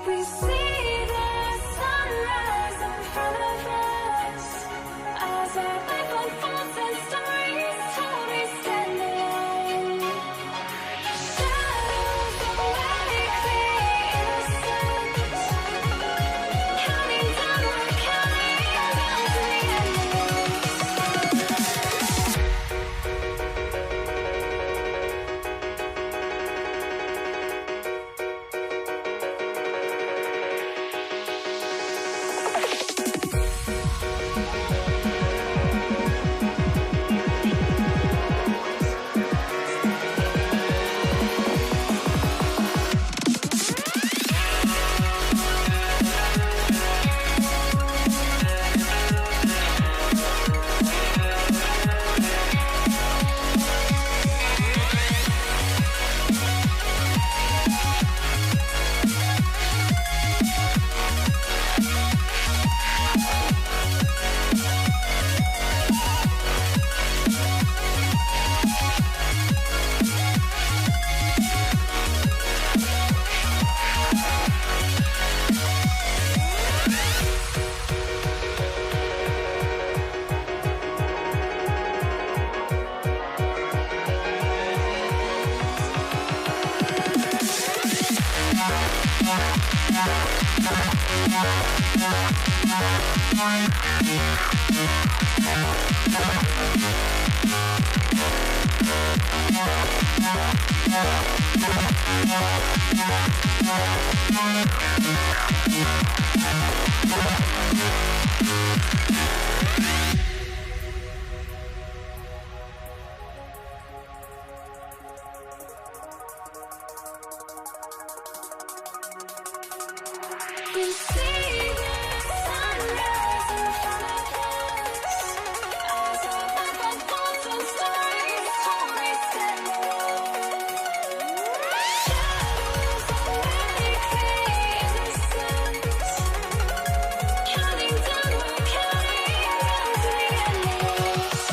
We see the sunrise in front of us as our life unfolds and stories told we stand alone. Shadows awake the innocence, counting down, we're counting down to the we see the sunrise in front of us as our life unfolds and stories told we stand alone. Shadows awake the innocence, counting down, we're counting down to the endless.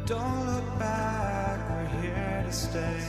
Don't look back, we're here to stay.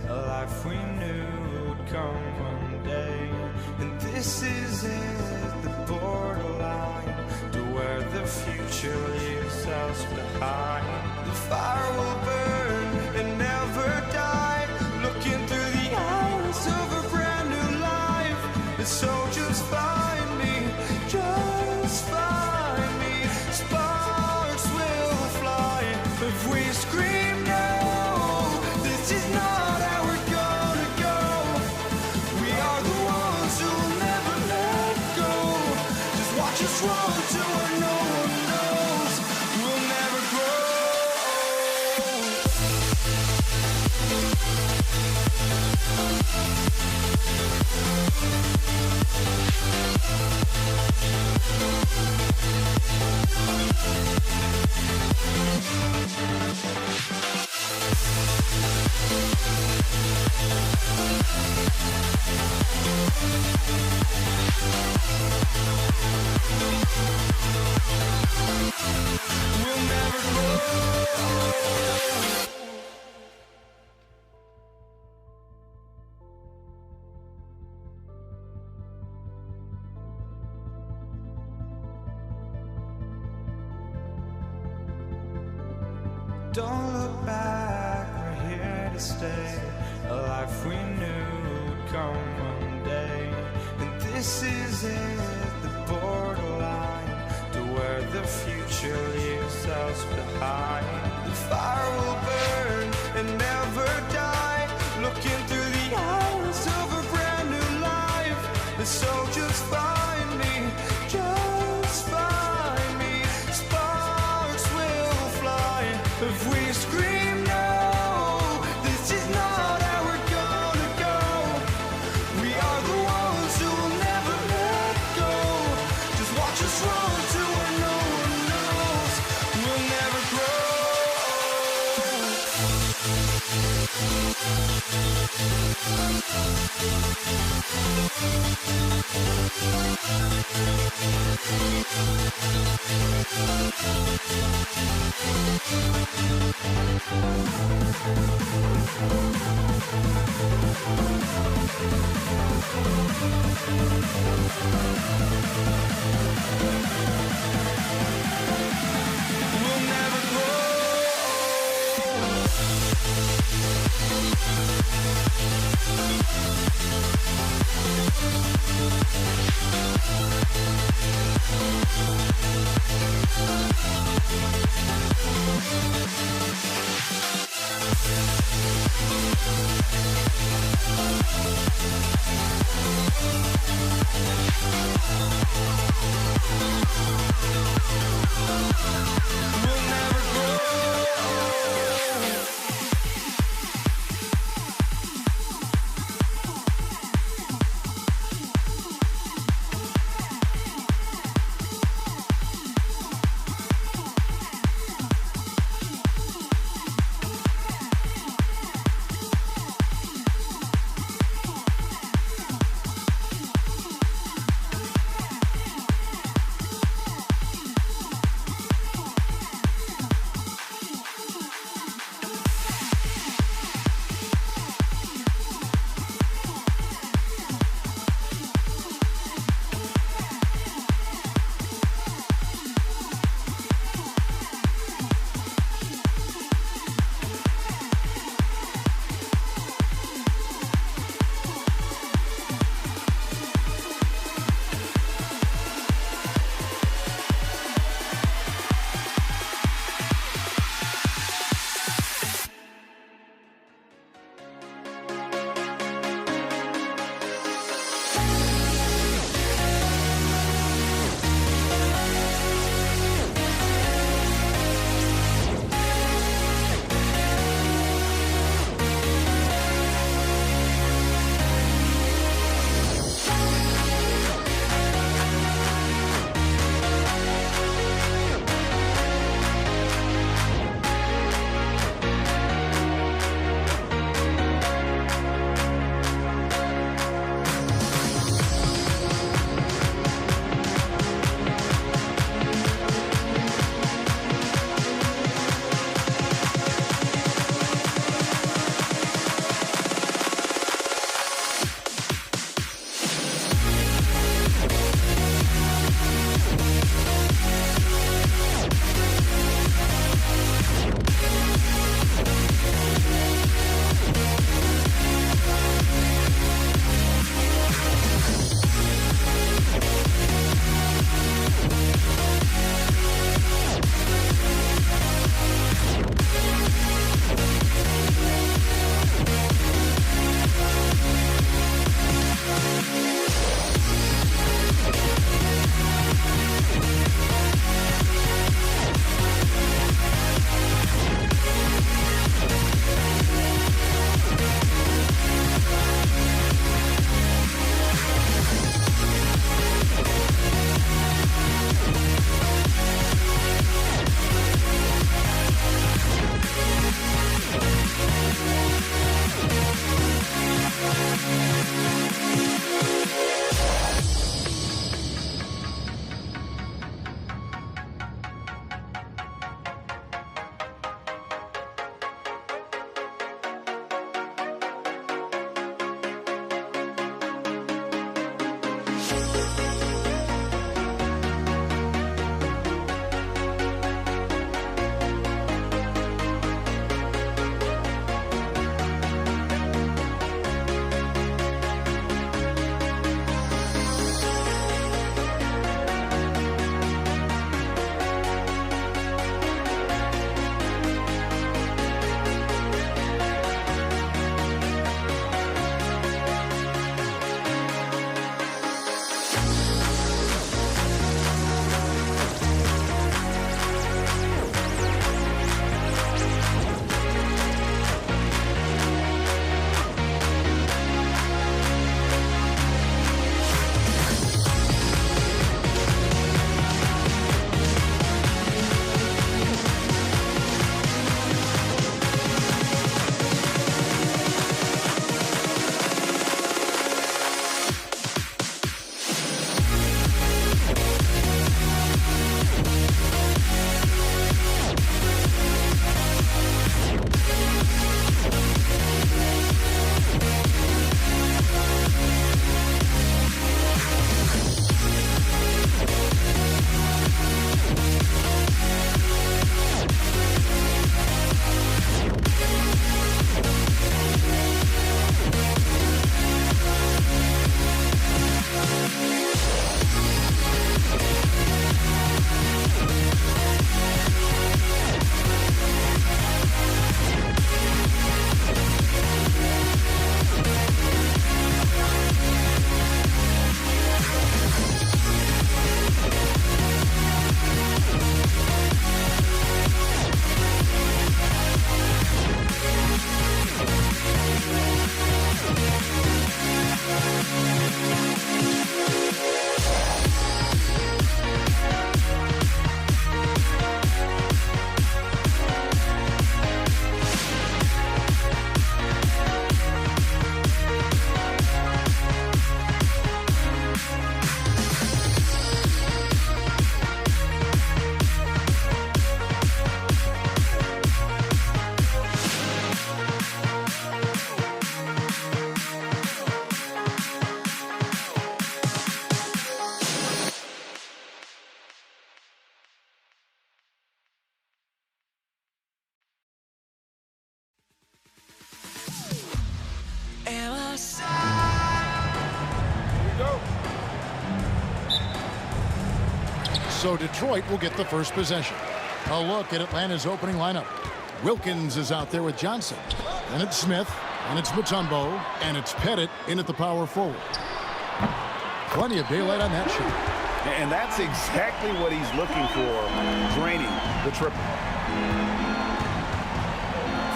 A life we knew would come one day. And this is it, the borderline to where the future leaves us behind. The fire will burn and never die, looking through the eyes of a brand new life. And so just find me, just find me. Sparks will fly if we scream no. This is not how we're gonna go. We are the ones who will never let go. Just watch us run to where no one knows. We'll never grow. We'll never grow. Don't look back, we're here to stay. A life we knew would come one day. And this is it, the borderline to where the future leaves us behind. The fire will burn and never die, looking through the eyes of a brand new life. And so just find me, just find me. Sparks will fly if we scream no. This is not how we're gonna go. We are the ones who will never let go. Just watch us run to where no one knows. We'll never grow. We'll never grow. We'll never grow. So Detroit will get the first possession. A look at Atlanta's opening lineup. Wilkins is out there with Johnson. And it's Smith. And it's Mutombo. And it's Pettit in at the power forward. Plenty of daylight on that shot. And that's exactly what he's looking for, draining the triple.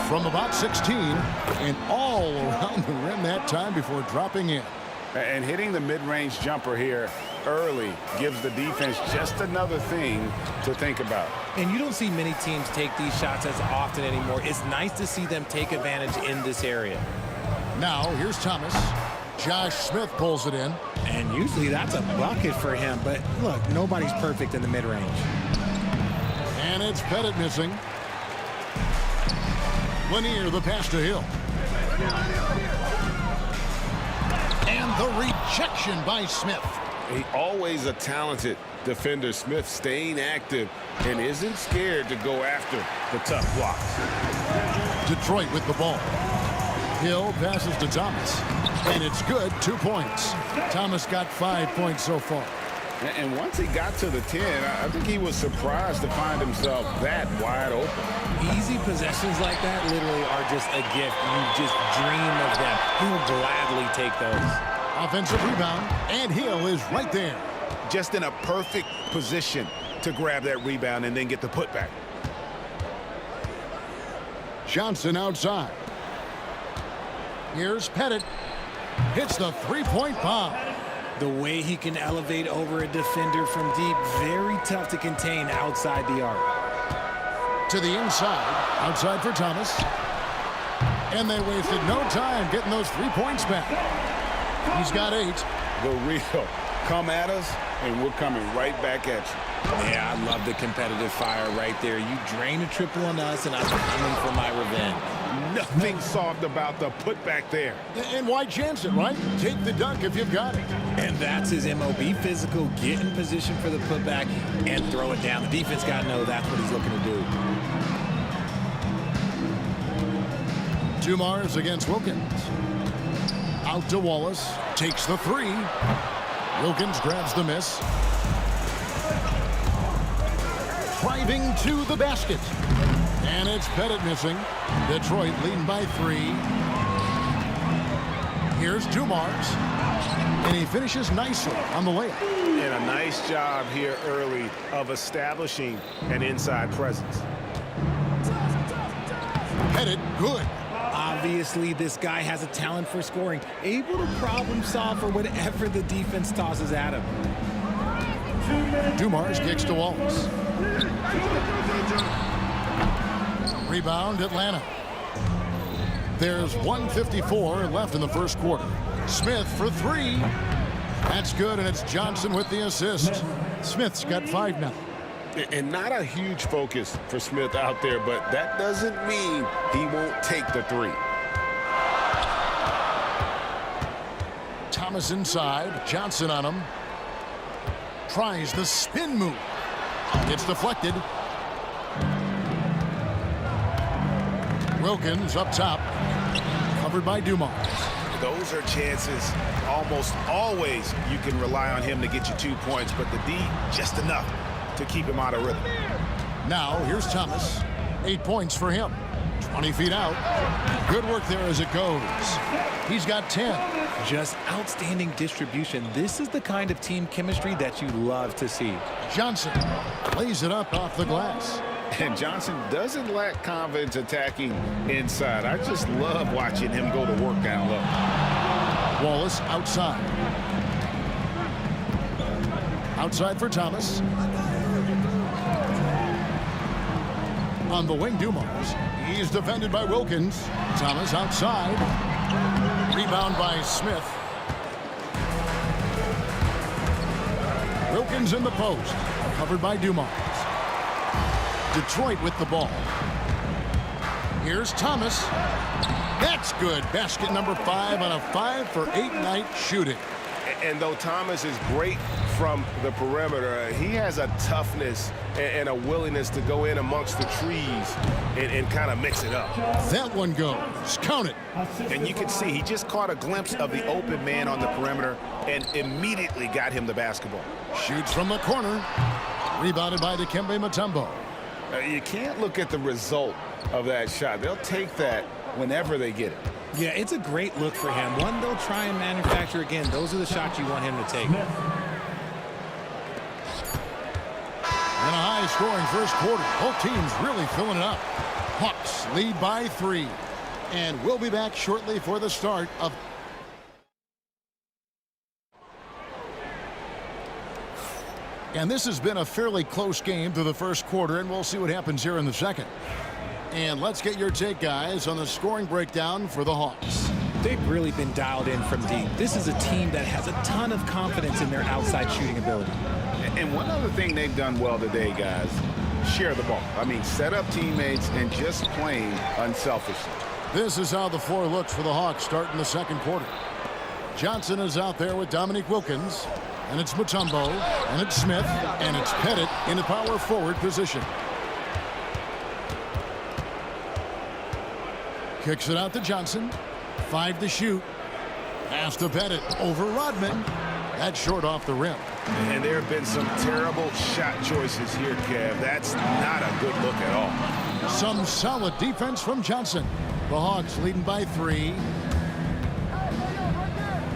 From about 16 and all around the rim that time before dropping in. And hitting the mid-range jumper here early gives the defense just another thing to think about. And you don't see many teams take these shots as often anymore. It's nice to see them take advantage in this area. Now, here's Thomas. Josh Smith pulls it in. And usually that's a bucket for him. But look, nobody's perfect in the mid-range. And it's Pettit missing. Lanier, the pass to Hill. And the rejection by Smith. Always a talented defender. Smith staying active and isn't scared to go after the tough blocks. Detroit with the ball. Hill passes to Thomas. And it's good, 2 points. Thomas got 5 points so far. And once he got to the 10, I think he was surprised to find himself that wide open. Easy possessions like that literally are just a gift. You just dream of them. He'll gladly take those. Offensive rebound, and Hill is right there. Just in a perfect position to grab that rebound and then get the putback. Johnson outside. Here's Pettit. Hits the three-point bomb. The way he can elevate over a defender from deep, very tough to contain outside the arc. To the inside, outside for Thomas. And they wasted no time getting those 3 points back. He's got 8. The real come at us, and we're coming right back at you. Yeah, I love the competitive fire right there. You drain a triple on us, and I'm coming for my revenge. Nothing soft about the putback there. And why chance it, right? Take the dunk if you've got it. And that's his MO. Be physical, get in position for the putback, and throw it down. The defense got to know that's what he's looking to do. Dumars against Wilkins. Out to Wallace. Takes the 3. Wilkins grabs the miss. Driving to the basket. And it's Pettit missing. Detroit leading by 3. Here's Dumars. And he finishes nicely on the layup. And a nice job here early of establishing an inside presence. Pettit, good. Obviously, this guy has a talent for scoring. Able to problem solve for whatever the defense tosses at him. Dumars kicks to Wallace. Rebound, Atlanta. There's 1:54 left in the first quarter. Smith for 3. That's good, and it's Johnson with the assist. Smith's got 5 now. And not a huge focus for Smith out there, but that doesn't mean he won't take the 3. Thomas inside. Johnson on him. Tries the spin move. It's deflected. Wilkins up top. Covered by Dumars. Those are chances almost always you can rely on him to get you 2 points, but the D just enough to keep him out of rhythm. Now here's Thomas. 8 points for him. 20 feet out. Good work there as it goes. He's got 10. Just outstanding distribution. This is the kind of team chemistry that you love to see. Johnson lays it up off the glass. And Johnson doesn't lack confidence attacking inside. I just love watching him go to work down low. Wallace outside. Outside for Thomas. On the wing, Dumars. He's defended by Wilkins. Thomas outside. Rebound by Smith. Wilkins in the post. Covered by Dumars. Detroit with the ball. Here's Thomas. That's good. Basket number 5 on a 5-for-8 night shooting. And though Thomas is great from the perimeter, he has a toughness and a willingness to go in amongst the trees and kind of mix it up. That one goes. Count it. And you can see he just caught a glimpse of the open man on the perimeter and immediately got him the basketball. Shoots from the corner. Rebounded by Dikembe Mutombo. You can't look at the result of that shot. They'll take that whenever they get it. Yeah, it's a great look for him. One they'll try and manufacture again. Those are the shots you want him to take. In a high-scoring first quarter, both teams really filling it up. Hawks lead by 3. And we'll be back shortly for the start of... And this has been a fairly close game through the first quarter, and we'll see what happens here in the second. And let's get your take, guys, on the scoring breakdown for the Hawks. They've really been dialed in from deep. This is a team that has a ton of confidence in their outside shooting ability. And one other thing they've done well today, guys, share the ball. I mean, set up teammates and just playing unselfishly. This is how the floor looks for the Hawks starting the second quarter. Johnson is out there with Dominique Wilkins. And it's Mutombo, and it's Smith, and it's Pettit in the power forward position. Kicks it out to Johnson. 5 to shoot. Pass to Pettit over Rodman. That's short off the rim. And there have been some terrible shot choices here, Kev. That's not a good look at all. Some solid defense from Johnson. The Hawks leading by 3.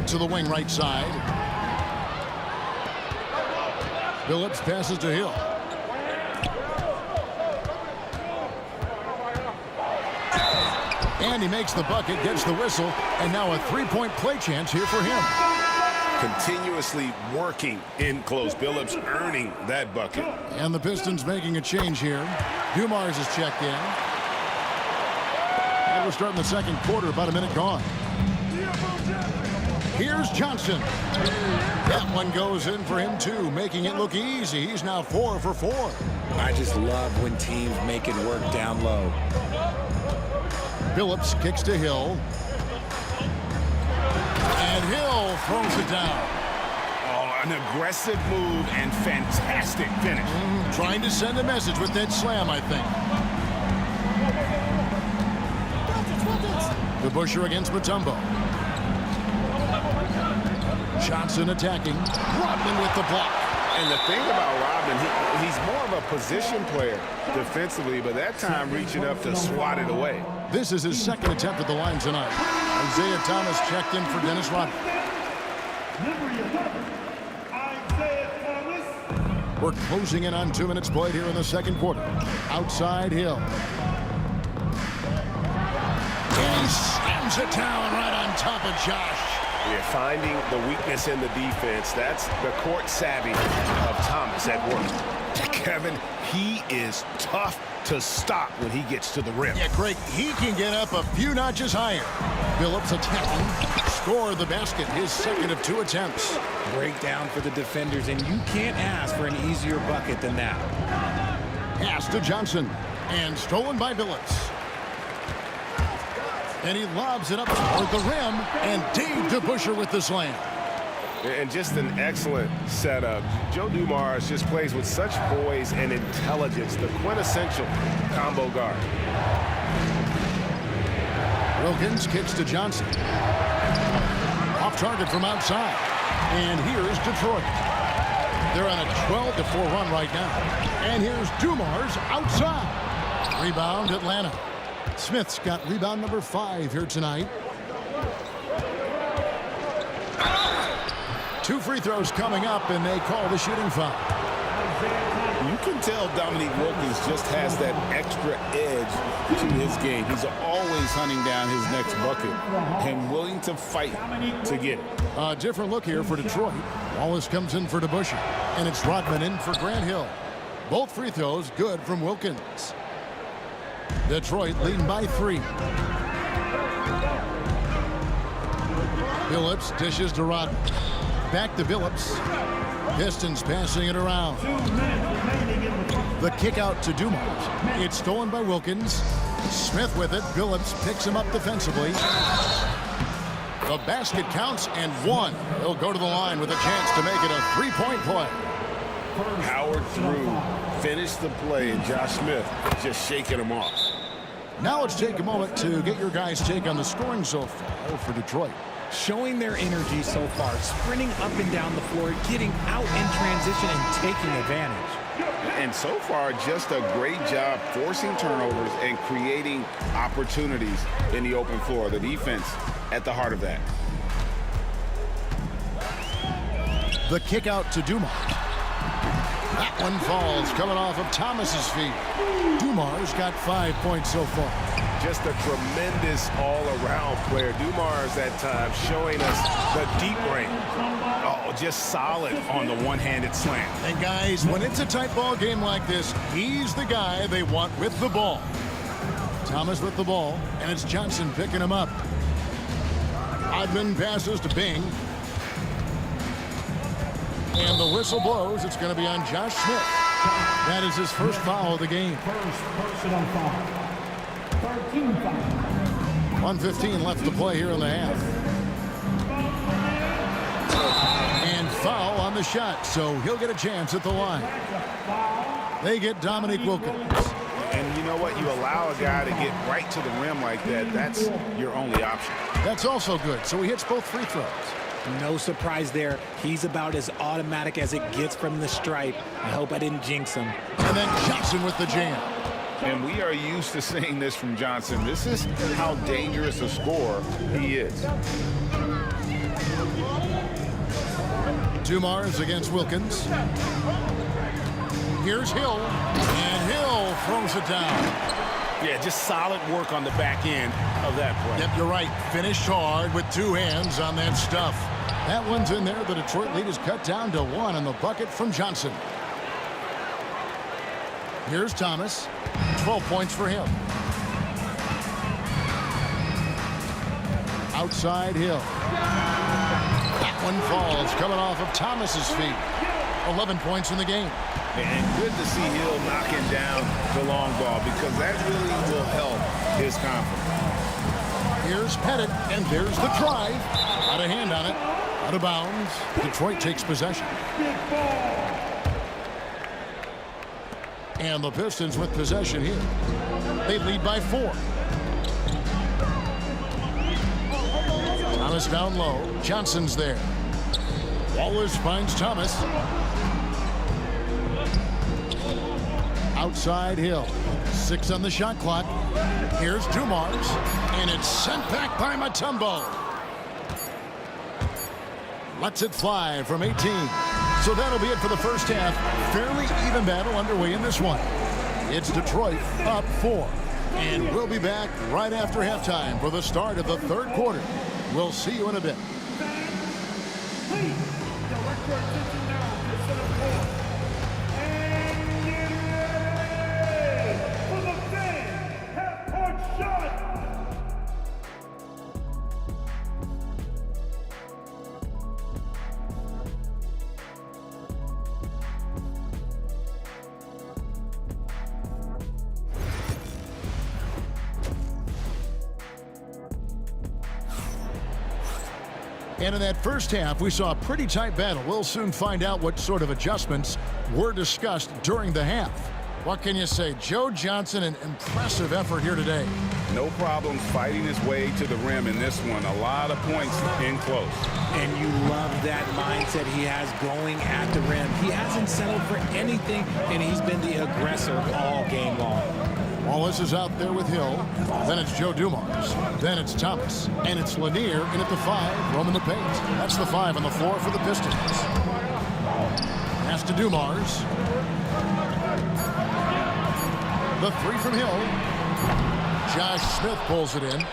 To the wing right side. Phillips passes to Hill. And he makes the bucket, gets the whistle, and now a three-point play chance here for him. Continuously working in close. Phillips earning that bucket. And the Pistons making a change here. Dumars is checked in. And we're starting the second quarter, about a minute gone. Here's Johnson. That one goes in for him, too, making it look easy. He's now 4 for 4. I just love when teams make it work down low. Phillips kicks to Hill. And Hill throws it down. Oh, an aggressive move and fantastic finish. Trying to send a message with that slam, I think. The Busher against Mutombo. Johnson attacking. Rodman with the block. And the thing about Rodman, he's more of a position player defensively, but that time reaching up to swat it away. This is his second attempt at the line tonight. Isaiah Thomas checked in for Dennis Rodman. We're closing in on 2 minutes played here in the second quarter. Outside Hill. And he slams it down right on top of Josh. We're finding the weakness in the defense. That's the court savvy of Thomas at work. Kevin, he is tough to stop when he gets to the rim. Yeah, Greg, he can get up a few notches higher. Phillips attacking. Scored the basket, his second of 2 attempts. Breakdown for the defenders, and you can't ask for an easier bucket than that. Pass to Johnson. And stolen by Phillips. And he lobs it up toward the rim. And Dave DeBuscher with the slam. And just an excellent setup. Joe Dumars just plays with such poise and intelligence, the quintessential combo guard. Wilkins kicks to Johnson. Off target from outside. And here's Detroit. They're on a 12-4 run right now. And here's Dumars outside. Rebound Atlanta. Smith's got rebound number 5 here tonight. 2 free throws coming up, and they call the shooting foul. You can tell Dominique Wilkins just has that extra edge to his game. He's always hunting down his next bucket and willing to fight to get it. A different look here for Detroit. Wallace comes in for DeBuscher, and it's Rodman in for Grant Hill. Both free throws good from Wilkins. Detroit leading by 3. Phillips dishes to Rodman. Back to Phillips. Pistons passing it around. The kick out to Dumars. It's stolen by Wilkins. Smith with it. Phillips picks him up defensively. The basket counts and 1. He'll go to the line with a chance to make it a 3-point play. Powered through, finished the play, and Josh Smith just shaking him off. Now let's take a moment to get your guys' take on the scoring so far for Detroit. Showing their energy so far, sprinting up and down the floor, getting out in transition and taking advantage. And so far, just a great job forcing turnovers and creating opportunities in the open floor. The defense at the heart of that. The kick out to Dumars. That one falls, coming off of Thomas's feet. Dumars got 5 points so far. Just a tremendous all-around player. Dumars at times showing us the deep range. Oh, just solid on the one-handed slam. And guys, when it's a tight ball game like this, he's the guy they want with the ball. Thomas with the ball, and it's Johnson picking him up. Oddman passes to Bing. And the whistle blows. It's going to be on Josh Smith. That is his first foul of the game. First personal foul. 13 foul. 1:15 left to play here in the half. And foul on the shot, so he'll get a chance at the line. They get Dominique Wilkins. And you know what? You allow a guy to get right to the rim like that. That's your only option. That's also good, so he hits both free throws. No surprise there. He's about as automatic as it gets from the stripe. I hope I didn't jinx him. And then Johnson with the jam. And we are used to seeing this from Johnson. This is how dangerous a scorer he is. Dumars against Wilkins. Here's Hill. And Hill throws it down. Yeah, just solid work on the back end of that play. Yep, you're right. Finished hard with two hands on that stuff. That one's in there. The Detroit lead is cut down to 1 on the bucket from Johnson. Here's Thomas. 12 points for him. Outside Hill. That one falls, coming off of Thomas's feet. 11 points in the game. And good to see Hill knocking down the long ball because that really will help his confidence. Here's Pettit, and there's the drive. Out of hand on it. Out of bounds. Detroit takes possession. And the Pistons with possession here. They lead by 4. Thomas down low. Johnson's there. Wallace finds Thomas. Outside Hill. 6 on the shot clock. Here's Dumars. And it's sent back by Mutombo. Lets it fly from 18. So that'll be it for the first half. Fairly even battle underway in this one. It's Detroit up 4. And we'll be back right after halftime for the start of the third quarter. We'll see you in a bit. And in that first half, we saw a pretty tight battle. We'll soon find out what sort of adjustments were discussed during the half. What can you say? Joe Johnson, an impressive effort here today. No problem fighting his way to the rim in this one. A lot of points in close. And you love that mindset he has going at the rim. He hasn't settled for anything, and he's been the aggressor all game long. Wallace is out there with Hill. Then it's Joe Dumars. Then it's Thomas. And it's Lanier in at the 5, roaming the paint. That's the 5 on the floor for the Pistons. Pass to Dumars. The 3 from Hill. Josh Smith pulls it in.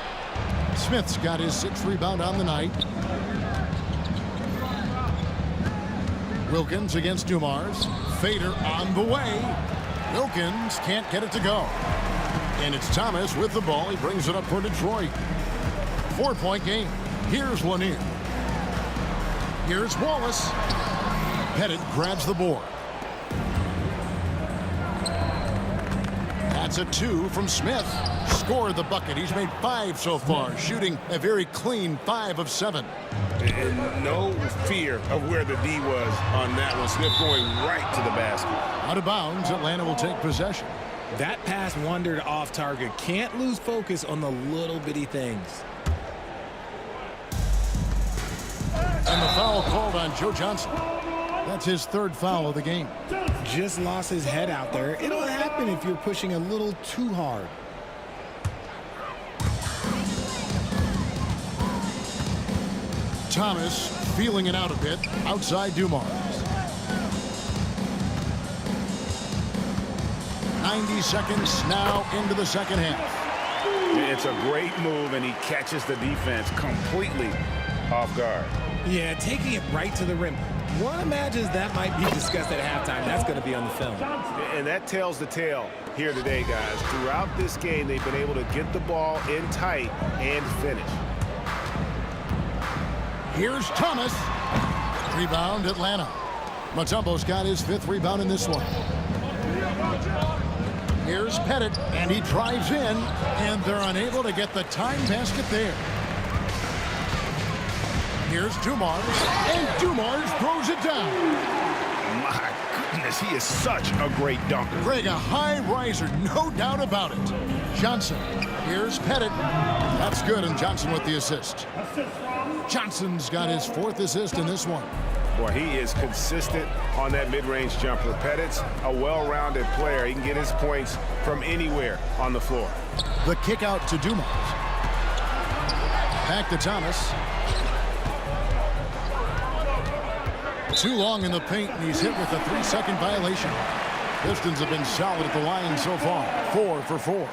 Smith's got his 6th rebound on the night. Wilkins against Dumars. Fader on the way. Wilkins can't get it to go. And it's Thomas with the ball. He brings it up for Detroit. 4-point game. Here's Lanier. Here's Wallace. Pettit grabs the board. That's a 2 from Smith. Scored the bucket. He's made 5 so far, shooting a very clean 5 of 7. And no fear of where the D was on that one. Smith going right to the basket. Out of bounds, Atlanta will take possession. That pass wandered off target. Can't lose focus on the little bitty things. And the foul called on Joe Johnson. That's his third foul of the game. Just lost his head out there. It'll happen if you're pushing a little too hard. Thomas feeling it out a bit outside Dumars. 90 seconds now into the second half. It's a great move, and he catches the defense completely off guard. Yeah, taking it right to the rim. One imagines that might be discussed at halftime. That's going to be on the film. And that tells the tale here today, guys. Throughout this game, they've been able to get the ball in tight and finish. Here's Thomas. Rebound, Atlanta. Mutombo's got his 5th rebound in this one. Here's Pettit, and he drives in, and they're unable to get the time basket there. Here's Dumars, and Dumars throws it down. My goodness, he is such a great dunker. Greg, a high riser, no doubt about it. Johnson, here's Pettit. That's good, and Johnson with the assist. Johnson's got his 4th assist in this one. Boy, he is consistent on that mid-range jumper. Pettit's a well-rounded player. He can get his points from anywhere on the floor. The kick out to Dumars. Back to Thomas. Too long in the paint, and he's hit with a 3-second violation. Pistons have been solid at the line so far. 4 for 4.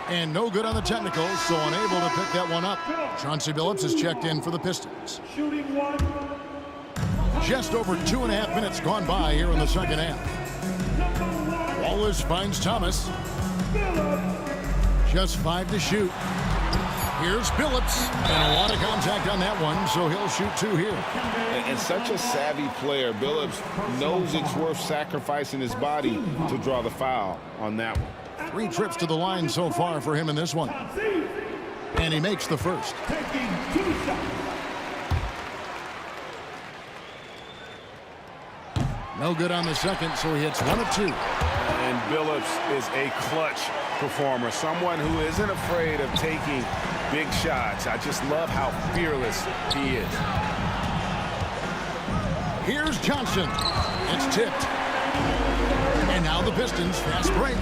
And no good on the technicals, so unable to pick that one up. Chauncey Billups has checked in for the Pistons. Shooting one. Just over 2.5 minutes gone by here in the second half. Wallace finds Thomas. Just 5 to shoot. Here's Billups, and a lot of contact on that one, so he'll shoot 2 here. And such a savvy player. Billups knows it's worth sacrificing his body to draw the foul on that one. 3 trips to the line so far for him in this one. And he makes the first. Taking 2 shots. No good on the second, so he hits 1 of 2. And Billups is a clutch performer, someone who isn't afraid of taking big shots. I just love how fearless he is. Here's Johnson. It's tipped. And now the Pistons fast break.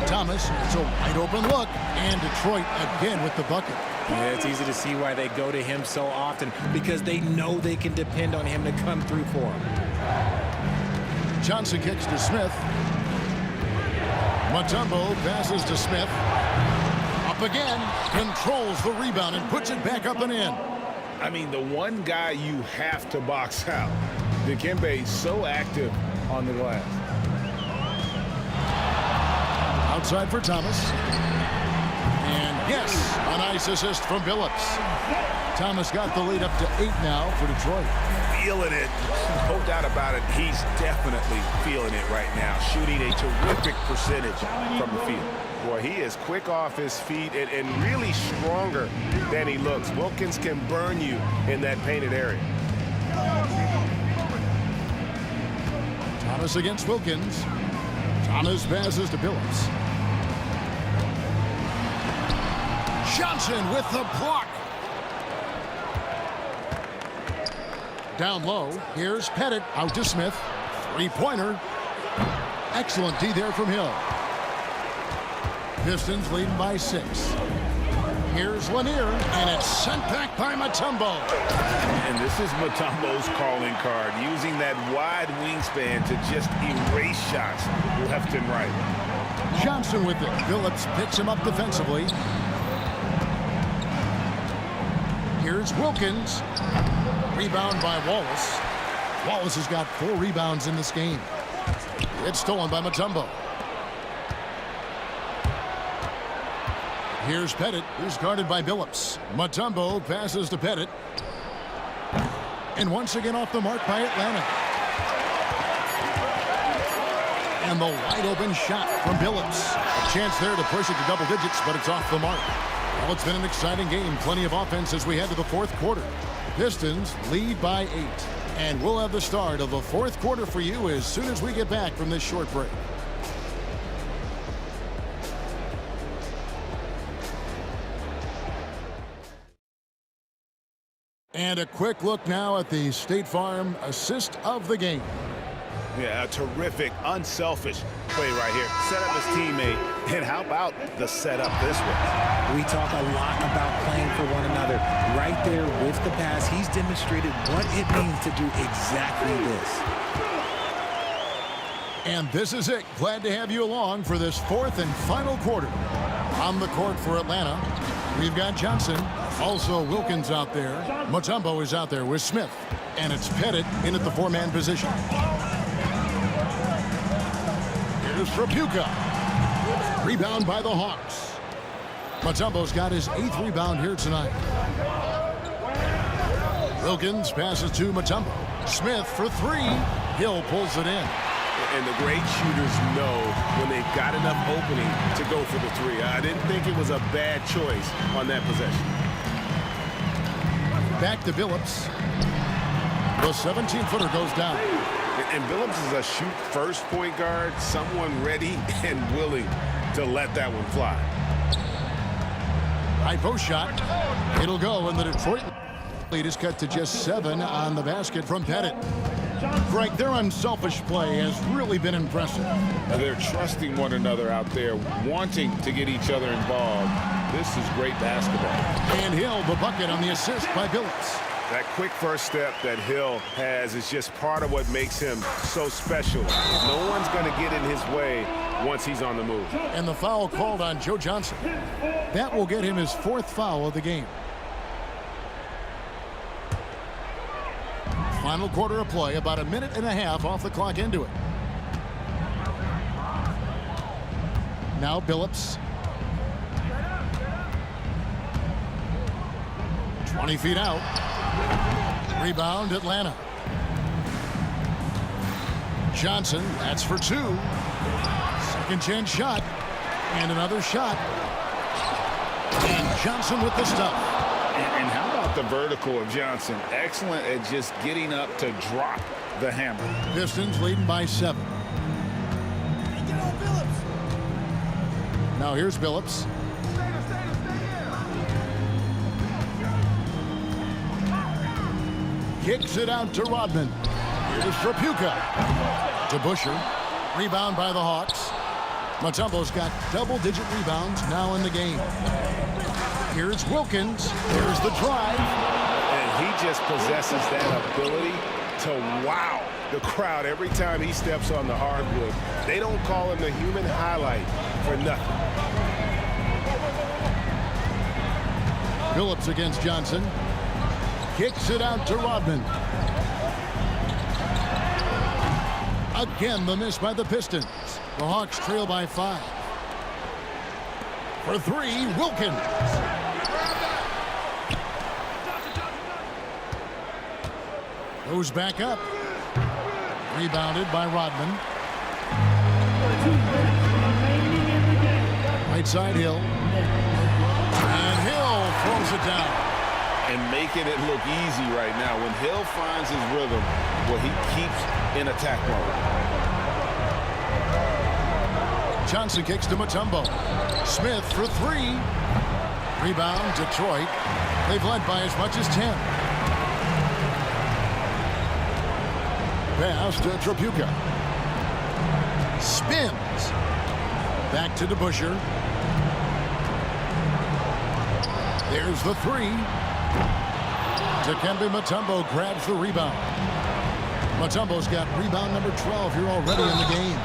Thomas, it's a wide open look, and Detroit again with the bucket. Yeah, it's easy to see why they go to him so often, because they know they can depend on him to come through for them. Johnson kicks to Smith. Mutombo passes to Smith. Up again, controls the rebound and puts it back up and in. I mean, the one guy you have to box out. Dikembe so active on the glass. Outside for Thomas. And yes, a nice assist from Billups. Thomas got the lead up to 8 now for Detroit. Feeling it. No doubt about it. He's definitely feeling it right now. Shooting a terrific percentage from the field. Boy, he is quick off his feet and really stronger than he looks. Wilkins can burn you in that painted area. Thomas against Wilkins. Thomas passes to Billups. Johnson with the block. Down low, here's Pettit out to Smith. 3-pointer. Excellent D there from Hill. Pistons leading by 6. Here's Lanier, and it's sent back by Mutombo. And this is Mutombo's calling card, using that wide wingspan to just erase shots left and right. Johnson with it. Billups picks him up defensively. Here's Wilkins. Rebound by Wallace. Wallace has got 4 rebounds in this game. It's stolen by Mutombo. Here's Pettit, who's guarded by Billups. Mutombo passes to Pettit. And once again off the mark by Atlanta. And the wide open shot from Billups. A chance there to push it to double digits, but it's off the mark. Well, it's been an exciting game. Plenty of offense as we head to the 4th quarter. Pistons lead by 8. And we'll have the start of the 4th quarter for you as soon as we get back from this short break. And a quick look now at the State Farm assist of the game. Yeah, a terrific, unselfish play right here. Set up his teammate, and how about the setup this way? We talk a lot about playing for one another. Right there with the pass, he's demonstrated what it means to do exactly this. And this is it. Glad to have you along for this fourth and final quarter. On the court for Atlanta, we've got Johnson. Also Wilkins out there. Mutombo is out there with Smith. And it's Pettit in at the four-man position. Here's Trapuka. Rebound by the Hawks. Mutombo's got his 8th rebound here tonight. Wilkins passes to Mutombo. Smith for 3. Hill pulls it in. And the great shooters know when they've got enough opening to go for the 3. I didn't think it was a bad choice on that possession. Back to Billups. The 17-footer goes down. And Billups is a shoot-first point guard, someone ready and willing to let that one fly. High post shot. It'll go, and the Detroit lead is cut to just 7 on the basket from Pettit. Greg, their unselfish play has really been impressive. They're trusting one another out there, wanting to get each other involved. This is great basketball. And Hill, the bucket on the assist by Billups. That quick first step that Hill has is just part of what makes him so special. No one's going to get in his way once he's on the move. And the foul called on Joe Johnson. That will get him his 4th foul of the game. Final quarter of play, about 1.5 minutes off the clock into it. Now Billups. 20 feet out. Rebound Atlanta. Johnson, that's for 2. Second chance shot. And another shot. And Johnson with the stuff. And how about the vertical of Johnson? Excellent at just getting up to drop the hammer. Pistons leading by 7. Now here's Billups. Kicks it out to Rodman. Here's Trapuka. To Busher. Rebound by the Hawks. Mutombo's got double-digit rebounds now in the game. Here's Wilkins. Here's the drive. And he just possesses that ability to wow the crowd every time he steps on the hardwood. They don't call him the human highlight for nothing. Billups against Johnson. Kicks it out to Rodman. Again, the miss by the Pistons. The Hawks trail by 5. For 3, Wilkins. Goes back up. Rebounded by Rodman. Right side Hill. And Hill throws it down. And making it look easy right now. When Hill finds his rhythm, well, he keeps in attack mode. Johnson kicks to Mutombo. Smith for 3. Rebound, Detroit. They've led by as much as 10. Pass to Trapuka. Spins. Back to DeBuscher. There's the 3. Dikembe Mutombo grabs the rebound. Mutombo's got rebound number 12 here already in the game.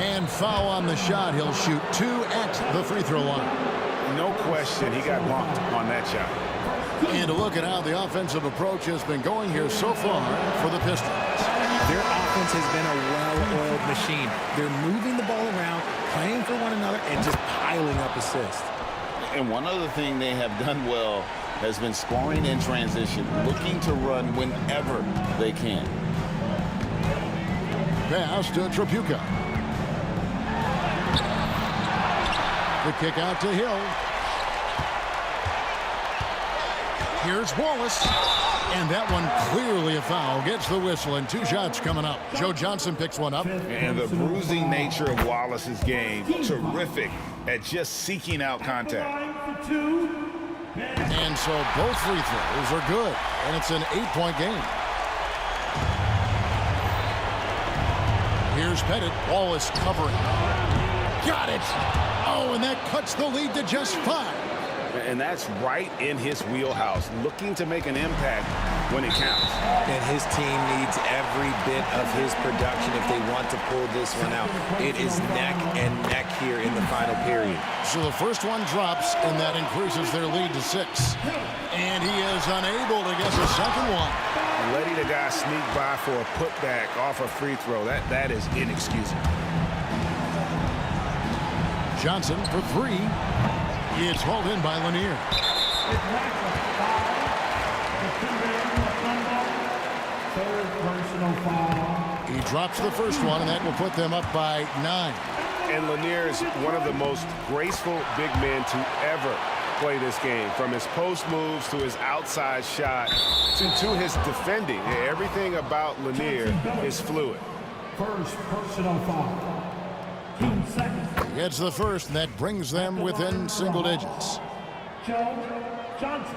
And foul on the shot. He'll shoot 2 at the free throw line. No question, he got bumped on that shot. And a look at how the offensive approach has been going here so far for the Pistons. Their offense has been a well-oiled machine. They're moving the ball around, playing for one another, and just piling up assists. And one other thing they have done well has been scoring in transition, looking to run whenever they can. Pass to Trapuka. The kick out to Hill. Here's Wallace. And that one clearly a foul. Gets the whistle and 2 shots coming up. Joe Johnson picks one up. And the bruising nature of Wallace's game, terrific at just seeking out contact. And so both free throws are good. And it's an 8-point game. Here's Pettit. Wallace covering. Got it. Oh, and that cuts the lead to just 5. And that's right in his wheelhouse, looking to make an impact when it counts. And his team needs every bit of his production if they want to pull this one out. It is neck and neck here in the final period. So the first one drops, and that increases their lead to 6. And he is unable to get the second one. Letting the guy sneak by for a putback off a free throw, that is inexcusable. Johnson for 3. It's hauled in by Lanier. Third personal foul. He drops the first one, and that will put them up by 9. And Lanier is one of the most graceful big men to ever play this game. From his post moves to his outside shot to his defending. Everything about Lanier is fluid. First personal foul. 2 seconds. Gets the first, and that brings them within single digits. Joe Johnson.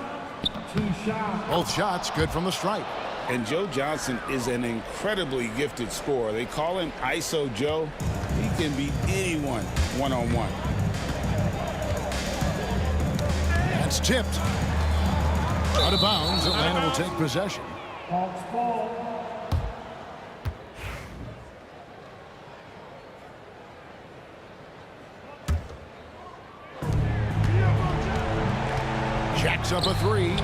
2 shots. Both shots good from the stripe. And Joe Johnson is an incredibly gifted scorer. They call him ISO Joe. He can beat anyone one-on-one. That's tipped. Out of bounds, Atlanta will take possession. Hawks ball. Jacks up a 3.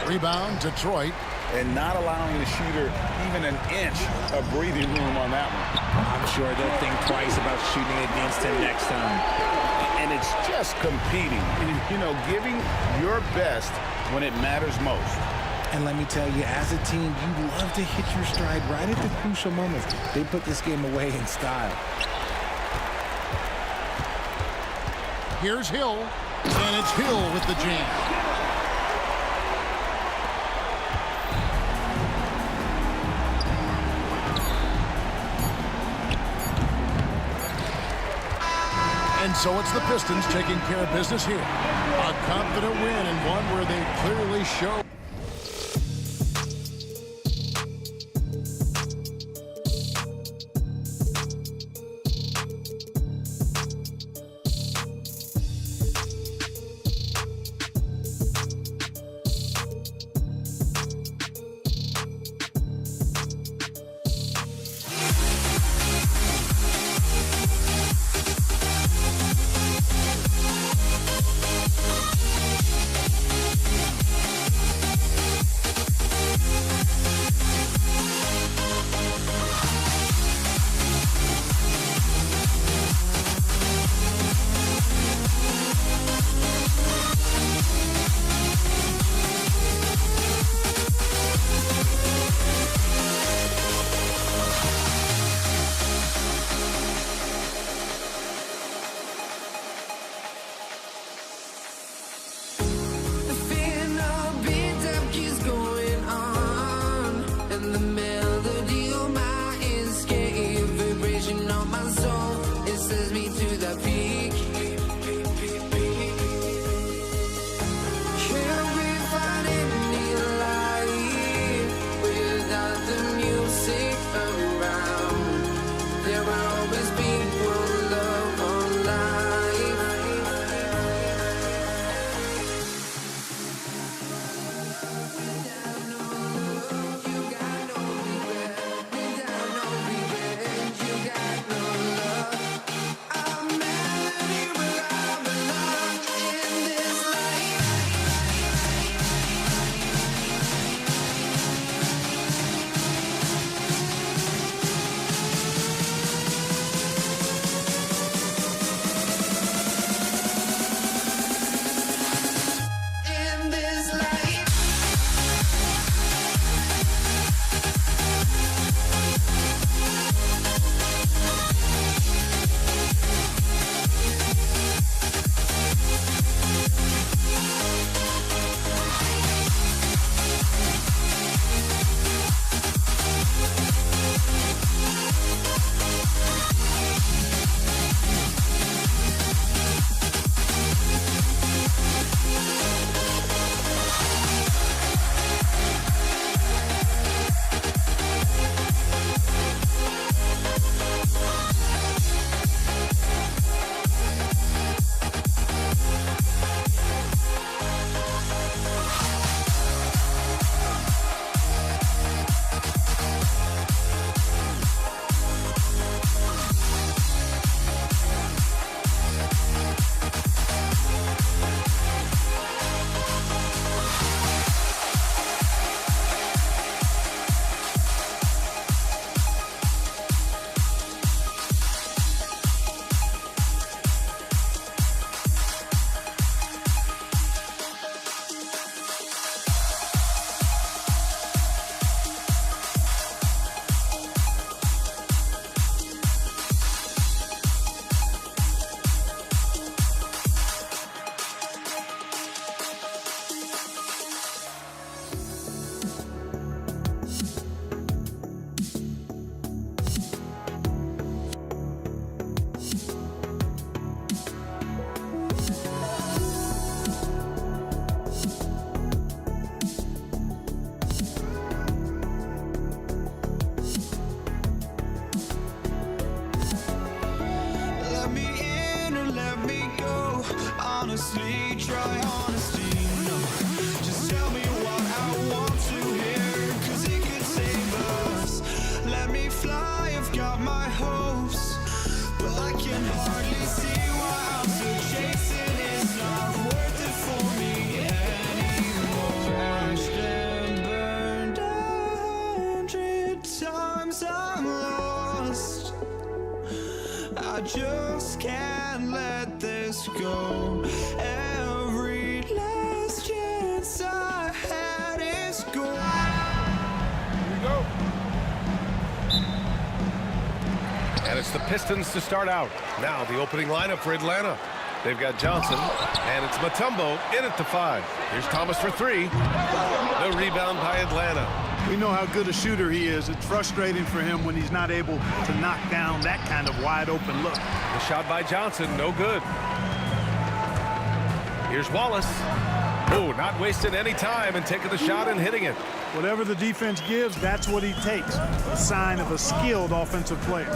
Rebound, Detroit. And not allowing the shooter even an inch of breathing room on that one. I'm sure they'll think twice about shooting against him next time. And it's just competing, you know, giving your best when it matters most. And let me tell you, as a team, you love to hit your stride right at the crucial moments. They put this game away in style. Here's Hill, and it's Hill with the jam. And so it's the Pistons taking care of business here. A confident win and one where they clearly show. I just can't let this go. Every last chance I had is gone. Here we go. And it's the Pistons to start out. Now the opening lineup for Atlanta. They've got Johnson, and it's Mutombo in at the 5. Here's Thomas for 3. The rebound by Atlanta. We know how good a shooter he is. It's frustrating for him when he's not able to knock down that kind of wide open look. The shot by Johnson, no good. Here's Wallace. Oh, not wasting any time and taking the shot and hitting it. Whatever the defense gives, that's what he takes. A sign of a skilled offensive player.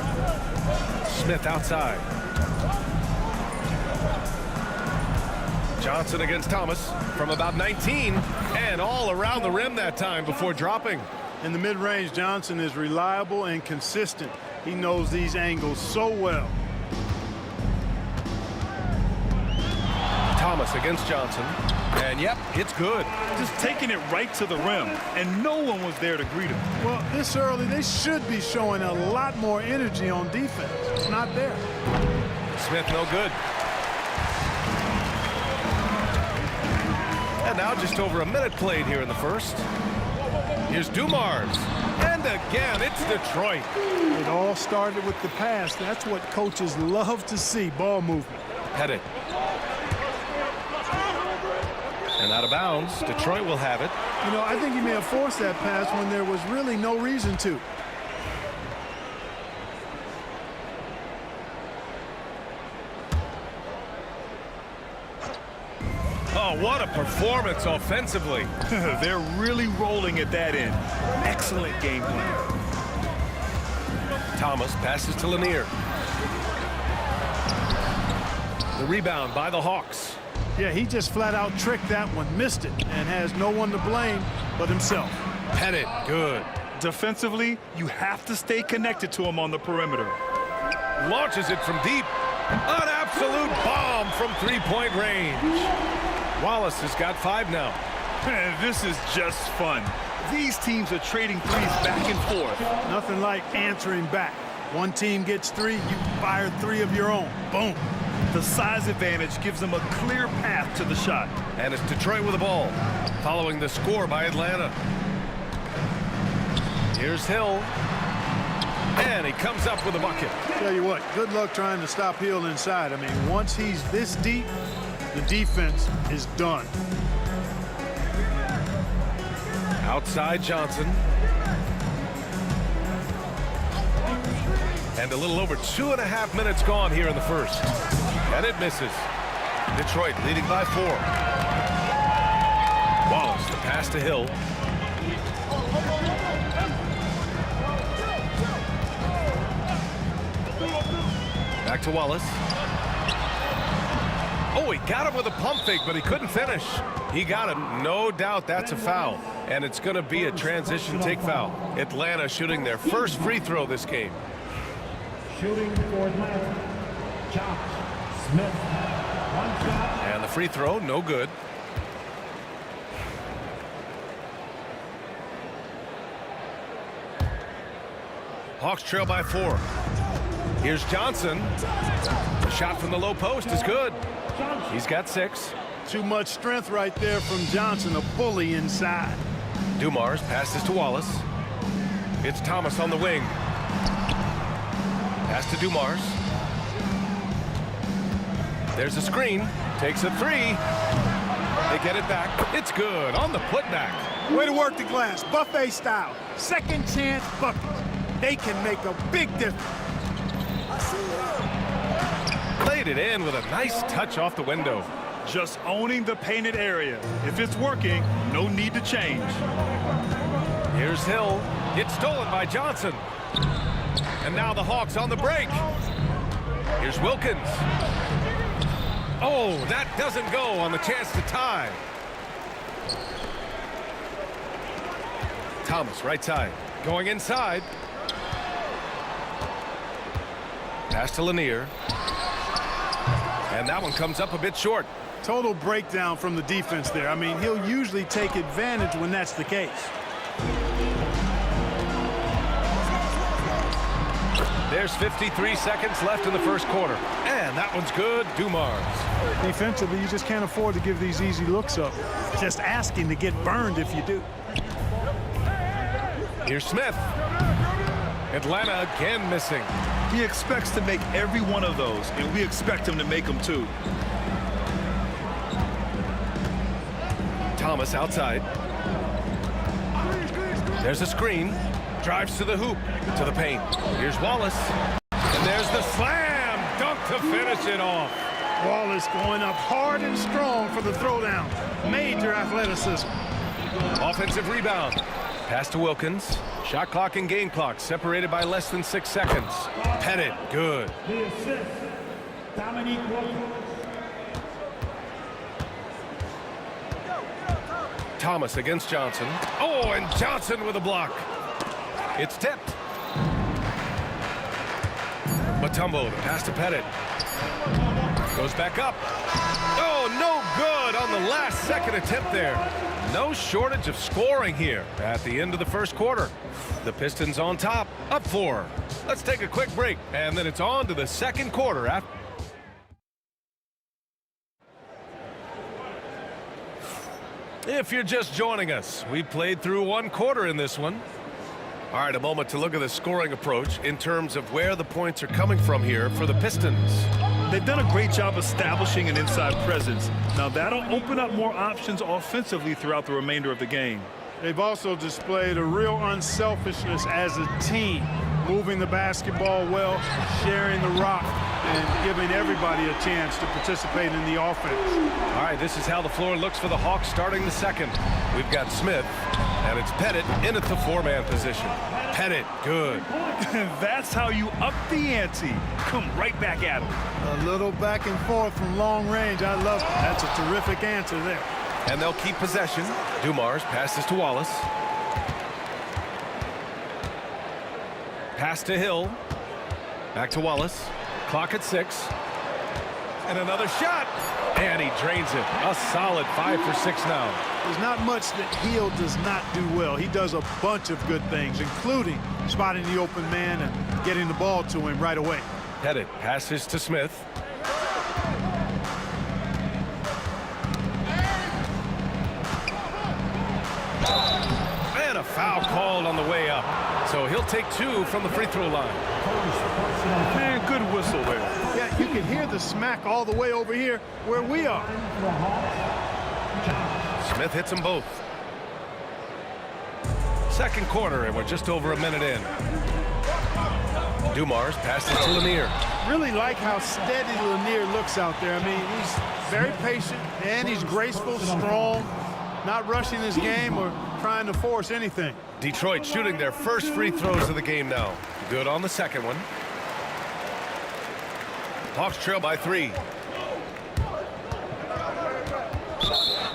Smith outside. Johnson against Thomas from about 19 and all around the rim that time before dropping. In the mid-range, Johnson is reliable and consistent. He knows these angles so well. Thomas against Johnson. And yep, it's good. Just taking it right to the rim, and no one was there to greet him. Well, this early, they should be showing a lot more energy on defense. It's not there. Smith no good. And now just over a minute played here in the first. Here's Dumars. And again, it's Detroit. It all started with the pass. That's what coaches love to see, ball movement. Pettit. And out of bounds. Detroit will have it. You know, I think he may have forced that pass when there was really no reason to. Oh, what a performance offensively. They're really rolling at that end. Excellent game plan. Thomas passes to Lanier. The rebound by the Hawks. Yeah, he just flat out tricked that one, missed it, and has no one to blame but himself. Pettit, good. Defensively, you have to stay connected to him on the perimeter. Launches it from deep. An absolute bomb from three-point range. Wallace has got 5 now. This is just fun. These teams are trading threes back and forth. Nothing like answering back. One team gets 3, you fire 3 of your own. Boom. The size advantage gives them a clear path to the shot. And it's Detroit with the ball, following the score by Atlanta. Here's Hill. And he comes up with a bucket. Tell you what, good luck trying to stop Hill inside. I mean, once he's this deep, the defense is done. Outside Johnson. And a little over 2.5 minutes gone here in the first. And it misses. Detroit leading by 4. Wallace, the pass to Hill. Back to Wallace. Oh, he got him with a pump fake, but he couldn't finish. He got him. No doubt that's a foul. And it's going to be a transition take foul. Atlanta shooting their first free throw this game. Shooting for Atlanta. Josh Smith. One shot. And the free throw, no good. Hawks trail by 4. Here's Johnson. The shot from the low post is good. He's got 6. Too much strength right there from Johnson, a bully inside. Dumars passes to Wallace. It's Thomas on the wing. Pass to Dumars. There's a screen. Takes a 3. They get it back. It's good on the putback. Way to work the glass, buffet style. Second chance buckets. They can make a big difference. Laid it in with a nice touch off the window. Just owning the painted area. If it's working, no need to change. Here's Hill. It's stolen by Johnson. And now the Hawks on the break. Here's Wilkins. Oh, that doesn't go on the chance to tie. Thomas, right side. Going inside. Pass to Lanier. And that one comes up a bit short. Total breakdown from the defense there. I mean, he'll usually take advantage when that's the case. There's 53 seconds left in the first quarter. And that one's good. Dumars. Defensively, you just can't afford to give these easy looks up. Just asking to get burned if you do. Here's Smith. Atlanta again missing. He expects to make every one of those, and we expect him to make them too. Thomas outside. There's a screen. Drives to the hoop, to the paint. Here's Wallace. And there's the slam dunk to finish it off. Wallace going up hard and strong for the throwdown. Major athleticism. Offensive rebound. Pass to Wilkins. Shot clock and game clock separated by less than 6 seconds. Pettit, good. The assist, Dominique Wilkins. Thomas against Johnson. Oh, and Johnson with a block. It's tipped. Mutombo, the pass to Pettit. Goes back up. Oh, no good on the last second attempt there. No shortage of scoring here at the end of the first quarter. The Pistons on top, up 4. Let's take a quick break, and then it's on to the second quarter. If you're just joining us, we played through 1 quarter in this one. All right, a moment to look at the scoring approach in terms of where the points are coming from here for the Pistons. They've done a great job establishing an inside presence. Now that'll open up more options offensively throughout the remainder of the game. They've also displayed a real unselfishness as a team, moving the basketball well, sharing the rock, and giving everybody a chance to participate in the offense. All right, this is how the floor looks for the Hawks starting the second. We've got Smith, and it's Pettit in at the 4-man position. Pettit, good. That's how you up the ante. Come right back at him. A little back and forth from long range. I love it. That's a terrific answer there. And they'll keep possession. Dumars passes to Wallace. Pass to Hill. Back to Wallace. Clock at 6. And another shot. And he drains it. A solid 5 for 6 now. There's not much that Hill does not do well. He does a bunch of good things, including spotting the open man and getting the ball to him right away. Pettit passes to Smith. And a foul called on the way up. So he'll take 2 from the free throw line. Man, good whistle there. Yeah, you can hear the smack all the way over here where we are. Smith hits them both. Second quarter, and we're just over a minute in. Dumars passes to Lanier. Really like how steady Lanier looks out there. I mean, he's very patient, and he's graceful, strong, not rushing his game or trying to force anything. Detroit shooting their first free throws of the game now. Good on the second one. Hawks trail by 3.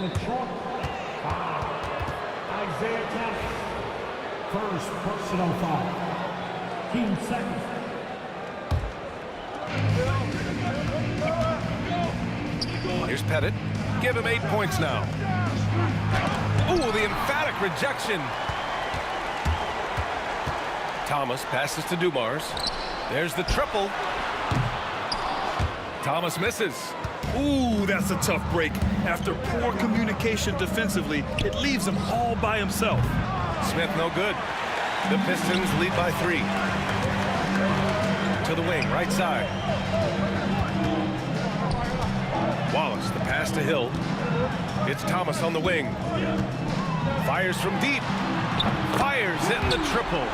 Detroit, 5. Isaiah Thomas, first personal foul. Team second. Here's Pettit. Give him 8 points now. Ooh, the emphatic rejection. Thomas passes to Dumars. There's the triple. Thomas misses. Ooh, that's a tough break. After poor communication defensively, it leaves him all by himself. Smith no good. The Pistons lead by 3. To the wing, right side. Wallace, the pass to Hill. It's Thomas on the wing. Fires from deep. Fires in the triple.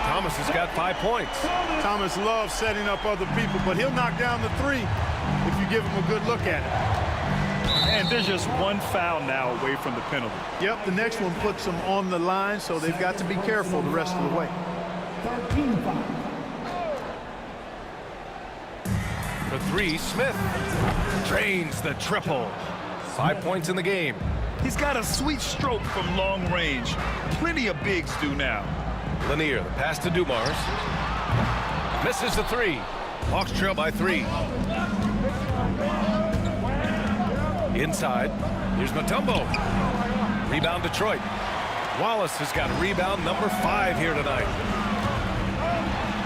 Thomas has got 5 points. Thomas loves setting up other people, but he'll knock down the 3 if you give him a good look at it. And there's just 1 foul now away from the penalty. Yep, the next one puts them on the line, so they've got to be careful the rest of the way. 13 foul. For 3, Smith drains the triple. 5 points in the game. He's got a sweet stroke from long range. Plenty of bigs do now. Lanier, the pass to Dumars. Misses the 3. Hawks trail by 3. Inside, here's Mutombo. Rebound Detroit. Wallace has got rebound number 5 here tonight.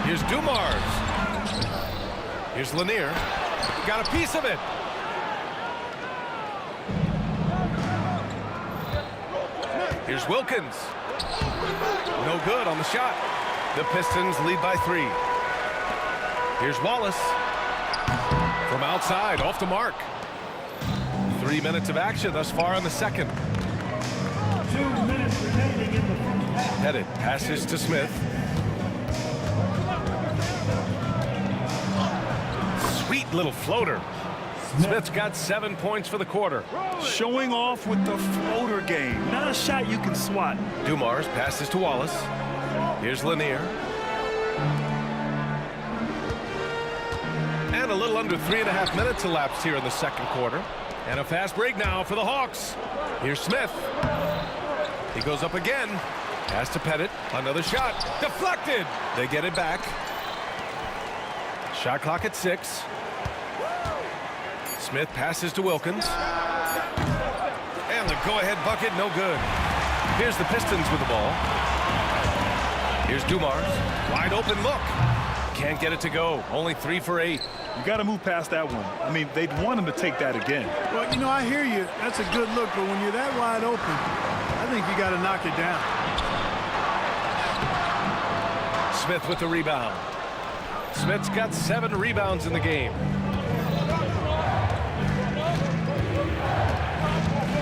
Here's Dumars. Here's Lanier. Got a piece of it. Here's Wilkins. No good on the shot. The Pistons lead by 3. Here's Wallace. From outside, off the mark. 3 minutes of action thus far in the second. 2 minutes remaining in the first half. Pettit passes to Smith. Sweet little floater. Smith's got 7 points for the quarter. Showing off with the floater game. Not a shot you can swat. Dumars passes to Wallace. Here's Lanier. And a little under 3.5 minutes elapsed here in the second quarter. And a fast break now for the Hawks. Here's Smith. He goes up again. Pass to Pettit. Another shot. Deflected. They get it back. Shot clock at 6. Smith passes to Wilkins. And the go-ahead bucket, no good. Here's the Pistons with the ball. Here's Dumars. Wide open look. Can't get it to go. Only 3 for 8. You got to move past that one. I mean, they'd want him to take that again. Well, you know, I hear you. That's a good look, but when you're that wide open, I think you got to knock it down. Smith with the rebound. Smith's got 7 rebounds in the game.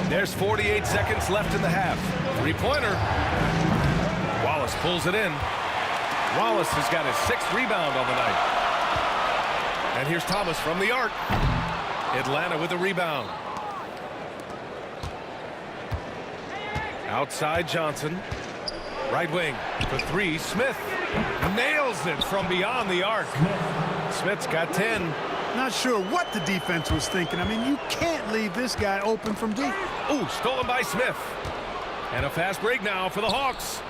There's 48 seconds left in the half. 3-pointer. Wallace pulls it in. Wallace has got his 6th rebound on the night. And here's Thomas from the arc. Atlanta with the rebound. Outside Johnson. Right wing for 3. Smith nails it from beyond the arc. Smith's got 10. Not sure what the defense was thinking. I mean, you can't leave this guy open from deep. Ooh, stolen by Smith. And a fast break now for the Hawks.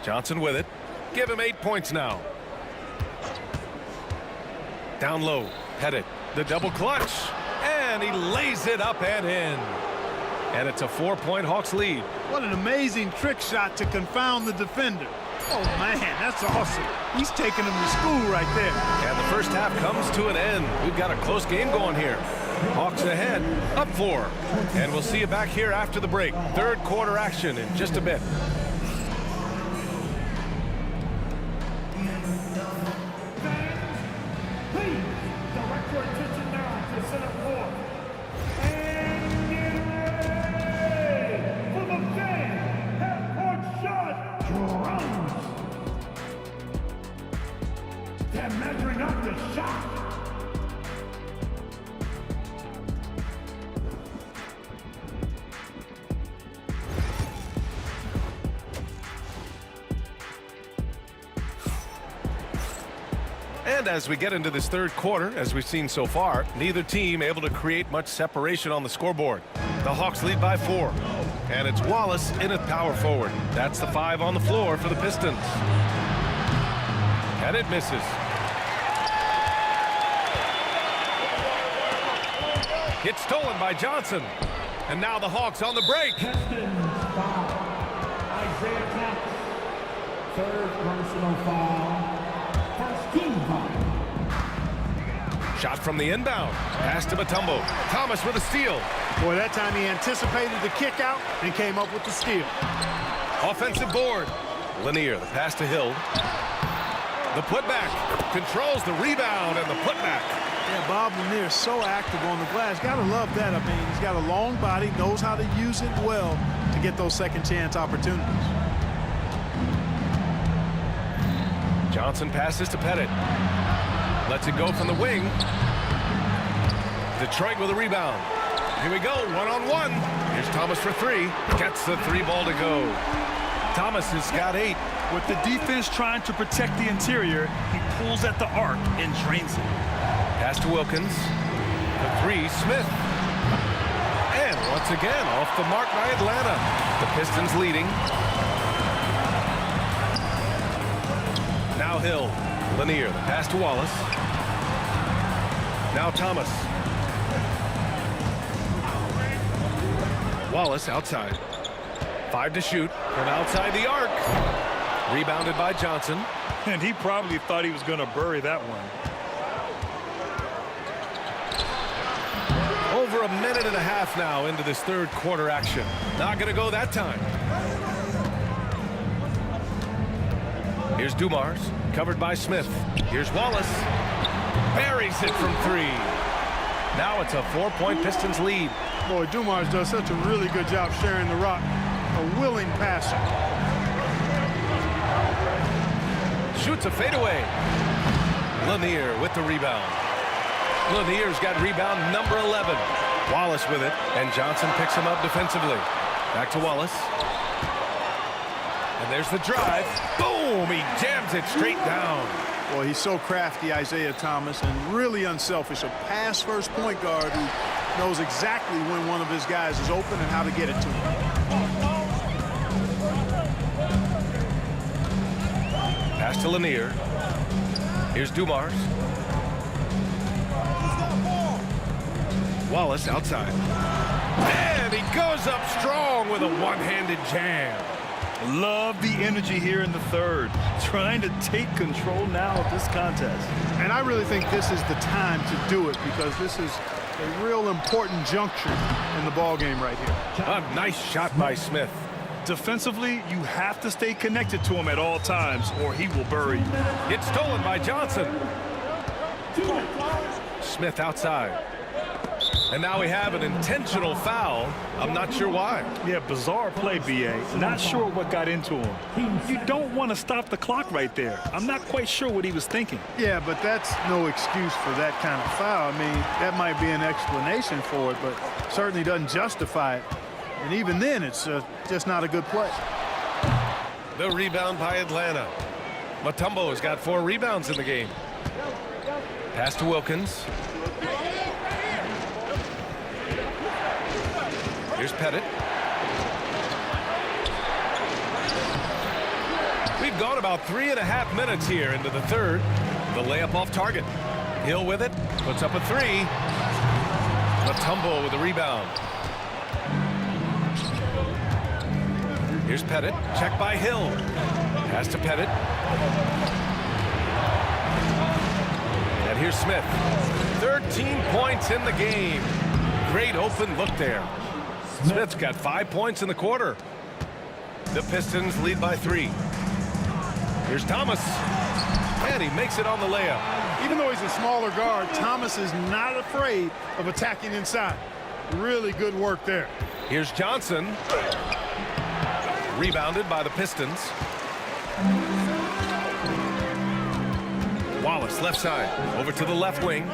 Johnson with it. Give him 8 points now. Down low, Pettit. The double clutch. And he lays it up and in. And it's a 4-point Hawks lead. What an amazing trick shot to confound the defender. Oh, man, that's awesome. He's taking him to school right there. And the first half comes to an end. We've got a close game going here. Hawks ahead, up 4. And we'll see you back here after the break. Third quarter action in just a bit. Please, direct your attention now to center court. And get ready for the fan half-court shot drums. They're measuring up the shot. And as we get into this third quarter, as we've seen so far, neither team able to create much separation on the scoreboard. The Hawks lead by 4. And it's Wallace in at power forward. That's the 5 on the floor for the Pistons. And it misses. It's stolen by Johnson. And now the Hawks on the break. Pistons foul. Isaiah Thomas. Third personal foul. First team foul. Shot from the inbound. Pass to Mutombo. Thomas with a steal. Boy, that time he anticipated the kick out and came up with the steal. Offensive board. Lanier, the pass to Hill. The putback. Controls the rebound and the putback. Yeah, Bob Lanier is so active on the glass. Gotta love that. I mean, he's got a long body, knows how to use it well to get those second chance opportunities. Johnson passes to Pettit. Lets it go from the wing. Detroit with a rebound. Here we go, one-on-one. Here's Thomas for 3. Gets the 3 ball to go. Thomas has got 8. With the defense trying to protect the interior, he pulls at the arc and drains it. Pass to Wilkins. The 3, Smith. And once again, off the mark by Atlanta. The Pistons leading. Now Hill. Lanier, the pass to Wallace. Now Thomas. Wallace outside. 5 to shoot from outside the arc. Rebounded by Johnson. And he probably thought he was going to bury that one. Over a minute and a half now into this third quarter action. Not going to go that time. Here's Dumars, covered by Smith. Here's Wallace. Buries it from three. Now it's a 4-point Pistons lead. Boy, Dumars does such a really good job sharing the rock. A willing passer. Shoots a fadeaway. Lanier with the rebound. Lanier's got rebound number 11. Wallace with it, and Johnson picks him up defensively. Back to Wallace. And there's the drive. Boom! He jams it straight down. Boy, he's so crafty, Isaiah Thomas, and really unselfish. A pass-first point guard who knows exactly when one of his guys is open and how to get it to him. Pass to Lanier. Here's Dumars. Wallace outside. And he goes up strong with a one-handed jam. Love the energy here in the third. Trying to take control now of this contest. And I really think this is the time to do it because this is a real important juncture in the ball game right here. A nice shot by Smith. Defensively, you have to stay connected to him at all times or he will bury you. It's stolen by Johnson. Smith outside. And now we have an intentional foul. I'm not sure why. Yeah, bizarre play, B.A. Not sure what got into him. You don't want to stop the clock right there. I'm not quite sure what he was thinking. Yeah, but that's no excuse for that kind of foul. I mean, that might be an explanation for it, but certainly doesn't justify it. And even then, it's just not a good play. The rebound by Atlanta. Mutombo has got 4 rebounds in the game. Pass to Wilkins. Here's Pettit. We've gone about 3.5 minutes here into the third. The layup off target. Hill with it. Puts up a 3. Mutombo with the rebound. Here's Pettit. Check by Hill. Pass to Pettit. And here's Smith. 13 points in the game. Great open look there. Smith's got 5 points in the quarter. The Pistons lead by 3. Here's Thomas. And he makes it on the layup. Even though he's a smaller guard, Thomas is not afraid of attacking inside. Really good work there. Here's Johnson. Rebounded by the Pistons. Wallace left side. Over to the left wing.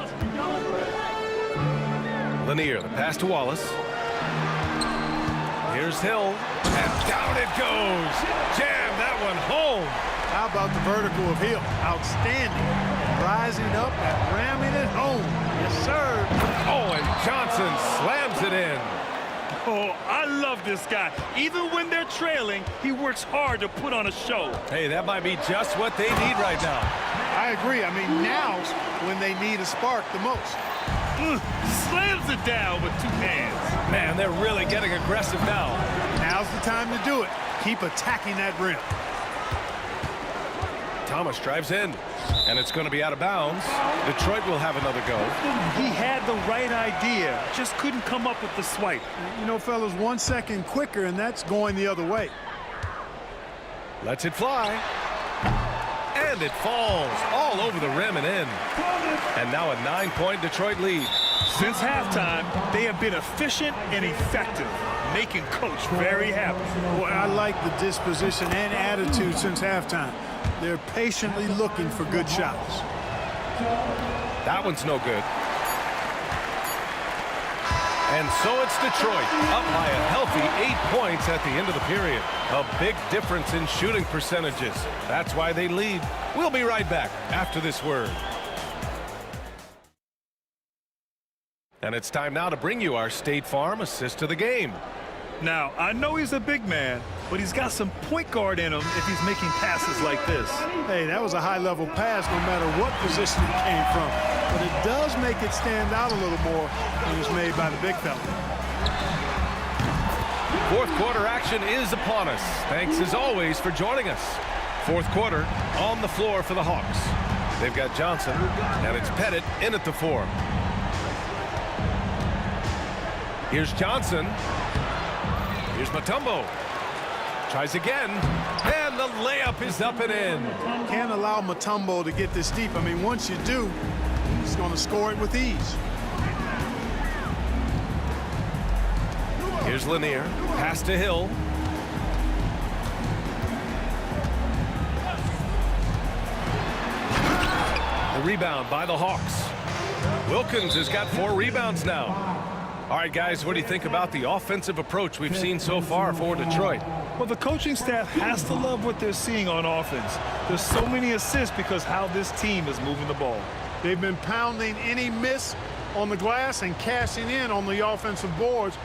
Lanier, the pass to Wallace. Here's Hill, and down it goes. Jam that one home. How about the vertical of Hill? Outstanding. Rising up and ramming it home. Yes, sir. Oh, and Johnson slams it in. Oh, I love this guy. Even when they're trailing, he works hard to put on a show. Hey, that might be just what they need right now. I agree. I mean, now's when they need a spark the most. Slams it down with 2 hands. Man, they're really getting aggressive now. Now's the time to do it. Keep attacking that rim. Thomas drives in, and it's going to be out of bounds. Detroit will have another go. He had the right idea, just couldn't come up with the swipe. You know, fellas, 1 second quicker, and that's going the other way. Lets it fly. And it falls all over the rim and in. And now a 9-point Detroit lead. Since halftime, they have been efficient and effective, making Coach very happy. Boy, I like the disposition and attitude since halftime. They're patiently looking for good shots. That one's no good. And so it's Detroit, up by a healthy 8 points at the end of the period. A big difference in shooting percentages. That's why they lead. We'll be right back after this word. And it's time now to bring you our State Farm assist to the game. Now, I know he's a big man, but he's got some point guard in him if he's making passes like this. Hey, that was a high-level pass no matter what position it came from. But it does make it stand out a little more when it's made by the big fella. Fourth quarter action is upon us. Thanks as always for joining us. Fourth quarter on the floor for the Hawks. They've got Johnson, and it's Pettit in at the 4. Here's Johnson. Here's Mutombo. Tries again, and the layup is up and in. Can't allow Mutombo to get this deep. I mean, once you do, he's going to score it with ease. Here's Lanier. Pass to Hill. The rebound by the Hawks. Wilkins has got 4 rebounds now. All right, guys, what do you think about the offensive approach we've seen so far for Detroit? Well, the coaching staff has to love what they're seeing on offense. There's so many assists because how this team is moving the ball. They've been pounding any miss on the glass and cashing in on the offensive boards.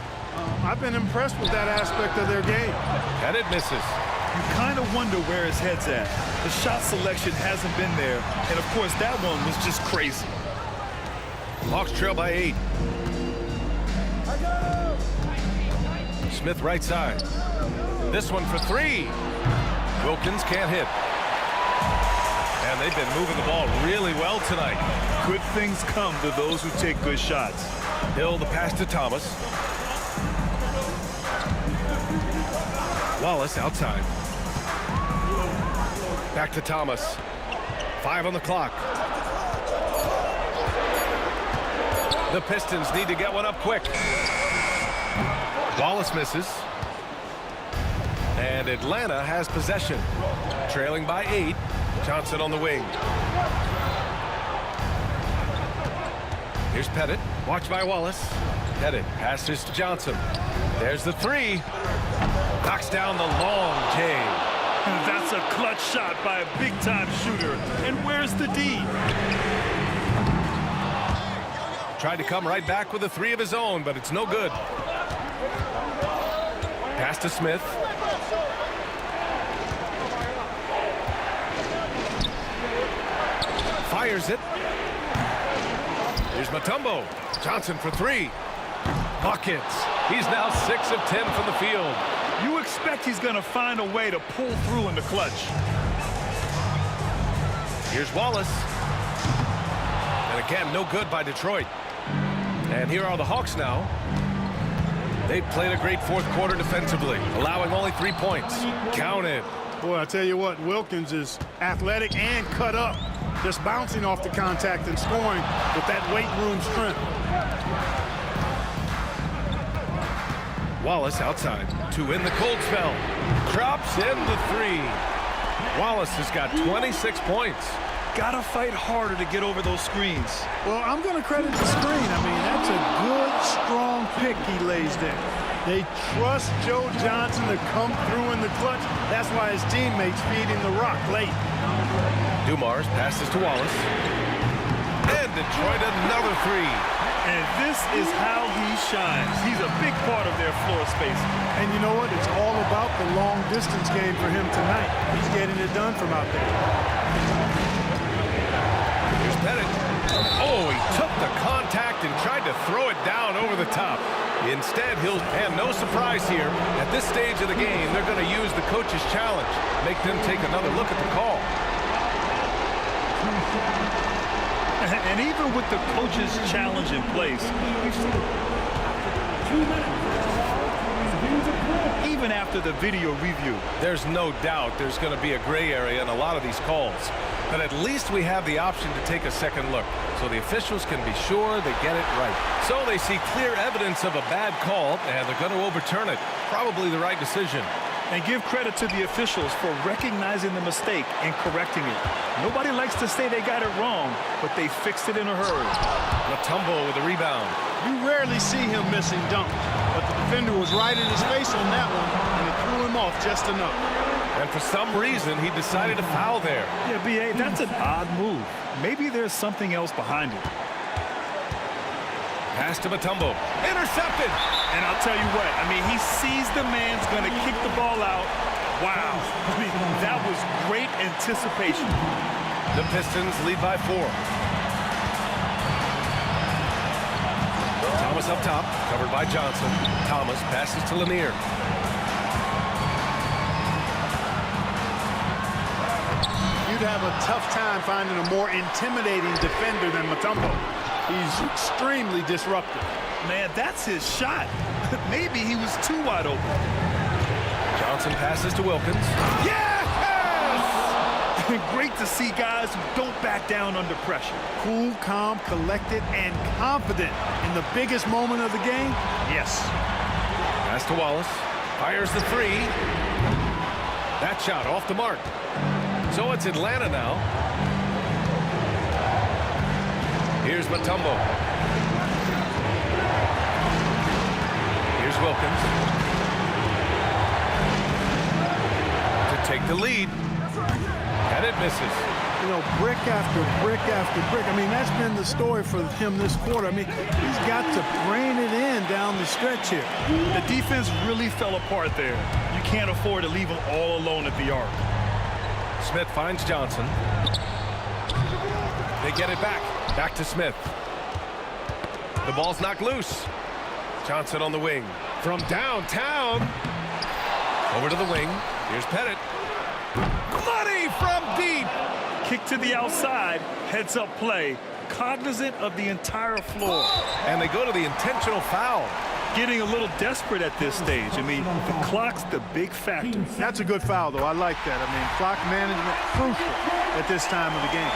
I've been impressed with that aspect of their game. Pettit misses. You kind of wonder where his head's at. The shot selection hasn't been there, and of course that one was just crazy. Hawks trail by 8. Smith right side. This one for 3. Wilkins can't hit. And they've been moving the ball really well tonight. Good things come to those who take good shots. Hill the pass to Thomas. Wallace outside. Back to Thomas. 5 on the clock. The Pistons need to get one up quick. Wallace misses. And Atlanta has possession. Trailing by 8. Johnson on the wing. Here's Pettit. Watched by Wallace. Pettit passes to Johnson. There's the 3. Knocks down the long J. That's a clutch shot by a big-time shooter. And where's the D? Tried to come right back with a 3 of his own, but it's no good. Pass to Smith. Fires it. Here's Mutombo. Johnson for 3. Buckets. He's now 6 of 10 from the field. You expect he's going to find a way to pull through in the clutch. Here's Wallace. And again, no good by Detroit. And here are the Hawks now. They've played a great fourth quarter defensively, allowing only 3 points. Count it. Boy, I tell you what, Wilkins is athletic and cut up. Just bouncing off the contact and scoring with that weight room strength. Wallace outside. 2 in the cold spell. Drops in the 3. Wallace has got 26 points. Gotta fight harder to get over those screens. Well, I'm going to credit the screen. I mean, that's a good, strong pick he lays there. They trust Joe Johnson to come through in the clutch. That's why his teammates feed him the rock late. Dumars passes to Wallace. And Detroit another 3. And this is how he shines. He's a big part of their floor space. And you know what? It's all about the long distance game for him tonight. He's getting it done from out there. Here's Pettit. Oh, he took the contact and tried to throw it down over the top. Instead, and no surprise here, at this stage of the game, they're going to use the coach's challenge. Make them take another look at the call. And even with the coach's challenge in place, even after the video review, there's no doubt there's going to be a gray area in a lot of these calls. But at least we have the option to take a second look, so the officials can be sure they get it right. So they see clear evidence of a bad call, and they're going to overturn it. Probably the right decision. And give credit to the officials for recognizing the mistake and correcting it. Nobody likes to say they got it wrong, but they fixed it in a hurry. Mutombo with a rebound. You rarely see him missing dunks, but the defender was right in his face on that one, and it threw him off just enough. And for some reason, he decided to foul there. Yeah, B.A., that's an odd move. Maybe there's something else behind it. Pass to Mutombo. Intercepted! And I'll tell you what, I mean, he sees the man's going to kick the ball out. Wow. I mean, that was great anticipation. The Pistons lead by 4. Thomas up top, covered by Johnson. Thomas passes to Lanier. have a tough time finding a more intimidating defender than Mutombo. He's extremely disruptive. Man, that's his shot. Maybe he was too wide open. Johnson passes to Wilkins. Yes! Great to see guys who don't back down under pressure. Cool, calm, collected, and confident in the biggest moment of the game. Yes. Pass to Wallace. Fires the three. That shot off the mark. So it's Atlanta now. Here's Mutombo. Here's Wilkins. To take the lead. And it misses. You know, brick after brick after brick. I mean, that's been the story for him this quarter. I mean, he's got to brain it in down the stretch here. The defense really fell apart there. You can't afford to leave them all alone at the arc. Smith finds Johnson. They get it back. Back to Smith. The ball's knocked loose. Johnson on the wing. From downtown. Over to the wing. Here's Pettit. Money from deep. Kick to the outside. Heads up play. Cognizant of the entire floor. And they go to the intentional foul. Getting a little desperate at this stage. I mean, the clock's the big factor. That's a good foul, though. I like that. I mean, clock management crucial at this time of the game.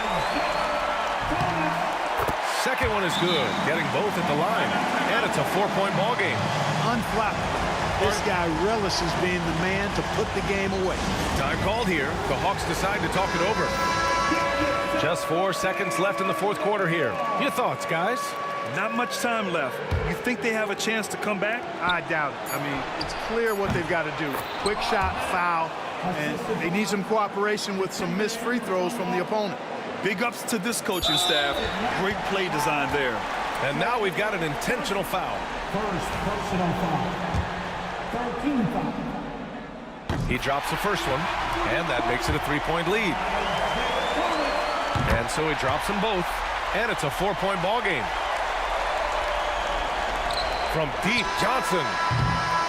Second one is good. Getting both at the line. And it's a 4-point ball game. Unflappable. This guy relishes being the man to put the game away. Time called here. The Hawks decide to talk it over. Just 4 seconds left in the fourth quarter here. Your thoughts, guys? Not much time left. You think they have a chance to come back? I doubt it. I mean, it's clear what they've got to do. Quick shot, foul, and they need some cooperation with some missed free throws from the opponent. Big ups to this coaching staff. Great play design there. And now we've got an intentional foul. First personal foul. 13 foul. He drops the first one, and that makes it a 3-point lead. And so he drops them both, and it's a 4-point ball game. From deep, Johnson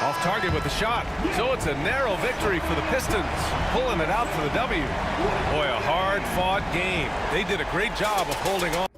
off target with the shot. So it's a narrow victory for the Pistons, pulling it out for the W. Boy, a hard-fought game. They did a great job of holding on.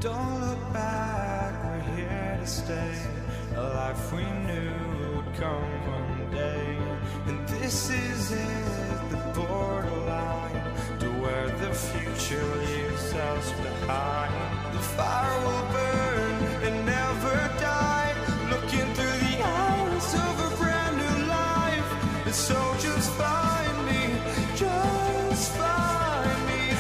Don't look back, we're here to stay. A life we knew would come one day. And this is it, the borderline to where the future leaves us behind. The fire will burn and never die. Looking through the eyes of a brand new life. And so just find me, just find me.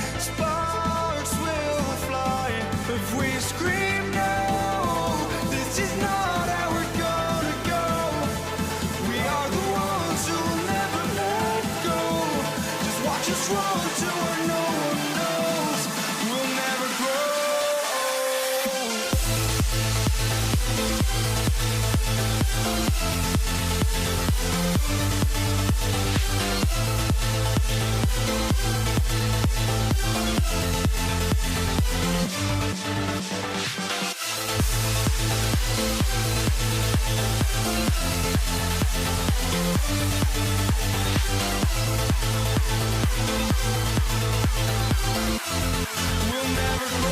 us run to where no one knows. We'll never grow. We'll never grow.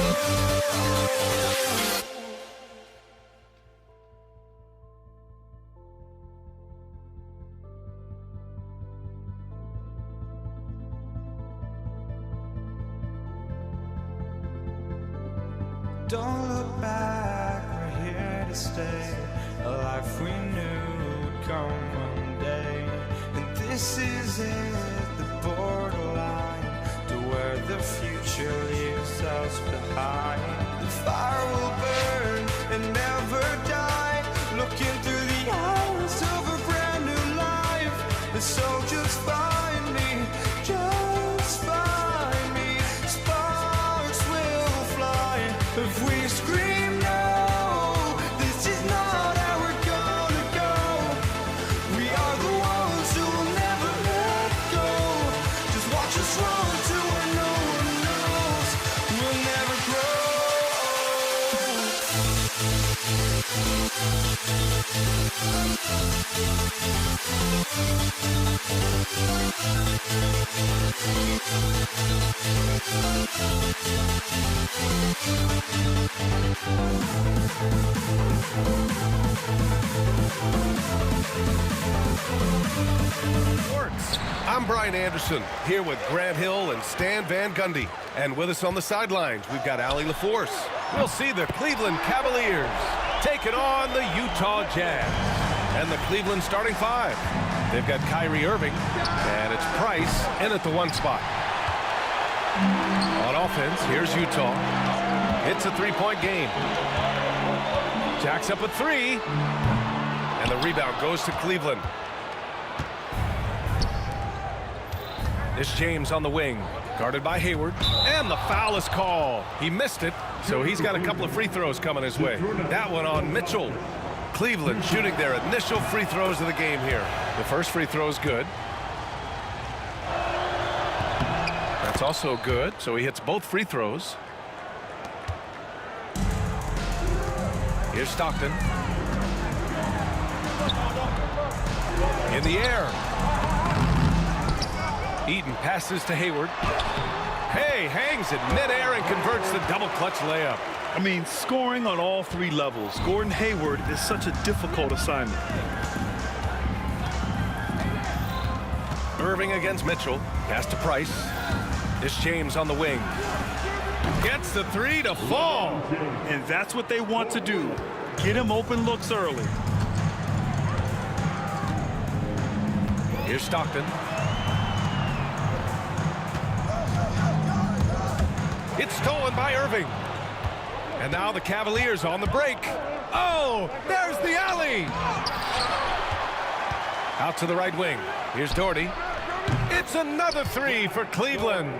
Don't look back, we're here to stay. A life we knew would come one day. And this is it, the borderline to where the future leaves us behind. The fire will burn and never die, looking through the eyes of a brand new life. And so just find me, just find me. Sparks will fly if we scream no. This is not how we're gonna go. We are the ones who will never let go. Just watch us run to where no one knows. We'll never grow. Sports. I'm Brian Anderson, here with Grant Hill and Stan Van Gundy. And with us on the sidelines, we've got Allie LaForce. We'll see the Cleveland Cavaliers taking on the Utah Jazz. And the Cleveland starting five. They've got Kyrie Irving, and it's Price in at the one spot. On offense, here's Utah. It's a three-point game. Jacks up a three, and the rebound goes to Cleveland. It's James on the wing, guarded by Hayward, and the foul is called. He missed it, so he's got a couple of free throws coming his way. That one on Mitchell. Cleveland shooting their initial free throws of the game here. The first free throw is good. That's also good, so he hits both free throws. Here's Stockton. In the air. Eaton passes to Hayward. Hey, hangs it midair and converts the double clutch layup. I mean, scoring on all three levels. Gordon Hayward is such a difficult assignment. Irving against Mitchell. Pass to Price. It's James on the wing. Gets the three to fall. And that's what they want to do. Get him open looks early. Here's Stockton. It's stolen by Irving. And now the Cavaliers on the break. Oh, there's the alley. Out to the right wing. Here's Doherty. It's another three for Cleveland.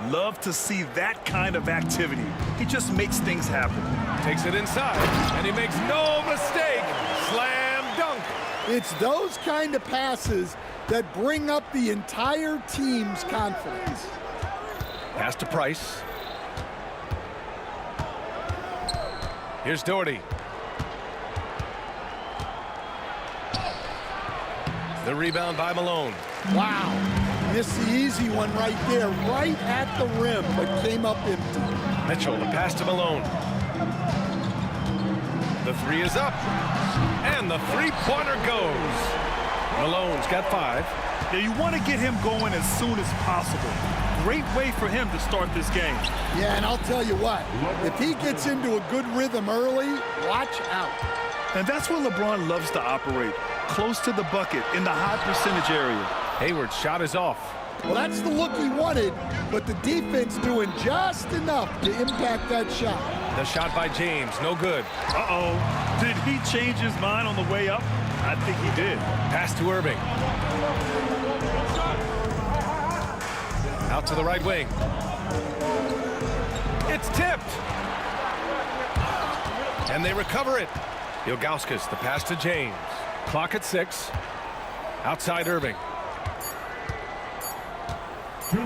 Love to see that kind of activity. He just makes things happen. Takes it inside, and he makes no mistake. Slam dunk. It's those kind of passes that bring up the entire team's confidence. Pass to Price. Here's Doherty. The rebound by Malone. Wow. Missed the easy one right there, right at the rim, but came up empty. Mitchell, the pass to Malone. The three is up. And the three-pointer goes. Malone's got 5. Yeah, you want to get him going as soon as possible. Great way for him to start this game. Yeah, and I'll tell you what, if he gets into a good rhythm early, watch out. And that's where LeBron loves to operate, close to the bucket in the high percentage area. Hayward's shot is off. Well, that's the look he wanted, but the defense doing just enough to impact that shot. The shot by James, no good. Uh-oh. Did he change his mind on the way up? I think he did. Pass to Irving. Out to the right wing. It's tipped. And they recover it. Ilgauskas, the pass to James. Clock at 6. Outside Irving.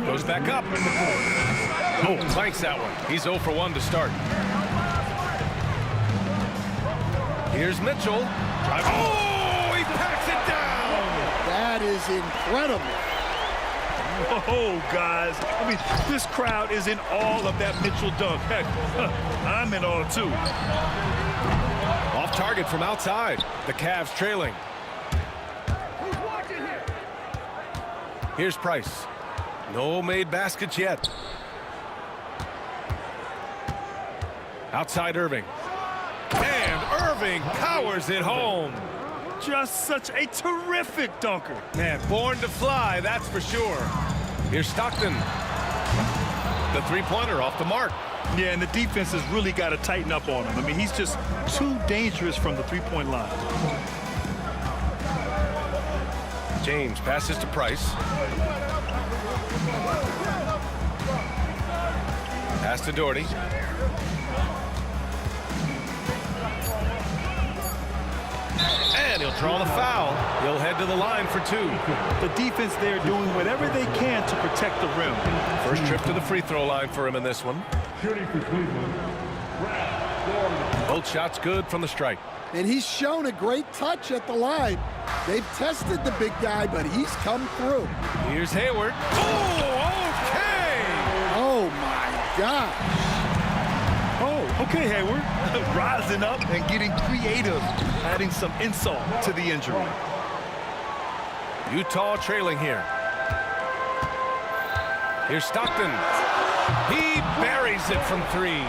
Goes back up. Oh, clanks that one. He's 0 for 1 to start. Here's Mitchell. Oh, he packs it down. That is incredible. Oh, guys. I mean, this crowd is in awe of that Mitchell dunk. Heck, I'm in awe, too. Off target from outside. The Cavs trailing. Here's Price. No made baskets yet. Outside Irving. And Irving powers it home. Just such a terrific dunker. Man, born to fly, that's for sure. Here's Stockton. The three-pointer off the mark. Yeah, and the defense has really got to tighten up on him. I mean, he's just too dangerous from the three-point line. James passes to Price. Pass to Doherty. And he'll draw the foul. He'll head to the line for 2. The defense there doing whatever they can to protect the rim. First trip to the free throw line for him in this one. Shooting for Cleveland. Both shots good from the strike. And he's shown a great touch at the line. They've tested the big guy, but he's come through. Here's Hayward. Oh, okay! Oh, my gosh. Oh, okay, Hayward. Rising up and getting creative, adding some insult to the injury. Utah trailing here. Here's Stockton. He buries it from 3.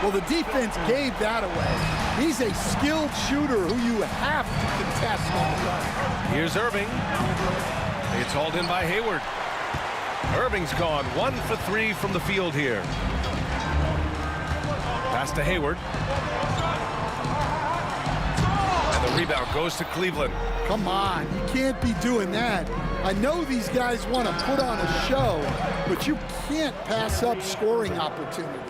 Well, the defense gave that away. He's a skilled shooter who you have to contest on the run. Here's Irving. It's hauled in by Hayward. Irving's gone 1 for 3 from the field here. Pass to Hayward. And the rebound goes to Cleveland. Come on, you can't be doing that. I know these guys want to put on a show, but you can't pass up scoring opportunities.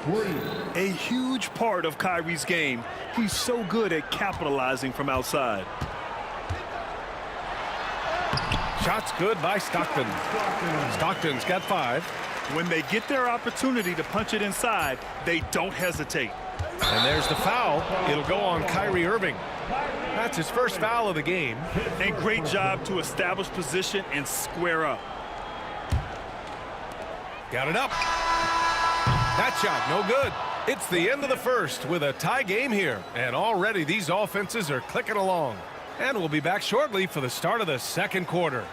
A huge part of Kyrie's game. He's so good at capitalizing from outside. Shots good by Stockton. Stockton's got 5. When they get their opportunity to punch it inside, they don't hesitate. And there's the foul. It'll go on Kyrie Irving. That's his first foul of the game. And great job to establish position and square up. Got it up. That shot, no good. It's the end of the first with a tie game here. And already these offenses are clicking along. And we'll be back shortly for the start of the second quarter.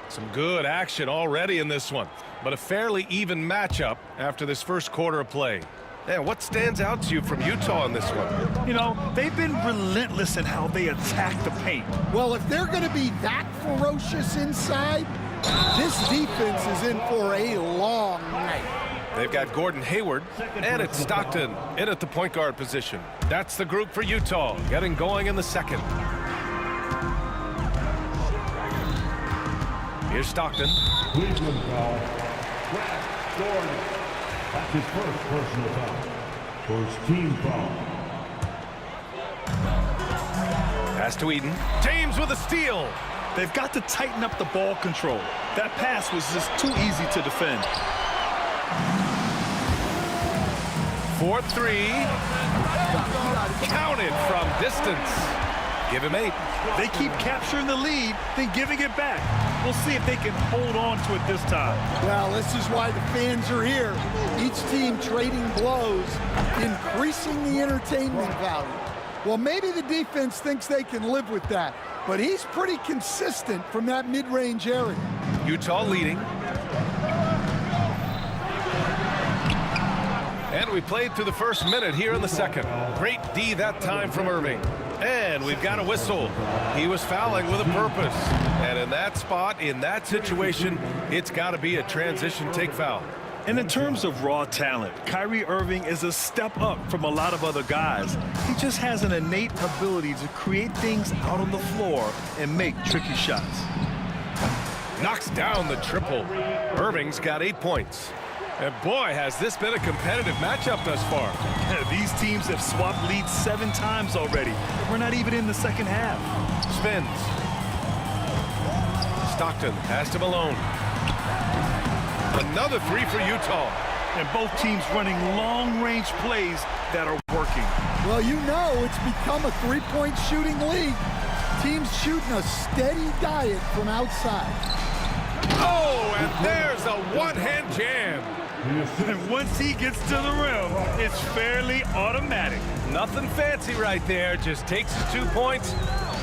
Some good action already in this one, but a fairly even matchup after this first quarter of play. And what stands out to you from Utah in this one? You know, they've been relentless in how they attack the paint. Well, if they're going to be that ferocious inside, this defense is in for a long night. They've got Gordon Hayward, and it's Stockton in at the point guard position. That's the group for Utah, getting going in the second. Here's Stockton. Cleveland foul. Gordon. That's his first personal foul. First team foul. Pass to Eden. James with a steal. They've got to tighten up the ball control. That pass was just too easy to defend. 4-3. Counted from distance. Give him 8. They keep capturing the lead, then giving it back. We'll see if they can hold on to it this time. Well, this is why the fans are here. Each team trading blows, increasing the entertainment value. Well, maybe the defense thinks they can live with that, but he's pretty consistent from that mid-range area. Utah leading. And we played through the first minute here in the second. Great D that time from Irving. And we've got a whistle. He was fouling with a purpose. And in that spot, in that situation, it's got to be a transition take foul. And in terms of raw talent, Kyrie Irving is a step up from a lot of other guys. He just has an innate ability to create things out on the floor and make tricky shots. Knocks down the triple. Irving's got 8 points. And boy, has this been a competitive matchup thus far. These teams have swapped leads 7 times already. We're not even in the second half. Spins. Stockton pass to Malone. Another 3 for Utah. And both teams running long-range plays that are working. Well, you know it's become a three-point shooting league. Teams shooting a steady diet from outside. Oh, and there's a one-hand jam. And once he gets to the rim, it's fairly automatic. Nothing fancy right there. Just takes his 2 points,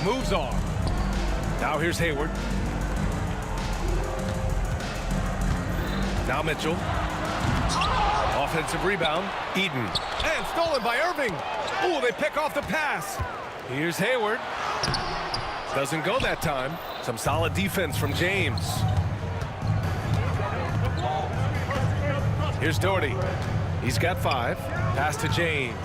moves on. Now here's Hayward. Now Mitchell. Offensive rebound. Eden. And stolen by Irving. Oh, they pick off the pass. Here's Hayward. Doesn't go that time. Some solid defense from James. Here's Doherty. He's got 5. Pass to James.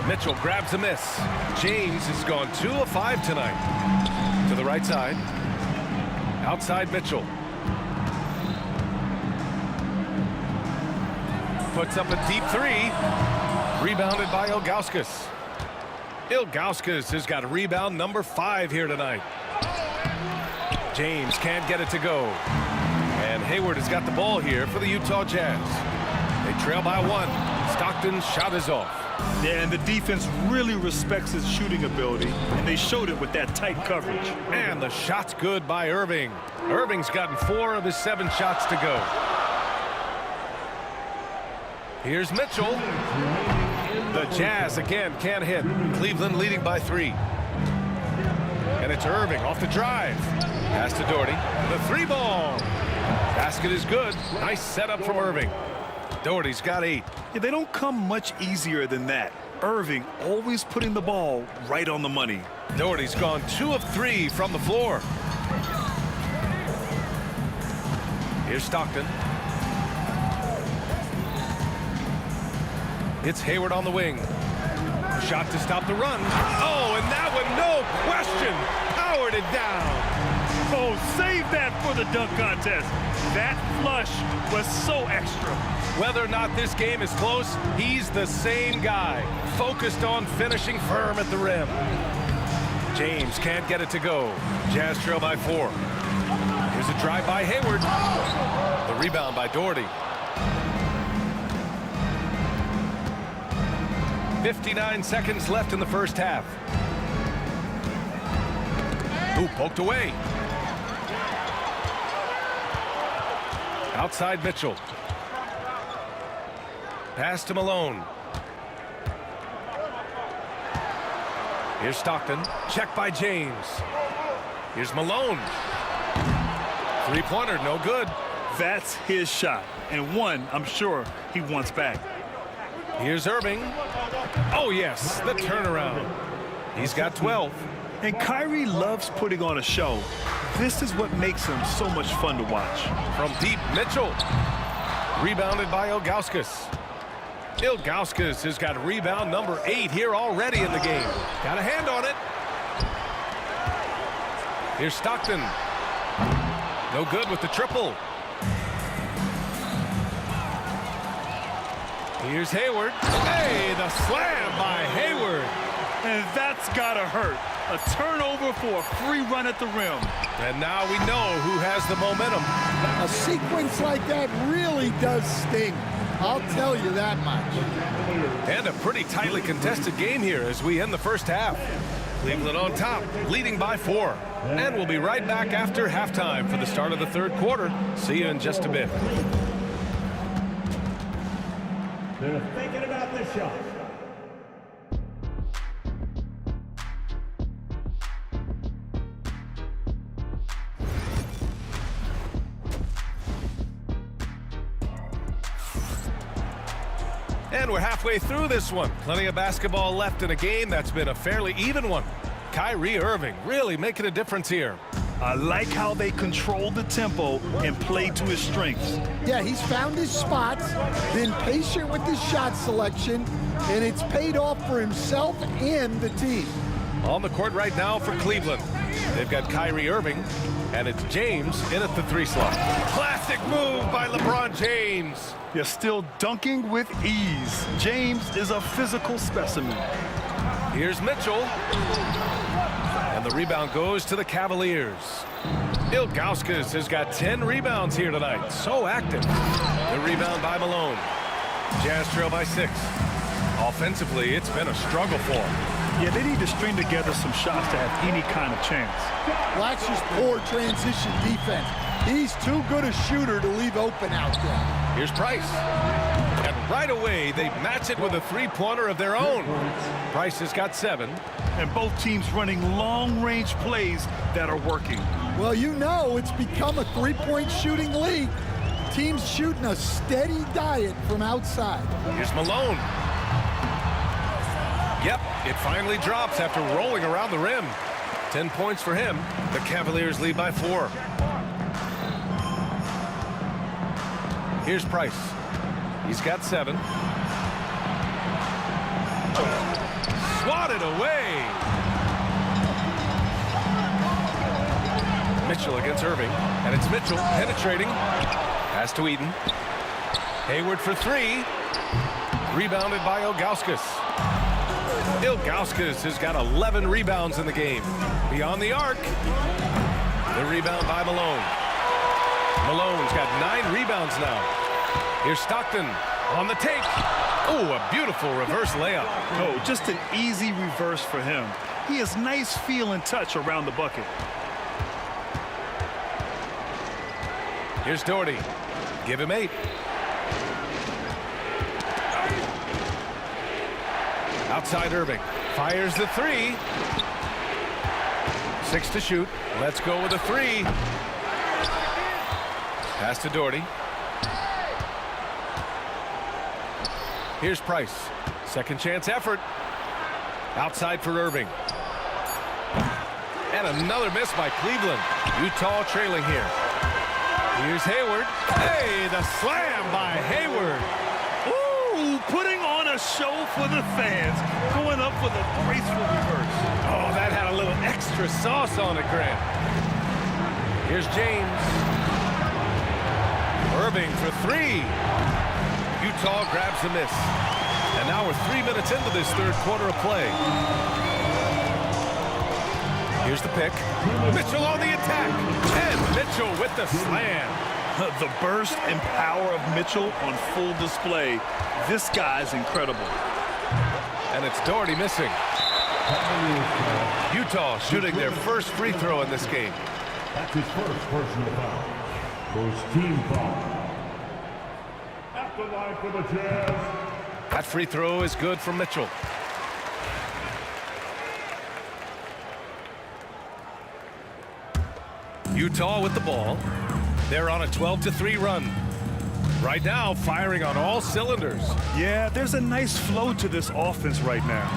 Mitchell grabs a miss. James has gone 2 of 5 tonight. To the right side. Outside Mitchell. Puts up a deep 3. Rebounded by Ilgauskas. Ilgauskas has got rebound number 5 here tonight. James can't get it to go. And Hayward has got the ball here for the Utah Jazz. They trail by 1. Stockton's shot is off. Yeah, and the defense really respects his shooting ability, and they showed it with that tight coverage. And the shot's good by Irving. Irving's gotten 4 of his 7 shots to go. Here's Mitchell. The Jazz again can't hit. Cleveland leading by 3. And it's Irving off the drive. Pass to Doherty. The 3-ball. Basket is good. Nice setup from Irving. Doherty's got 8. Yeah, they don't come much easier than that. Irving always putting the ball right on the money. Doherty's gone 2 of 3 from the floor. Here's Stockton. It's Hayward on the wing. Shot to stop the run. Oh, and that one, no question, powered it down. Oh, save that for the dunk contest. That flush was so extra. Whether or not this game is close, he's the same guy, focused on finishing firm at the rim. James can't get it to go. Jazz trail by 4. Here's a drive by Hayward. The rebound by Doherty. 59 seconds left in the first half. Ooh, poked away. Outside Mitchell. Pass to Malone. Here's Stockton. Check by James. Here's Malone. 3-pointer, no good. That's his shot, and one I'm sure he wants back. Here's Irving. Oh, yes, the turnaround. He's got 12. And Kyrie loves putting on a show. This is what makes him so much fun to watch. From deep, Mitchell. Rebounded by Ilgauskas. Ilgauskas has got rebound number 8 here already in the game. Got a hand on it. Here's Stockton. No good with the triple. Here's Hayward. Hey, the slam by Hayward. And that's gotta hurt. A turnover for a free run at the rim. And now we know who has the momentum. A sequence like that really does sting. I'll tell you that much. And a pretty tightly contested game here as we end the first half. Cleveland on top, leading by 4. And we'll be right back after halftime for the start of the third quarter. See you in just a bit. They're thinking about this shot. And we're halfway through this one. Plenty of basketball left in a game that's been a fairly even one. Kyrie Irving really making a difference here. I like how they control the tempo and play to his strengths. Yeah, he's found his spots, been patient with his shot selection, and it's paid off for himself and the team. On the court right now for Cleveland, they've got Kyrie Irving, and it's James in at the 3 slot. Classic move by LeBron James. You're still dunking with ease. James is a physical specimen. Here's Mitchell. And the rebound goes to the Cavaliers. Ilgauskas has got 10 rebounds here tonight. So active. The rebound by Malone. Jazz trail by 6. Offensively, it's been a struggle for them. Yeah, they need to string together some shots to have any kind of chance. Black's just poor transition defense. He's too good a shooter to leave open out there. Here's Price. And right away, they match it with a 3-pointer of their own. Price has got 7. And both teams running long-range plays that are working. Well, you know it's become a 3-point shooting league. Teams shooting a steady diet from outside. Here's Malone. Yep, it finally drops after rolling around the rim. 10 points for him. The Cavaliers lead by 4. Here's Price. He's got 7. Swatted away. Mitchell against Irving. And it's Mitchell penetrating. Pass to Eden. Hayward for 3. Rebounded by Ilgauskas. Ilgauskas has got 11 rebounds in the game. Beyond the arc. The rebound by Malone. Malone's got 9 rebounds now. Here's Stockton on the take. Oh, a beautiful reverse layup. Oh, just an easy reverse for him. He has nice feel and touch around the bucket. Here's Doherty. Give him 8. Outside Irving. Fires the 3. 6 to shoot. Let's go with a 3. Pass to Doherty. Here's Price. Second chance effort. Outside for Irving. And another miss by Cleveland. Utah trailing here. Here's Hayward. Hey, the slam by Hayward. Ooh, putting on a show for the fans. Going up with a graceful reverse. Oh, that had a little extra sauce on it, Grant. Here's James. Irving for 3. Utah grabs the miss. And now we're 3 minutes into this third quarter of play. Here's the pick. Mitchell on the attack. And Mitchell with the slam. The burst and power of Mitchell on full display. This guy's incredible. And it's Doherty missing. Utah shooting their first free throw in this game. That's his first personal foul. First team foul. At the line for the Jazz. That free throw is good from Mitchell. Utah with the ball. They're on a 12-3 run. Right now, firing on all cylinders. Yeah, there's a nice flow to this offense right now.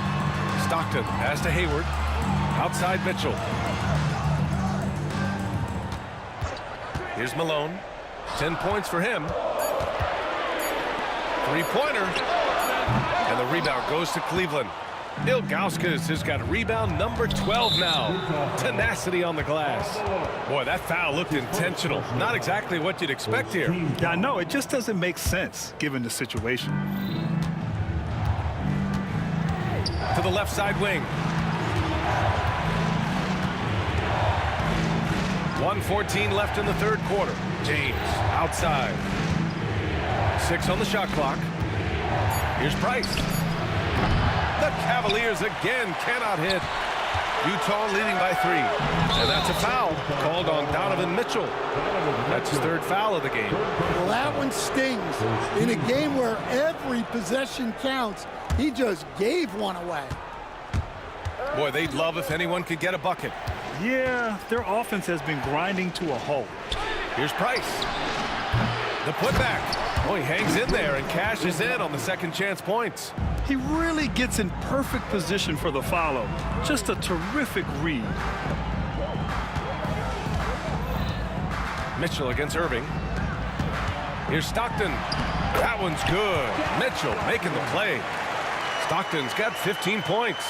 Stockton pass to Hayward. Outside Mitchell. Here's Malone. 10 points for him. 3-pointer. And the rebound goes to Cleveland. Ilgauskas has got rebound number 12 now. Tenacity on the glass. Boy, that foul looked intentional. Not exactly what you'd expect here. Yeah, I know. It just doesn't make sense given the situation. To the left side wing. 1:14 left in the third quarter. James outside. 6 on the shot clock. Here's Price. The Cavaliers again cannot hit. Utah leading by 3. And that's a foul called on Donovan Mitchell. That's his third foul of the game. Well, that one stings. In a game where every possession counts, he just gave one away. Boy, they'd love if anyone could get a bucket. Yeah, their offense has been grinding to a halt. Here's Price. The putback. Oh, he hangs in there and cashes in on the second chance points. He really gets in perfect position for the follow. Just a terrific read. Mitchell against Irving. Here's Stockton. That one's good. Mitchell making the play. Stockton's got 15 points.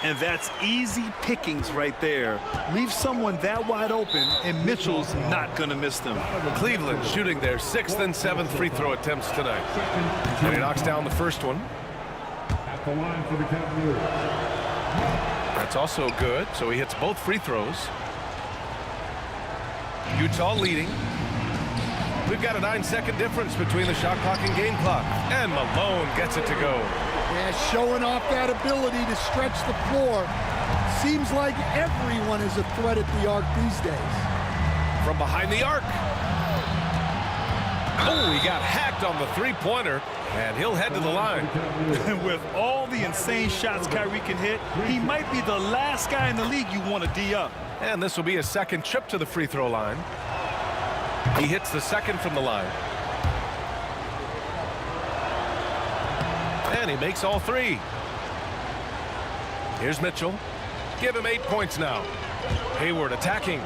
And that's easy pickings right there. Leave someone that wide open, and Mitchell's not going to miss them. Cleveland shooting their 6th and 7th free throw attempts tonight. And he knocks down the first one. At the line for the Cavaliers. That's also good, so he hits both free throws. Utah leading. We've got a 9-second difference between the shot clock and game clock. And Malone gets it to go. Yeah, showing off that ability to stretch the floor. Seems like everyone is a threat at the arc these days. From behind the arc. Oh, he got hacked on the three-pointer, and he'll head to the line. And with all the insane shots Kyrie can hit, he might be the last guy in the league you want to D up. And this will be his second trip to the free throw line. He hits the second from the line. And he makes all three. Here's Mitchell. Give him 8 points now. Hayward attacking.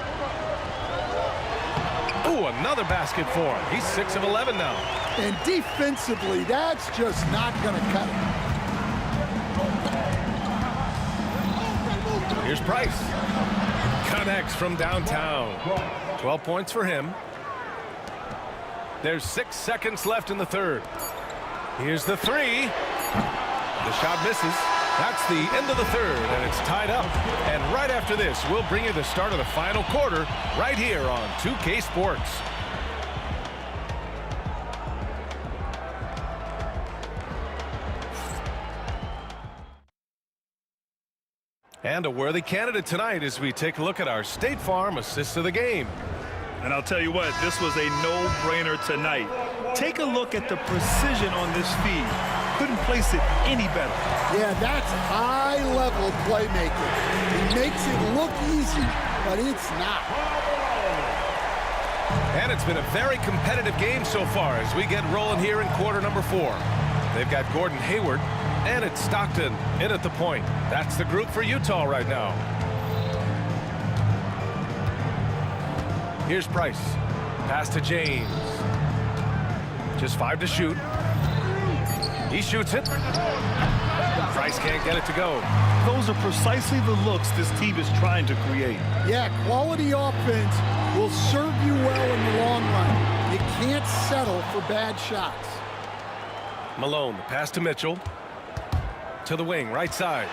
Ooh, another basket for him. He's 6 of 11 now. And defensively, that's just not going to cut it. Here's Price. Connects from downtown. 12 points for him. There's 6 seconds left in the third. Here's the three. The shot misses. That's the end of the third, and it's tied up. And right after this, we'll bring you the start of the final quarter right here on 2K Sports. And a worthy candidate tonight as we take a look at our State Farm assist of the game. And I'll tell you what, this was a no-brainer tonight. Take a look at the precision on this feed. Couldn't place it any better. Yeah, that's high-level playmaking. He makes it look easy, but it's not. And it's been a very competitive game so far as we get rolling here in quarter number 4. They've got Gordon Hayward, and it's Stockton in at the point. That's the group for Utah right now. Here's Price. Pass to James. Just 5 to shoot. He shoots it. Price can't get it to go. Those are precisely the looks this team is trying to create. Yeah, quality offense will serve you well in the long run. You can't settle for bad shots. Malone, the pass to Mitchell. To the wing, right side.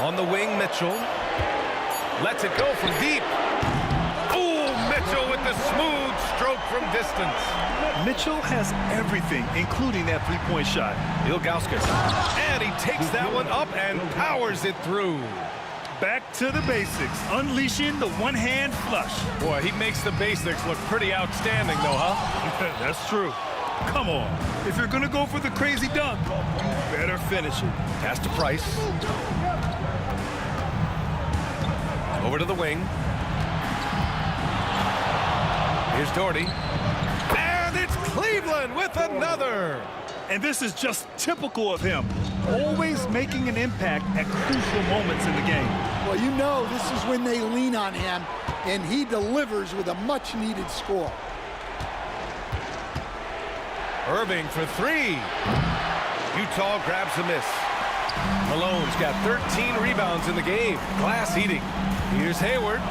On the wing, Mitchell. Lets it go from deep. Ooh, Mitchell with the smooth stroke from distance. Mitchell has everything, including that three-point shot. Ilgauskas. And he takes that one up and powers it through. Back to the basics, unleashing the one-hand flush. Boy, he makes the basics look pretty outstanding, though, huh? That's true. Come on. If you're going to go for the crazy dunk, you better finish it. Pass to Price. Over to the wing. Here's Doherty. And it's Cleveland with another. And this is just typical of him. Always making an impact at crucial moments in the game. Well, you know this is when they lean on him, and he delivers with a much-needed score. Irving for 3. Utah grabs the miss. Malone's got 13 rebounds in the game. Glass eating. Here's Hayward.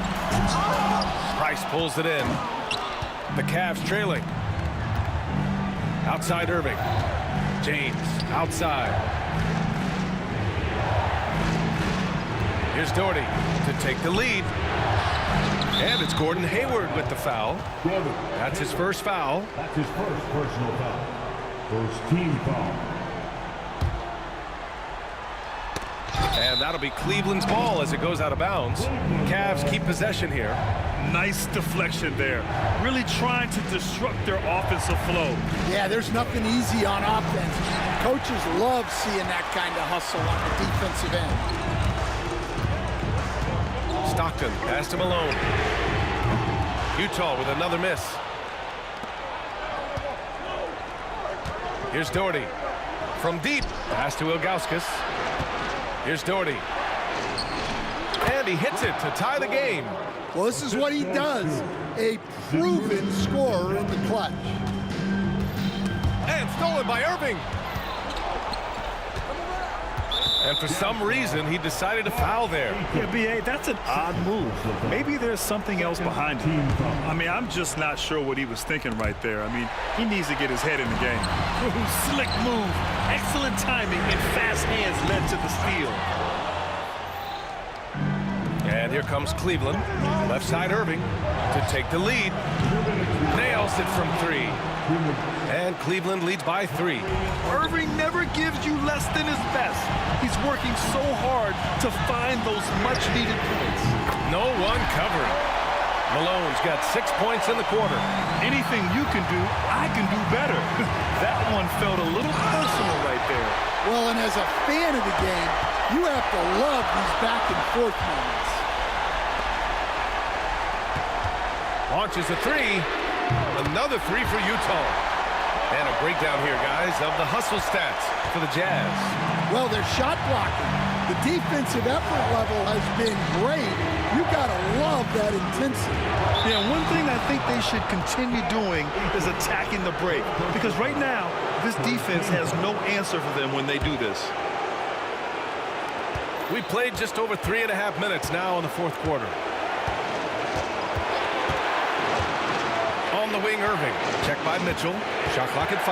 Price pulls it in. The Cavs trailing. Outside Irving. James outside. Here's Doherty to take the lead. And it's Gordon Hayward with the foul. That's his first foul. That's his first personal foul. First team foul. And that'll be Cleveland's ball as it goes out of bounds. Cavs keep possession here. Nice deflection there. Really trying to disrupt their offensive flow. Yeah, there's nothing easy on offense. Coaches love seeing that kind of hustle on the defensive end. Stockton, pass to Malone. Utah with another miss. Here's Doherty. From deep, pass to Ilgauskas. Here's Doherty. And And he hits it to tie the game. Well, this is what he does. A proven scorer in the clutch. And stolen by Irving. And for some reason, he decided to foul there. Yeah, B.A., that's an odd move. Maybe there's something else behind it. I mean, I'm just not sure what he was thinking right there. I mean, he needs to get his head in the game. Slick move. Excellent timing and fast hands led to the steal. And here comes Cleveland. Left side Irving to take the lead. Nails it from 3. And Cleveland leads by 3. Irving never gives you less than his best. He's working so hard to find those much-needed points. No one covering. Malone's got 6 points in the quarter. Anything you can do, I can do better. That one felt a little personal right there. Well, and as a fan of the game, you have to love these back-and-forth moments. Launches a 3. Another 3 for Utah. And a breakdown here, guys, of the hustle stats for the Jazz. Well, they're shot blocking. The defensive effort level has been great. You got to love that intensity. Yeah, one thing I think they should continue doing is attacking the break. Because right now, this defense has no answer for them when they do this. We played just over 3.5 minutes now in the fourth quarter. On the wing, Irving. Checked by Mitchell. Shot clock at 5.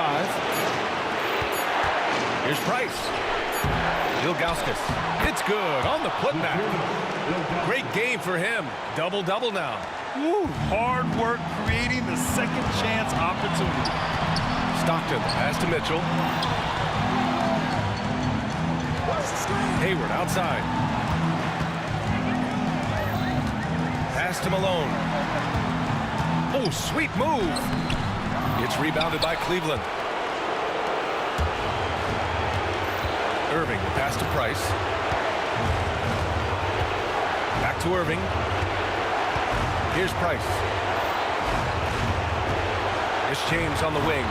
Here's Price. Ilgauskas. It's good on the putback. Great game for him. Double-double now. Woo, hard work creating the second chance opportunity. Stockton pass to Mitchell. Hayward outside. Pass to Malone. Oh, sweet move. It's rebounded by Cleveland. Irving, pass to Price. Back to Irving. Here's Price. It's James on the wing.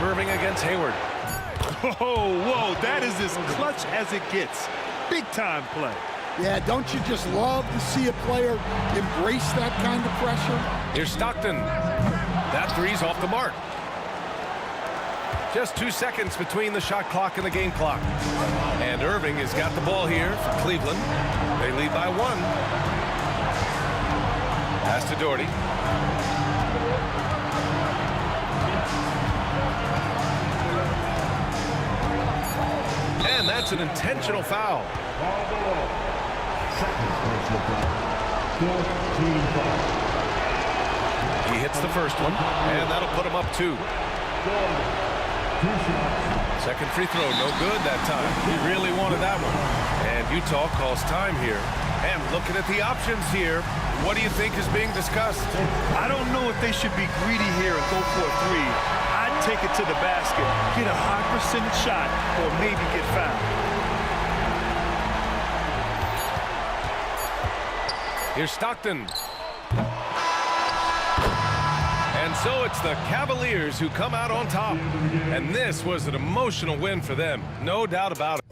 Irving against Hayward. Whoa, that is as clutch as it gets. Big time play. Yeah, don't you just love to see a player embrace that kind of pressure? Here's Stockton. That 3's off the mark. Just 2 seconds between the shot clock and the game clock. And Irving has got the ball here for Cleveland. They lead by 1. Pass to Doherty. And that's an intentional foul. He hits the first one, and that'll put him up 2. Second free throw, no good that time. He really wanted that one. And Utah calls time here. And looking at the options here, what do you think is being discussed? I don't know if they should be greedy here and go for a 3. I'd take it to the basket, get a high percentage shot, or maybe get fouled. Here's Stockton. And so it's the Cavaliers who come out on top. And this was an emotional win for them. No doubt about it.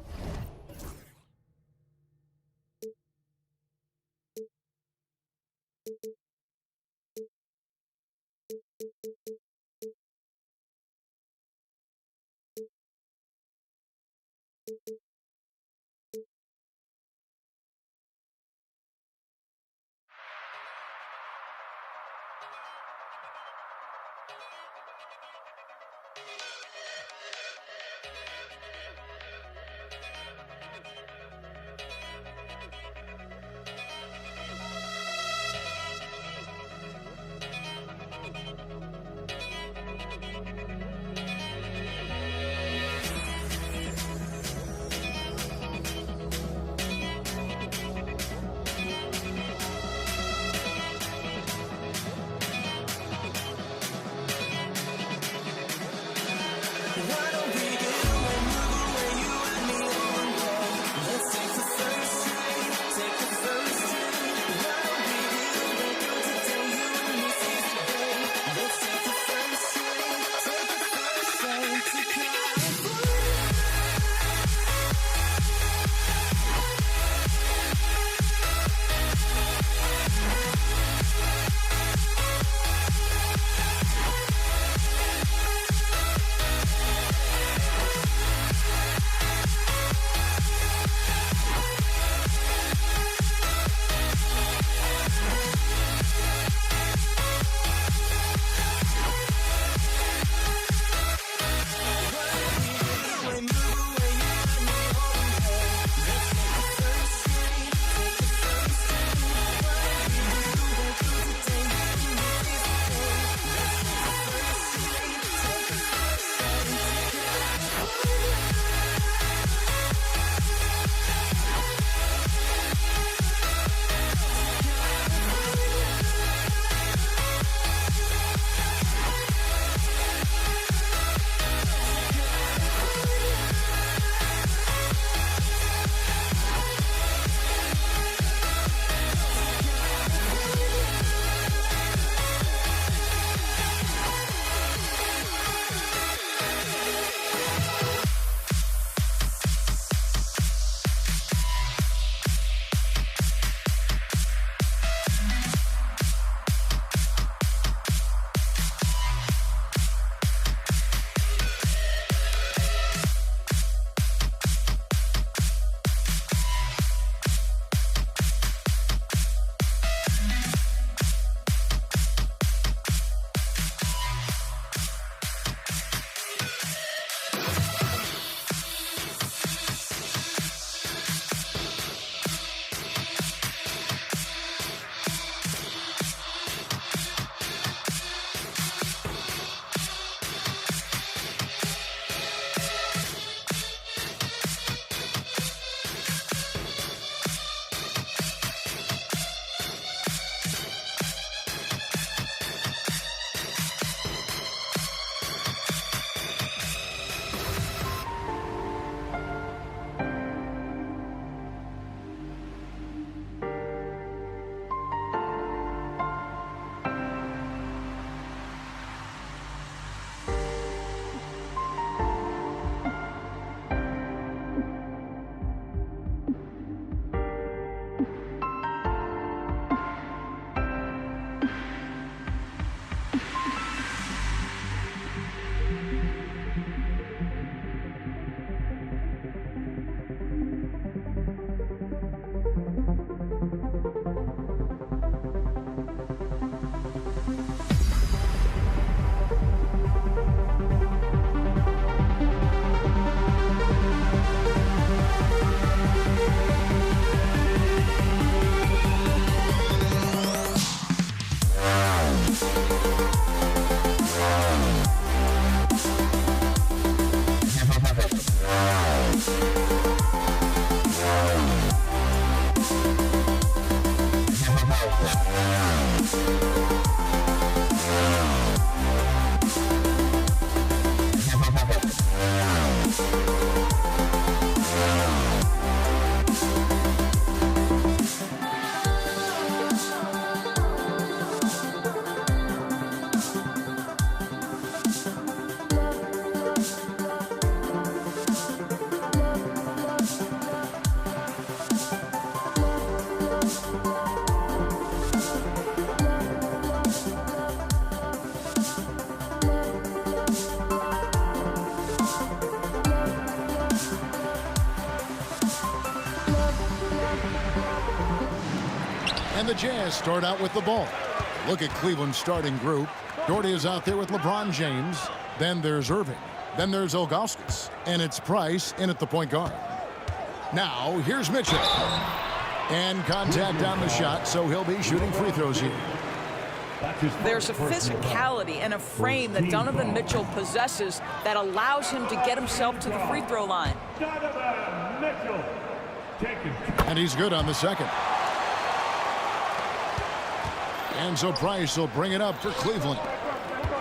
And the Jazz start out with the ball. Look at Cleveland's starting group. Doherty is out there with LeBron James. Then there's Irving. Then there's Ilgauskas. And it's Price in at the point guard. Now, here's Mitchell. And contact on the shot, so he'll be shooting free throws here. There's a physicality and a frame that Donovan Mitchell possesses that allows him to get himself to the free throw line. Donovan Mitchell. And he's good on the second. And so Price will bring it up for Cleveland.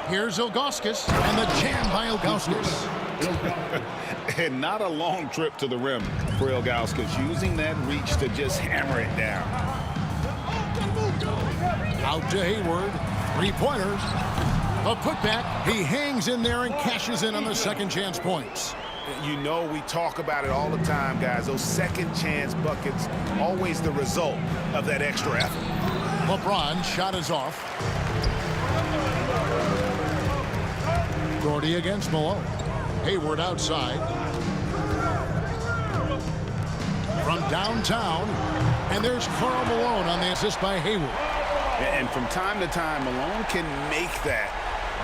Here's Ilgauskas, and the jam by Ilgauskas. And not a long trip to the rim for Ilgauskas, using that reach to just hammer it down. Out to Hayward, three-pointers. A putback, he hangs in there and cashes in on the second chance points. You know, we talk about it all the time, guys. Those second chance buckets, always the result of that extra effort. LeBron shot is off. Doherty against Malone. Hayward outside. From downtown. And there's Karl Malone on the assist by Hayward. And from time to time, Malone can make that.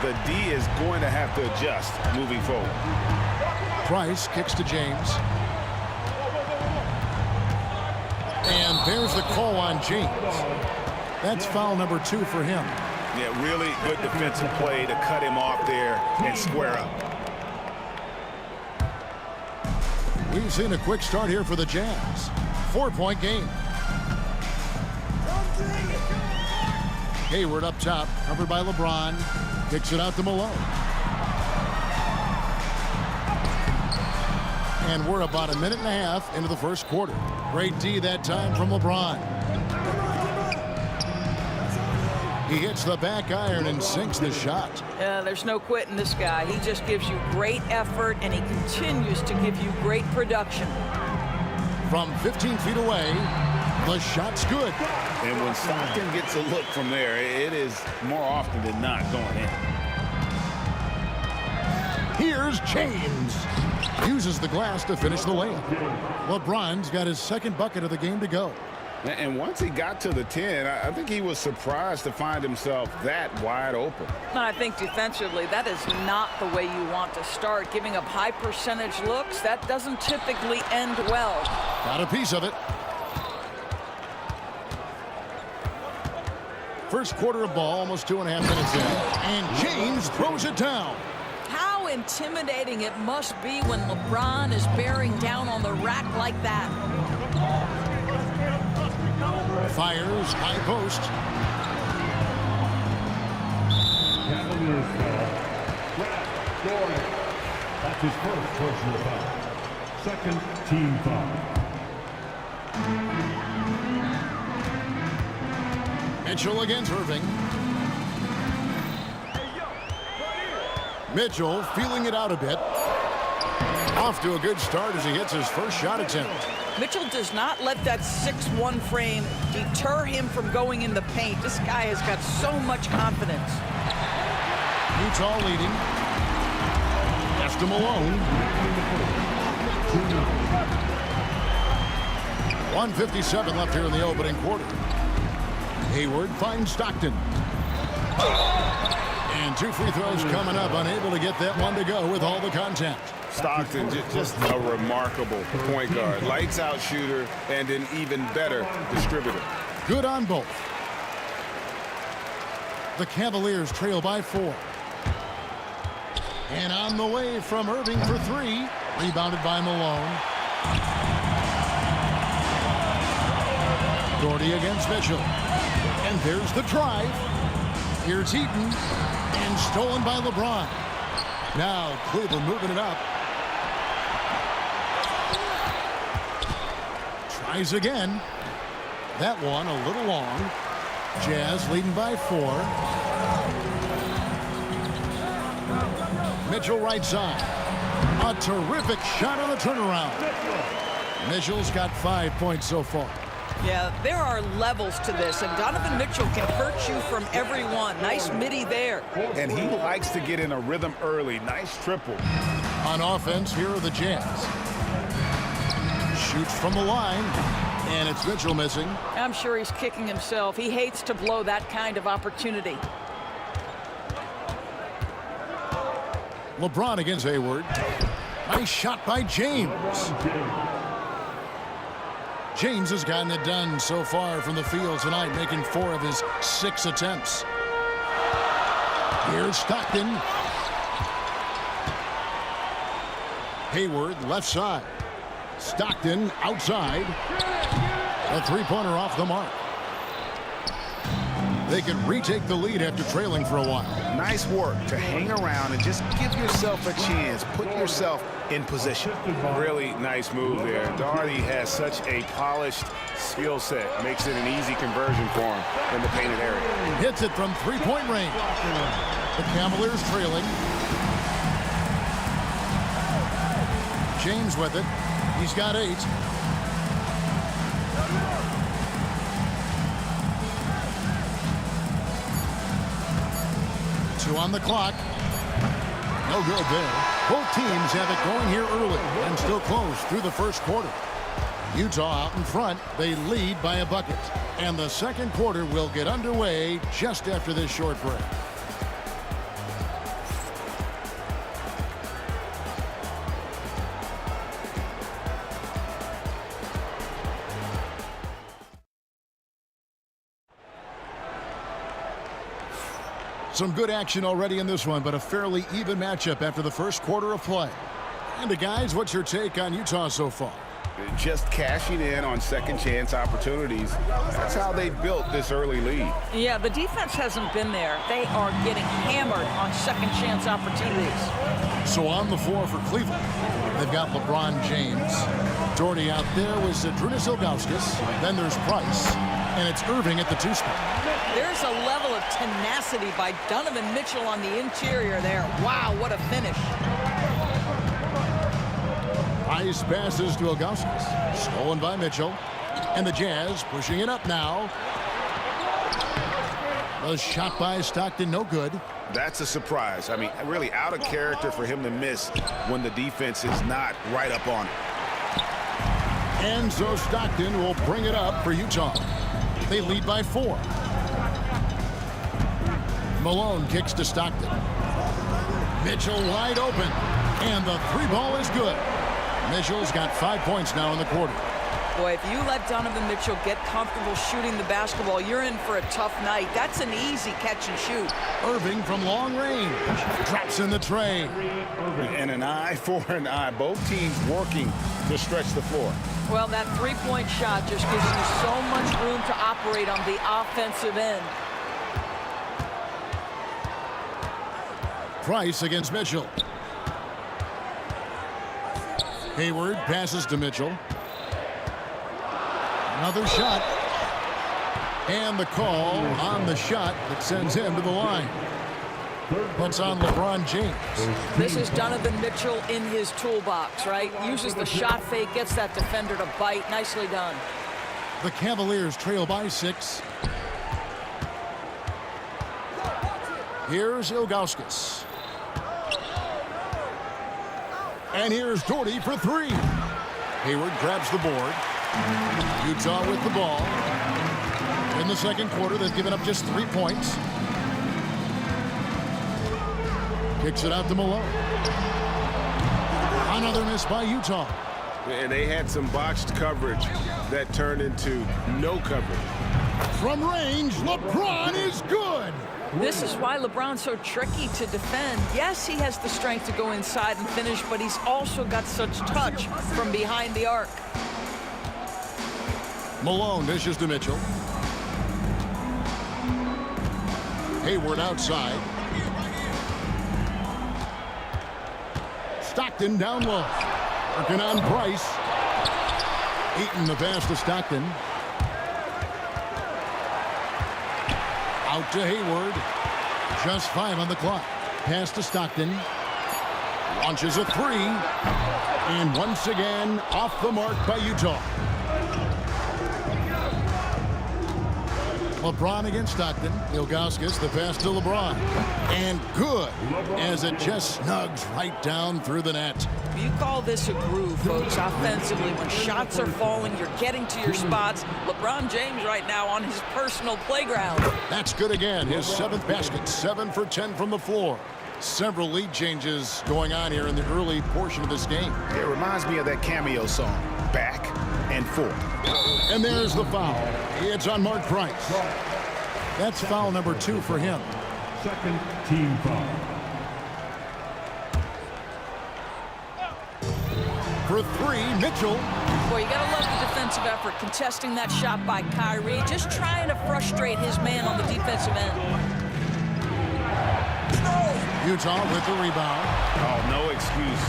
The D is going to have to adjust moving forward. Price kicks to James. And there's the call on James. That's foul number 2 for him. Yeah, really good defensive play to cut him off there and square up. We've seen a quick start here for the Jazz. 4-point game. Hayward up top, covered by LeBron. Kicks it out to Malone. And we're about a minute and a half into the first quarter. Great D that time from LeBron. He hits the back iron and sinks the shot. There's no quitting this guy. He just gives you great effort, and he continues to give you great production. From 15 feet away, the shot's good. And when Stockton gets a look from there, it is more often than not going in. Here's James. Uses the glass to finish the layup. LeBron's got his second bucket of the game to go. And once he got to the 10, I think he was surprised to find himself that wide open. I think defensively, that is not the way you want to start. Giving up high percentage looks, that doesn't typically end well. Got a piece of it. First quarter of ball, almost 2.5 minutes in. And James throws it down. How intimidating it must be when LeBron is bearing down on the rack like that. Fires, high post. Cavaliers foul. Doherty. That's his first personal foul. Second team foul. Mitchell against Irving. Mitchell feeling it out a bit. Off to a good start as he hits his first shot attempt. Mitchell does not let that 6'1" frame deter him from going in the paint. This guy has got so much confidence. Utah leading. Pass to Malone. 1:57 left here in the opening quarter. Hayward finds Stockton. And 2 free throws coming up. Unable to get that one to go with all the contact. Stockton, just a remarkable point guard. Lights out shooter and an even better distributor. Good on both. The Cavaliers trail by 4. And on the way from Irving for 3. Rebounded by Malone. Doherty against Mitchell. And there's the drive. Here's Heaton. And stolen by LeBron. Now Cleveland moving it up. Tries again. That one a little long. Jazz leading by 4. Mitchell right side. A terrific shot on the turnaround. Mitchell's got 5 points so far. Yeah, there are levels to this, and Donovan Mitchell can hurt you from every one. Nice midi there. And he likes to get in a rhythm early. Nice triple. On offense, here are the Jazz. Shoots from the line. And it's Mitchell missing. I'm sure he's kicking himself. He hates to blow that kind of opportunity. LeBron against Hayward. Nice shot by James. James has gotten it done so far from the field tonight, making 4 of his 6 attempts. Here's Stockton. Hayward left side. Stockton outside. A three-pointer off the mark. They can retake the lead after trailing for a while. Nice work to hang around and just give yourself a chance. Put yourself in position. Really nice move there. Daugherty has such a polished skill set. Makes it an easy conversion for him in the painted area. Hits it from three-point range. The Cavaliers trailing. James with it. He's got 8. Two on the clock. No good there. Both teams have it going here early and still close through the first quarter. Utah out in front. They lead by a bucket. And the second quarter will get underway just after this short break. Some good action already in this one, but a fairly even matchup after the first quarter of play. And guys, what's your take on Utah so far? Just cashing in on second chance opportunities. That's how they built this early lead. Yeah, the defense hasn't been there. They are getting hammered on second chance opportunities. So on the floor for Cleveland, they've got LeBron James. Doherty out there was Drunas Ilgauskas. Then there's Price. And it's Irving at the 2 spot. There's a level of tenacity by Donovan Mitchell on the interior there. Wow, what a finish. Price passes to Ilgauskas. Stolen by Mitchell. And the Jazz pushing it up now. A shot by Stockton, no good. That's a surprise. I mean, really out of character for him to miss when the defense is not right up on it. And so Stockton will bring it up for Utah. They lead by 4. Malone kicks to Stockton. Mitchell wide open. And the 3 ball is good. Mitchell's got 5 points now in the quarter. Boy, if you let Donovan Mitchell get comfortable shooting the basketball, you're in for a tough night. That's an easy catch and shoot. Irving from long range. Drops in the tray. And an eye for an eye. Both teams working to stretch the floor. Well, that three-point shot just gives you so much room to operate on the offensive end. Price against Mitchell. Hayward passes to Mitchell. Another shot. And the call on the shot that sends him to the line. Puts on LeBron James. This is Donovan Mitchell in his toolbox, right? Uses the shot fake, gets that defender to bite. Nicely done. The Cavaliers trail by 6. Here's Ilgauskas. And here's Doherty for 3. Hayward grabs the board. Utah with the ball. In the second quarter, they've given up just 3 points. Kicks it out to Malone. Another miss by Utah. And they had some botched coverage that turned into no coverage. From range, LeBron is good. This is why LeBron's so tricky to defend. Yes, he has the strength to go inside and finish, but he's also got such touch from behind the arc. Malone dishes to Mitchell. Hayward outside. Stockton down low. Working on Price. Eaton the pass to Stockton. Out to Hayward. Just 5 on the clock. Pass to Stockton. Launches a 3. And once again, off the mark by Utah. LeBron against Stockton. Ilgauskas, the pass to LeBron. And good, as it just snugs right down through the net. You call this a groove, folks, offensively. When shots are falling, you're getting to your spots. LeBron James right now on his personal playground. That's good again. His 7th basket, 7 for 10 from the floor. Several lead changes going on here in the early portion of this game. It reminds me of that cameo song, Back and Forth. And there's the foul. It's on Mark Price. That's foul number 2 for him. Second team foul. For 3, Mitchell. Boy, you gotta love the defensive effort, contesting that shot by Kyrie, just trying to frustrate his man on the defensive end. Utah with the rebound. Oh, no excuse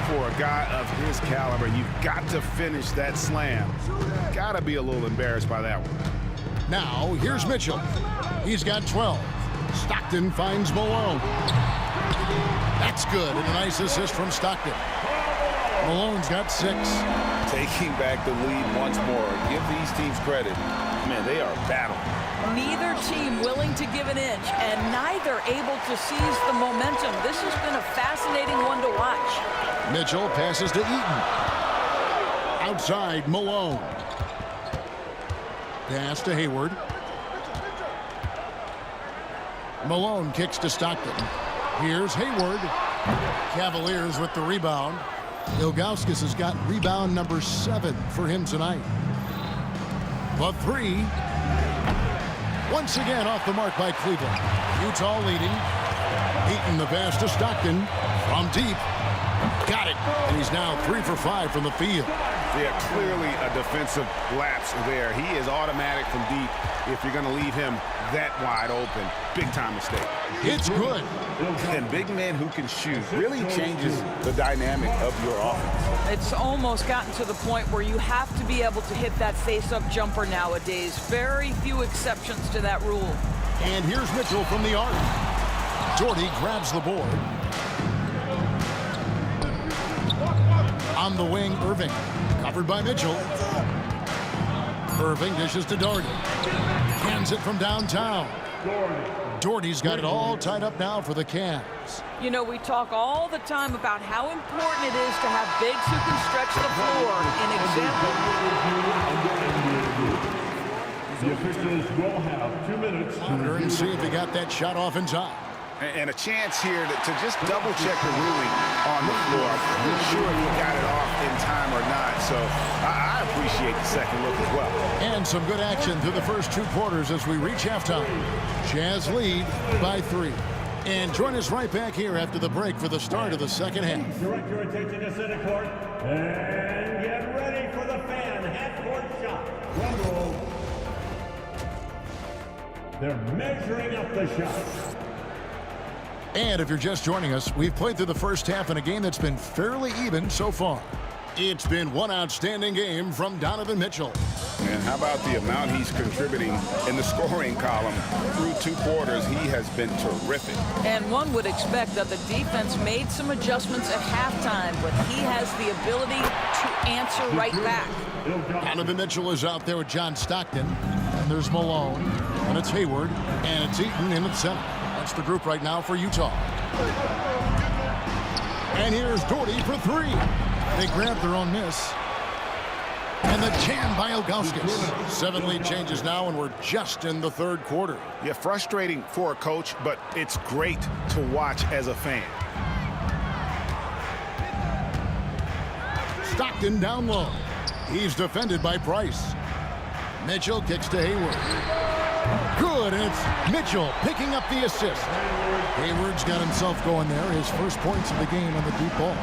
for a guy of his caliber. You've got to finish that slam. Got to be a little embarrassed by that one. Now, here's Mitchell. He's got 12. Stockton finds Malone. That's good, and a nice assist from Stockton. Malone's got 6. Taking back the lead once more. Give these teams credit. Man, they are battling. Neither team willing to give an inch, and neither able to seize the momentum. This has been a fascinating one to watch. Mitchell passes to Eaton. Outside, Malone. Pass to Hayward. Malone kicks to Stockton. Here's Hayward. Cavaliers with the rebound. Ilgauskas has got rebound number 7 for him tonight. The 3. Once again off the mark by Cleveland. Utah leading. Eaton the pass to Stockton. From deep. Got it. And he's now 3 for 5 from the field. Yeah, clearly a defensive lapse there. He is automatic from deep if you're going to leave him that wide open. Big time mistake. It's good. And big men who can shoot really changes the dynamic of your offense. It's almost gotten to the point where you have to be able to hit that face-up jumper nowadays. Very few exceptions to that rule. And here's Mitchell from the arc. Jordy grabs the board. On the wing, Irving. Covered by Mitchell. Irving dishes to Doherty. Cans it from downtown. Doherty's got it all tied up now for the Cavs. You know, we talk all the time about how important it is to have bigs who can stretch the floor. An example. The officials will have 2 minutes. Under and see if he got that shot off in time. And a chance here to just double-check the ruling on the floor. I'm not sure if he got it off in time or not, so I appreciate the second look as well. And some good action through the first 2 quarters as we reach halftime. Jazz lead by 3. And join us right back here after the break for the start of the second half. Direct your attention to center court and get ready for the fan half-court shot. Drum roll. They're measuring up the shot. And if you're just joining us, we've played through the first half in a game that's been fairly even so far. It's been one outstanding game from Donovan Mitchell. And how about the amount he's contributing in the scoring column through 2 quarters? He has been terrific. And one would expect that the defense made some adjustments at halftime, but he has the ability to answer right back. Donovan Mitchell is out there with John Stockton. And there's Malone. And it's Hayward. And it's Eaton in the center. That's the group right now for Utah. And here's Doherty for 3. They grabbed their own miss. And the jam by Ilgauskas. 7 lead changes now, and we're just in the 3rd quarter. Yeah, frustrating for a coach, but it's great to watch as a fan. Stockton down low. He's defended by Price. Mitchell kicks to Hayward. Good, and it's Mitchell picking up the assist. Hayward's got himself going there. His first points of the game on the deep ball.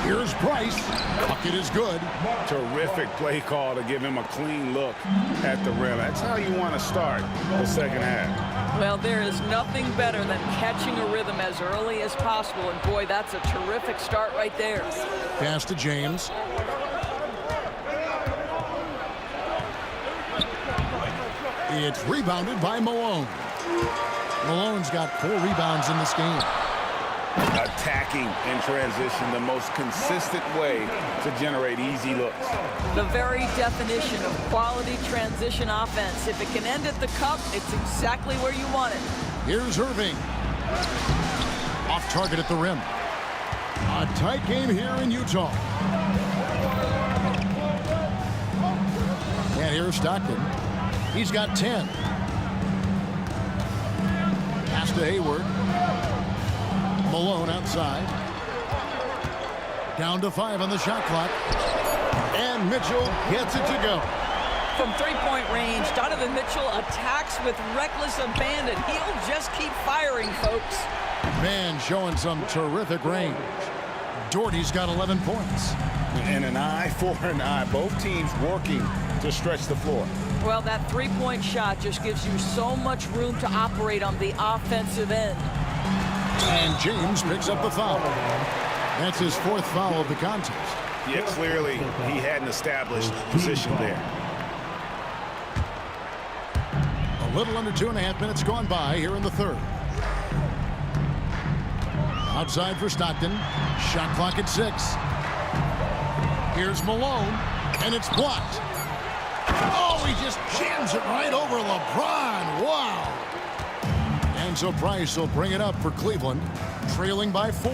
Here's Price. Bucket is good. Terrific play call to give him a clean look at the rim. That's how you want to start the second half. Well, there is nothing better than catching a rhythm as early as possible. And boy, that's a terrific start right there. Pass to James. It's rebounded by Malone. Malone's got 4 rebounds in this game. Attacking in transition, the most consistent way to generate easy looks. The very definition of quality transition offense. If it can end at the cup, it's exactly where you want it. Here's Irving. Off target at the rim. A tight game here in Utah. And here's Stockton. He's got 10. Pass to Hayward. Malone outside. Down to 5 on the shot clock. And Mitchell gets it to go. From three-point range, Donovan Mitchell attacks with reckless abandon. He'll just keep firing, folks. Man showing some terrific range. Doherty's got 11 points. And an eye for an eye. Both teams working to stretch the floor. Well, that three-point shot just gives you so much room to operate on the offensive end. And James picks up the foul. That's his 4th foul of the contest. Yeah, clearly he had an established position there. A little under 2.5 minutes gone by here in the 3rd. Outside for Stockton. Shot clock at 6. Here's Malone, and it's blocked. Oh, he just jams it right over LeBron. Wow. And so Price will bring it up for Cleveland, trailing by 4.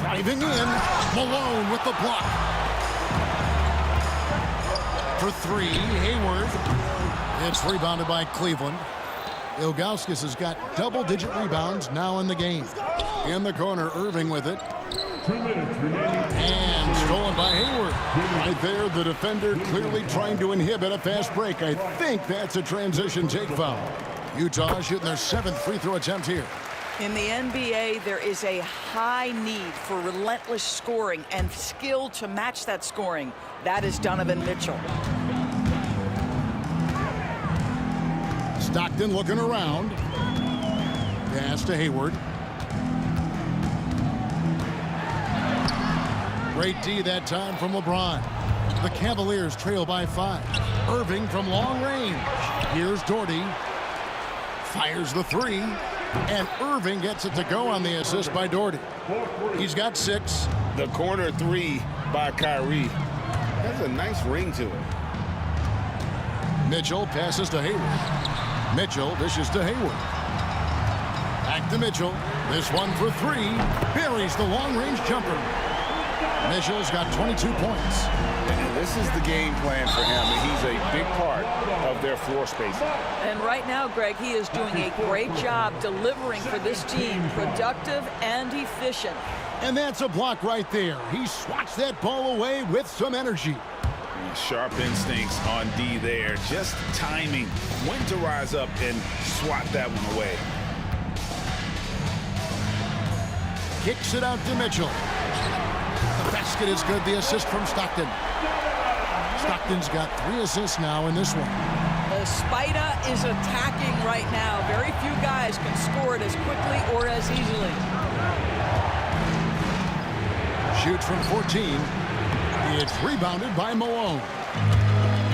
Driving in, Malone with the block. For 3, Hayward. It's rebounded by Cleveland. Ilgauskas has got double-digit rebounds now in the game. In the corner, Irving with it. And stolen by Hayward. Right there, the defender clearly trying to inhibit a fast break. I think that's a transition take foul. Utah shooting their 7th free throw attempt here. In the NBA, there is a high need for relentless scoring and skill to match that scoring. That is Donovan Mitchell. Stockton looking around. Pass to Hayward. Great D that time from LeBron. The Cavaliers trail by 5. Irving from long range. Here's Doherty. Fires the 3. And Irving gets it to go on the assist by Doherty. He's got 6. The corner 3 by Kyrie has a nice ring to it. Mitchell passes to Hayward. Mitchell dishes to Hayward. Back to Mitchell. This one for 3. Buries the long-range jumper. Mitchell's got 22 points. And this is the game plan for him. And he's a big part of their floor spacing. And right now, Greg, he is doing a great job delivering for this team, productive and efficient. And that's a block right there. He swats that ball away with some energy. Sharp instincts on D there. Just timing when to rise up and swat that one away. Kicks it out to Mitchell. The basket is good. The assist from Stockton. Stockton's got 3 assists now in this one. The Spider is attacking right now. Very few guys can score it as quickly or as easily. Shoots from 14. It's rebounded by Malone.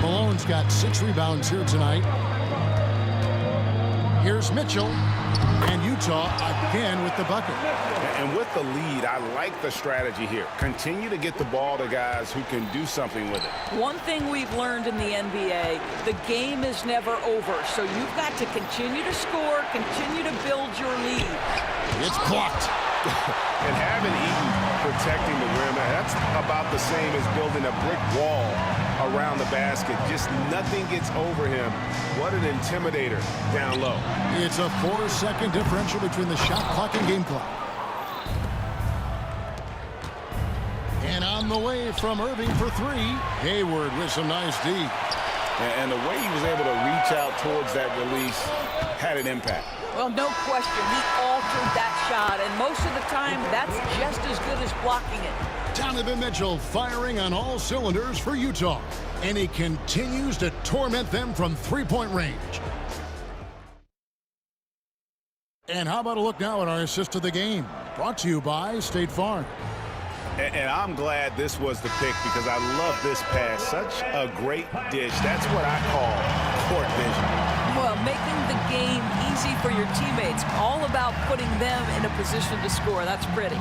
Malone's got 6 rebounds here tonight. Here's Mitchell. And Utah again with the bucket. And with the lead, I like the strategy here. Continue to get the ball to guys who can do something with it. One thing we've learned in the NBA, the game is never over. So you've got to continue to score, continue to build your lead. It's blocked. And having Eaton protecting the rim, that's about the same as building a brick wall around the basket. Just nothing gets over him. What an intimidator down low. It's a 4-second differential between the shot clock and game clock. And on the way from Irving for 3, Hayward with some nice D. And the way he was able to reach out towards that release had an impact. Well, no question, he altered that shot, and most of the time, that's just as good as blocking it. Donovan Mitchell firing on all cylinders for Utah, and he continues to torment them from 3-point range. And how about a look now at our assist of the game, brought to you by State Farm. And I'm glad this was the pick because I love this pass. Such a great dish. That's what I call court vision. Well, making the game easy for your teammates. All about putting them in a position to score. That's pretty.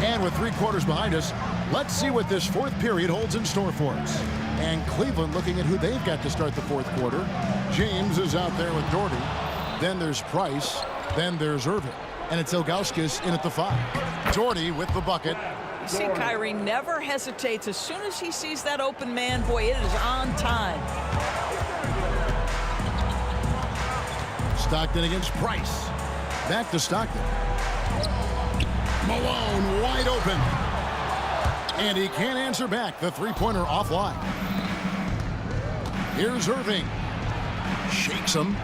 And with 3 quarters behind us, let's see what this 4th period holds in store for us. And Cleveland looking at who they've got to start the 4th quarter. James is out there with Doherty. Then there's Price. Then there's Irving. And it's Ilgauskas in at the 5. Doherty with the bucket. You see, Kyrie never hesitates. As soon as he sees that open man, boy, it is on time. Stockton against Price. Back to Stockton. Malone wide open. And he can't answer back. The three-pointer offline. Here's Irving. Shakes him.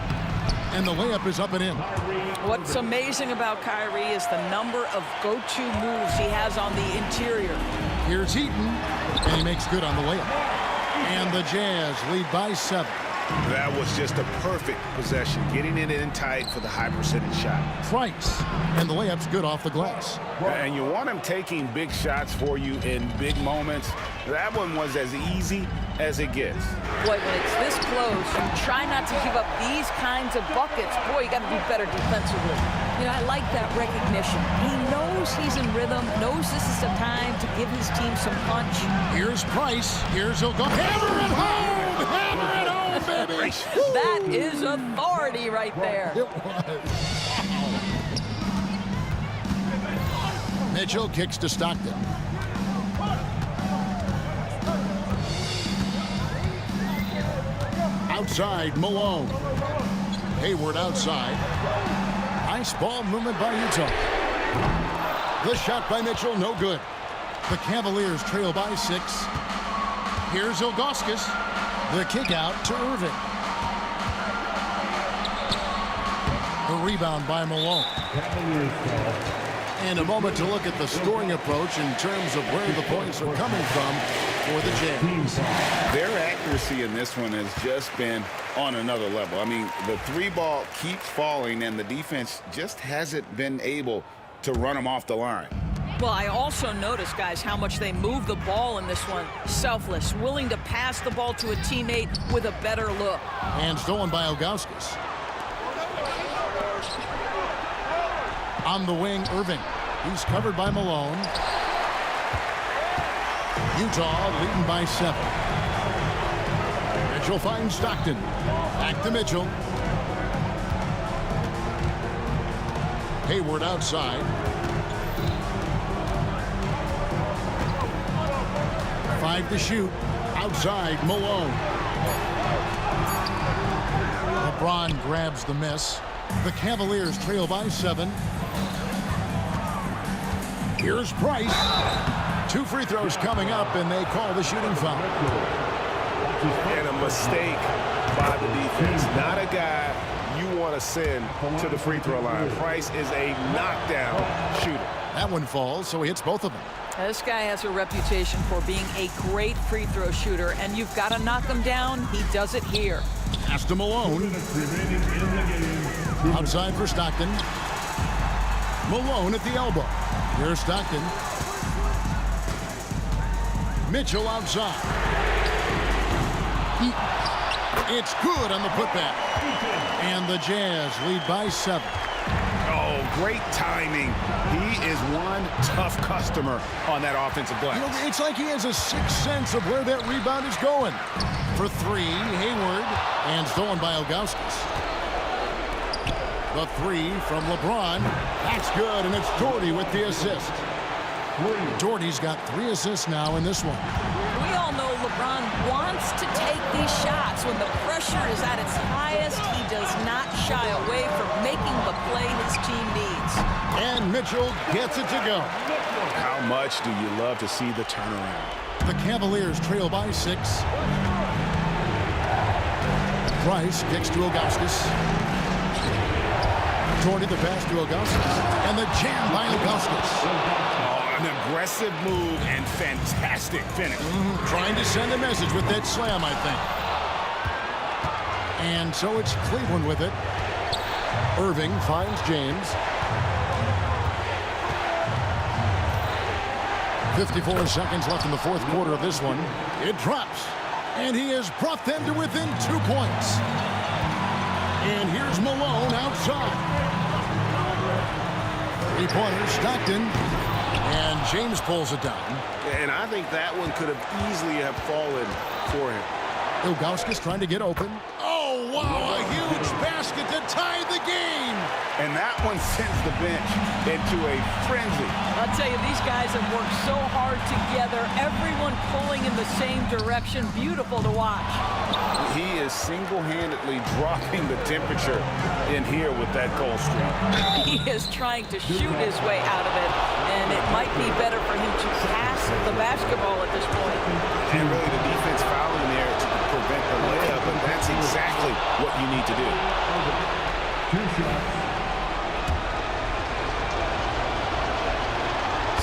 And the layup is up and in. What's amazing about Kyrie is the number of go-to moves he has on the interior. Here's Heaton. And he makes good on the layup. And the Jazz lead by 7. That was just a perfect possession, getting it in tight for the high percentage shot. Price. And the layup's good off the glass. And you want him taking big shots for you in big moments. That one was as easy as it gets. Boy, when it's this close, you try not to give up these kinds of buckets. Boy, you got to do better defensively. You know, I like that recognition. He knows he's in rhythm, knows this is the time to give his team some punch. Here's Price. Here's Ilgauskas. Hammer it home! Hammer it home, baby! That is authority right there. It was. Mitchell kicks to Stockton. Outside, Malone. Hayward outside. Nice ball movement by Utah. The shot by Mitchell, no good. The Cavaliers trail by 6. Here's Ilgauskas. The kick out to Irving. The rebound by Malone. And a moment to look at the scoring approach in terms of where the points are coming from for the Jazz. Their accuracy in this one has just been on another level. I mean, the 3-ball keeps falling, and the defense just hasn't been able to run them off the line. Well, I also noticed, guys, how much they move the ball in this one. Selfless, willing to pass the ball to a teammate with a better look. And stolen by Ilgauskas. On the wing, Irving. He's covered by Malone. Utah leading by 7. Mitchell finds Stockton. Back to Mitchell. Hayward outside. 5 to shoot. Outside, Malone. LeBron grabs the miss. The Cavaliers trail by 7. Here's Price. 2 free throws coming up, and they call the shooting foul. And a mistake by the defense. Not a guy you want to send to the free throw line. Price is a knockdown shooter. That one falls, so he hits both of them. This guy has a reputation for being a great free throw shooter, and you've got to knock him down. He does it here. Pass to Malone. Outside for Stockton. Malone at the elbow. Here's Stockton. Mitchell outside. It's good on the putback. And the Jazz lead by 7. Oh, great timing. He is one tough customer on that offensive glass. You know, it's like he has a sixth sense of where that rebound is going. For 3, Hayward, and stolen by Ilgauskas. The 3 from LeBron. That's good, and it's Doherty with the assist. Doherty's got 3 assists now in this one. We all know LeBron wants to take these shots. When the pressure is at its highest, he does not shy away from making the play his team needs. And Mitchell gets it to go. How much do you love to see the turnaround? The Cavaliers trail by 6. Price kicks to Ilgauskas. Doherty the pass to Ilgauskas. And the jam by Ilgauskas. An aggressive move and fantastic finish. Trying to send a message with that slam, I think. And so it's Cleveland with it. Irving finds James. 54 seconds left in the fourth quarter of this one. It drops. And he has brought them to within 2 points. And here's Malone outside. 3-pointer, Stockton. And James pulls it down. And I think that one could have easily have fallen for him. Ilgauskas trying to get open. Oh, Oh, wow, a huge basket to tie the game. And that one sends the bench into a frenzy. I'll tell you, these guys have worked so hard together, everyone pulling in the same direction. Beautiful to watch. He is single-handedly dropping the temperature in here with that cold streak. He is trying to shoot his way out of it, and it might be better for him to pass the basketball at this point. And really the defense fouling there to prevent the layup, and that's exactly what you need to do.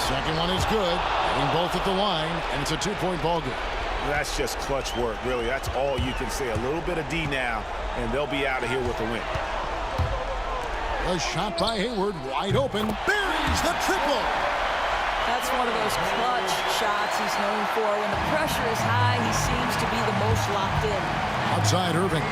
Second one is good. Hitting both at the line, and it's a two-point ball game. That's just clutch work, really. That's all you can say. A little bit of D now, and they'll be out of here with a win. A shot by Hayward, wide open. Buries the triple. That's one of those clutch shots he's known for. When the pressure is high, he seems to be the most locked in. Outside Irving.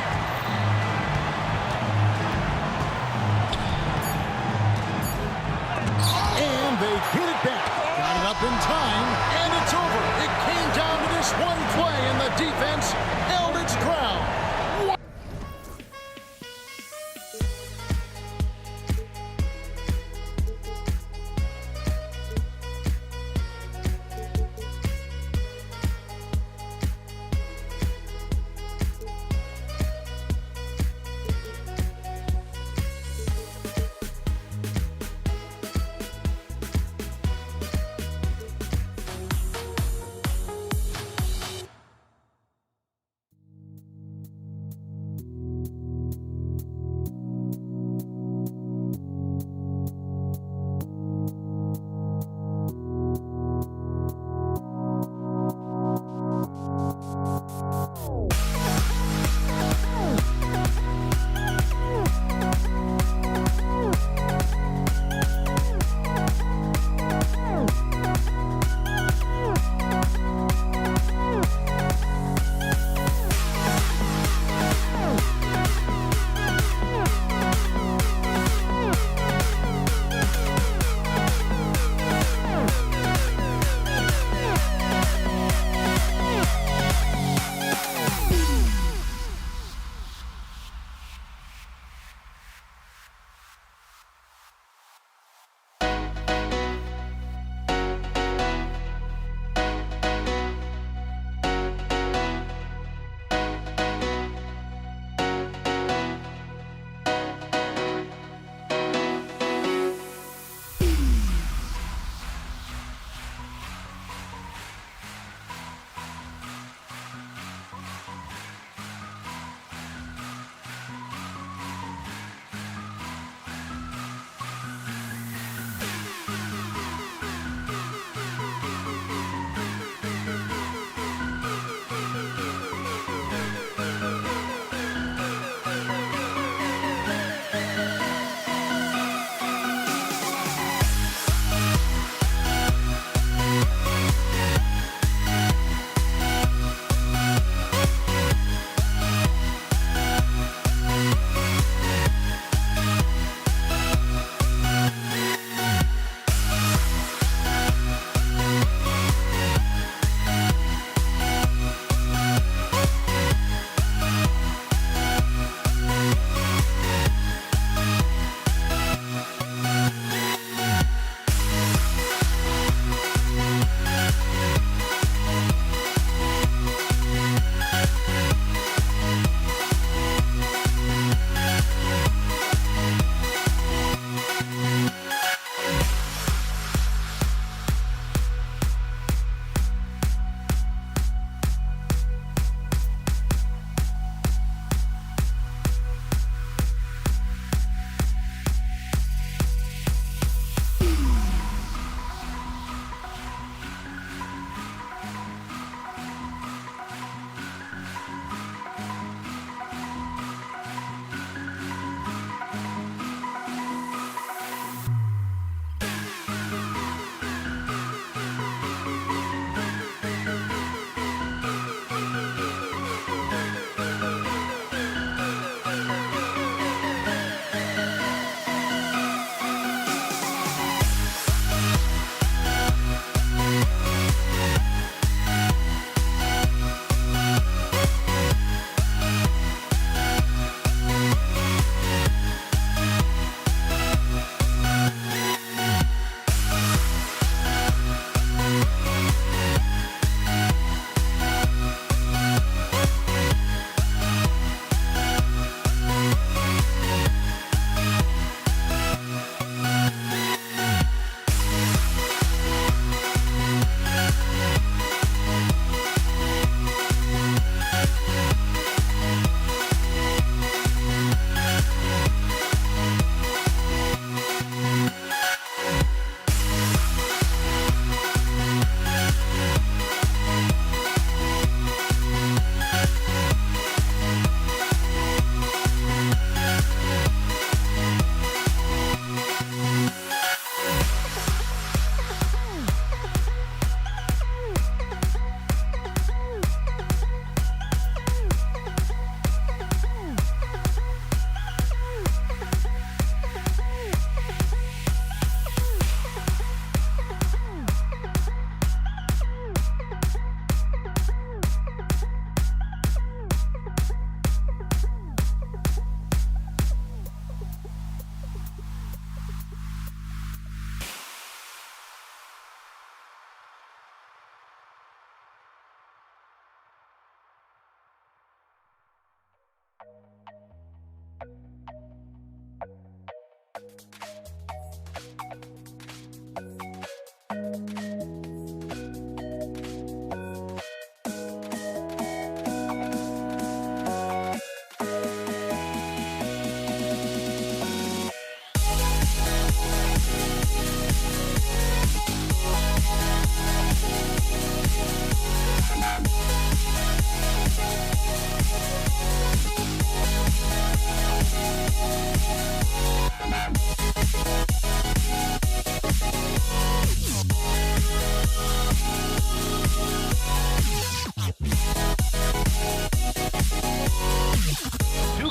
And they get it back. Got it up in time, and it's over. It came down to this one play, and the defense held its ground.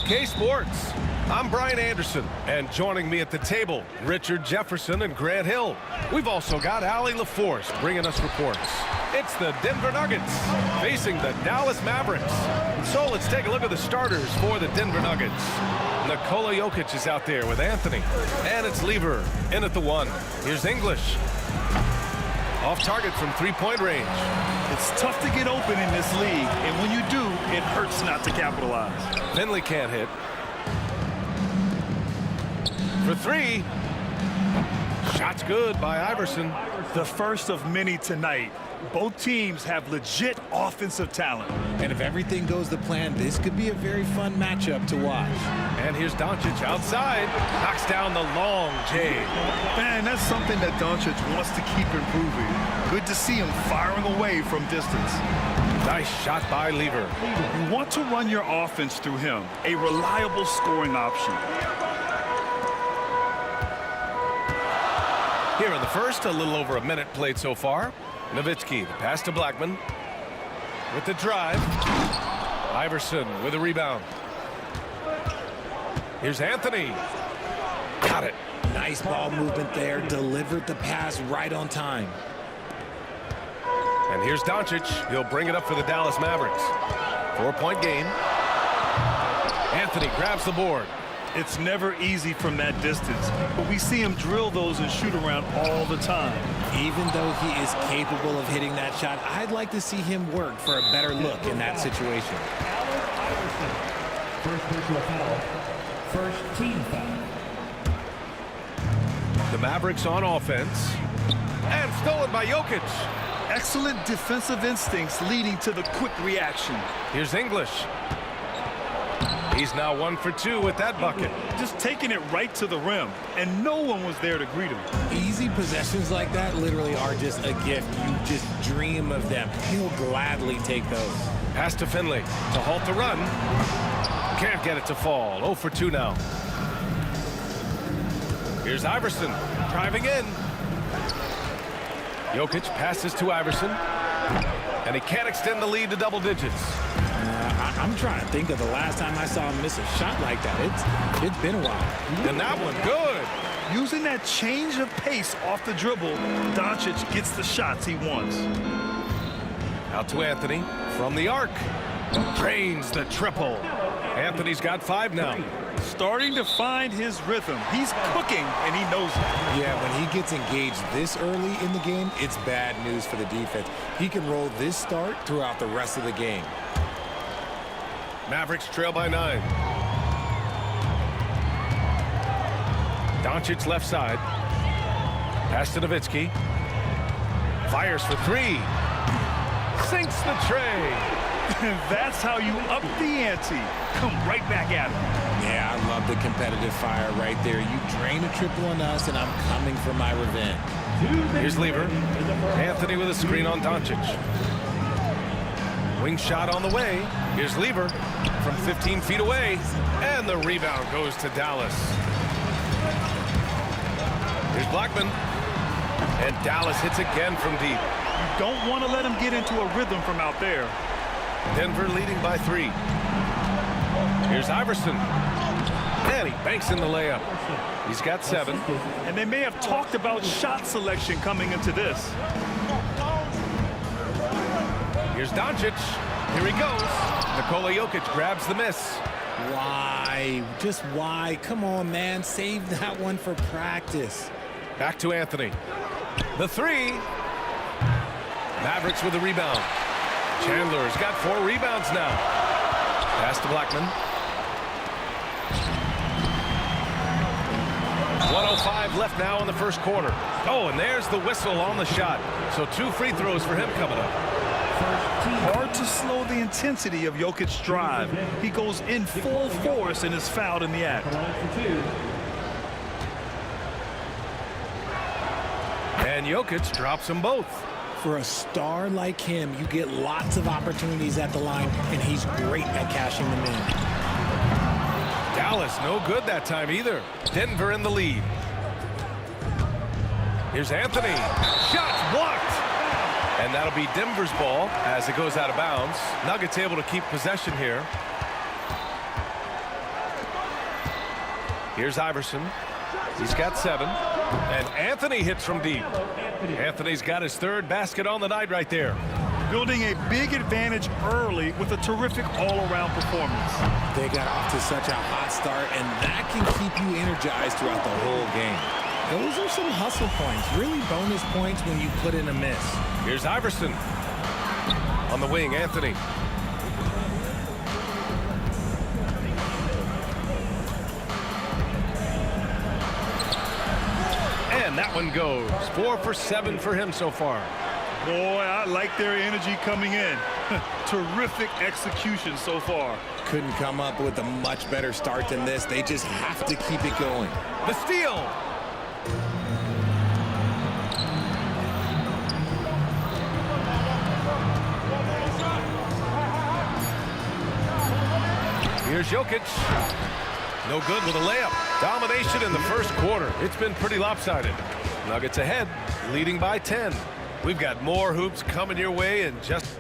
2K Sports. I'm Brian Anderson, and joining me at the table, Richard Jefferson and Grant Hill. We've also got Allie LaForce bringing us reports. It's the Denver Nuggets facing the Dallas Mavericks. So let's take a look at the starters for the Denver Nuggets. Nikola Jokic is out there with Anthony, and it's Lever in at the 1. Here's English. Off target from three-point range. It's tough to get open in this league, and when you do, it hurts not to capitalize. Finley can't hit. For 3. Shot's good by Iverson. The first of many tonight. Both teams have legit offensive talent. And if everything goes to plan, this could be a very fun matchup to watch. And here's Doncic outside. Knocks down the long J. Man, that's something that Doncic wants to keep improving. Good to see him firing away from distance. Nice shot by Lever. You want to run your offense through him, a reliable scoring option. Here in the first, a little over a minute played so far. Nowitzki, the pass to Blackman. With the drive. Iverson with a rebound. Here's Anthony. Got it. Nice ball movement there. Delivered the pass right on time. And here's Doncic. He'll bring it up for the Dallas Mavericks. 4-point game. Anthony grabs the board. It's never easy from that distance, but we see him drill those and shoot around all the time. Even though he is capable of hitting that shot, I'd like to see him work for a better look in that situation. First personal foul. First team foul. The Mavericks on offense. And stolen by Jokic. Excellent defensive instincts leading to the quick reaction. Here's English. He's now 1 for 2 with that bucket. Just taking it right to the rim, and no one was there to greet him. Easy possessions like that literally are just a gift. You just dream of them. He'll gladly take those. Pass to Finley to halt the run. Can't get it to fall. 0 for 2 now. Here's Iverson driving in. Jokic passes to Iverson. And he can't extend the lead to double digits. I'm trying to think of the last time I saw him miss a shot like that. It's been a while. And that one good. Using that change of pace off the dribble, Doncic gets the shots he wants. Out to Anthony from the arc. Drains the triple. Anthony's got 5 now. Starting to find his rhythm. He's cooking, and he knows it. Yeah, when he gets engaged this early in the game, it's bad news for the defense. He can roll this start throughout the rest of the game. Mavericks trail by 9. Doncic left side. Pass to Nowitzki. Fires for 3. Sinks the tray. That's how you up the ante. Come right back at him. Yeah, I love the competitive fire right there. You drain a triple on us, and I'm coming for my revenge. Here's Lever. Anthony with a screen on Doncic. Wing shot on the way. Here's Lever from 15 feet away. And the rebound goes to Dallas. Here's Blackman. And Dallas hits again from deep. You don't want to let him get into a rhythm from out there. Denver leading by 3. Here's Iverson. And he banks in the layup. He's got 7. And they may have talked about shot selection coming into this. Here's Doncic. Here he goes. Nikola Jokic grabs the miss. Why? Just why? Come on, man. Save that one for practice. Back to Anthony. The 3. Mavericks with the rebound. Chandler's got 4 rebounds now. Pass to Blackman. 1:05 left now in the first quarter. Oh, and there's the whistle on the shot. So 2 free throws for him coming up. Hard to slow the intensity of Jokic's drive. He goes in full force and is fouled in the act. And Jokic drops them both. For a star like him, you get lots of opportunities at the line, and he's great at cashing them in. Dallas no good that time either. Denver in the lead. Here's Anthony. Shots blocked. And that'll be Denver's ball as it goes out of bounds. Nuggets able to keep possession here. Here's Iverson. He's got 7. And Anthony hits from deep. Anthony's got his 3rd basket on the night right there. Building a big advantage early with a terrific all-around performance. They got off to such a hot start, and that can keep you energized throughout the whole game. Those are some hustle points, really bonus points when you put in a miss. Here's Iverson. On the wing, Anthony. And that one goes. 4 for 7 for him so far. Boy, I like their energy coming in. Terrific execution so far. Couldn't come up with a much better start than this. They just have to keep it going. The steal. Here's Jokic. No good with a layup. Domination in the first quarter. It's been pretty lopsided. Nuggets ahead, leading by 10. We've got more hoops coming your way in just...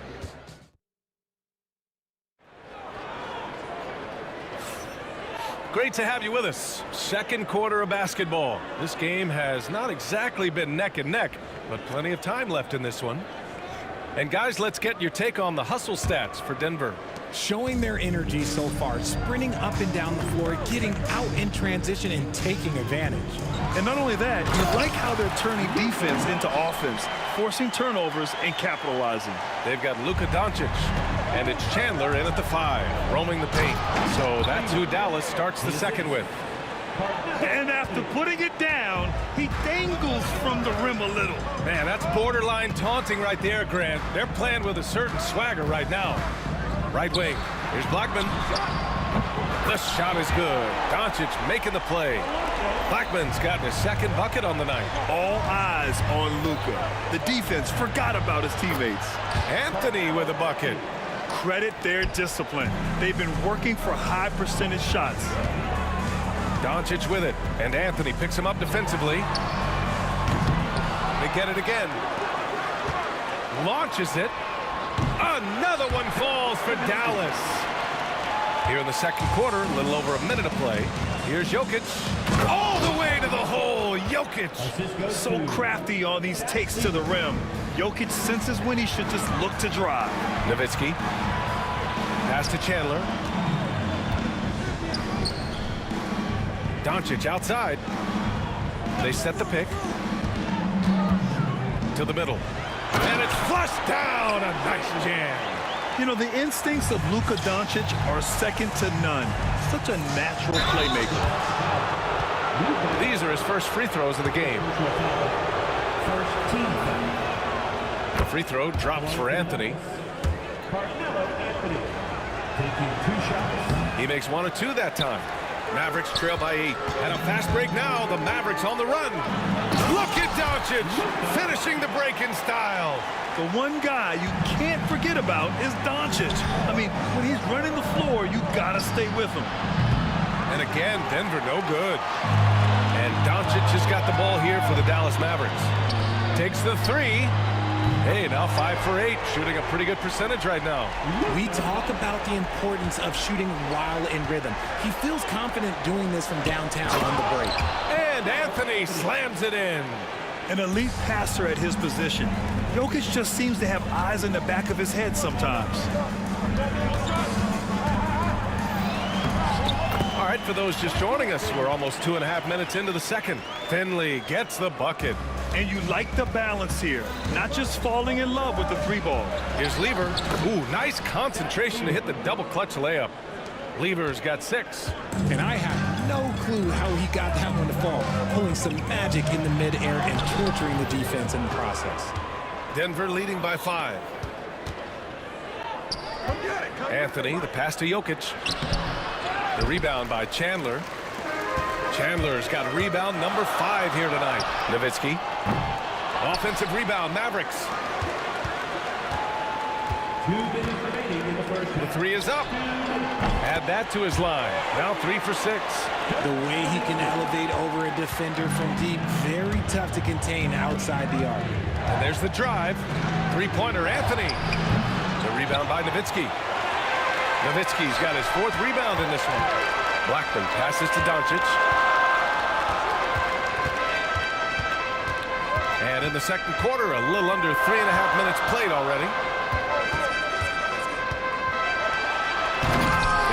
Great to have you with us. Second quarter of basketball. This game has not exactly been neck and neck, but plenty of time left in this one. And guys, let's get your take on the hustle stats for Denver. Showing their energy so far, sprinting up and down the floor, getting out in transition and taking advantage. And not only that, you like how they're turning defense into offense, forcing turnovers and capitalizing. They've got Luka Doncic, and it's Chandler in at the 5, roaming the paint. So that's who Dallas starts the second with. And after putting it down, he dangles from the rim a little. Man, that's borderline taunting right there, Grant. They're playing with a certain swagger right now. Right wing. Here's Blackman. The shot is good. Doncic making the play. Blackman's gotten his 2nd bucket on the night. All eyes on Luka. The defense forgot about his teammates. Anthony with a bucket. Credit their discipline. They've been working for high percentage shots. Doncic with it, and Anthony picks him up defensively. They get it again. Launches it. Another one falls for Dallas. Here in the second quarter, a little over a minute to play. Here's Jokic. All the way to the hole. Jokic. So crafty on these takes to the rim. Jokic senses when he should just look to drive. Nowitzki. Pass to Chandler. Doncic outside. They set the pick. To the middle. And it's flushed down. A nice jam. You know, the instincts of Luka Doncic are second to none. Such a natural playmaker. These are his first free throws of the game. The free throw drops for Anthony. He makes 1 of 2 that time. Mavericks trail by 8. And a fast break now. The Mavericks on the run. Look at Doncic finishing the break in style. The one guy you can't forget about is Doncic. I mean, when he's running the floor, you gotta stay with him. And again, Denver no good. And Doncic has got the ball here for the Dallas Mavericks. Takes the 3. Hey, now 5 for 8, shooting a pretty good percentage right now. We talk about the importance of shooting while in rhythm. He feels confident doing this from downtown on the break. And Anthony slams it in. An elite passer at his position. Jokic just seems to have eyes in the back of his head sometimes. All right, for those just joining us, we're almost 2.5 minutes into the second. Finley gets the bucket. And you like the balance here, not just falling in love with the 3-ball. Here's Lever. Ooh, nice concentration to hit the double clutch layup. Lever's got 6. And I have no clue how he got that one to fall, pulling some magic in the midair and torturing the defense in the process. Denver leading by 5. Anthony, the pass to Jokic. The rebound by Chandler. Chandler's got rebound number 5 here tonight. Nowitzki. Offensive rebound, Mavericks. 2 minutes remaining in the first. The 3 is up. Add that to his line. Now 3 for 6. The way he can elevate over a defender from deep, very tough to contain outside the arc. And there's the drive. 3-pointer, Anthony. The rebound by Nowitzki. Nowitzki's got his 4th rebound in this one. Blackman passes to Doncic. in the second quarter. A little under 3.5 minutes played already.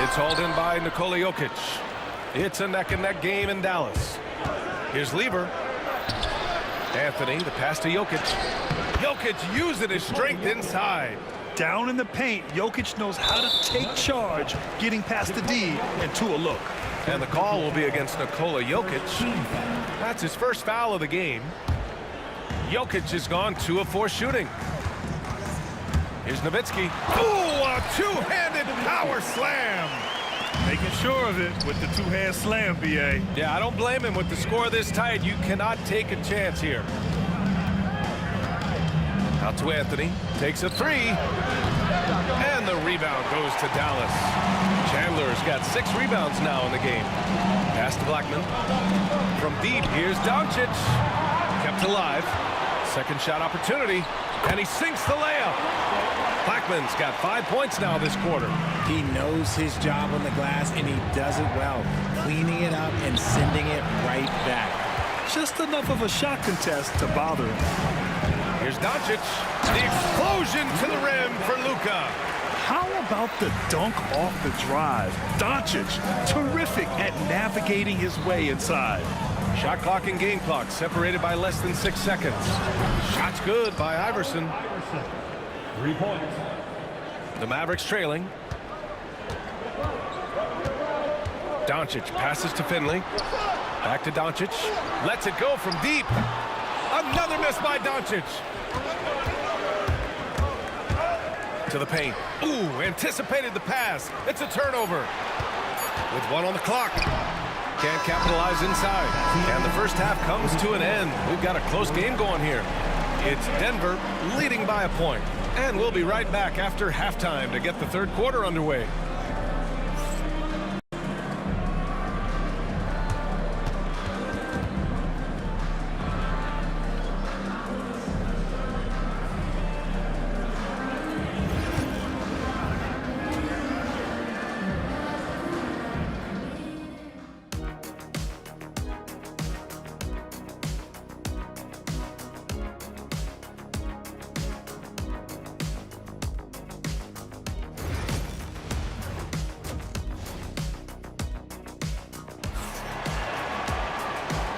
It's hauled in by Nikola Jokic. It's a neck-and-neck game in Dallas. Here's Lever. Anthony, the pass to Jokic. Jokic using his strength inside. Down in the paint, Jokic knows how to take charge, getting past the D and to a look. And the call will be against Nikola Jokic. That's his first foul of the game. Jokic has gone 2 of 4 shooting. Here's Nowitzki. Ooh, a two-handed power slam. Making sure of it with the two-hand slam, B.A. Yeah, I don't blame him. With the score this tight, you cannot take a chance here. Out to Anthony. Takes a 3. And the rebound goes to Dallas. Chandler's got 6 rebounds now in the game. Pass to Blackman. From deep, here's Doncic. Kept alive. Second shot opportunity. And he sinks the layup. Blackman's got 5 points now this quarter. He knows his job on the glass, and he does it well, cleaning it up and sending it right back. Just enough of a shot contest to bother him. Here's Doncic. The explosion to the rim for Luka. How about the dunk off the drive? Doncic, terrific at navigating his way inside. Shot clock and game clock separated by less than 6 seconds. Shot's good by Iverson. 3 points. The Mavericks trailing. Doncic passes to Finley. Back to Doncic. Lets it go from deep. Another miss by Doncic. To the paint. Ooh, anticipated the pass. It's a turnover. With 1 on the clock. Can't capitalize inside. And the first half comes to an end. We've got a close game going here. It's Denver leading by a point. And we'll be right back after halftime to get the third quarter underway.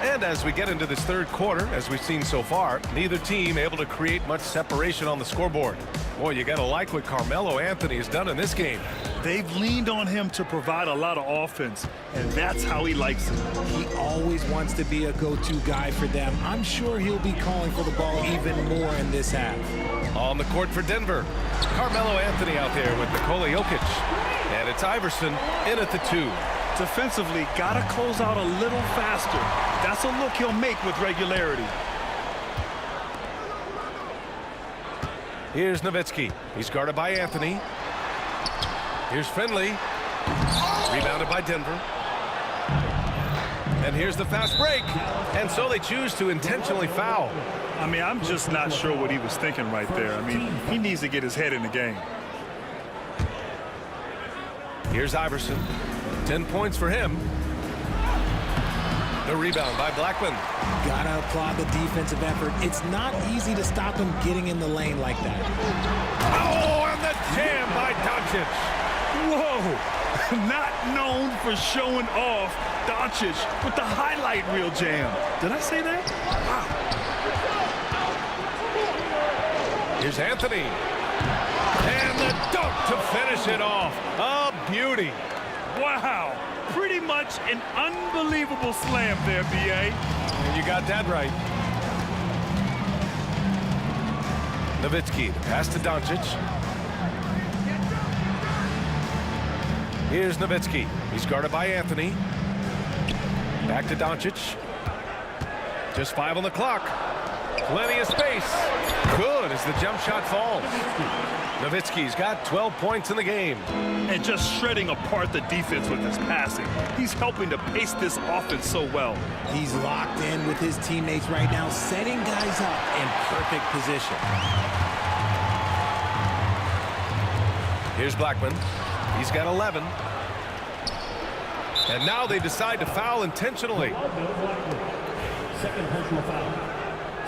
And as we get into this third quarter, as we've seen so far, neither team able to create much separation on the scoreboard. Boy, you got to like what Carmelo Anthony has done in this game. They've leaned on him to provide a lot of offense, and that's how he likes it. He always wants to be a go-to guy for them. I'm sure he'll be calling for the ball even more in this half. On the court for Denver, Carmelo Anthony out there with Nikola Jokic. And it's Iverson in at the 2. Defensively, got to close out a little faster. That's a look he'll make with regularity. Here's Nowitzki. He's guarded by Anthony. Here's Finley. Rebounded by Denver. And here's the fast break. And so they choose to intentionally foul. I mean, I'm just not sure what he was thinking right there. I mean, he needs to get his head in the game. Here's Iverson. 10 points for him. The rebound by Blackman. Gotta applaud the defensive effort. It's not easy to stop him getting in the lane like that. Oh, and the jam by Doncic. Whoa! Not known for showing off. Doncic with the highlight reel jam. Did I say that? Wow. Here's Anthony. And the dunk to finish it off. A beauty. Wow. Pretty much an unbelievable slam there, B.A. And you got that right. Nowitzki, the pass to Doncic. Here's Nowitzki. He's guarded by Anthony. Back to Doncic. Just 5 on the clock. Plenty of space. Good as the jump shot falls. Nowitzki's got 12 points in the game. And just shredding apart the defense with his passing. He's helping to pace this offense so well. He's locked in with his teammates right now, setting guys up in perfect position. Here's Blackman. He's got 11. And now they decide to foul intentionally. Second personal foul.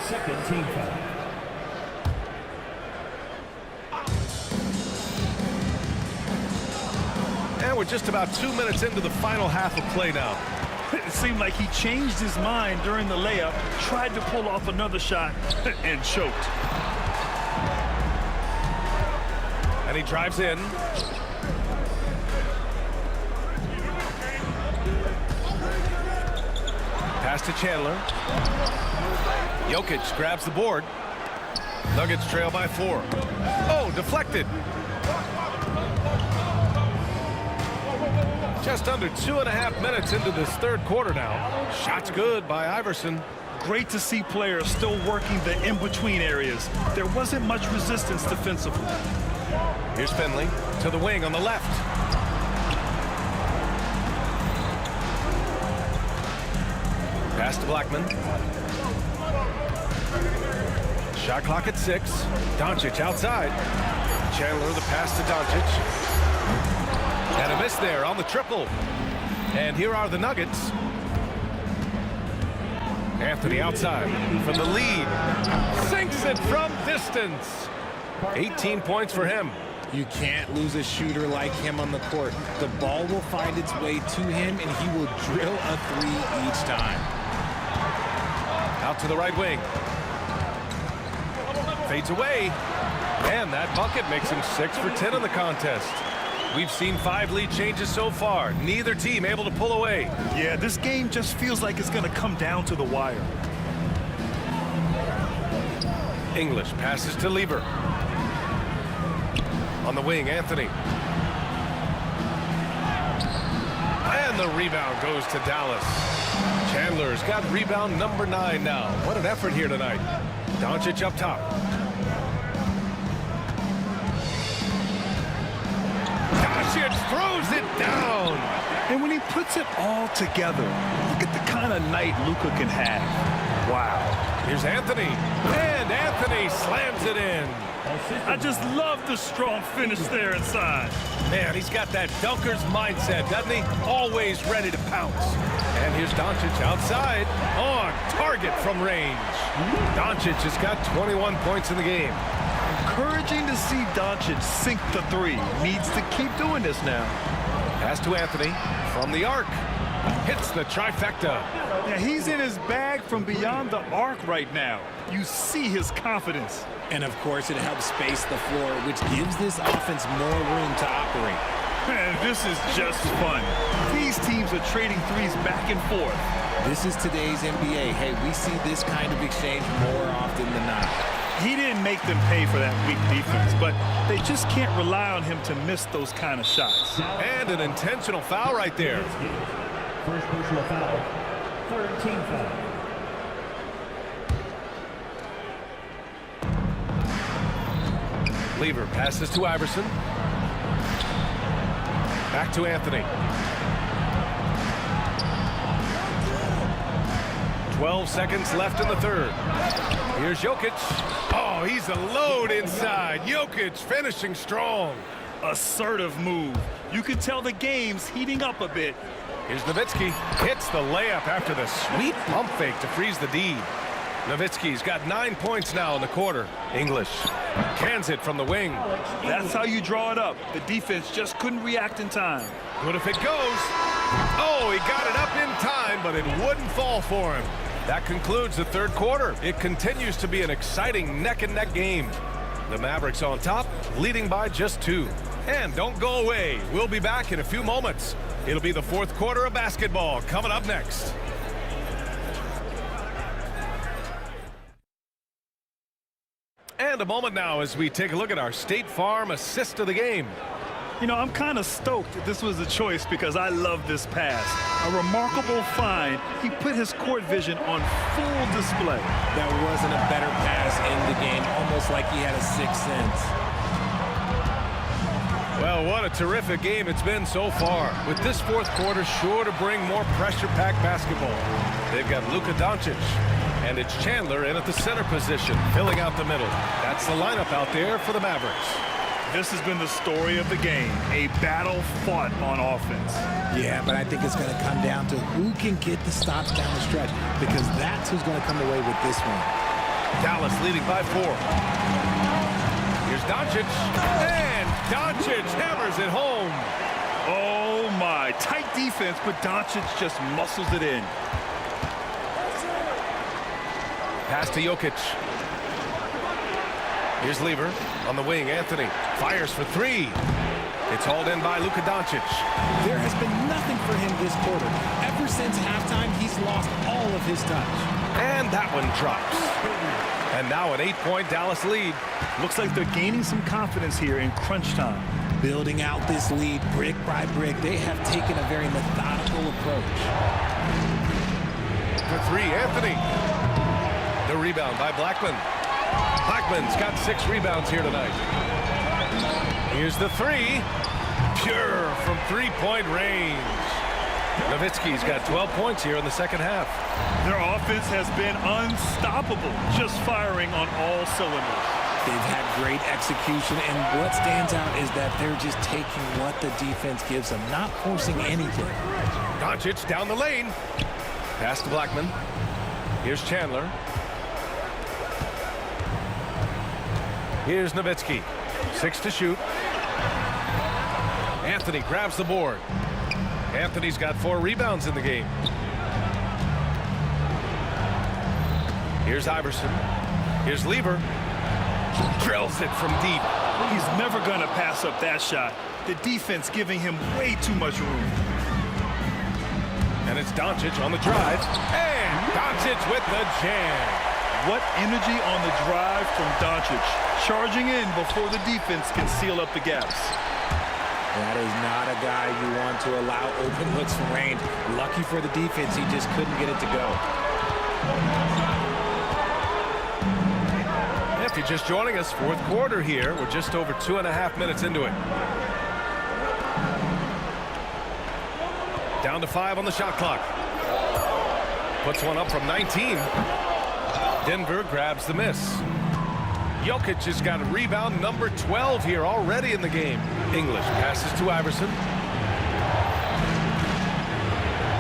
Second team foul. And we're just about 2 minutes into the final half of play now. It seemed like he changed his mind during the layup, tried to pull off another shot, and choked. And he drives in. Pass to Chandler. Jokic grabs the board. Nuggets trail by 4. Oh, deflected. Just under 2.5 minutes into this third quarter now. Shots good by Iverson. Great to see players still working the in-between areas. There wasn't much resistance defensively. Here's Finley to the wing on the left. Pass to Blackman. Shot clock at 6. Doncic outside. Chandler the pass to Doncic. And a miss there on the triple. And here are the Nuggets. Anthony outside from the lead. Sinks it from distance. 18 points for him. You can't lose a shooter like him on the court. The ball will find its way to him, and he will drill a 3 each time. Out to the right wing. Fades away. And that bucket makes him 6 for 10 in the contest. We've seen 5 lead changes so far. Neither team able to pull away. Yeah, this game just feels like it's going to come down to the wire. English passes to Lever. On the wing, Anthony. And the rebound goes to Dallas. Chandler's got rebound number 9 now. What an effort here tonight. Doncic up top. Doncic throws it down. And when he puts it all together, look at the kind of night Luka can have. Wow. Here's Anthony. And Anthony slams it in. I just love the strong finish there inside. Man, he's got that dunker's mindset, doesn't he? Always ready to pounce. And here's Doncic outside on target from range. Doncic has got 21 points in the game. Encouraging to see Doncic sink the 3. Needs to keep doing this now. Pass to Anthony from the arc. Hits the trifecta. Yeah, he's in his bag from beyond the arc right now. You see his confidence. And of course, it helps space the floor, which gives this offense more room to operate. Man, this is just fun. These teams are trading 3s back and forth. This is today's NBA. Hey, we see this kind of exchange more often than not. He didn't make them pay for that weak defense, but they just can't rely on him to miss those kind of shots. And an intentional foul right there. First personal foul. Third team foul. Lever passes to Iverson. Back to Anthony. 12 seconds left in the third. Here's Jokic. Oh, he's a load inside. Jokic finishing strong. Assertive move. You can tell the game's heating up a bit. Here's Nowitzki. Hits the layup after the sweet pump fake to freeze the D. Nowitzki's got 9 points now in the quarter. English cans it from the wing. That's how you draw it up. The defense just couldn't react in time. Good if it goes. Oh, he got it up in time, but it wouldn't fall for him. That concludes the third quarter. It continues to be an exciting neck-and-neck game. The Mavericks on top, leading by just 2. And don't go away. We'll be back in a few moments. It'll be the fourth quarter of basketball coming up next. And a moment now as we take a look at our State Farm assist of the game. You know, I'm kind of stoked that this was a choice because I love this pass. A remarkable find. He put his court vision on full display. There wasn't a better pass in the game, almost like he had a sixth sense. Well, what a terrific game it's been so far. With this fourth quarter sure to bring more pressure-packed basketball. They've got Luka Doncic, and it's Chandler in at the center position, filling out the middle. That's the lineup out there for the Mavericks. This has been the story of the game, a battle fought on offense. Yeah, but I think it's going to come down to who can get the stops down the stretch, because that's who's going to come away with this one. Dallas leading by 4. Here's Doncic. And Doncic hammers it home. Oh, my. Tight defense, but Doncic just muscles it in. Pass to Jokic. Here's Lever on the wing. Anthony fires for 3. It's hauled in by Luka Doncic. There has been nothing for him this quarter. Ever since halftime, he's lost all of his touch. And that one drops. And now an 8-point Dallas lead. Looks like they're gaining some confidence here in crunch time. Building out this lead brick by brick, they have taken a very methodical approach. For 3, Anthony. The rebound by Blackman. Blackman's got 6 rebounds here tonight. Here's the 3. Pure from 3-point range. Nowitzki's got 12 points here in the second half. Their offense has been unstoppable, just firing on all cylinders. They've had great execution, and what stands out is that they're just taking what the defense gives them, not forcing anything. Doncic down the lane. Pass to Blackman. Here's Chandler. Here's Nowitzki. 6 to shoot. Anthony grabs the board. Anthony's got 4 rebounds in the game. Here's Iverson. Here's Lever. Drills it from deep. He's never going to pass up that shot. The defense giving him way too much room. And it's Doncic on the drive. And Doncic with the jam. What energy on the drive from Doncic. Charging in before the defense can seal up the gaps. That is not a guy you want to allow open looks from range. Lucky for the defense, he just couldn't get it to go. If you're just joining us, 4th quarter here. We're just over 2.5 minutes into it. Down to 5 on the shot clock. Puts one up from 19. Denver grabs the miss. Jokic has got a rebound number 12 here already in the game. English passes to Iverson.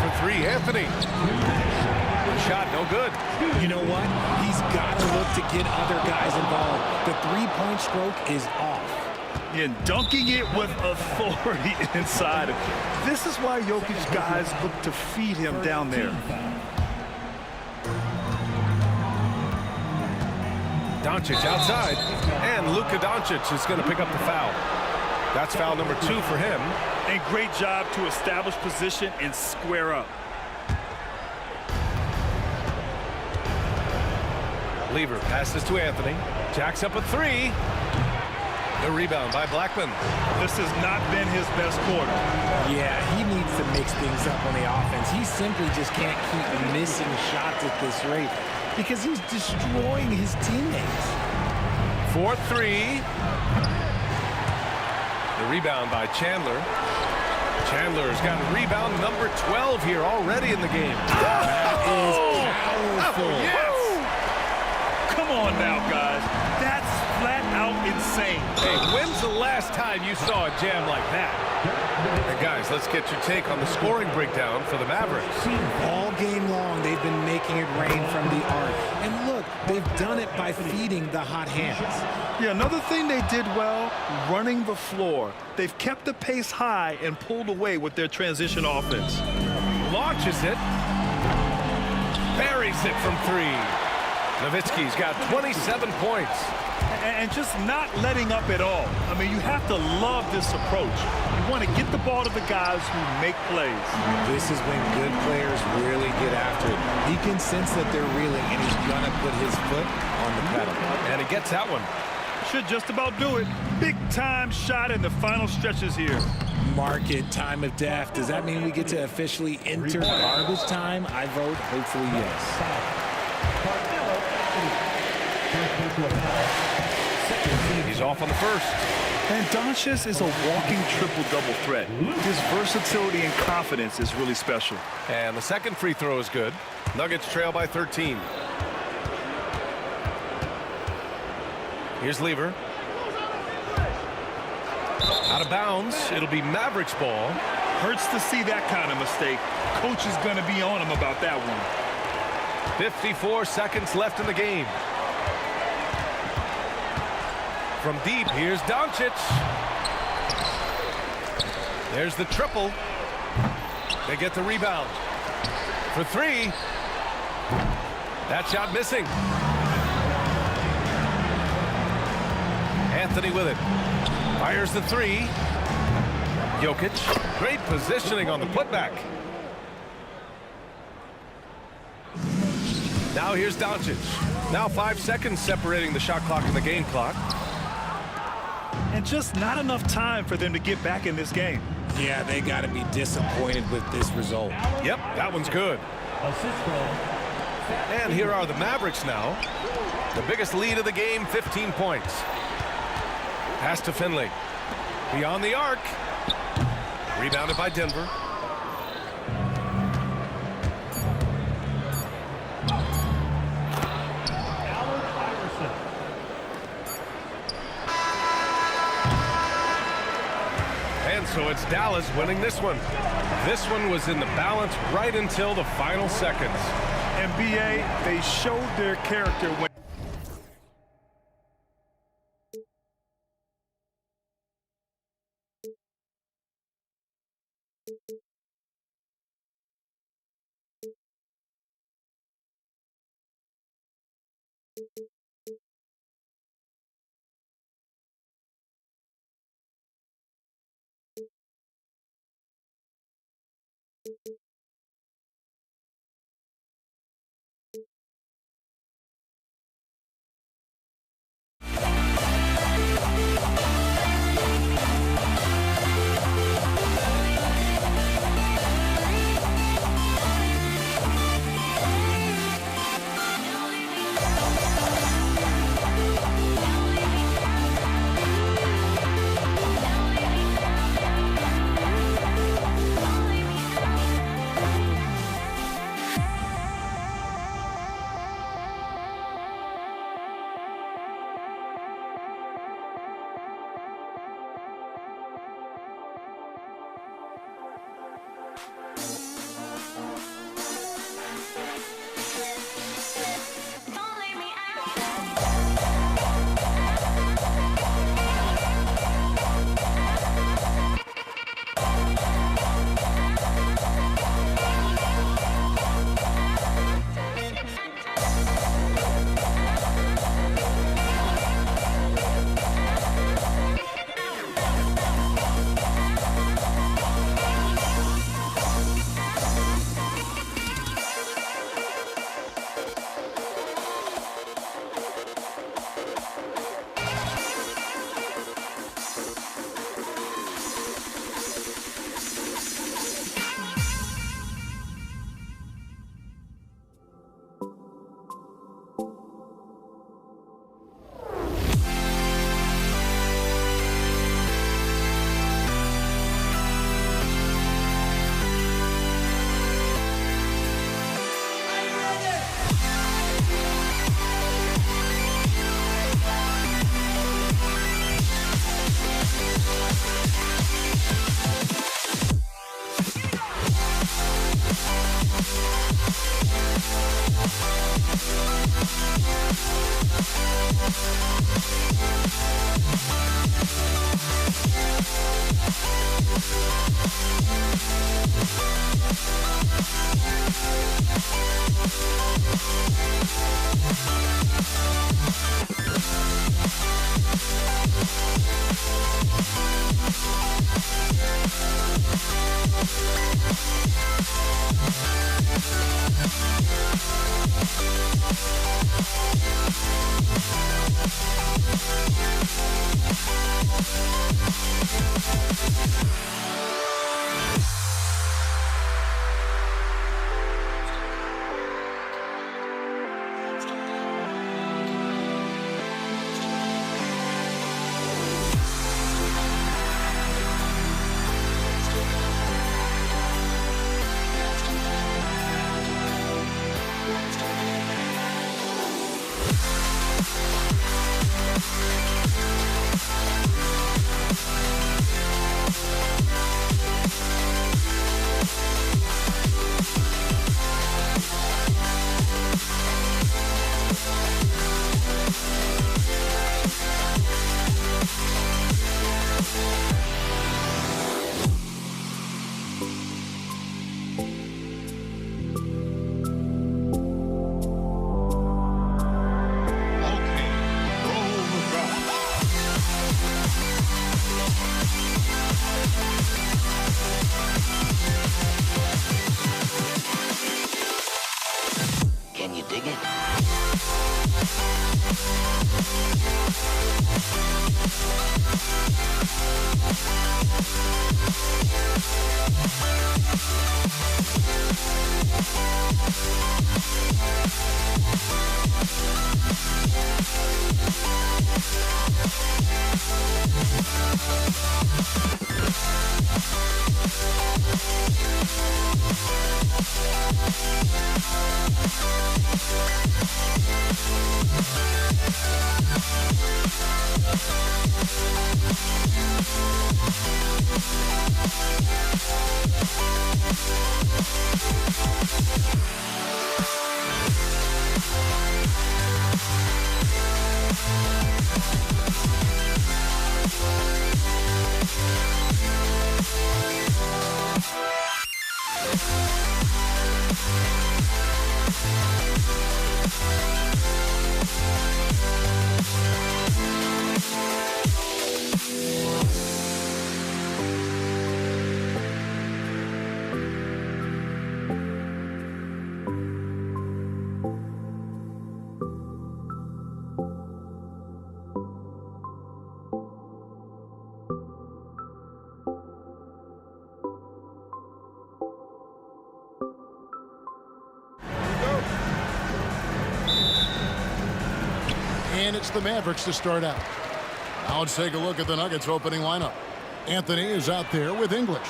For 3, Anthony. Shot no good. You know what? He's got to look to get other guys involved. The 3-point stroke is off. And dunking it with authority inside. This is why Jokic guys look to feed him down there. Doncic outside, and Luka Doncic is going to pick up the foul. That's foul number 2 for him. And great job to establish position and square up. Lever passes to Anthony. Jacks up a 3. The rebound by Blackman. This has not been his best quarter. Yeah, he needs to mix things up on the offense. He simply just can't keep missing shots at this rate because he's destroying his teammates. 4-3. The rebound by Chandler. Chandler's got rebound number 12 here already in the game. That is powerful. Oh, yes. Come on now, guys. That's flat out insane. Hey, when's the last time you saw a jam like that? And guys, let's get your take on the scoring breakdown for the Mavericks. All game long, they've been making it rain from the arc. And look, they've done it by feeding the hot hands. Yeah, another thing they did well, running the floor. They've kept the pace high and pulled away with their transition offense. Launches it. Buries it from 3. Nowitzki's got 27 points. And just not letting up at all. I mean, you have to love this approach. You want to get the ball to the guys who make plays. This is when good players really get after it. He can sense that they're reeling, and he's going to put his foot on the pedal. And he gets that one. Should just about do it. Big time shot in the final stretches here. Mark it, time of death. Does that mean we get to officially enter garbage time? I vote hopefully yes. He's off on the first. And Doncic is a walking triple-double threat. His versatility and confidence is really special. And the second free throw is good. Nuggets trail by 13. Here's Lever. Out of bounds. It'll be Mavericks ball. Hurts to see that kind of mistake. Coach is going to be on him about that one. 54 seconds left in the game. From deep, here's Doncic. There's the triple. They get the rebound. For three. That shot missing. Anthony with it. Fires the three. Jokic. Great positioning on the putback. Now here's Doncic. Now 5 seconds separating the shot clock and the game clock. And just not enough time for them to get back in this game. Yeah, they got to be disappointed with this result. Yep, that one's good. And here are the Mavericks now. The biggest lead of the game, 15 points. Pass to Finley. Beyond the arc. Rebounded by Denver. And so it's Dallas winning this one. This one was in the balance right until the final seconds. And BA, they showed their character when And it's the Mavericks to start out. Now let's take a look at the Nuggets opening lineup. Anthony is out there with English.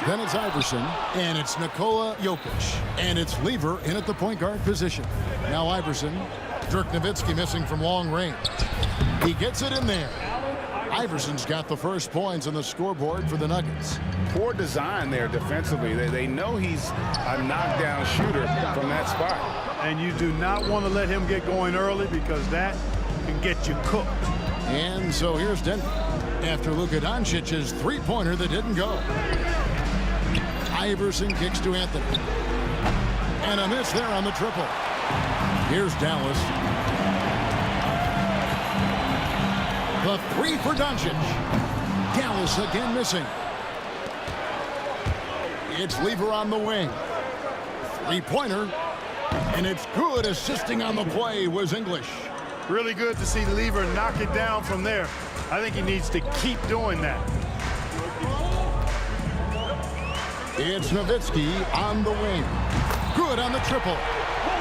Then it's Iverson, and it's Nikola Jokic. And it's Lever in at the point guard position. Now Iverson, Dirk Nowitzki missing from long range. He gets it in there. Iverson's got the first points on the scoreboard for the Nuggets. Poor design there defensively. They know he's a knockdown shooter from that spot. And you do not want to let him get going early because that can get you cooked. And so here's Denver after Luka Doncic's three-pointer that didn't go. Iverson kicks to Anthony. And a miss there on the triple. Here's Dallas. The three for Doncic. Dallas again missing. It's Lever on the wing. Three-pointer. And it's good. Assisting on the play was English. Really good to see Lever knock it down from there. I think he needs to keep doing that. It's Nowitzki on the wing. Good on the triple.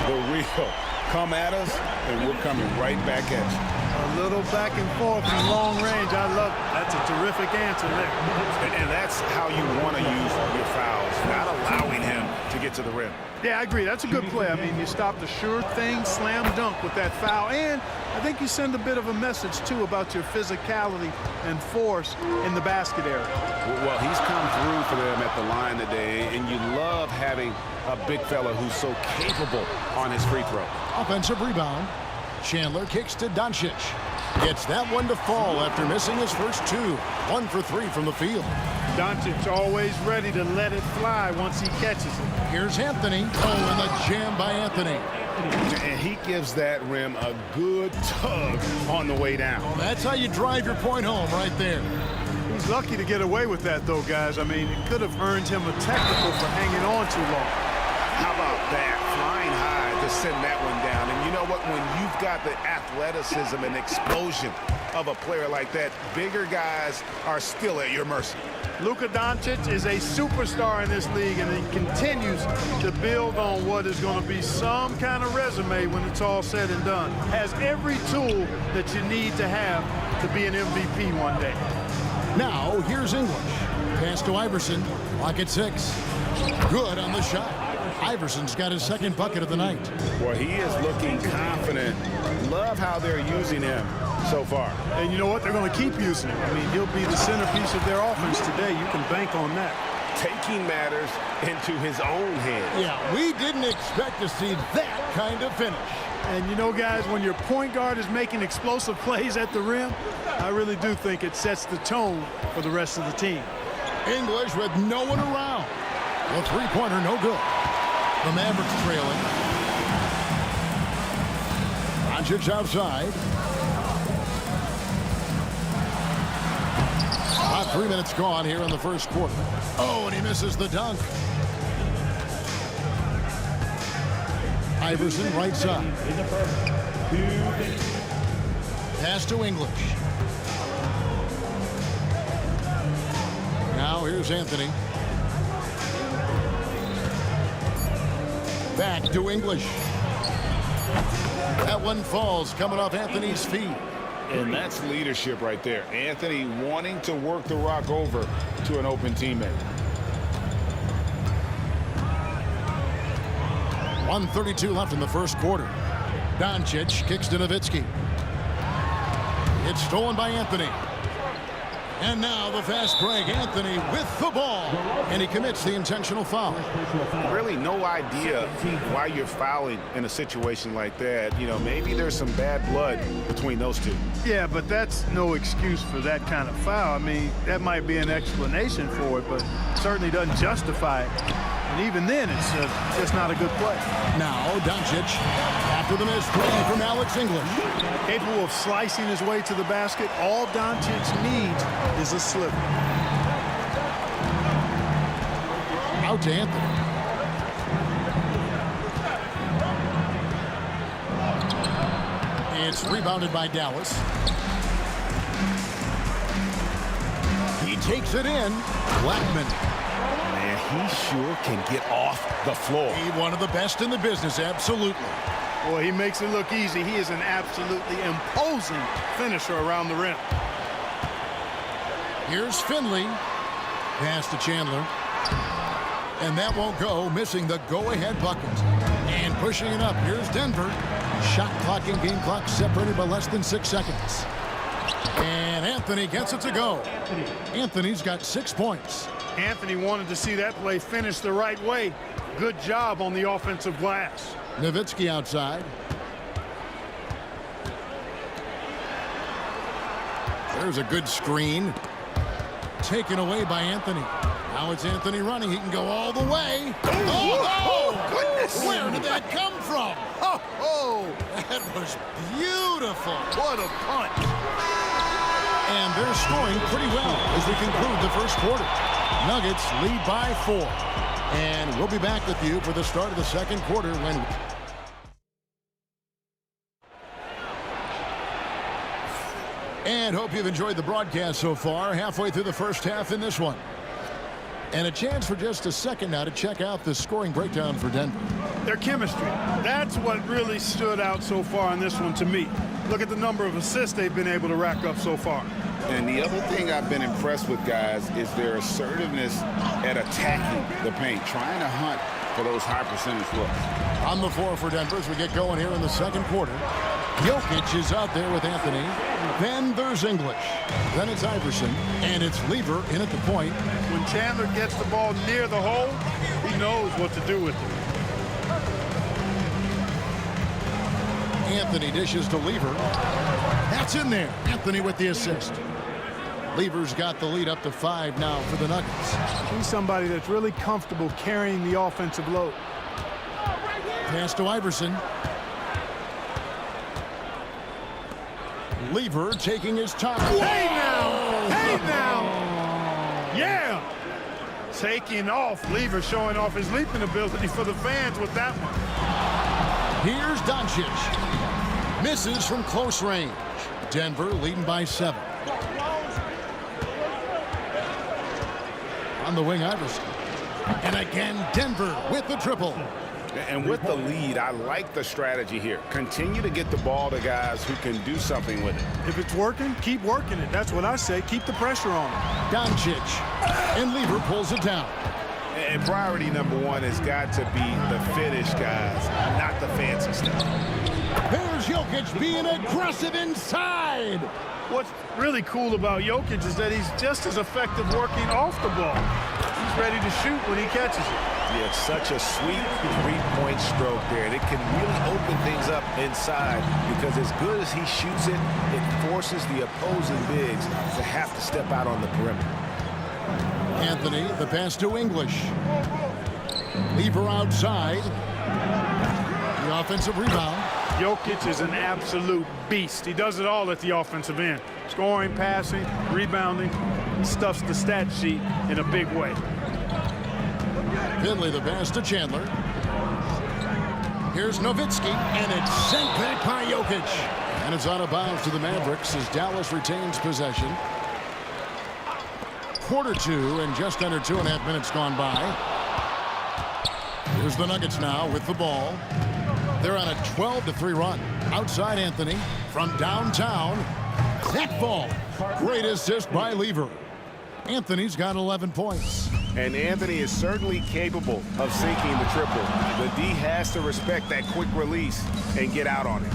The real come at us, and we're coming right back at you. A little back and forth from long range. I love it. That's a terrific answer there. And that's how you want to use your fouls, not allowing him to get to the rim. Yeah, I agree. That's a good play. I mean, you stopped a sure thing slam dunk with that foul. And I think you send a bit of a message, too, about your physicality and force in the basket area. Well, he's come through for them at the line today, and you love having a big fella who's so capable on his free throw. Offensive rebound. Chandler kicks to Doncic. Gets that one to fall after missing his first two. 1 for 3 from the field. Doncic always ready to let it fly once he catches it. Here's Anthony. Oh, and the jam by Anthony. And he gives that rim a good tug on the way down. Well, that's how you drive your point home right there. He's lucky to get away with that, though, guys. I mean, it could have earned him a technical for hanging on too long. How about that? Flying high to send that one down. And you know what? When you've got the athleticism and explosion of a player like that, bigger guys are still at your mercy. Luka Doncic is a superstar in this league, and he continues to build on what is going to be some kind of resume when it's all said and done. Has every tool that you need to have to be an MVP one day. Now, here's English. Pass to Iverson. Lock at 6. Good on the shot. Iverson's got his second bucket of the night. Boy, he is looking confident. Love how they're using him so far. And you know what? They're going to keep using him. I mean, he'll be the centerpiece of their offense today. You can bank on that. Taking matters into his own hands. Yeah, we didn't expect to see that kind of finish. And you know, guys, when your point guard is making explosive plays at the rim, I really do think it sets the tone for the rest of the team. English with no one around. The three-pointer, no good. The Mavericks trailing. Doncic outside. About 3 minutes gone here in the first quarter. Oh, and he misses the dunk. Iverson right side. Pass to English. Now here's Anthony. Back to English. That one falls coming off Anthony's feet. And that's leadership right there. Anthony wanting to work the rock over to an open teammate. 1:32 left in the first quarter. Doncic kicks to Nowitzki. It's stolen by Anthony. And now the fast break. Anthony with the ball. And he commits the intentional foul. Really no idea why you're fouling in a situation like that. You know, maybe there's some bad blood between those two. Yeah, but that's no excuse for that kind of foul. I mean, that might be an explanation for it, but certainly doesn't justify it. And even then, it's just not a good play. Now, Doncic, after the missed three from Alex English. Capable of slicing his way to the basket. All Doncic needs is a slip. Out to Anthony. It's rebounded by Dallas. He takes it in. Blackman. Man, he sure can get off the floor. He one of the best in the business, absolutely. Boy, he makes it look easy. He is an absolutely imposing finisher around the rim. Here's Finley. Pass to Chandler. And that won't go, missing the go-ahead bucket. And pushing it up, here's Denver. Shot clock and game clock separated by less than 6 seconds. And Anthony gets it to go. Anthony's got 6 points. Anthony wanted to see that play finish the right way. Good job on the offensive glass. Nowitzki outside. There's a good screen. Taken away by Anthony. Now it's Anthony running. He can go all the way. Oh, goodness. Where did that come from? Oh, That was beautiful. what a punch. And they're scoring pretty well as we conclude the first quarter. Nuggets lead by 4. And we'll be back with you for the start of the second quarter when... And hope you've enjoyed the broadcast so far. Halfway through the first half in this one. And a chance for just a second now to check out the scoring breakdown for Denver. Their chemistry. That's what really stood out so far in this one to me. Look at the number of assists they've been able to rack up so far. And the other thing I've been impressed with, guys, is their assertiveness at attacking the paint, trying to hunt for those high percentage looks. On the floor for Denver as we get going here in the second quarter. Jokic is out there with Anthony. Then there's English. Then it's Iverson. And it's Lever in at the point. When Chandler gets the ball near the hole, he knows what to do with it. Anthony dishes to Lever. That's in there. Anthony with the assist. Lever's got the lead up to 5 now for the Nuggets. He's somebody that's really comfortable carrying the offensive load. Pass to Iverson. Lever taking his time. Hey now! Hey now! Yeah! Taking off. Lever showing off his leaping ability for the fans with that one. Here's Doncic. Misses from close range. Denver leading by 7. On the wing, Iverson. And again, Denver with the triple. And with the lead, I like the strategy here. Continue to get the ball to guys who can do something with it. If it's working, keep working it. That's what I say. Keep the pressure on him. Doncic. And Lever pulls it down. And priority number 1 has got to be the finish, guys, not the fancy stuff. There's Jokic being aggressive inside. What's really cool about Jokic is that he's just as effective working off the ball. He's ready to shoot when he catches it. Yeah, such a sweet three-point stroke there. And it can really open things up inside because as good as he shoots it, it forces the opposing bigs to have to step out on the perimeter. Anthony, the pass to English. Lever outside. The offensive rebound. Jokic is an absolute beast. He does it all at the offensive end. Scoring, passing, rebounding. He stuffs the stat sheet in a big way. Finley the pass to Chandler. Here's Nowitzki, and it's sent back by Jokic. And it's out of bounds to the Mavericks as Dallas retains possession. Quarter 2 and just under 2.5 minutes gone by. Here's the Nuggets now with the ball. They're on a 12-3 run. Outside Anthony from downtown. That ball. Great assist by Lever. Anthony's got 11 points. And Anthony is certainly capable of sinking the triple. The D has to respect that quick release and get out on it.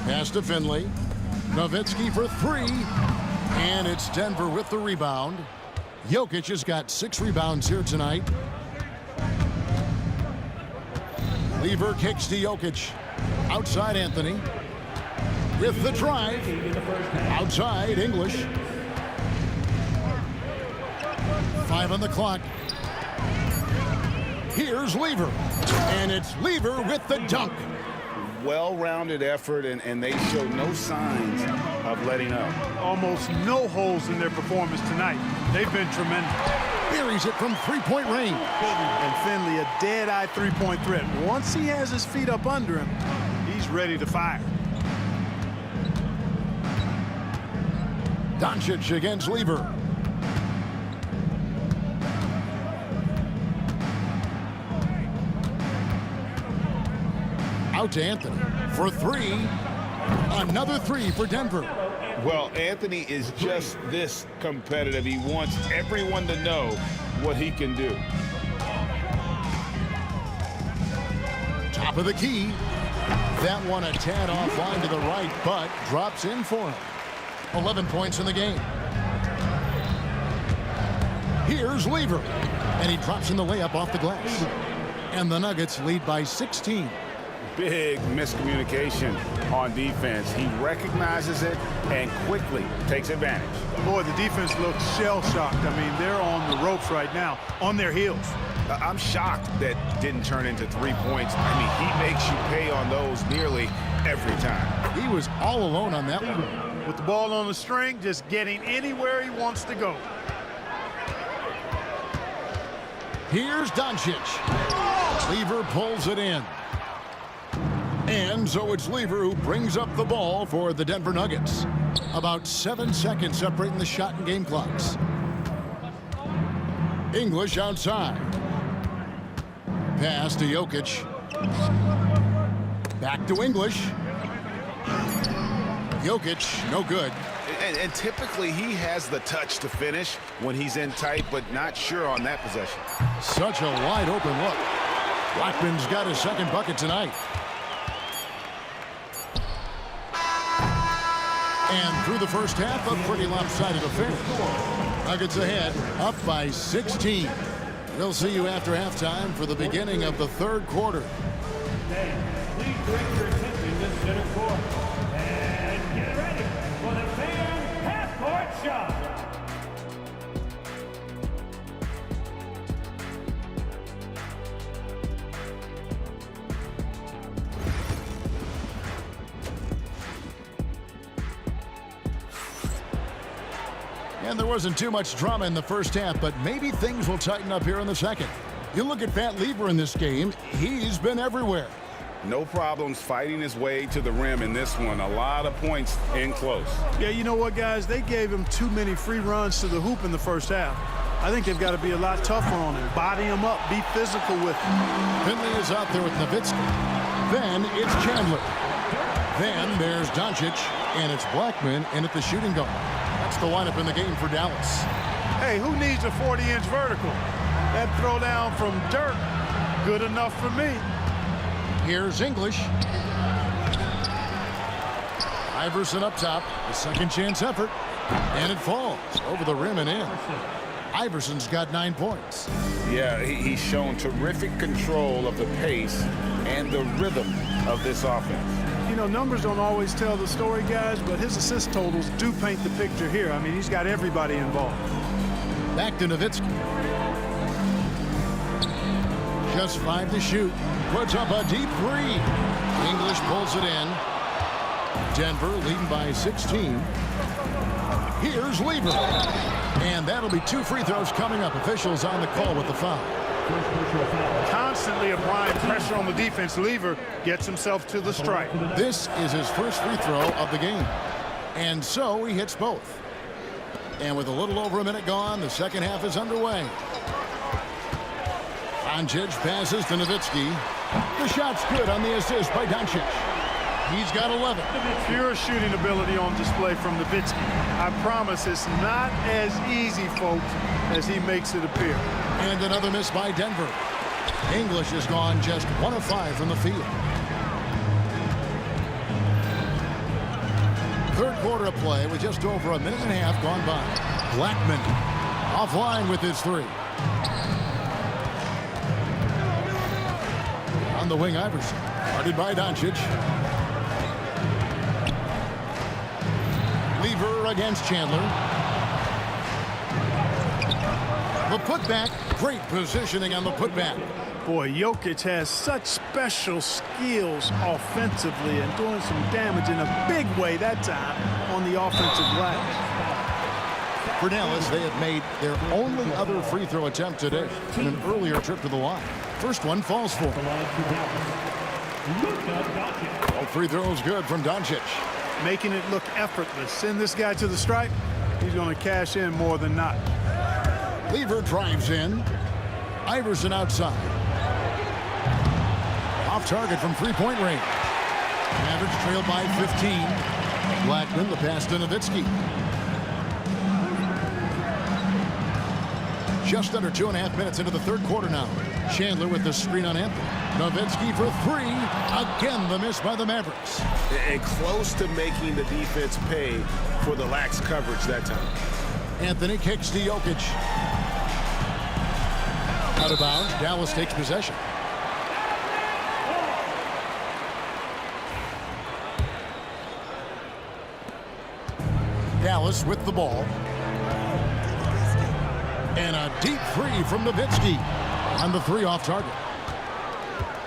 Pass to Finley. Nowitzki for three. And it's Denver with the rebound. Jokic has got 6 rebounds here tonight. Lever kicks to Jokic. Outside Anthony. With the drive. Outside English. 5 on the clock. Here's Lever. And it's Lever with the dunk. Well-rounded effort, and they show no signs of letting up. Almost no holes in their performance tonight. They've been tremendous. Buries it from three-point range. And Finley, a dead-eye three-point threat. Once he has his feet up under him, he's ready to fire. Doncic against Lever. Out to Anthony for three. Another three for Denver. Well, Anthony is just this competitive. He wants everyone to know what he can do. Top of the key. That one a tad offline to the right, but drops in for him. 11 points in the game. Here's Lever. And he drops in the layup off the glass. And the Nuggets lead by 16. Big miscommunication on defense. He recognizes it and quickly takes advantage. Boy, the defense looks shell-shocked. I mean, they're on the ropes right now, on their heels. I'm shocked that didn't turn into 3 points. I mean, he makes you pay on those nearly every time. He was all alone on that one. With the ball on the string, just getting anywhere he wants to go. Here's Doncic. Lever pulls it in. And so it's Lever who brings up the ball for the Denver Nuggets. About 7 seconds separating the shot and game clocks. English outside. Pass to Jokic. Back to English. Jokic, no good. And typically he has the touch to finish when he's in tight, but not sure on that possession. Such a wide open look. Blackman's got his second bucket tonight. And through the first half, a pretty lopsided affair. Nuggets ahead, up by 16. We'll see you after halftime for the beginning of the third quarter. Please direct your attention to center court. And get ready for the fan half-court shot. And there wasn't too much drama in the first half, but maybe things will tighten up here in the second. You look at Pat Lever in this game, he's been everywhere. No problems fighting his way to the rim in this one. A lot of points in close. Yeah, you know what, guys? They gave him too many free runs to the hoop in the first half. I think they've got to be a lot tougher on him. Body him up. Be physical with him. Finley is out there with Nowitzki. Then it's Chandler. Then there's Doncic, and it's Blackman in at the shooting guard. That's the lineup in the game for Dallas. Hey, who needs a 40-inch vertical? That throwdown from Dirk, good enough for me. Here's English. Iverson up top, a second chance effort, and it falls over the rim and in. Iverson's got 9 points. Yeah, he's shown terrific control of the pace and the rhythm of this offense. You know, numbers don't always tell the story, guys, but his assist totals do paint the picture here. I mean, he's got everybody involved. Back to Nowitzki. Just 5 to shoot. Puts up a deep three. English pulls it in. Denver leading by 16. Here's Lever. And that'll be 2 free throws coming up. Officials on the call with the foul. Constantly applying pressure on the defense. Lever gets himself to the stripe. This is his first free throw of the game. And so he hits both. And with a little over a minute gone, the second half is underway. Doncic passes to Nowitzki. The shot's good on the assist by Doncic. He's got 11. Pure shooting ability on display from Nowitzki. I promise it's not as easy, folks, as he makes it appear. And another miss by Denver. English has gone just 1 of 5 from the field. Third quarter of play with just over a minute and a half gone by. Blackman offline with his 3. On the wing, Iverson. Guarded by Doncic. Lever against Chandler. The putback. Great positioning on the putback. Boy, Jokic has such special skills offensively and doing some damage in a big way that time on the offensive glass. For Dallas, they have made their only other free throw attempt today in an earlier trip to the line. First one falls for him. All free throws good from Doncic. Making it look effortless. Send this guy to the stripe. He's going to cash in more than not. Lever drives in. Iverson outside. Off target from three-point range. Mavericks trailed by 15. Blackman, the pass to Nowitzki. Just under 2.5 minutes into the third quarter now. Chandler with the screen on Anthony. Nowitzki for 3. Again, the miss by the Mavericks. And close to making the defense pay for the lax coverage that time. Anthony kicks to Jokic. Out of bounds. Dallas takes possession. Dallas with the ball. And a deep 3 from Nowitzki on the 3 off target.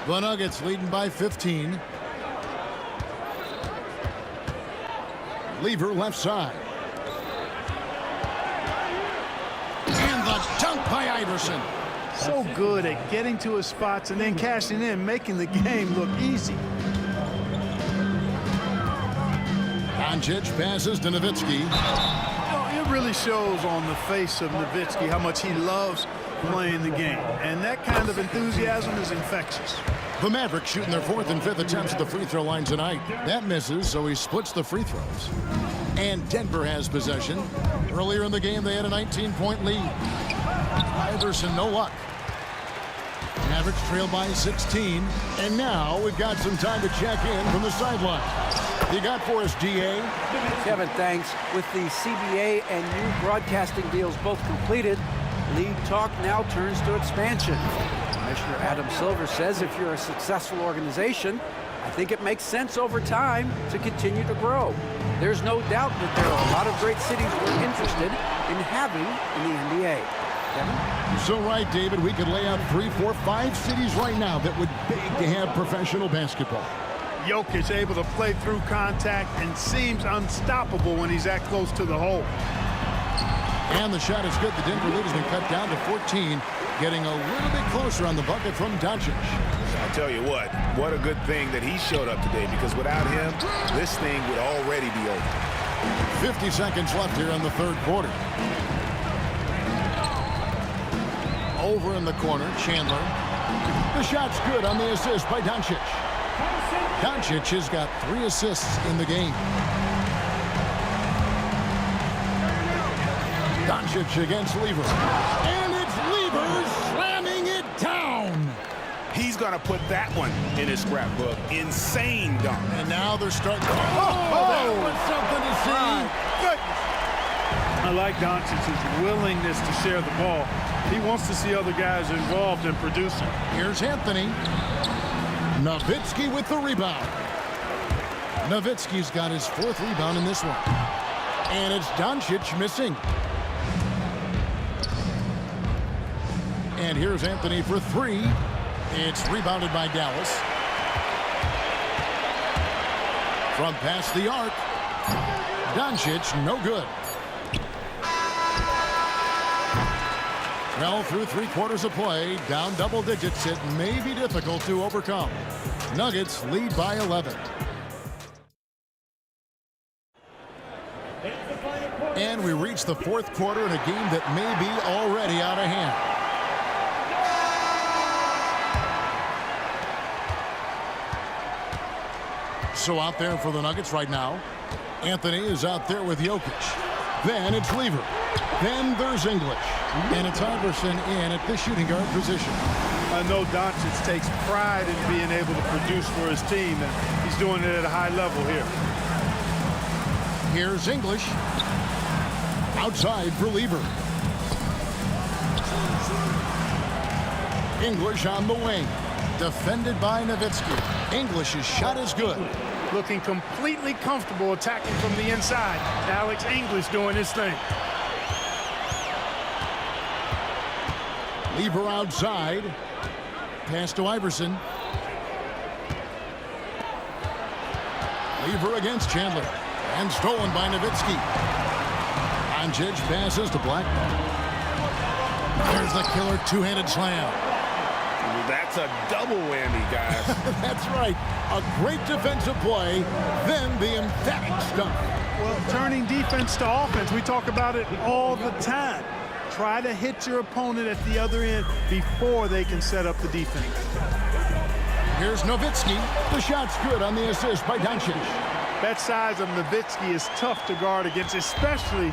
The Nuggets leading by 15. Lever left side. And the dunk by Iverson. So good at getting to his spots and then cashing in, making the game look easy. Doncic passes to Nowitzki. It really shows on the face of Nowitzki how much he loves playing the game. And that kind of enthusiasm is infectious. The Mavericks shooting their 4th and 5th attempts at the free throw line tonight. That misses, so he splits the free throws. And Denver has possession. Earlier in the game, they had a 19-point lead. Iverson, no luck. Mavericks trail by 16. And now we've got some time to check in from the sideline. You got for us, DA? Kevin, thanks. With the CBA and new broadcasting deals both completed, league talk now turns to expansion. Commissioner Adam Silver says if you're a successful organization, I think it makes sense over time to continue to grow. There's no doubt that there are a lot of great cities we're interested in having in the NBA. Kevin? You're so right, David. We could lay out 3, 4, 5 cities right now that would beg to have professional basketball. Jokic able to play through contact and seems unstoppable when he's that close to the hole. And the shot is good. The Denver lead has been cut down to 14, getting a little bit closer on the bucket from Doncic. I'll tell you what a good thing that he showed up today, because without him, this thing would already be over. 50 seconds left here in the third quarter. Over in the corner, Chandler. The shot's good on the assist by Doncic. Doncic has got 3 assists in the game. Doncic against Lever. And it's Lever slamming it down. He's going to put that one in his scrapbook. Insane dunk. And now they're starting. That was something to see. I like Doncic's willingness to share the ball. He wants to see other guys involved in producing. Here's Anthony. Nowitzki with the rebound. Nowitzki's got his 4th rebound in this one. And it's Doncic missing. And here's Anthony for 3. It's rebounded by Dallas. From past the arc. Doncic, no good. Well, through 3 quarters of play, down double digits, it may be difficult to overcome. Nuggets lead by 11. And we reach the 4th quarter in a game that may be already out of hand. So out there for the Nuggets right now, Anthony is out there with Jokic. Then it's Lever. Then there's English. And it's Iverson in at the shooting guard position. I know Doncic takes pride in being able to produce for his team, and he's doing it at a high level here. Here's English. Outside for Lever. English on the wing. Defended by Nowitzki. English's shot is good. Looking completely comfortable attacking from the inside. Alex English doing his thing. Lever outside. Pass to Iverson. Lever against Chandler. And stolen by Nowitzki. Doncic passes to Black. There's the killer two-handed slam. That's a double whammy, guys. That's right. A great defensive play, then the emphatic stuff. Well, turning defense to offense, we talk about it all the time. Try to hit your opponent at the other end before they can set up the defense. Here's Nowitzki. The shot's good on the assist by Doncic. That size of Nowitzki is tough to guard against, especially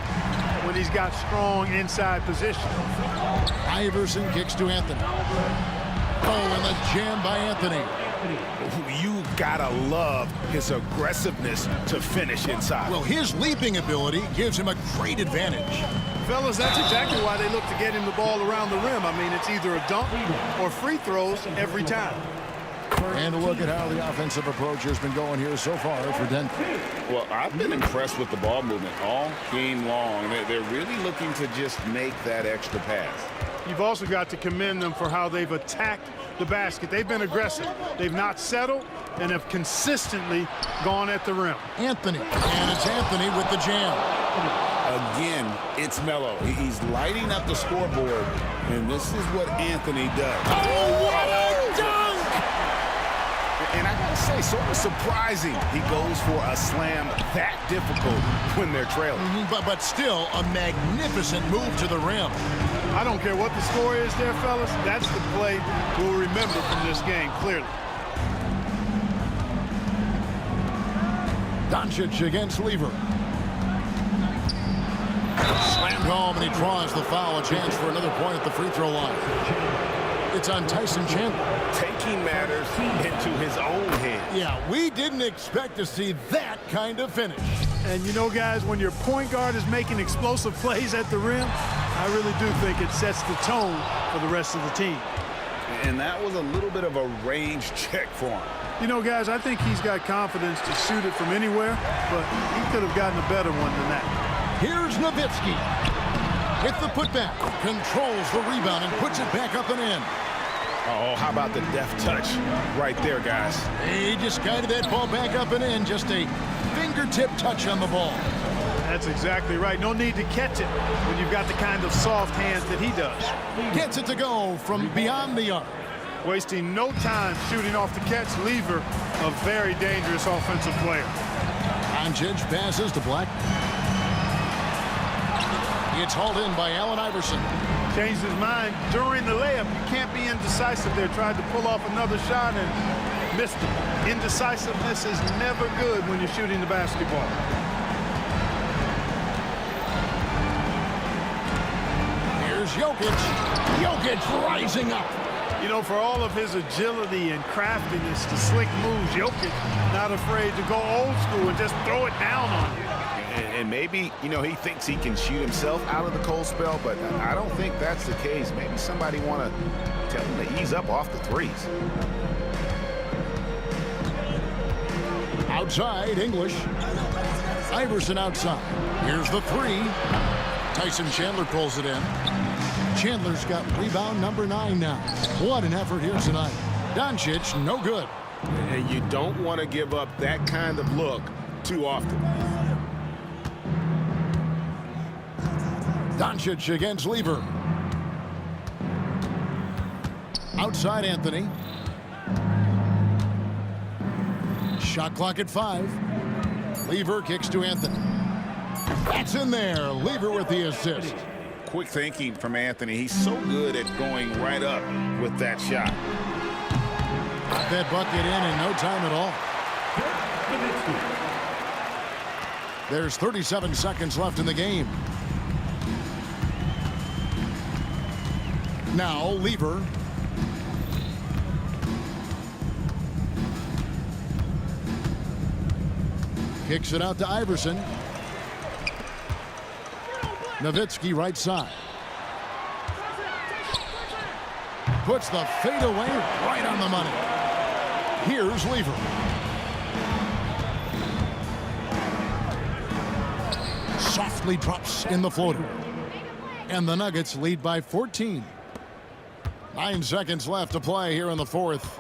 when he's got strong inside position. Iverson kicks to Anthony. Oh, and the jam by Anthony. You gotta love his aggressiveness to finish inside. Well, his leaping ability gives him a great advantage. Fellas, that's exactly why they look to get him the ball around the rim. I mean, it's either a dunk or free throws every time. And a look at how the offensive approach has been going here so far for Denver. Well, I've been impressed with the ball movement all game long. They're really looking to just make that extra pass. You've also got to commend them for how they've attacked the basket. They've been aggressive. They've not settled and have consistently gone at the rim. Anthony. And it's Anthony with the jam. Again, it's Melo. He's lighting up the scoreboard, and this is what Anthony does. Oh, what a dunk! And I gotta say, sort of surprising he goes for a slam that difficult when they're trailing. But still, a magnificent move to the rim. I don't care what the score is there, fellas. That's the play we'll remember from this game, clearly. Doncic against Lever. Slammed home, and he draws the foul. A chance for another point at the free throw line. It's on Tyson Chandler. Taking matters into his own hands. Yeah, we didn't expect to see that kind of finish. And you know, guys, when your point guard is making explosive plays at the rim, I really do think it sets the tone for the rest of the team. And that was a little bit of a range check for him. You know, guys, I think he's got confidence to shoot it from anywhere, but he could have gotten a better one than that. Here's Nowitzki. With the putback. Controls the rebound and puts it back up and in. Oh, how about the deft touch right there, guys? He just guided that ball back up and in. Just a fingertip touch on the ball. That's exactly right. No need to catch it when you've got the kind of soft hands that he does. Gets it to go from beyond the arc. Wasting no time shooting off the catch. Lever, a very dangerous offensive player. Doncic passes to Black. It's hauled in by Allen Iverson. Changed his mind during the layup. You can't be indecisive there. Tried to pull off another shot and missed it. Indecisiveness is never good when you're shooting the basketball. Here's Jokic. Jokic rising up. You know, for all of his agility and craftiness to slick moves, Jokic not afraid to go old school and just throw it down on you. And maybe, you know, he thinks he can shoot himself out of the cold spell, but I don't think that's the case. Maybe somebody want to tell him to ease up off the threes. Outside, English. Iverson outside. Here's the three. Tyson Chandler pulls it in. Chandler's got rebound number 9 now. What an effort here tonight. Doncic, no good. And you don't want to give up that kind of look too often. Doncic against Lever. Outside Anthony. Shot clock at 5. Lever kicks to Anthony. That's in there. Lever with the assist. Quick thinking from Anthony. He's so good at going right up with that shot. Got that bucket in no time at all. There's 37 seconds left in the game. Now Lever. Kicks it out to Iverson. Nowitzki right side. Puts the fadeaway right on the money. Here's Lever. Softly drops in the floater. And the Nuggets lead by 14. 9 seconds left to play here in the fourth.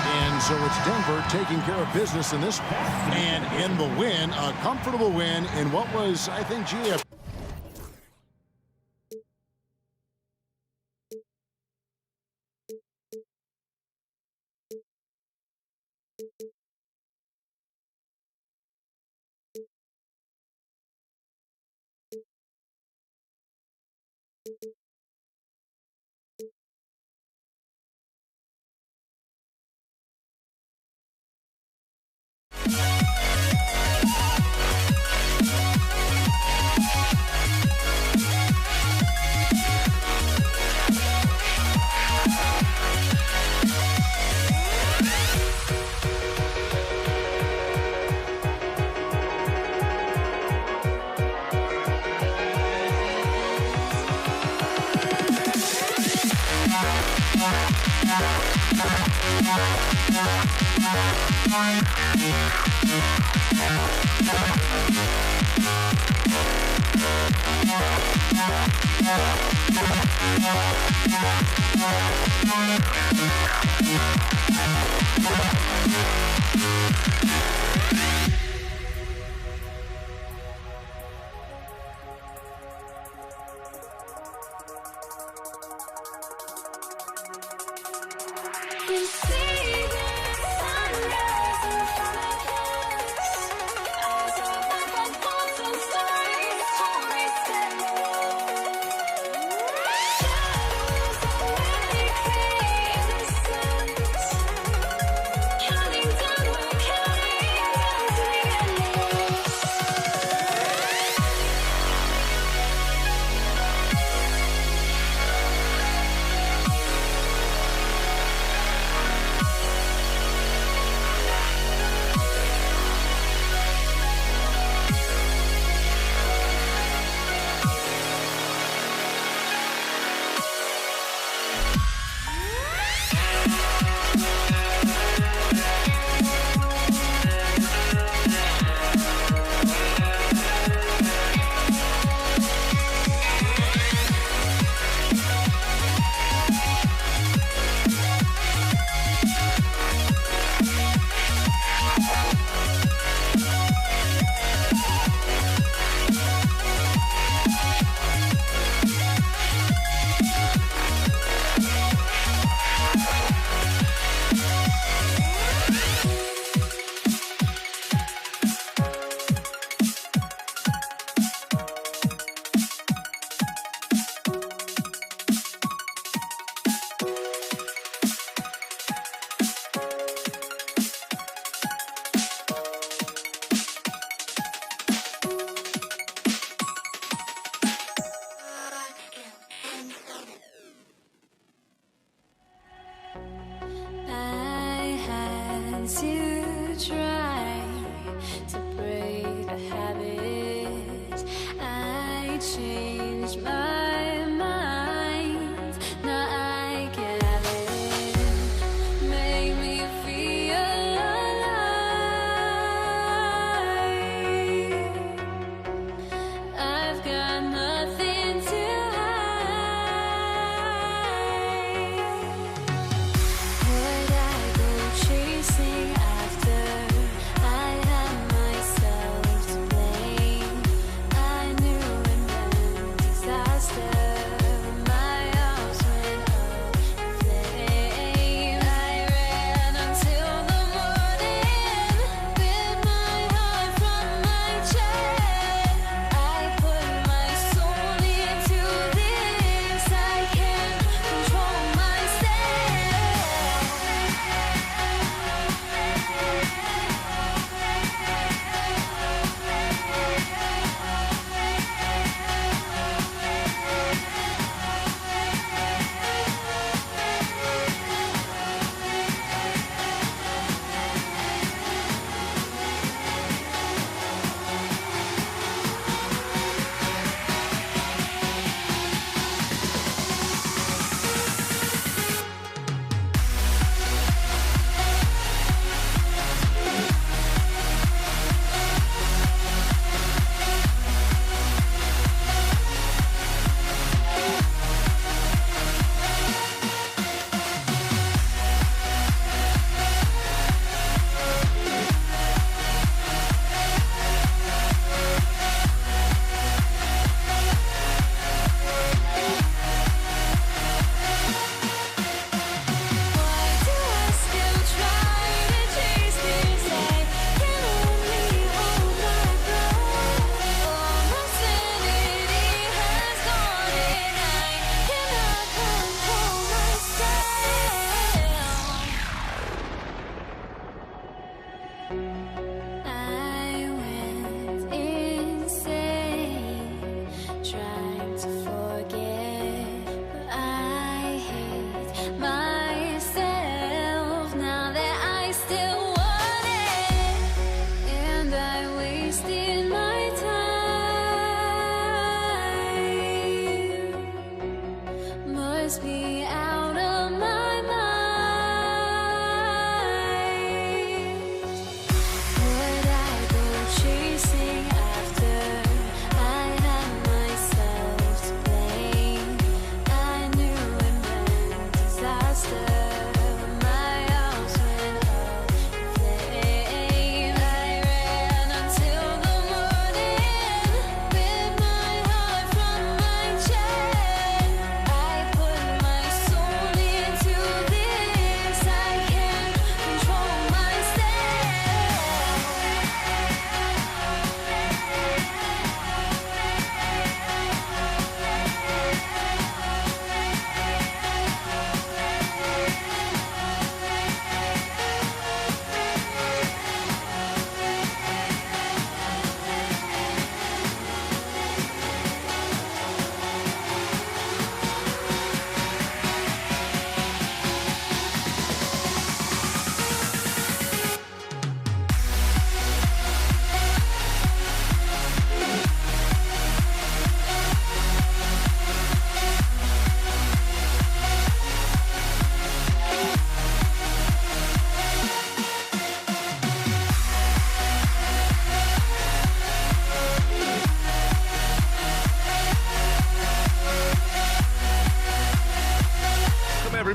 And so it's Denver taking care of business in this. And in the win, a comfortable win in what was, I think, GF.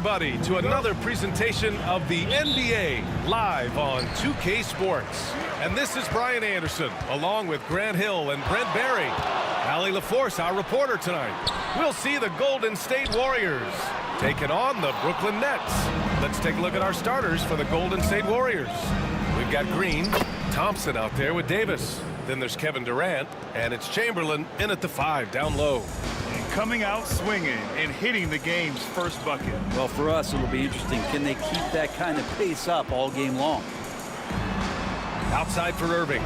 everybody, to another presentation of the NBA live on 2K Sports. And this is Brian Anderson, along with Grant Hill and Brent Barry. Allie LaForce, our reporter tonight. We'll see the Golden State Warriors taking on the Brooklyn Nets. Let's take a look at our starters for the Golden State Warriors. We've got Green, Thompson out there with Davis. Then there's Kevin Durant, and it's Chamberlain in at the 5, down low. Coming out swinging and hitting the game's first bucket. Well, for us, it'll be interesting. Can they keep that kind of pace up all game long? Outside for Irving.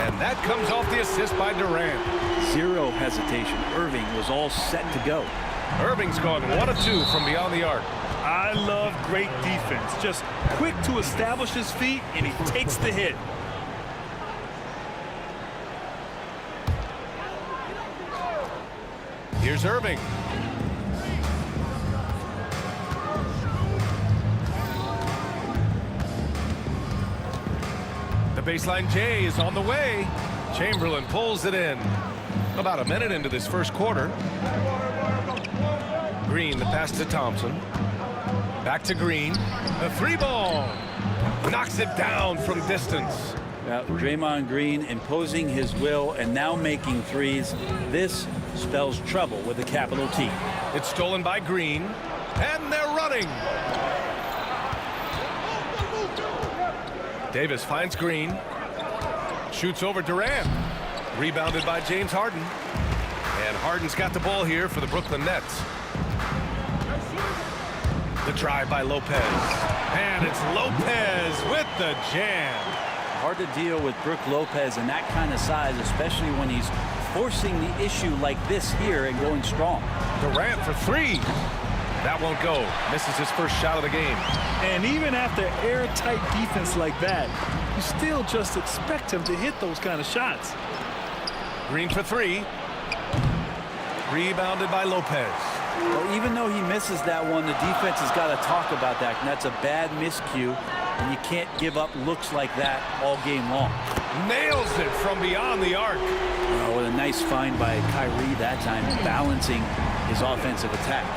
And that comes off the assist by Durant. Zero hesitation. Irving was all set to go. Irving's gone 1 of 2 from beyond the arc. I love great defense. Just quick to establish his feet, and he takes the hit. Here's Irving. The baseline J is on the way. Chamberlain pulls it in. About a minute into this first quarter. Green, the pass to Thompson. Back to Green. The 3-ball. Knocks it down from distance. Draymond Green imposing his will and now making threes. This spells trouble with a capital T. It's stolen by Green, and they're running. Davis finds Green, shoots over Durant, rebounded by James Harden, and Harden's got the ball here for the Brooklyn Nets. The drive by Lopez, and it's Lopez with the jam. Hard to deal with Brook Lopez and that kind of size, especially when he's forcing the issue like this here and going strong. Durant for 3. That won't go. Misses his first shot of the game. And even after airtight defense like that, you still just expect him to hit those kind of shots. Green for 3. Rebounded by Lopez. Well, even though he misses that one, the defense has got to talk about that. And that's a bad miscue. And you can't give up looks like that all game long. Nails it from beyond the arc. Oh, what a nice find by Kyrie that time, balancing his offensive attack.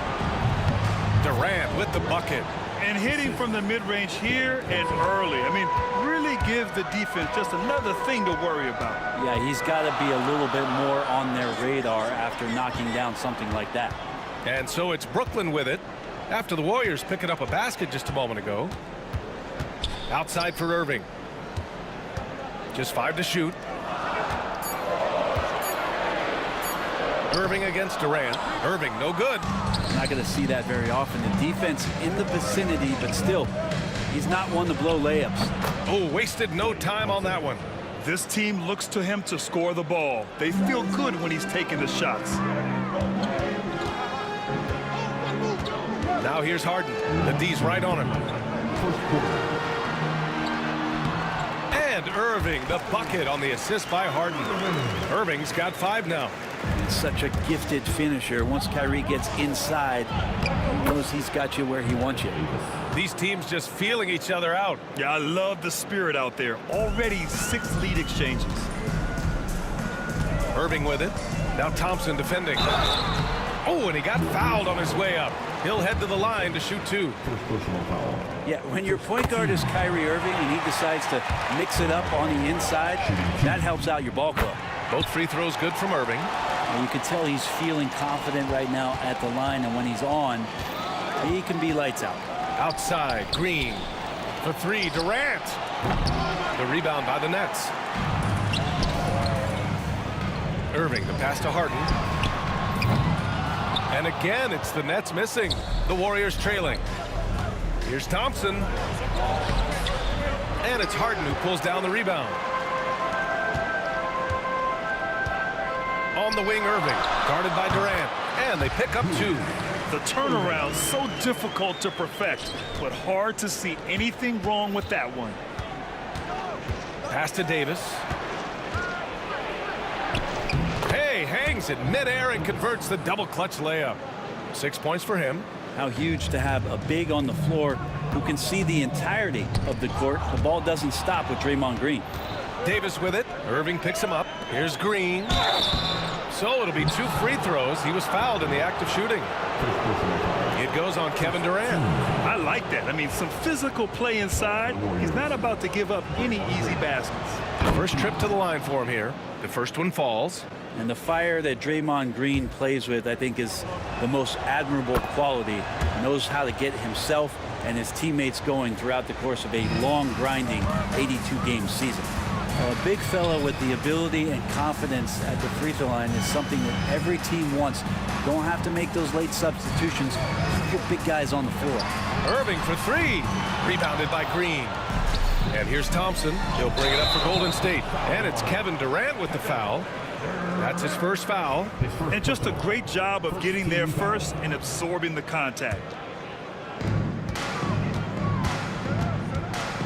Durant with the bucket. And hitting from the mid-range here and early. I mean, really gives the defense just another thing to worry about. Yeah, he's got to be a little bit more on their radar after knocking down something like that. And so it's Brooklyn with it after the Warriors picking up a basket just a moment ago. Outside for Irving. Just 5 to shoot. Irving against Durant. Irving, no good. I'm not going to see that very often. The defense in the vicinity, but still, he's not one to blow layups. Oh, wasted no time on that one. This team looks to him to score the ball. They feel good when he's taking the shots. Now here's Harden. The D's right on him. And Irving, the bucket on the assist by Harden. Irving's got 5 now. He's such a gifted finisher. Once Kyrie gets inside, he knows he's got you where he wants you. These teams just feeling each other out. Yeah, I love the spirit out there. Already 6 lead exchanges. Irving with it. Now Thompson defending. Oh, and he got fouled on his way up. He'll head to the line to shoot 2. Yeah, when your point guard is Kyrie Irving and he decides to mix it up on the inside, that helps out your ball club. Both free throws good from Irving. And you can tell he's feeling confident right now at the line, and when he's on, he can be lights out. Outside, Green. For 3, Durant. The rebound by the Nets. Irving, the pass to Harden. And again, it's the Nets missing. The Warriors trailing. Here's Thompson. And it's Harden who pulls down the rebound. On the wing, Irving. Guarded by Durant. And they pick up 2. The turnaround so difficult to perfect, but hard to see anything wrong with that one. Pass to Davis. Hey, hangs in midair and converts the double clutch layup. 6 points for him. How huge to have a big on the floor who can see the entirety of the court. The ball doesn't stop with Draymond Green. Davis with it. Irving picks him up. Here's Green. So it'll be 2 free throws. He was fouled in the act of shooting. It it goes on Kevin Durant. I like that. I mean, some physical play inside. He's not about to give up any easy baskets. First trip to the line for him here. The first one falls. And the fire that Draymond Green plays with, I think, is the most admirable quality. He knows how to get himself and his teammates going throughout the course of a long, grinding 82-game season. A big fella with the ability and confidence at the free throw line is something that every team wants. You don't have to make those late substitutions. Put big guys on the floor. Irving for three. Rebounded by Green. And here's Thompson. He'll bring it up for Golden State. And it's Kevin Durant with the foul. That's his first foul. And just a great job of getting there first and absorbing the contact.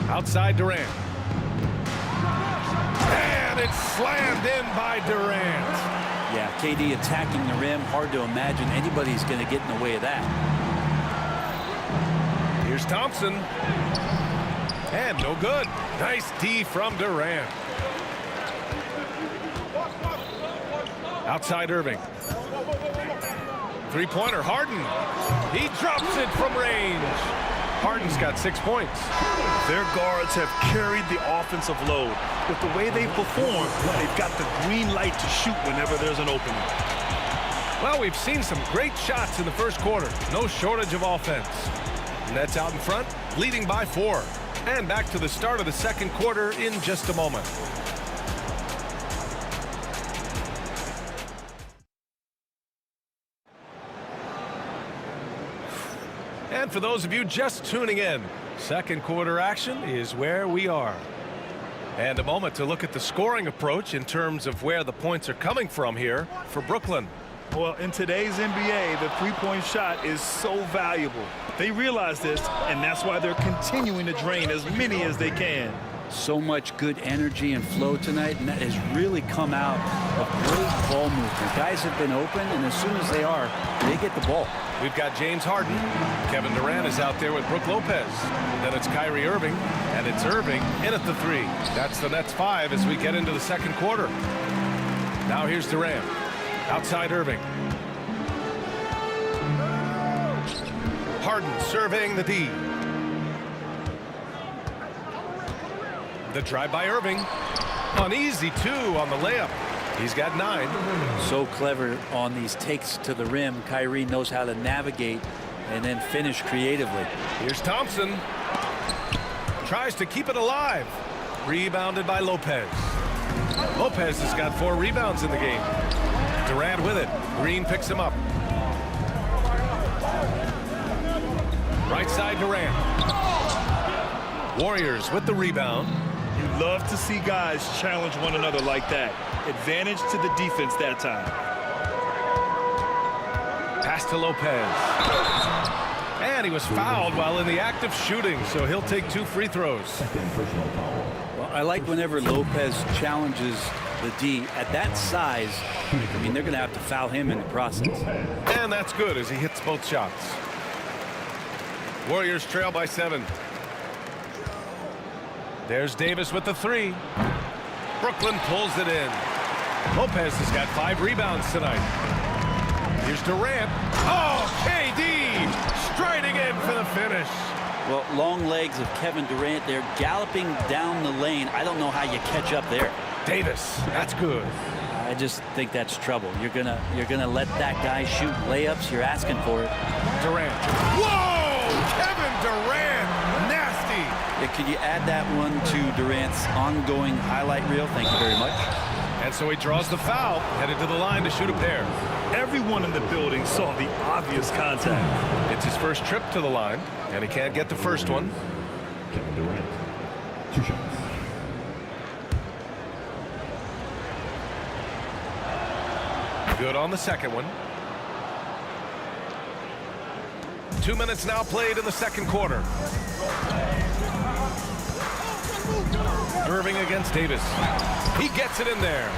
Outside Durant. And it's slammed in by Durant. Yeah, KD attacking the rim. Hard to imagine anybody's going to get in the way of that. Here's Thompson. And no good. Nice D from Durant. Outside Irving. Three-pointer, Harden. He drops it from range. Harden's got 6 points. Their guards have carried the offensive load. With the way they perform, they've got the green light to shoot whenever there's an opening. Well, we've seen some great shots in the first quarter. No shortage of offense. Nets out in front, leading by 4. And back to the start of the second quarter in just a moment. And for those of you just tuning in, second quarter action is where we are. And a moment to look at the scoring approach in terms of where the points are coming from here for Brooklyn. Well, in today's NBA, the three-point shot is so valuable. They realize this, and that's why they're continuing to drain as many as they can. So much good energy and flow tonight, and that has really come out of great ball movement. Guys have been open, and as soon as they are, they get the ball. We've got James Harden. Kevin Durant is out there with Brook Lopez. Then it's Kyrie Irving, and it's Irving in at the 3. That's the Nets 5 as we get into the second quarter. Now here's Durant. Outside Irving. Harden surveying the D. The drive by Irving. An easy 2 on the layup. He's got 9. So clever on these takes to the rim. Kyrie knows how to navigate and then finish creatively. Here's Thompson. Tries to keep it alive. Rebounded by Lopez. Lopez has got 4 rebounds in the game. Durant with it. Green picks him up. Right side Durant. Warriors with the rebound. You love to see guys challenge one another like that. Advantage to the defense that time. Pass to Lopez. And he was fouled while in the act of shooting, so he'll take 2 free throws. Well, I like whenever Lopez challenges the D at that size. I mean, they're going to have to foul him in the process. And that's good as he hits both shots. Warriors trail by 7. There's Davis with the 3. Brooklyn pulls it in. Lopez has got 5 rebounds tonight. Here's Durant. Oh, KD striding in for the finish. Well, long legs of Kevin Durant. They're galloping down the lane. I don't know how you catch up there. Davis, that's good. I just think that's trouble. You're gonna let that guy shoot layups. You're asking for it. Durant. Whoa! Kevin Durant, nasty. Yeah, could you add that one to Durant's ongoing highlight reel? Thank you very much. And so he draws the foul, headed to the line to shoot a pair. Everyone in the building saw the obvious contact. It's his first trip to the line, and he can't get the first one. Kevin Durant, 2 shots. Good on the second one. 2 minutes now played in the second quarter. Irving against Davis. He gets it in there.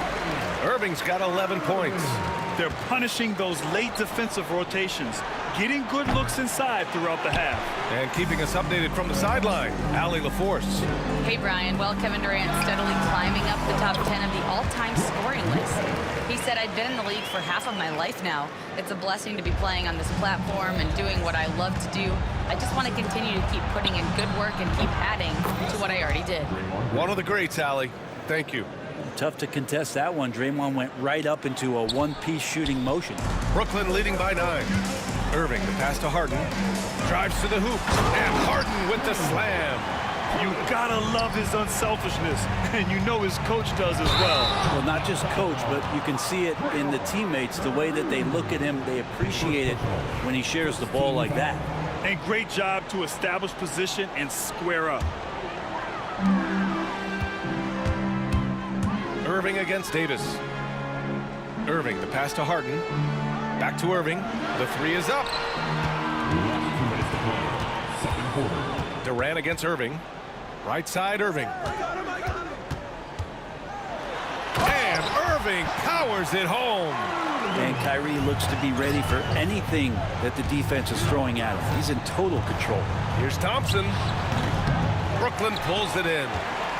Irving's got 11 points. They're punishing those late defensive rotations, getting good looks inside throughout the half. And keeping us updated from the sideline, Allie LaForce. Hey, Brian. Well, Kevin Durant steadily climbing up the top 10 of the all-time scoring list. He said, I've been in the league for half of my life now. It's a blessing to be playing on this platform and doing what I love to do. I just want to continue to keep putting in good work and keep adding to what I already did. One of the greats, Allie. Thank you. Tough to contest that one. Draymond went right up into a one-piece shooting motion. Brooklyn leading by 9. Irving, the pass to Harden. Drives to the hoop. And Harden with the slam. You gotta love his unselfishness, and you know his coach does as well. Well, not just coach, but you can see it in the teammates, the way that they look at him. They appreciate it when he shares the ball like that. And great job to establish position and square up. Irving against Davis. Irving, the pass to Harden. Back to Irving. The 3 is up. Durant against Irving. Right side, Irving. And Irving powers it home. And Kyrie looks to be ready for anything that the defense is throwing at him. He's in total control. Here's Thompson. Brooklyn pulls it in.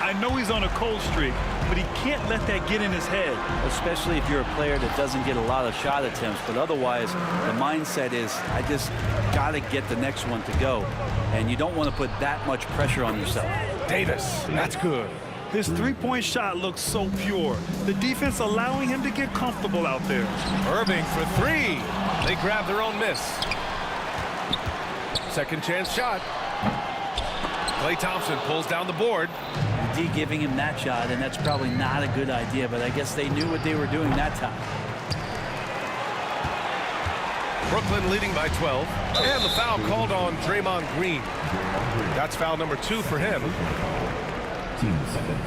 I know he's on a cold streak, but he can't let that get in his head. Especially if you're a player that doesn't get a lot of shot attempts, but otherwise the mindset is, I just got to get the next one to go. And you don't want to put that much pressure on yourself. Davis, that's good. His three-point shot looks so pure. The defense allowing him to get comfortable out there. Irving for 3. They grab their own miss. Second chance shot. Klay Thompson pulls down the board. D giving him that shot, and that's probably not a good idea, but I guess they knew what they were doing that time. Brooklyn leading by 12. And the foul called on Draymond Green. That's foul number 2 for him. Team seconds.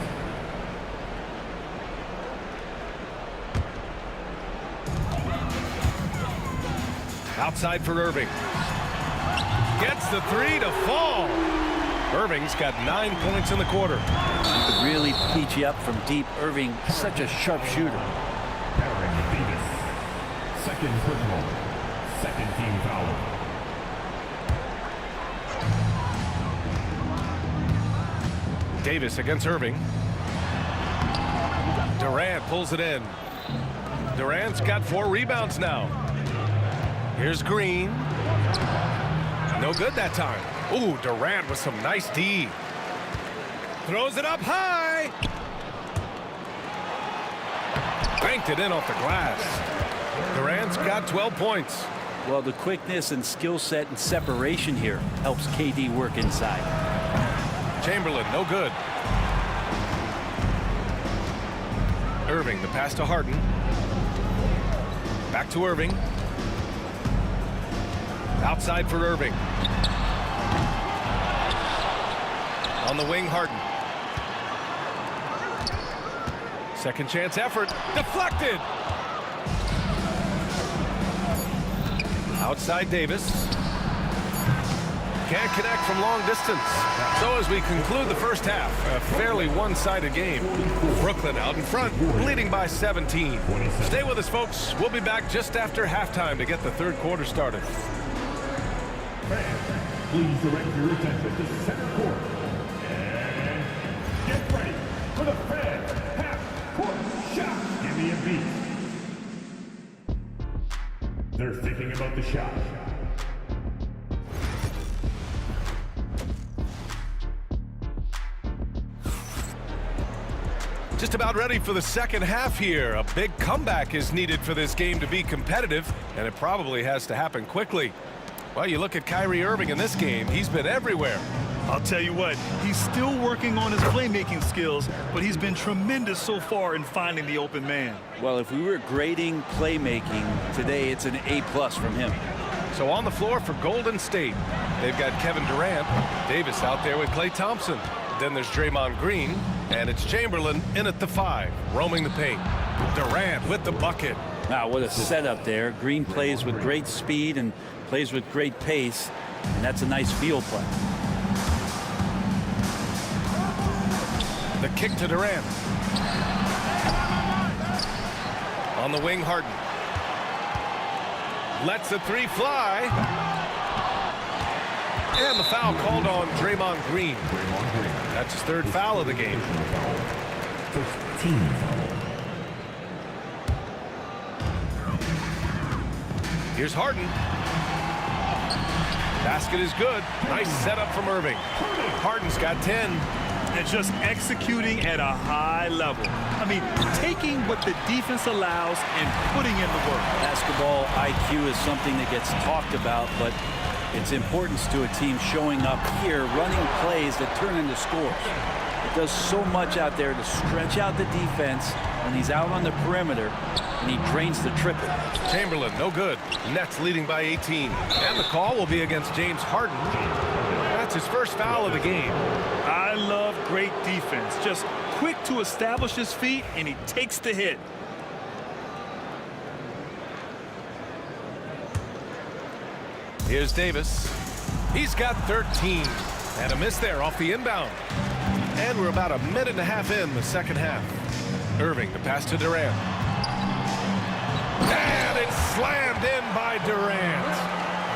Outside for Irving. Gets the 3 to fall. Irving's got 9 points in the quarter. He could really beat you up from deep. Irving, such a sharp shooter. Davis. Second personal. Second team foul. Davis against Irving. Durant pulls it in. Durant's got 4 rebounds now. Here's Green. No good that time. Ooh, Durant with some nice D. Throws it up high. Banked it in off the glass. Durant's got 12 points. Well, the quickness and skill set and separation here helps KD work inside. Chamberlain, no good. Irving, the pass to Harden. Back to Irving. Outside for Irving. On the wing, Harden. Second chance effort. Deflected. Outside Davis. Can't connect from long distance. So as we conclude the first half, a fairly one-sided game. Brooklyn out in front, leading by 17. Stay with us, folks. We'll be back just after halftime to get the third quarter started. Fans, please direct your attention to center court. And get ready for the fan half-court shot. Give me a beat. They're thinking about the shot. Just about ready for the second half here. A big comeback is needed for this game to be competitive, and it probably has to happen quickly. Well, you look at Kyrie Irving in this game, he's been everywhere. I'll tell you what, he's still working on his playmaking skills, but he's been tremendous so far in finding the open man. Well, if we were grading playmaking today, it's an A+ from him. So on the floor for Golden State, they've got Kevin Durant, Davis out there with Klay Thompson. Then there's Draymond Green, and it's Chamberlain in at the 5, roaming the paint. Durant with the bucket. Wow, what a setup there. Green plays with great speed and plays with great pace, and that's a nice field play. The kick to Durant. On the wing, Harden. Lets the 3 fly. And the foul called on Draymond Green. That's his 3rd foul of the game. First team foul. Here's Harden. Basket is good. Nice setup from Irving. Harden's got 10. And just executing at a high level. I mean, taking what the defense allows and putting in the work. Basketball IQ is something that gets talked about, but its importance to a team showing up here, running plays that turn into scores. It does so much out there to stretch out the defense when he's out on the perimeter, and he drains the triple. Chamberlain, no good. Nets leading by 18. And the call will be against James Harden. That's his first foul of the game. I love great defense. Just quick to establish his feet, and he takes the hit. Here's Davis. He's got 13. And a miss there off the inbound. And we're about a minute and a half in the second half. Irving, the pass to Durant. And it's slammed in by Durant.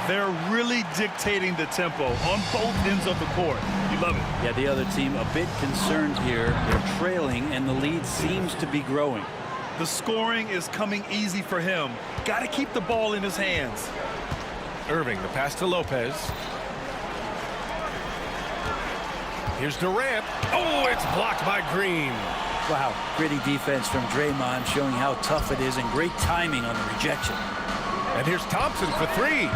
They're really dictating the tempo on both ends of the court. You love it. Yeah, the other team a bit concerned here. They're trailing, and the lead seems to be growing. The scoring is coming easy for him. Got to keep the ball in his hands. Irving, the pass to Lopez. Here's Durant. Oh, it's blocked by Green. Wow, gritty defense from Draymond, showing how tough it is, and great timing on the rejection. And here's Thompson for three.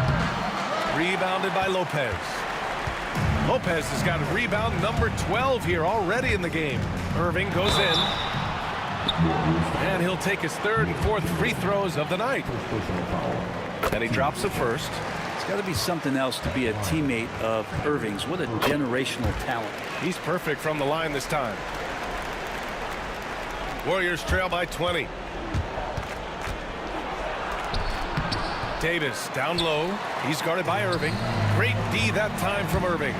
Rebounded by Lopez. Lopez has got rebound number 12 here already in the game. Irving goes in. And he'll take his third and fourth free throws of the night. And he drops the first. It's got to be something else to be a teammate of Irving's. What a generational talent. He's perfect from the line this time. Warriors trail by 20. Davis down low. He's guarded by Irving. Great D that time from Irving.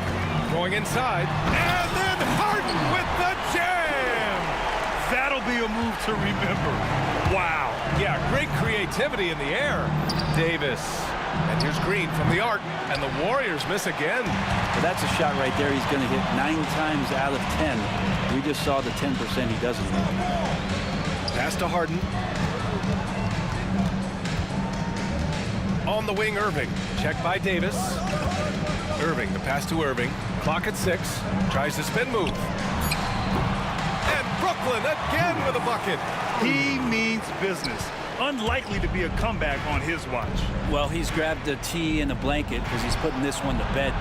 Going inside. And then Harden with the jam. That'll be a move to remember. Wow. Yeah, great creativity in the air. Davis. And here's Green from the arc. And the Warriors miss again. Well, that's a shot right there. He's going to hit 9 times out of 10. We just saw the 10% he doesn't hit. Pass to Harden. On the wing, Irving. Check by Davis. Irving, the pass to Irving. Clock at 6. Tries the spin move. And Brooklyn again with a bucket. He means business. Unlikely to be a comeback on his watch. Well, he's grabbed a tee and a blanket because he's putting this one to bed.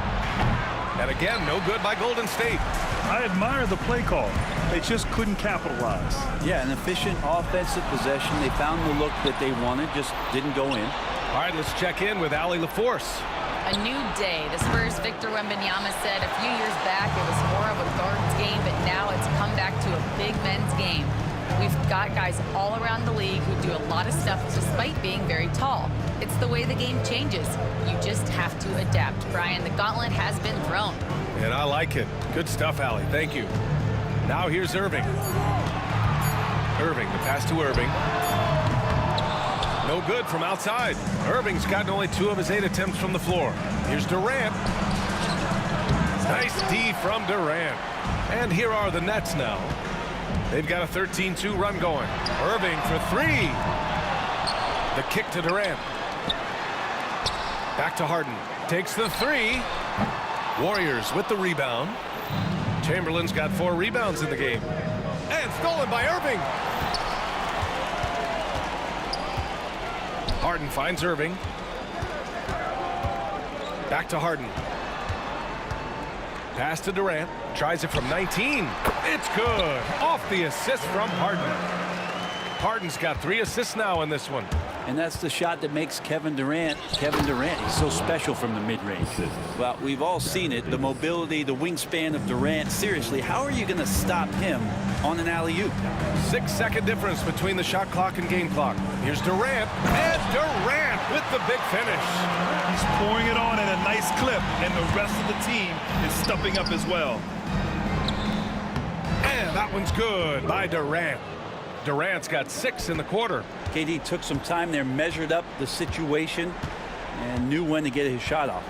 And again, no good by Golden State. I admire the play call. They just couldn't capitalize. Yeah, an efficient offensive possession. They found the look that they wanted, just didn't go in. All right, let's check in with Allie LaForce. A new day. The Spurs' Victor Wembanyama said a few years back it was more of a guards game, but now it's come back to a big men's game. We've got guys all around the league who do a lot of stuff despite being very tall. It's the way the game changes. You just have to adapt. Brian, the gauntlet has been thrown. And I like it. Good stuff, Allie. Thank you. Now here's Irving. Irving, the pass to Irving. No good from outside. Irving's gotten only 2 of his 8 attempts from the floor. Here's Durant. Nice D from Durant. And here are the Nets now. They've got a 13-2 run going. Irving for 3. The kick to Durant. Back to Harden. Takes the 3. Warriors with the rebound. Chamberlain's got 4 rebounds in the game. And stolen by Irving. Harden finds Irving. Back to Harden. Pass to Durant. Tries it from 19. It's good. Off the assist from Harden. Harden's got 3 assists now in this one. And that's the shot that makes Kevin Durant. He's so special from the mid-range. Well, we've all seen it. The mobility, the wingspan of Durant. Seriously, how are you going to stop him on an alley-oop? 6-second difference between the shot clock and game clock. Here's Durant. And Durant with the big finish. He's pouring it on at a nice clip, and the rest of the team is stepping up as well. And that one's good by Durant. Durant's got 6 in the quarter. KD took some time there, measured up the situation, and knew when to get his shot off.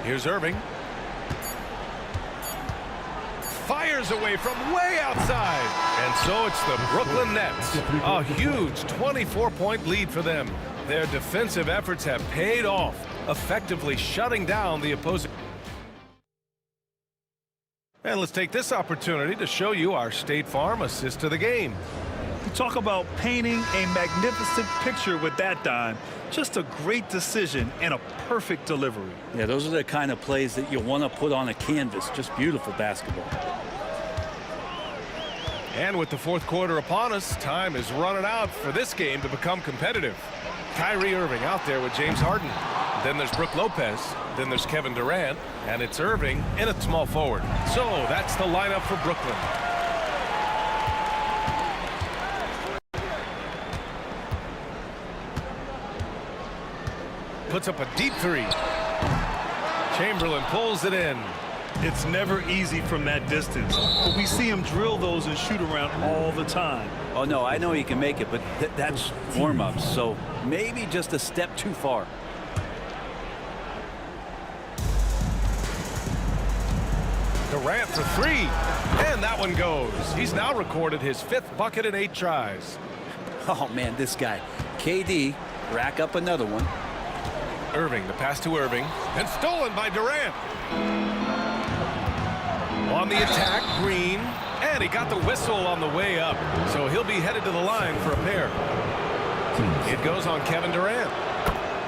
Here's Irving. Fires fires away from way outside. And so it's the Brooklyn Nets. A huge 24-point lead for them. Their defensive efforts have paid off, effectively shutting down the opposing. And let's take this opportunity to show you our State Farm assist to the game. You talk about painting a magnificent picture with that dime. Just a great decision and a perfect delivery. Yeah, those are the kind of plays that you want to put on a canvas. Just beautiful basketball. And with the fourth quarter upon us, time is running out for this game to become competitive. Kyrie Irving out there with James Harden. Then there's Brook Lopez. Then there's Kevin Durant. And it's Irving in at small forward. So that's the lineup for Brooklyn. Puts up a deep three. Chamberlain pulls it in. It's never easy from that distance, but we see him drill those and shoot around all the time. Oh, no, I know he can make it, but that's warm-ups, so maybe just a step too far. Durant for three, and that one goes. He's now recorded his 5th bucket in 8 tries. Oh, man, this guy. KD, rack up another one. Irving, the pass to Irving, and stolen by Durant. On the attack, Green, and he got the whistle on the way up, so he'll be headed to the line for a pair. It goes on Kevin Durant.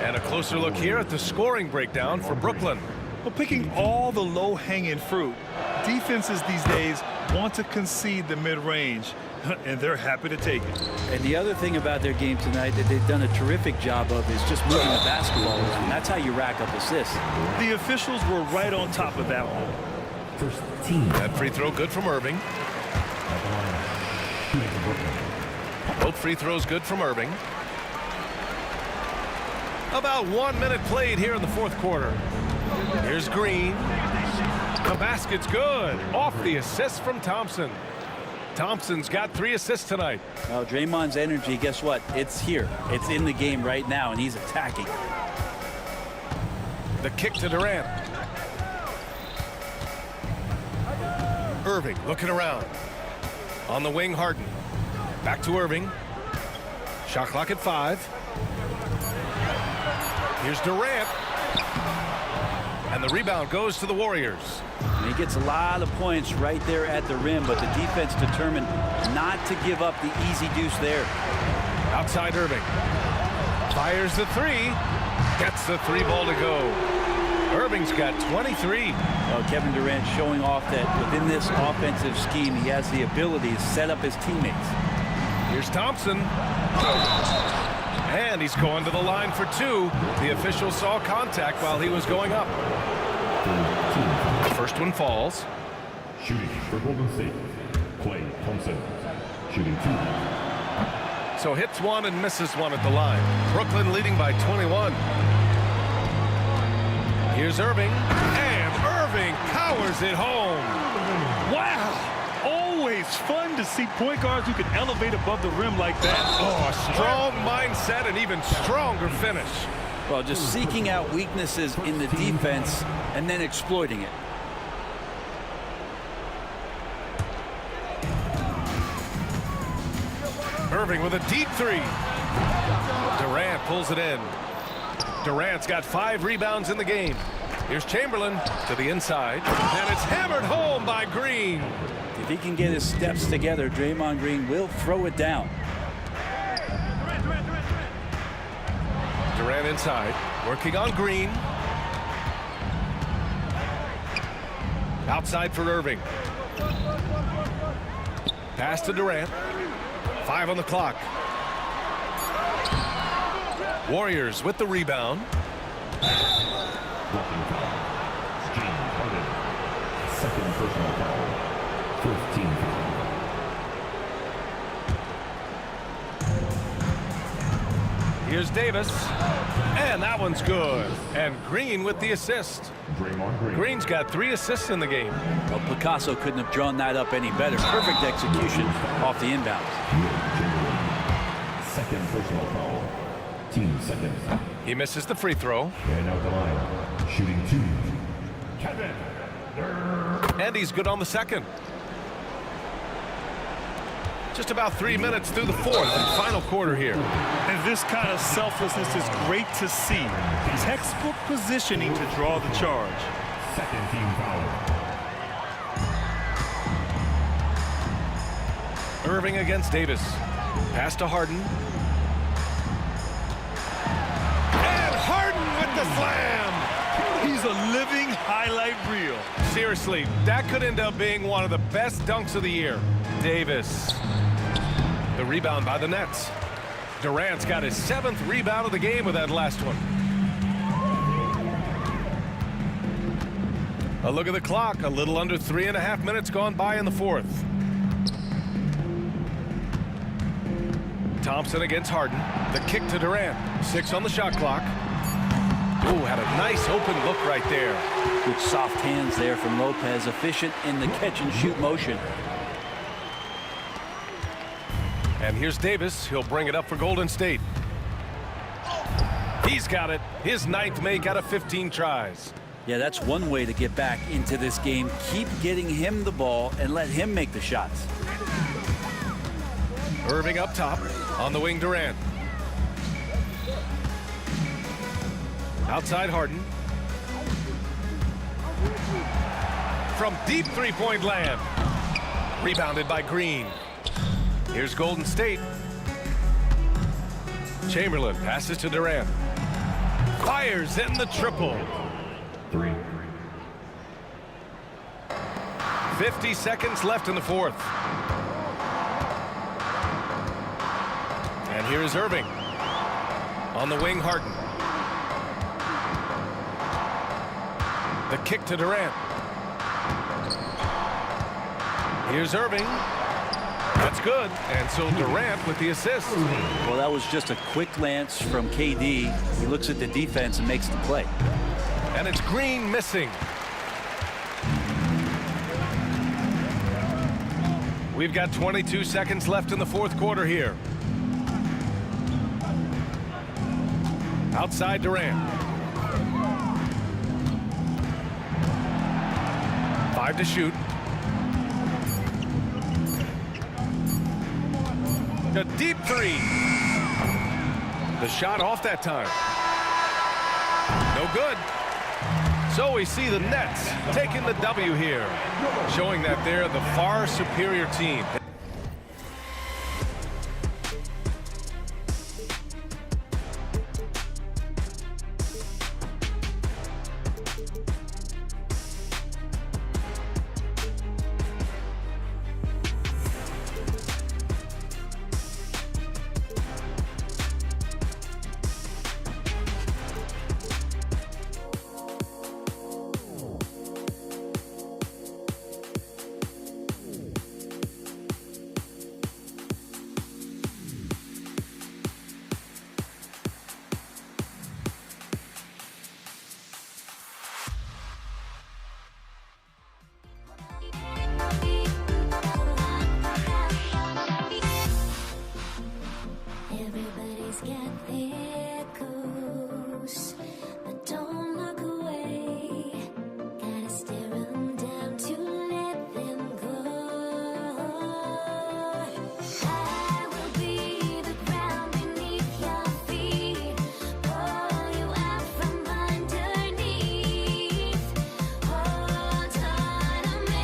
And a closer look here at the scoring breakdown for Brooklyn. Well, picking all the low-hanging fruit, defenses these days want to concede the mid-range, and they're happy to take it. And the other thing about their game tonight that they've done a terrific job of is just moving the basketball around. That's how you rack up assists. The officials were right on top of that one. That free throw good from Irving. Both free throws good from Irving. About 1 minute played here in the fourth quarter. Here's Green. The basket's good. Off the assist from Thompson. Thompson's got 3 assists tonight. Well, Draymond's energy, guess what? It's here. It's in the game right now, and he's attacking. The kick to Durant. Irving looking around. On the wing, Harden. Back to Irving. Shot clock at 5. Here's Durant. And the rebound goes to the Warriors. And he gets a lot of points right there at the rim, but the defense determined not to give up the easy deuce there. Outside Irving. Fires the 3. Gets the 3 ball to go. Irving's got 23. Well, Kevin Durant showing off that within this offensive scheme, he has the ability to set up his teammates. Here's Thompson. And he's going to the line for 2. The official saw contact while he was going up. The first one falls. Shooting for Golden State, Klay Thompson. Shooting 2. So hits 1 and misses 1 at the line. Brooklyn leading by 21. Here's Irving. And Irving powers it home. Wow! Always fun to see point guards who can elevate above the rim like that. Oh, a strong mindset and even stronger finish. Well, just seeking out weaknesses in the defense and then exploiting it. Irving with a deep 3. Durant pulls it in. Durant's got 5 rebounds in the game. Here's Chamberlain to the inside. And it's hammered home by Green. If he can get his steps together, Draymond Green will throw it down. Durant inside, working on Green. Outside for Irving. Pass to Durant. 5 on the clock. Warriors with the rebound. Blocking foul. James Harden. Second personal foul. 15 foul. Here's Davis. And that one's good. And Green with the assist. Draymond Green. Green's got 3 assists in the game. Well, Picasso couldn't have drawn that up any better. Perfect execution off the inbounds. Second personal foul. Team second. He misses the free throw. And out the line. Shooting 2. Kevin. And he's good on the second. Just about 3 minutes through the fourth and final quarter here. And this kind of selflessness is great to see. Textbook positioning to draw the charge. Second team foul. Irving against Davis. Pass to Harden. And Harden with the slam! He's a living highlight reel. Seriously, that could end up being one of the best dunks of the year. Davis. The rebound by the Nets. Durant's got his 7th rebound of the game with that last one. A look at the clock. A little under 3.5 minutes gone by in the fourth. Thompson against Harden. The kick to Durant. 6 on the shot clock. Ooh, had a nice open look right there. Good soft hands there from Lopez. Efficient in the catch-and-shoot motion. And here's Davis. He'll bring it up for Golden State. He's got it. His 9th make out of 15 tries. Yeah, that's one way to get back into this game. Keep getting him the ball and let him make the shots. Irving up top. On the wing, Durant. Outside Harden. From deep three-point land. Rebounded by Green. Here's Golden State. Chamberlain passes to Durant. Fires in the triple. 50 seconds left in the fourth. And here's Irving. On the wing, Harden. The kick to Durant. Here's Irving. That's good. And so Durant with the assist. Well, that was just a quick glance from KD. He looks at the defense and makes the play. And it's Green missing. We've got 22 seconds left in the fourth quarter here. Outside Durant. 5 to shoot. A deep three. The shot off that time. No good. So we see the Nets taking the W here, showing that they're the far superior team. Everybody's got their coast, but don't look away. Gotta stare them down to let them go. I will be the ground beneath your feet, pull you out from underneath. Hold on to me.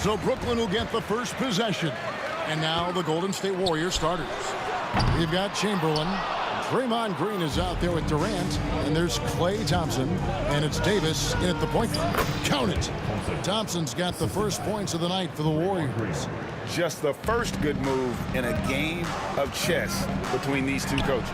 So Brooklyn will get the first possession. And now the Golden State Warriors starters. We've got Chamberlain. Draymond Green is out there with Durant. And there's Klay Thompson. And it's Davis in at the point guard. Count it. Thompson's got the first points of the night for the Warriors. Just the first good move in a game of chess between these two coaches.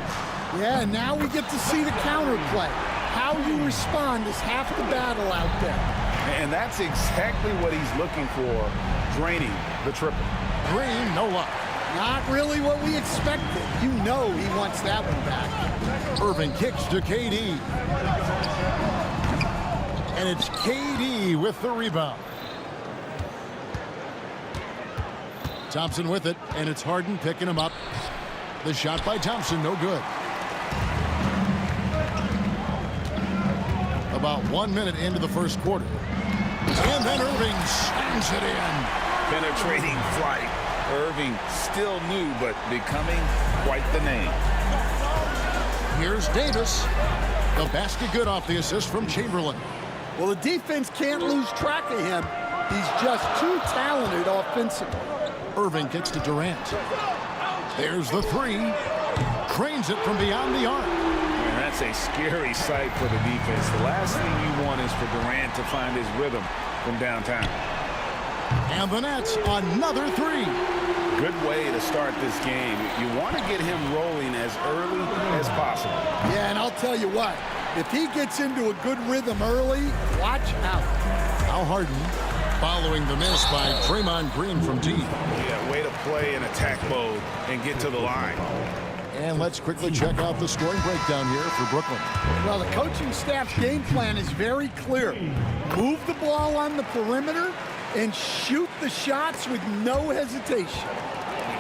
Yeah, now we get to see the counterplay. How you respond is half the battle out there. And that's exactly what he's looking for, draining the triple. Green, no luck. Not really what we expected. You know he wants that one back. Irving kicks to KD. And it's KD with the rebound. Thompson with it, and it's Harden picking him up. The shot by Thompson, no good. About 1 minute into the first quarter. And then Irving slams it in. Penetrating flight. Irving still new, but becoming quite the name. Here's Davis. The basket good off the assist from Chamberlain. Well, the defense can't lose track of him. He's just too talented offensively. Irving kicks to Durant. There's the three. Cranes it from beyond the arc. And that's a scary sight for the defense. The last thing you want is for Durant to find his rhythm from downtown. And the Nets, another three. Good way to start this game. You want to get him rolling as early as possible. Yeah, and I'll tell you what, if he gets into a good rhythm early, watch out. Al Harden following the miss by Draymond Green from deep. Yeah, way to play in attack mode and get to the line. And let's quickly check out the scoring breakdown here for Brooklyn. Well, the coaching staff's game plan is very clear. Move the ball on the perimeter and shoot the shots with no hesitation.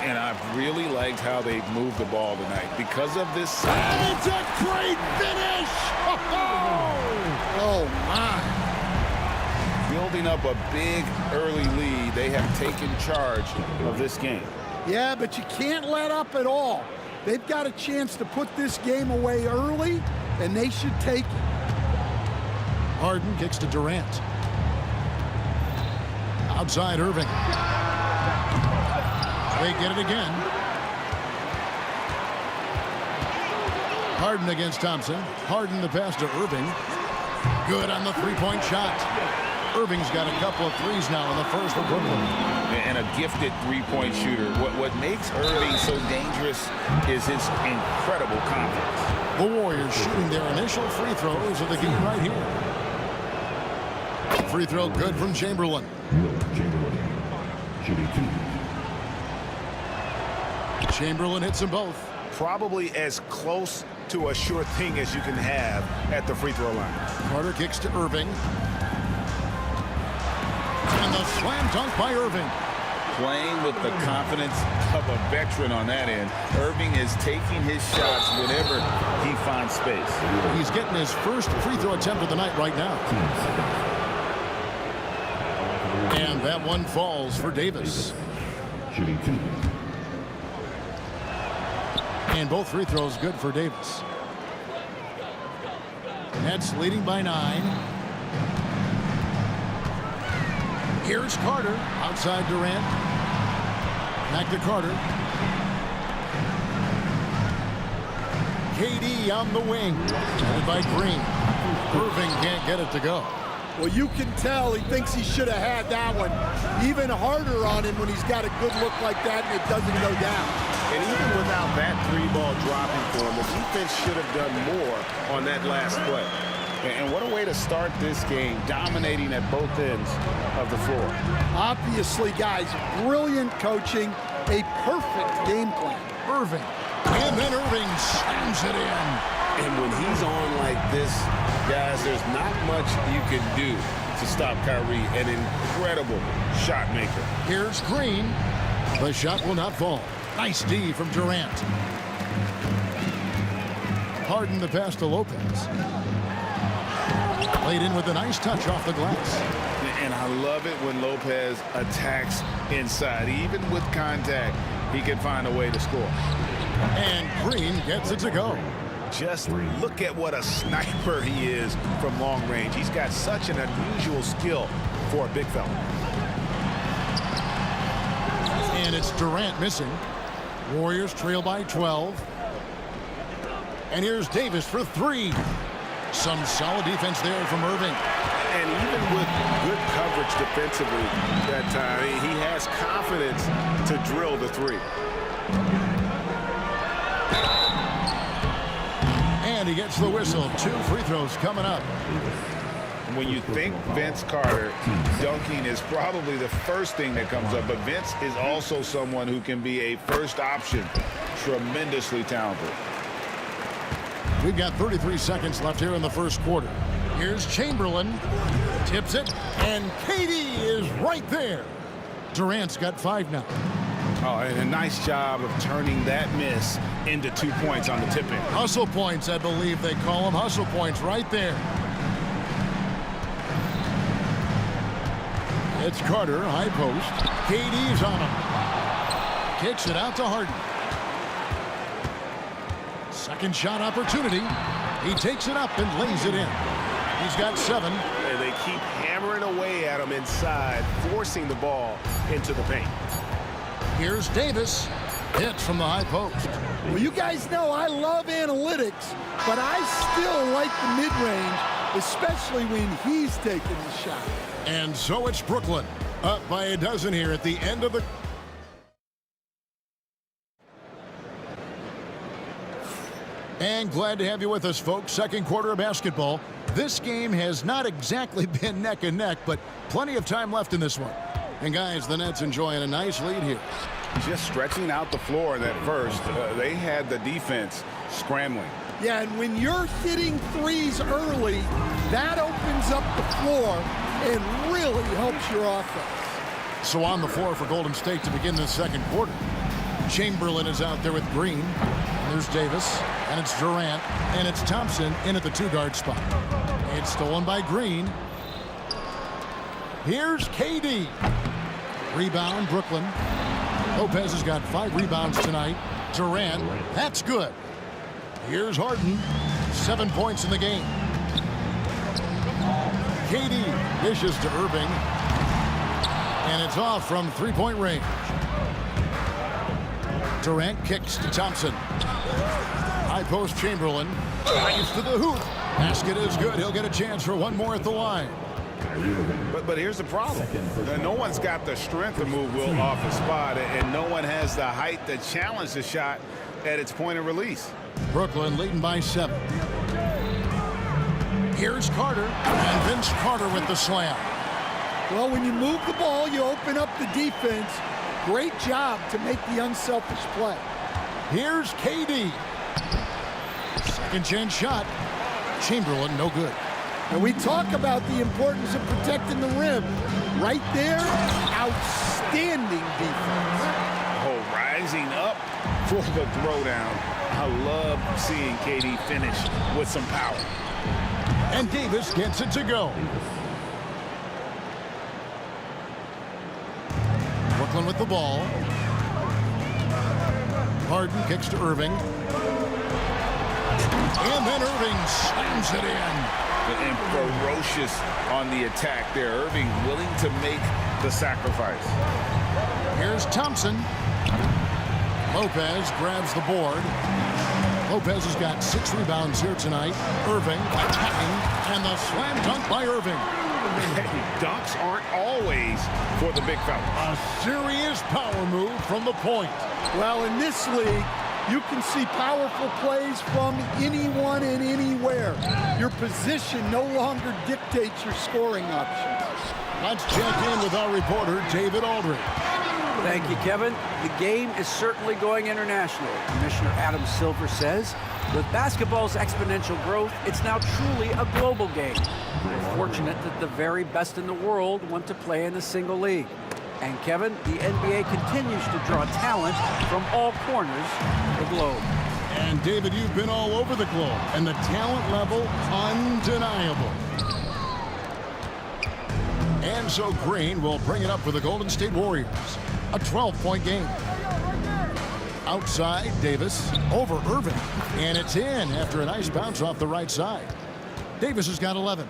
And I've really liked how they've moved the ball tonight because of this. And it's a great finish! Oh, my. Building up a big early lead, they have taken charge of this game. Yeah, but you can't let up at all. They've got a chance to put this game away early, and they should take it. Harden kicks to Durant. Outside Irving. They get it again. Harden against Thompson. Harden the pass to Irving. Good on the three-point shot. Irving's got a couple of threes now in the first for Brooklyn. And a gifted three-point shooter. What makes Irving so dangerous is his incredible confidence. The Warriors shooting their initial free throws of the game right here. Free throw good from Chamberlain. Chamberlain hits them both. Probably as close to a sure thing as you can have at the free throw line. Carter kicks to Irving. And the slam dunk by Irving. Playing with the confidence of a veteran on that end. Irving is taking his shots whenever he finds space. He's getting his first free throw attempt of the night right now. And that one falls for Davis. And both free throws good for Davis. Nets leading by 9. Here's Carter outside Durant. Back to Carter. KD on the wing. By Green. Irving can't get it to go. Well, you can tell he thinks he should have had that one. Even harder on him when he's got a good look like that and it doesn't go down. And even without that 3-ball dropping for him, the defense should have done more on that last play. And what a way to start this game, dominating at both ends of the floor. Obviously, guys, brilliant coaching, a perfect game plan. Irving. And then Irving slams it in. And when he's on like this, guys, there's not much you can do to stop Kyrie, an incredible shot maker. Here's Green. The shot will not fall. Nice D from Durant. Harden the pass to Lopez. Played in with a nice touch off the glass. And I love it when Lopez attacks inside. Even with contact, he can find a way to score. And Green gets it to go. Just look at what a sniper he is from long range. He's got such an unusual skill for a big fella. And it's Durant missing. Warriors trail by 12. And here's Davis for 3. Some solid defense there from Irving. And even with good coverage defensively that time, he has confidence to drill the 3. And he gets the whistle. 2 free throws coming up. When you think Vince Carter, dunking is probably the first thing that comes up. But Vince is also someone who can be a first option. Tremendously talented. We've got 33 seconds left here in the first quarter. Here's Chamberlain. Tips it. And KD is right there. Durant's got 5 now. Oh, and a nice job of turning that miss into 2 points on the tip-in. Hustle points, I believe they call them. Hustle points right there. It's Carter, high post. KD's on him. Kicks it out to Harden. Second shot opportunity. He takes it up and lays it in. He's got 7. And they keep hammering away at him inside, forcing the ball into the paint. Here's Davis. Hits from the high post. Well, you guys know I love analytics, but I still like the mid-range, especially when he's taking the shot. And so it's Brooklyn, up by a dozen here at the end of the... And glad to have you with us, folks. Second quarter of basketball. This game has not exactly been neck and neck, but plenty of time left in this one. And guys, the Nets enjoying a nice lead here. Just stretching out the floor in that first. They had the defense scrambling. Yeah, and when you're hitting threes early, that opens up the floor and really helps your offense. So on the floor for Golden State to begin this second quarter. Chamberlain is out there with Green. There's Davis, and it's Durant, and it's Thompson in at the 2-guard spot. It's stolen by Green. Here's KD. Rebound, Brooklyn. Lopez has got 5 rebounds tonight. Durant, that's good. Here's Harden, 7 points in the game. KD dishes to Irving, and it's off from 3-point range. Durant kicks to Thompson. High post Chamberlain. Drives to the hoop. Basket is good. He'll get a chance for one more at the line. But here's the problem. No one's got the strength to move Will off the spot, and no one has the height to challenge the shot at its point of release. Brooklyn leading by 7. Here's Carter, and Vince Carter with the slam. Well, when you move the ball, you open up the defense. Great job to make the unselfish play. Here's KD. Second chance shot. Chamberlain, no good. And we talk about the importance of protecting the rim. Right there, outstanding defense. Oh, rising up for the throwdown. I love seeing KD finish with some power. And Davis gets it to go. Brooklyn with the ball. Harden kicks to Irving. And then Irving slams it in. And ferocious on the attack there. Irving willing to make the sacrifice. Here's Thompson. Lopez grabs the board. Lopez has got 6 rebounds here tonight. Irving attacking, and the slam dunk by Irving. Dunks aren't always for the big fella. A serious power move from the point. Well, in this league, you can see powerful plays from anyone and anywhere. Your position no longer dictates your scoring options. Let's check in with our reporter, David Aldridge. Thank you, Kevin. The game is certainly going international. Commissioner Adam Silver says, with basketball's exponential growth, it's now truly a global game. We're fortunate that the very best in the world want to play in a single league. And Kevin, the NBA continues to draw talent from all corners of the globe. And David, you've been all over the globe, and the talent level undeniable. And so Green will bring it up for the Golden State Warriors. A 12-point game. Outside, Davis over Irving. And it's in after a nice bounce off the right side. Davis has got 11.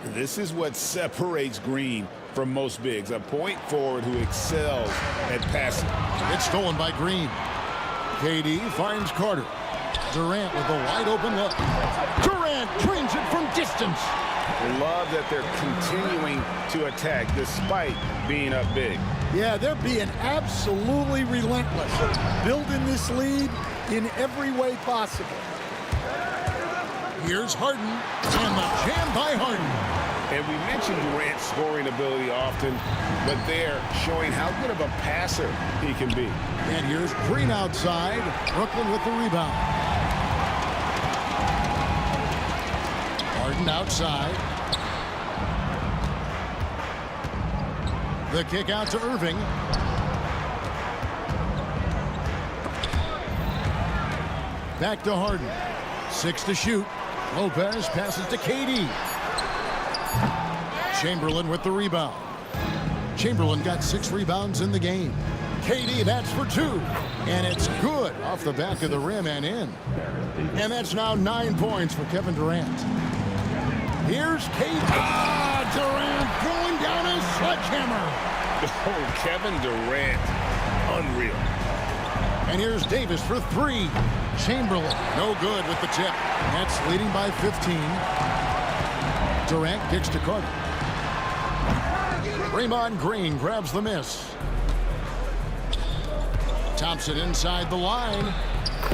This is what separates Green from most bigs. A point forward who excels at passing. It's stolen by Green. KD finds Carter. Durant with a wide open look. Durant drains it from distance. Love that they're continuing to attack despite being up big. Yeah, they're being absolutely relentless, building this lead in every way possible. Here's Harden, and the jam by Harden. And we mentioned Durant's scoring ability often, but they're showing how good of a passer he can be. And here's Green outside. Brooklyn with the rebound. Harden outside. The kick out to Irving. Back to Harden. 6 to shoot. Lopez passes to KD. Chamberlain with the rebound. Chamberlain got 6 rebounds in the game. KD, that's for 2. And it's good off the back of the rim and in. And that's now 9 points for Kevin Durant. Here's KD. Durant going down his sledgehammer. Oh, Kevin Durant, unreal. And here's Davis for 3. Chamberlain, no good with the tip. Nets leading by 15. Durant kicks to Carter. Draymond Green grabs the miss. Thompson inside the line.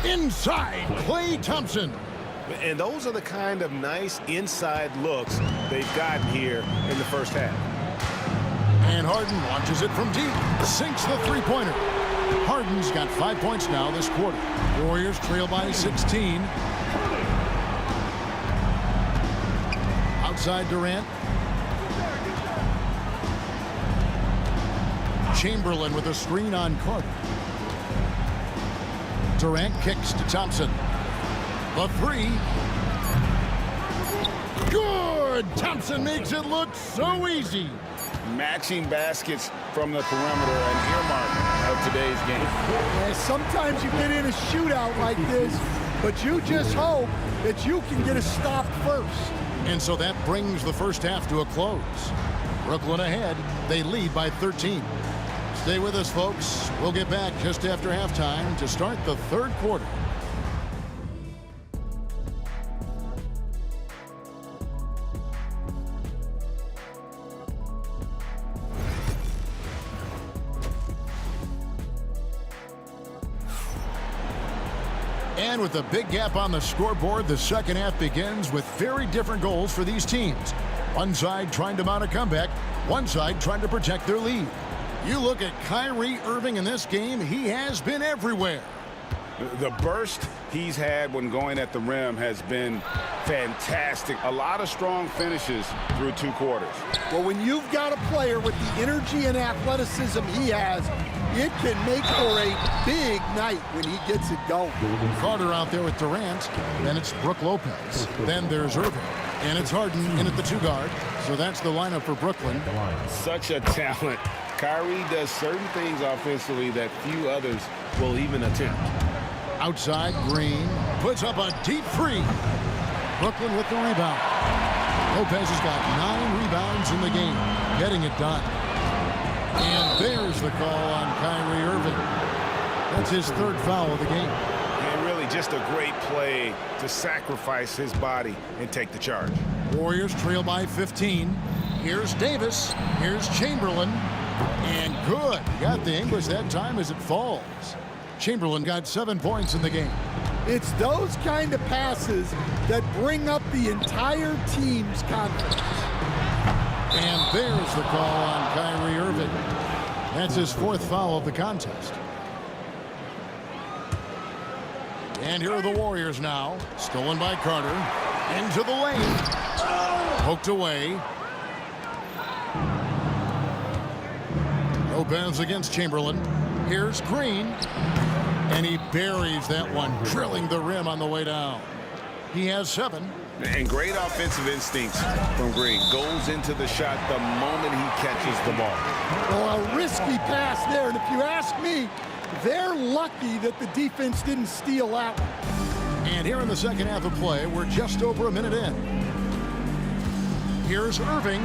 Inside, Klay Thompson. And those are the kind of nice inside looks they've gotten here in the first half. And Harden launches it from deep. Sinks the three-pointer. Harden's got 5 points now this quarter. Warriors trail by 16. Outside Durant. Chamberlain with a screen on Carter. Durant kicks to Thompson. The 3. Good! Thompson makes it look so easy. Matching baskets from the perimeter, an earmark of today's game. Yeah, sometimes you get in a shootout like this, but you just hope that you can get a stop first. And so that brings the first half to a close. Brooklyn ahead. They lead by 13. Stay with us, folks. We'll get back just after halftime to start the third quarter. And with a big gap on the scoreboard, the second half begins with very different goals for these teams. One side trying to mount a comeback, one side trying to protect their lead. You look at Kyrie Irving in this game, he has been everywhere. The burst he's had when going at the rim has been fantastic. A lot of strong finishes through 2 quarters. Well, when you've got a player with the energy and athleticism he has, it can make for a big night when he gets it going. Carter out there with Durant. Then it's Brook Lopez. Then there's Irving. And it's Harden in at the 2 guard. So that's the lineup for Brooklyn. Such a talent. Kyrie does certain things offensively that few others will even attempt. Outside, Green puts up a deep 3. Brooklyn with the rebound. Lopez has got 9 rebounds in the game, getting it done. And there's the call on Kyrie Irving. That's his 3rd foul of the game. And really just a great play to sacrifice his body and take the charge. Warriors trail by 15. Here's Davis. Here's Chamberlain. And good. Got the English that time as it falls. Chamberlain got 7 points in the game. It's those kind of passes that bring up the entire team's confidence. And there's the call on Kyrie Irving. That's his 4th foul of the contest. And here are the Warriors now. Stolen by Carter. Into the lane. Poked away. Lopez against Chamberlain. Here's Green. And he buries that one, drilling the rim on the way down. He has 7. And great offensive instincts from Green. Goes into the shot the moment he catches the ball. Well, a risky pass there. And if you ask me, they're lucky that the defense didn't steal out. And here in the second half of play, we're just over a minute in. Here's Irving.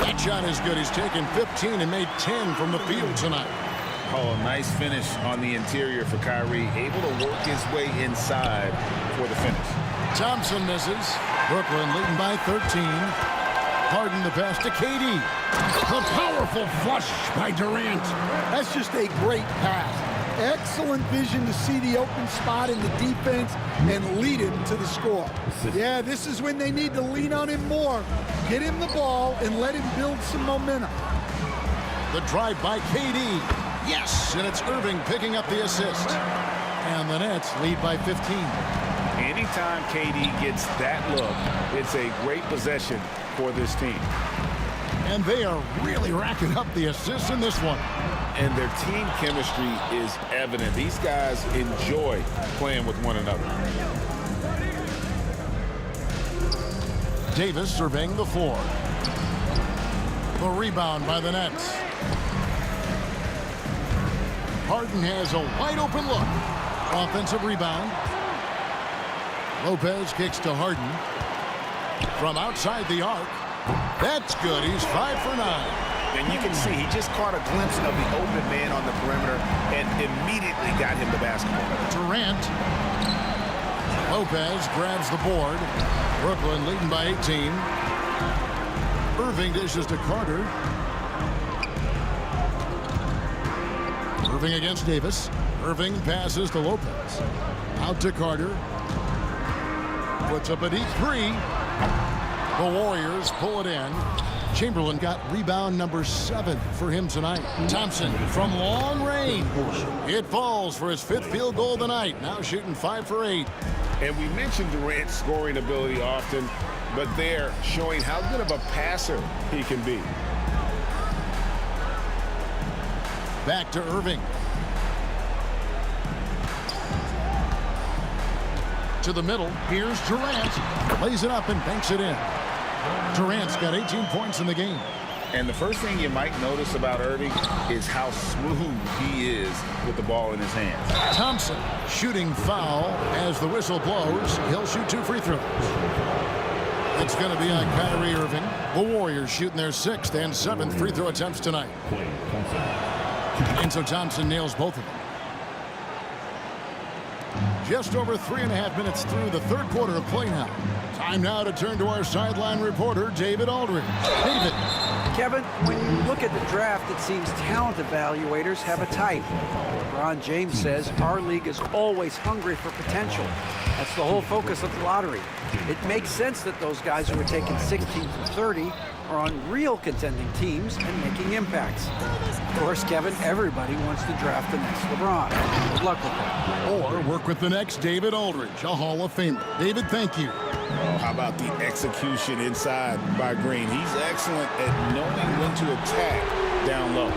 That shot is good. He's taken 15 and made 10 from the field tonight. Oh, a nice finish on the interior for Kyrie. Able to work his way inside for the finish. Thompson misses. Brooklyn leading by 13. Harden the pass to KD. A powerful flush by Durant. That's just a great pass. Excellent vision to see the open spot in the defense and lead him to the score. Yeah, this is when they need to lean on him more. Get him the ball and let him build some momentum. The drive by KD. Yes, and it's Irving picking up the assist. And the Nets lead by 15. Anytime KD gets that look, it's a great possession for this team. And they are really racking up the assists in this one. And their team chemistry is evident. These guys enjoy playing with one another. Davis surveying the floor. The rebound by the Nets. Harden has a wide open look. Offensive rebound. Lopez kicks to Harden. From outside the arc. That's good. He's 5 for 9. And you can see he just caught a glimpse of the open man on the perimeter and immediately got him the basketball. Durant. Lopez grabs the board. Brooklyn leading by 18. Irving dishes to Carter. Irving against Davis. Irving passes to Lopez. Out to Carter. Puts up a deep 3. The Warriors pull it in. Chamberlain got rebound number 7 for him tonight. Thompson from long range. It falls for his 5th field goal of the night. Now shooting 5 for 8. And we mentioned Durant's scoring ability often, but they're showing how good of a passer he can be. Back to Irving. To the middle. Here's Durant. Plays it up and banks it in. Durant's got 18 points in the game. And the first thing you might notice about Irving is how smooth he is with the ball in his hands. Thompson shooting foul as the whistle blows. He'll shoot 2 free throws. It's going to be on Kyrie Irving. The Warriors shooting their 6th and 7th free throw attempts tonight. And so Thompson nails both of them. Just over 3.5 minutes through the 3rd quarter of play now. Time now to turn to our sideline reporter, David Aldridge. David. Kevin, when you look at the draft, it seems talent evaluators have a type. LeBron James says our league is always hungry for potential. That's the whole focus of the lottery. It makes sense that those guys who are taken 16 through 30 are on real contending teams and making impacts. Of course, Kevin, everybody wants to draft the next LeBron. Good luck with that. Or work with the next David Aldridge, a Hall of Famer. David, thank you. How about the execution inside by Green? He's excellent at knowing when to attack down low.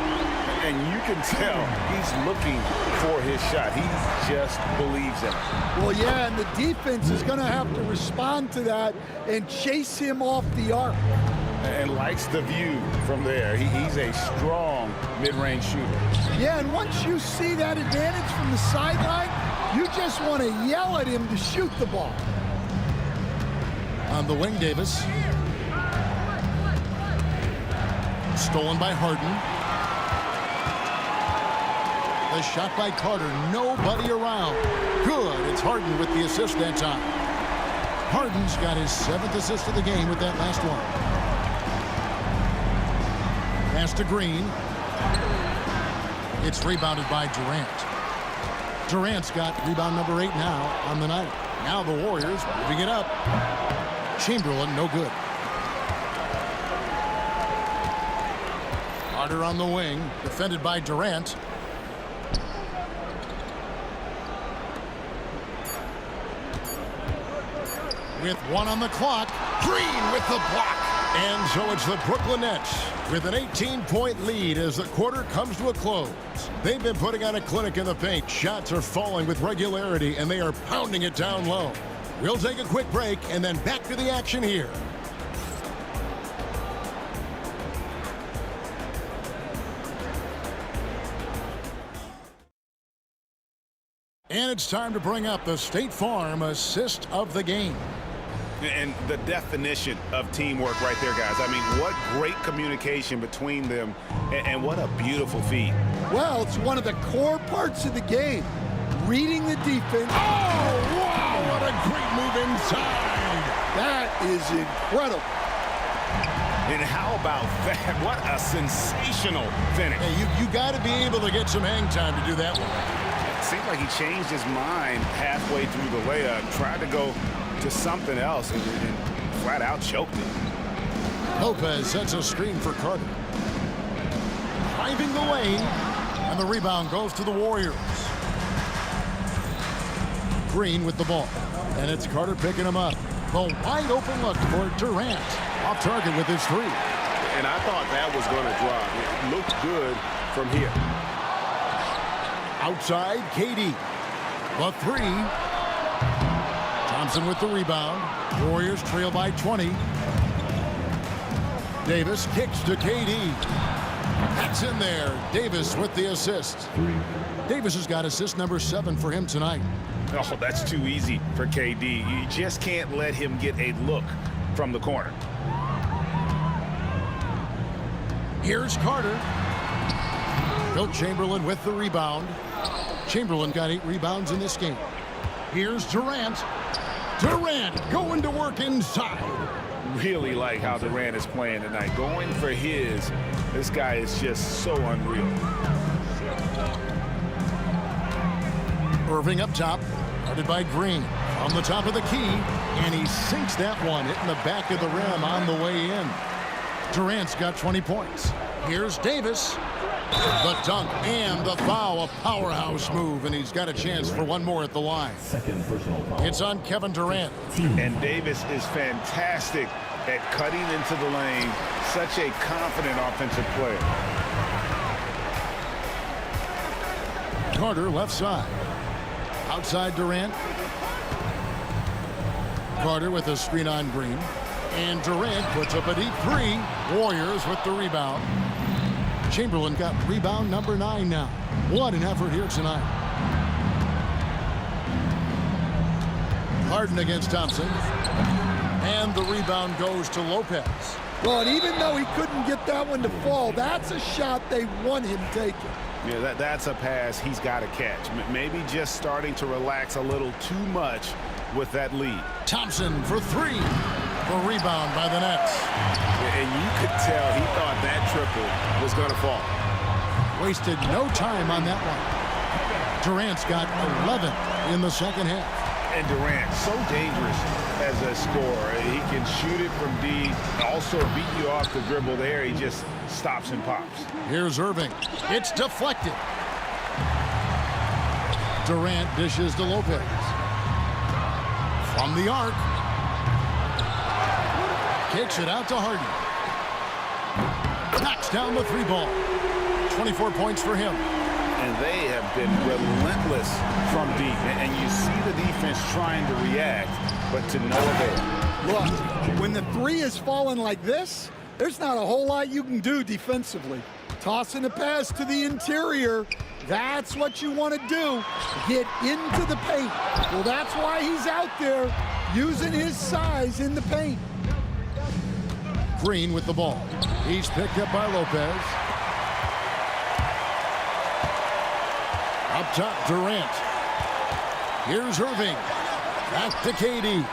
And you can tell he's looking for his shot. He just believes in it. Well, yeah, and the defense is going to have to respond to that and chase him off the arc. And likes the view from there. He's a strong mid-range shooter. Yeah, and once you see that advantage from the sideline, you just want to yell at him to shoot the ball. On the wing, Davis. Stolen by Harden. The shot by Carter. Nobody around. Good. It's Harden with the assist that time. Harden's got his 7th assist of the game with that last one. Pass to Green. It's rebounded by Durant. Durant's got rebound number 8 now on the night. Now the Warriors moving it up. Chamberlain, no good. Carter on the wing, defended by Durant. With 1 on the clock, Green with the block. And so it's the Brooklyn Nets with an 18-point lead as the quarter comes to a close. They've been putting on a clinic in the paint. Shots are falling with regularity, and they are pounding it down low. We'll take a quick break and then back to the action here. And it's time to bring up the State Farm assist of the game. And the definition of teamwork right there, guys. I mean, what great communication between them, and what a beautiful feed. Well, it's one of the core parts of the game. Reading the defense. Oh, wow, what a great move inside. That is incredible. And how about that? What a sensational finish. Hey, you got to be able to get some hang time to do that one. It seemed like he changed his mind halfway through the layup, tried to go to something else, and flat out choked it. Lopez sets a screen for Carter. Driving the lane, and the rebound goes to the Warriors. Green with the ball, and it's Carter picking him up. The wide open look for Durant. Off target with his 3. And I thought that was going to drop. It looked good from here. Outside, KD. The 3. Thompson with the rebound. Warriors trail by 20. Davis kicks to KD. That's in there. Davis with the assist. Davis has got assist number 7 for him tonight. Oh, that's too easy for KD. You just can't let him get a look from the corner. Here's Carter. Wilt Chamberlain with the rebound. Chamberlain got 8 rebounds in this game. Here's Durant. Durant going to work inside. Really like how Durant is playing tonight. Going for his. This guy is just so unreal. Irving up top. Guarded by Green. On the top of the key. And he sinks that one. Hitting the back of the rim on the way in. Durant's got 20 points. Here's Davis. The dunk and the foul, a powerhouse move, and he's got a chance for one more at the line. It's on Kevin Durant. And Davis is fantastic at cutting into the lane. Such a confident offensive player. Carter left side. Outside Durant. Carter with a screen on Green. And Durant puts up a deep 3. Warriors with the rebound. Chamberlain got rebound number 9 now. What an effort here tonight. Harden against Thompson. And the rebound goes to Lopez. Well, and even though he couldn't get that one to fall, that's a shot they want him taking. Yeah, that's a pass he's got to catch. Maybe just starting to relax a little too much with that lead. Thompson for 3. The rebound by the Nets. And you could tell he thought that triple was going to fall. Wasted no time on that one. Durant's got 11 in the second half. And Durant, so dangerous as a scorer. He can shoot it from deep, also beat you off the dribble there. He just stops and pops. Here's Irving. It's deflected. Durant dishes to Lopez. From the arc. Kicks it out to Harden. Knocks down the 3 ball. 24 points for him. And they have been relentless from deep. And you see the defense trying to react, but to no avail. Look, when the 3 is falling like this, there's not a whole lot you can do defensively. Tossing a pass to the interior, that's what you want to do. Get into the paint. Well, that's why he's out there using his size in the paint. Green with the ball. He's picked up by Lopez. Up top, Durant. Here's Irving. Back to KD.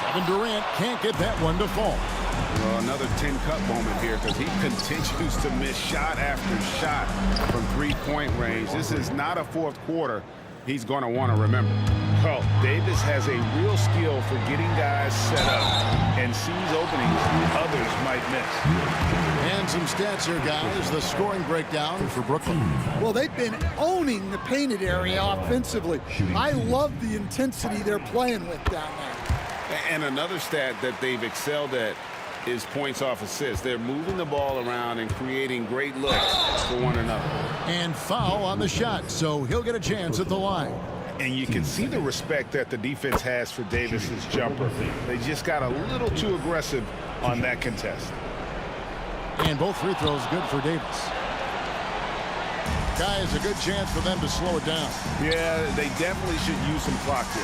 Kevin Durant can't get that one to fall. Well, another 10-cut moment here because he continues to miss shot after shot from three-point range. This is not a fourth quarter he's going to want to remember. Well, Davis has a real skill for getting guys set up and sees openings others might miss. And some stats here, guys. The scoring breakdown for Brooklyn. Well, they've been owning the painted area offensively. I love the intensity they're playing with down there. And another stat that they've excelled at is points off assists. They're moving the ball around and creating great looks for one another. And foul on the shot, so he'll get a chance at the line. And you can see the respect that the defense has for Davis's jumper. They just got a little too aggressive on that contest. And both free throws good for Davis. Guys, a good chance for them to slow it down. Yeah, they definitely should use some clock here.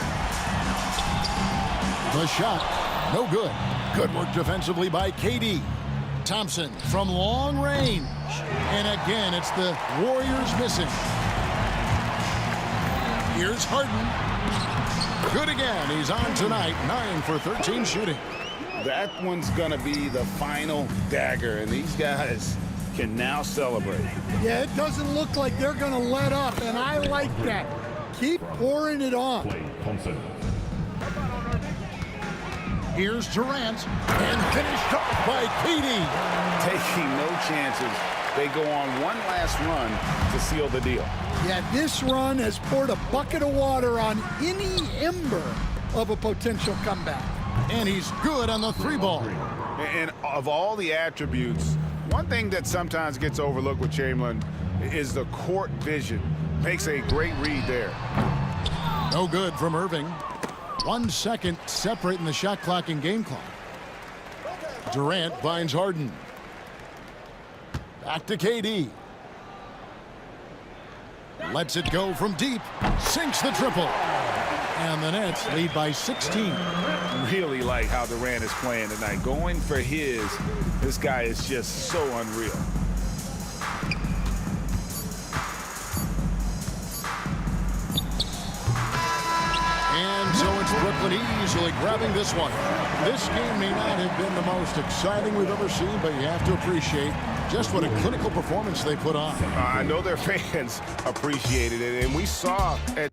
The shot, no good. Good work defensively by KD. Thompson from long range. And again, it's the Warriors missing. Here's Harden. Good again. He's on tonight. 9 for 13 shooting. That one's going to be the final dagger, and these guys can now celebrate. Yeah, it doesn't look like they're going to let up, and I like that. Keep pouring it on. Here's Durant, and finished off by KD. Taking no chances. They go on one last run to seal the deal. Yeah, this run has poured a bucket of water on any ember of a potential comeback. And he's good on the three ball. And of all the attributes, one thing that sometimes gets overlooked with Chamberlain is the court vision. Makes a great read there. No good from Irving. 1 second separating the shot clock and game clock. Durant finds Harden. Back to KD. Lets it go from deep. Sinks the triple. And the Nets lead by 16. Really like how Durant is playing tonight. Going for his, this guy is just so unreal. And so it's Brooklyn easily grabbing this one. This game may not have been the most exciting we've ever seen, but you have to appreciate just what a clinical performance they put on. I know their fans appreciated it, and we saw at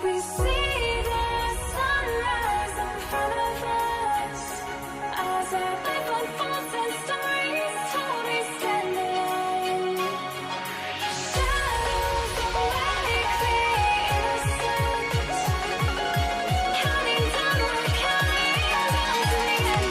We see the sunrise in front of us as our life unfolds and stories told. We stand alone. Shadows awake the innocence, counting down, we're counting down to the end.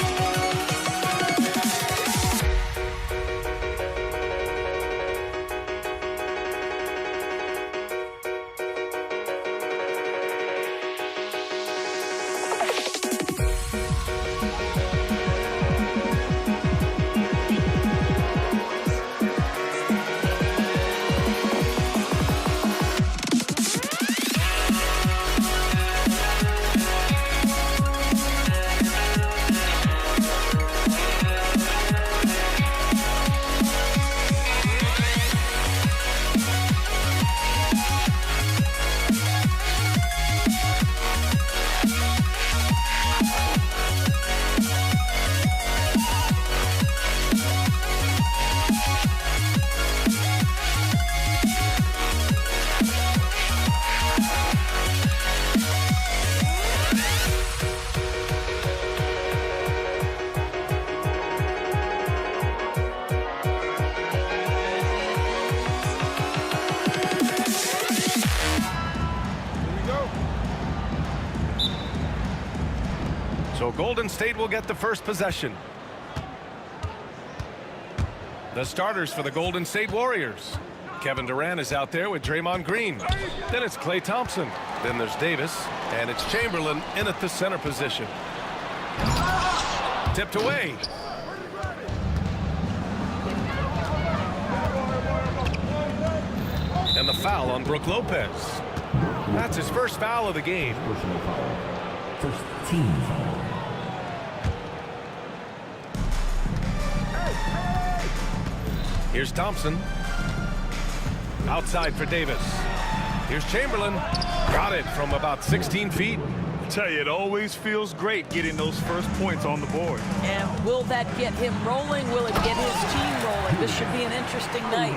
So Golden State will get the first possession. The starters for the Golden State Warriors. Kevin Durant is out there with Draymond Green. Then it's Klay Thompson. Then there's Davis. And it's Chamberlain in at the center position. Tipped away. And the foul on Brook Lopez. That's his first foul of the game. First team foul. Here's Thompson. Outside for Davis. Here's Chamberlain. Got it from about 16 feet. I tell you, it always feels great getting those first points on the board. And will that get him rolling? Will it get his team rolling? This should be an interesting night.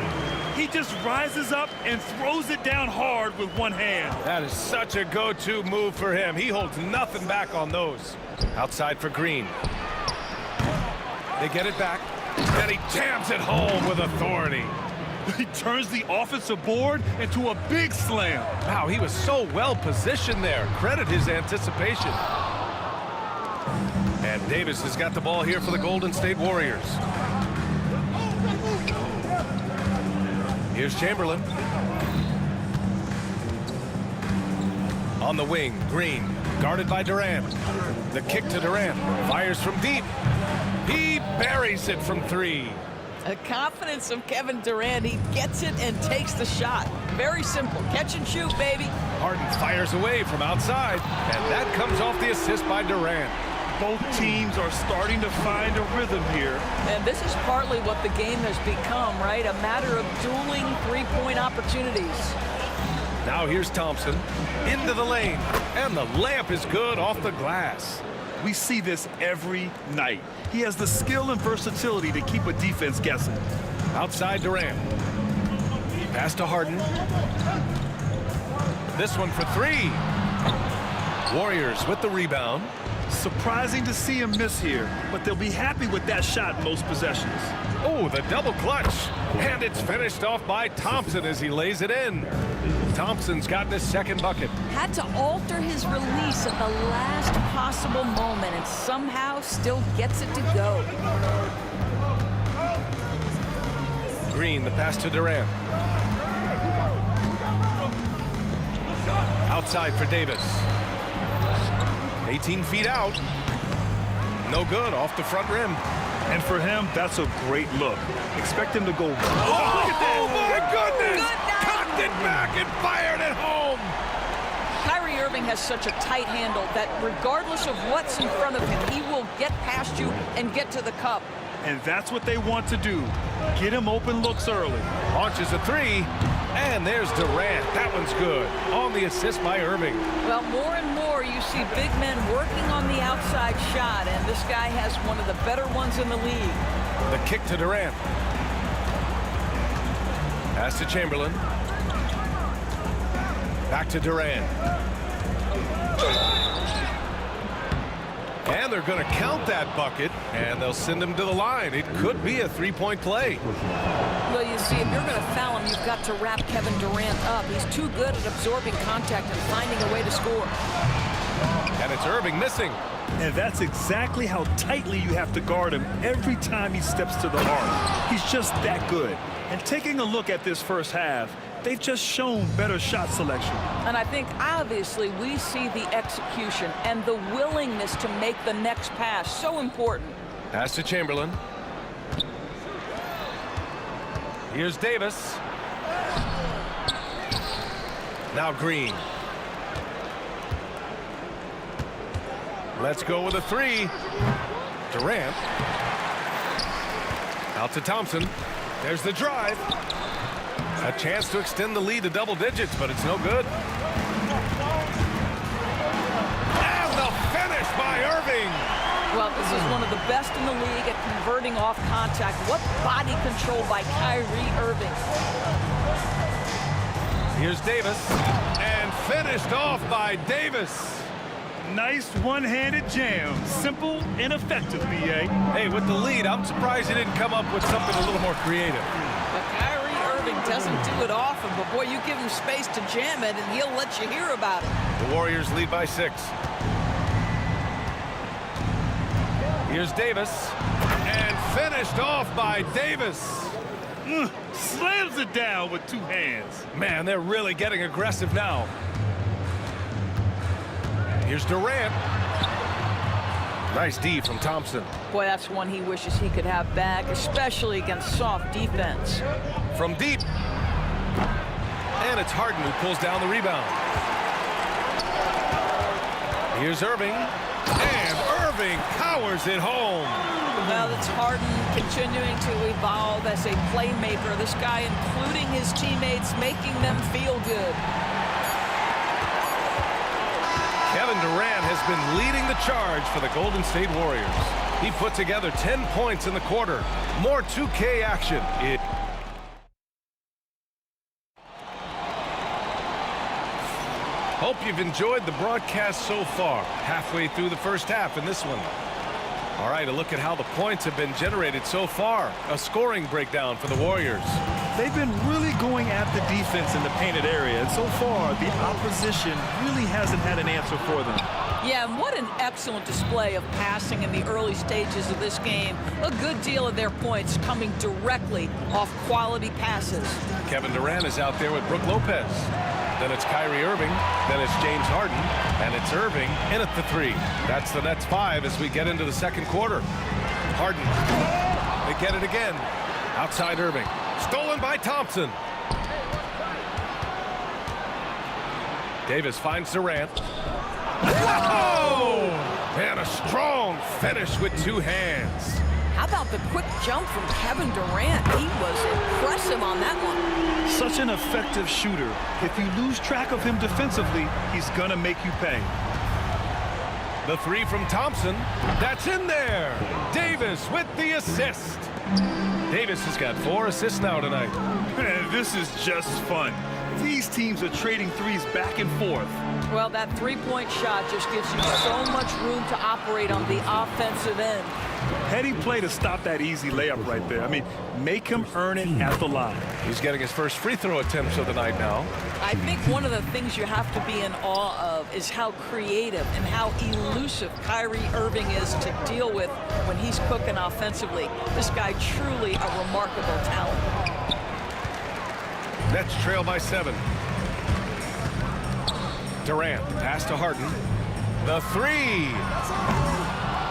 He just rises up and throws it down hard with one hand. That is such a go-to move for him. He holds nothing back on those. Outside for Green. They get it back. And he jams it home with authority. He turns the offensive board into a big slam. Wow, he was so well positioned there. Credit his anticipation. And Davis has got the ball here for the Golden State Warriors. Here's Chamberlain. On the wing, Green, guarded by Durant. The kick to Durant, fires from deep. He buries it from three. The confidence of Kevin Durant. He gets it and takes the shot. Very simple. Catch and shoot, baby. Harden fires away from outside, and that comes off the assist by Durant. Both teams are starting to find a rhythm here. And this is partly what the game has become, right? A matter of dueling three-point opportunities. Now here's Thompson into the lane, and the layup is good off the glass. We see this every night. He has the skill and versatility to keep a defense guessing. Outside Durant. Pass to Harden. This one for three. Warriors with the rebound. Surprising to see him miss here, but they'll be happy with that shot in most possessions. Oh, the double clutch. And it's finished off by Thompson as he lays it in. Thompson's gotten his second bucket. Had to alter his release at the last possible moment and somehow still gets it to go. Green, the pass to Durant. Outside for Davis. 18 feet out. No good, off the front rim. And for him, that's a great look. Expect him to go. Oh, my goodness! Cocked it back and fired it home. Kyrie Irving has such a tight handle that regardless of what's in front of him, he will get past you and get to the cup. And that's what they want to do. Get him open looks early. Launches a three. And there's Durant. That one's good. On the assist by Irving. Well, more and more you see big men working on the outside shot, and this guy has one of the better ones in the league. The kick to Durant. Pass to Chamberlain. Back to Durant. And they're going to count that bucket, and they'll send him to the line. It could be a three-point play. Well, you see, if you're going to foul him, you've got to wrap Kevin Durant up. He's too good at absorbing contact and finding a way to score. And it's Irving missing. And that's exactly how tightly you have to guard him every time he steps to the arc. He's just that good. And taking a look at this first half, they've just shown better shot selection. And I think, obviously, we see the execution and the willingness to make the next pass so important. Pass to Chamberlain. Here's Davis. Now Green. Let's go with a three. Durant. Out to Thompson. There's the drive. A chance to extend the lead to double digits, but it's no good. And the finish by Irving. Well, this is one of the best in the league at converting off contact. What body control by Kyrie Irving. Here's Davis. And finished off by Davis. Nice one-handed jam. Simple and effective, B.A. Hey, with the lead, I'm surprised he didn't come up with something a little more creative. But Kyrie Irving doesn't do it often, but boy, you give him space to jam it, and he'll let you hear about it. The Warriors lead by 6. Here's Davis. And finished off by Davis. Slams it down with 2 hands. Man, they're really getting aggressive now. Here's Durant. Nice D from Thompson. Boy, that's one he wishes he could have back, especially against soft defense. From deep. And it's Harden who pulls down the rebound. Here's Irving. And Irving powers it home. Well, it's Harden continuing to evolve as a playmaker. This guy, including his teammates, making them feel good. Kevin Durant has been leading the charge for the Golden State Warriors. He put together 10 points in the quarter. More 2K action. Hope you've enjoyed the broadcast so far. Halfway through the first half in this one. All right, a look at how the points have been generated so far. A scoring breakdown for the Warriors. They've been really going at the defense in the painted area, and so far, the opposition really hasn't had an answer for them. Yeah, and what an excellent display of passing in the early stages of this game. A good deal of their points coming directly off quality passes. Kevin Durant is out there with Brook Lopez. Then it's Kyrie Irving. Then it's James Harden. And it's Irving in at the 3. That's the Nets 5 as we get into the second quarter. Harden. They get it again. Outside Irving. Stolen by Thompson. Davis finds Durant. Whoa! And a strong finish with 2 hands. How about the quick jump from Kevin Durant? He was impressive on that one. Such an effective shooter. If you lose track of him defensively, he's gonna make you pay. The 3 from Thompson. That's in there. Davis with the assist. Davis has got 4 assists now tonight. Man, this is just fun. These teams are trading threes back and forth. Well, that three-point shot just gives you so much room to operate on the offensive end. Heady play to stop that easy layup right there. I mean, make him earn it at the line. He's getting his first free throw attempts of the night now. I think one of the things you have to be in awe of is how creative and how elusive Kyrie Irving is to deal with when he's cooking offensively. This guy truly a remarkable talent. Nets trail by 7. Durant, pass to Harden. The 3.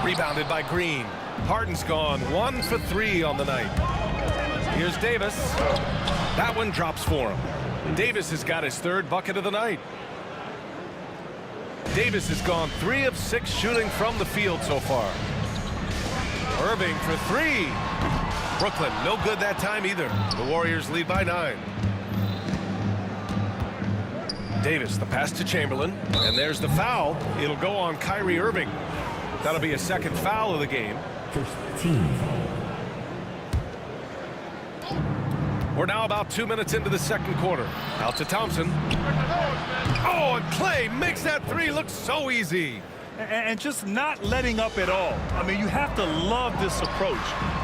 Rebounded by Green. Harden's gone 1 for 3 on the night. Here's Davis. That one drops for him. Davis has got his 3rd bucket of the night. Davis has gone 3 of 6 shooting from the field so far. Irving for 3. Brooklyn, no good that time either. The Warriors lead by 9. Davis, the pass to Chamberlain, and there's the foul. It'll go on Kyrie Irving. That'll be a 2nd foul of the game. First team. We're now about 2 minutes into the second quarter. Out to Thompson. Oh, and Clay makes that three look so easy. And just not letting up at all. I mean, you have to love this approach.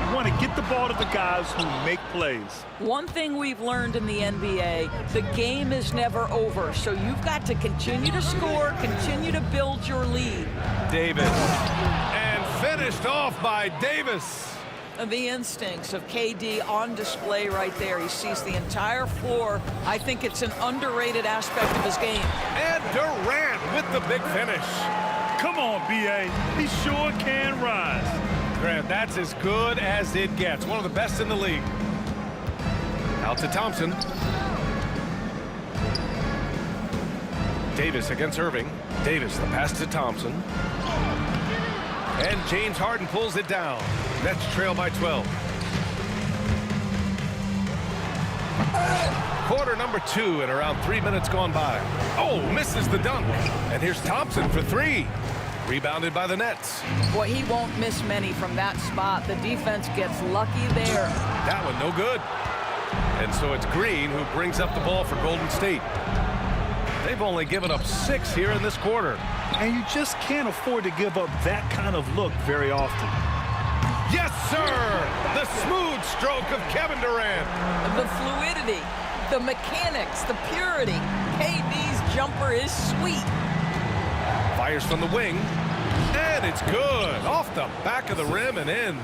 You want to get the ball to the guys who make plays. One thing we've learned in the NBA, the game is never over. So you've got to continue to score, continue to build your lead. Davis. And finished off by Davis. The instincts of KD on display right there. He sees the entire floor. I think it's an underrated aspect of his game. And Durant with the big finish. Come on, B.A. He sure can rise. Grant, that's as good as it gets. One of the best in the league. Out to Thompson. Davis against Irving. Davis, the pass to Thompson. And James Harden pulls it down. Nets trail by 12. Quarter number 2 and around 3 minutes gone by. Oh, misses the dunk. And here's Thompson for 3. Rebounded by the Nets. Boy, he won't miss many from that spot. The defense gets lucky there. That one no good. And so it's Green who brings up the ball for Golden State. They've only given up 6 here in this quarter. And you just can't afford to give up that kind of look very often. Yes, sir! The smooth stroke of Kevin Durant. The fluidity, the mechanics, the purity. KD's jumper is sweet. Fires from the wing. And it's good. Off the back of the rim and in.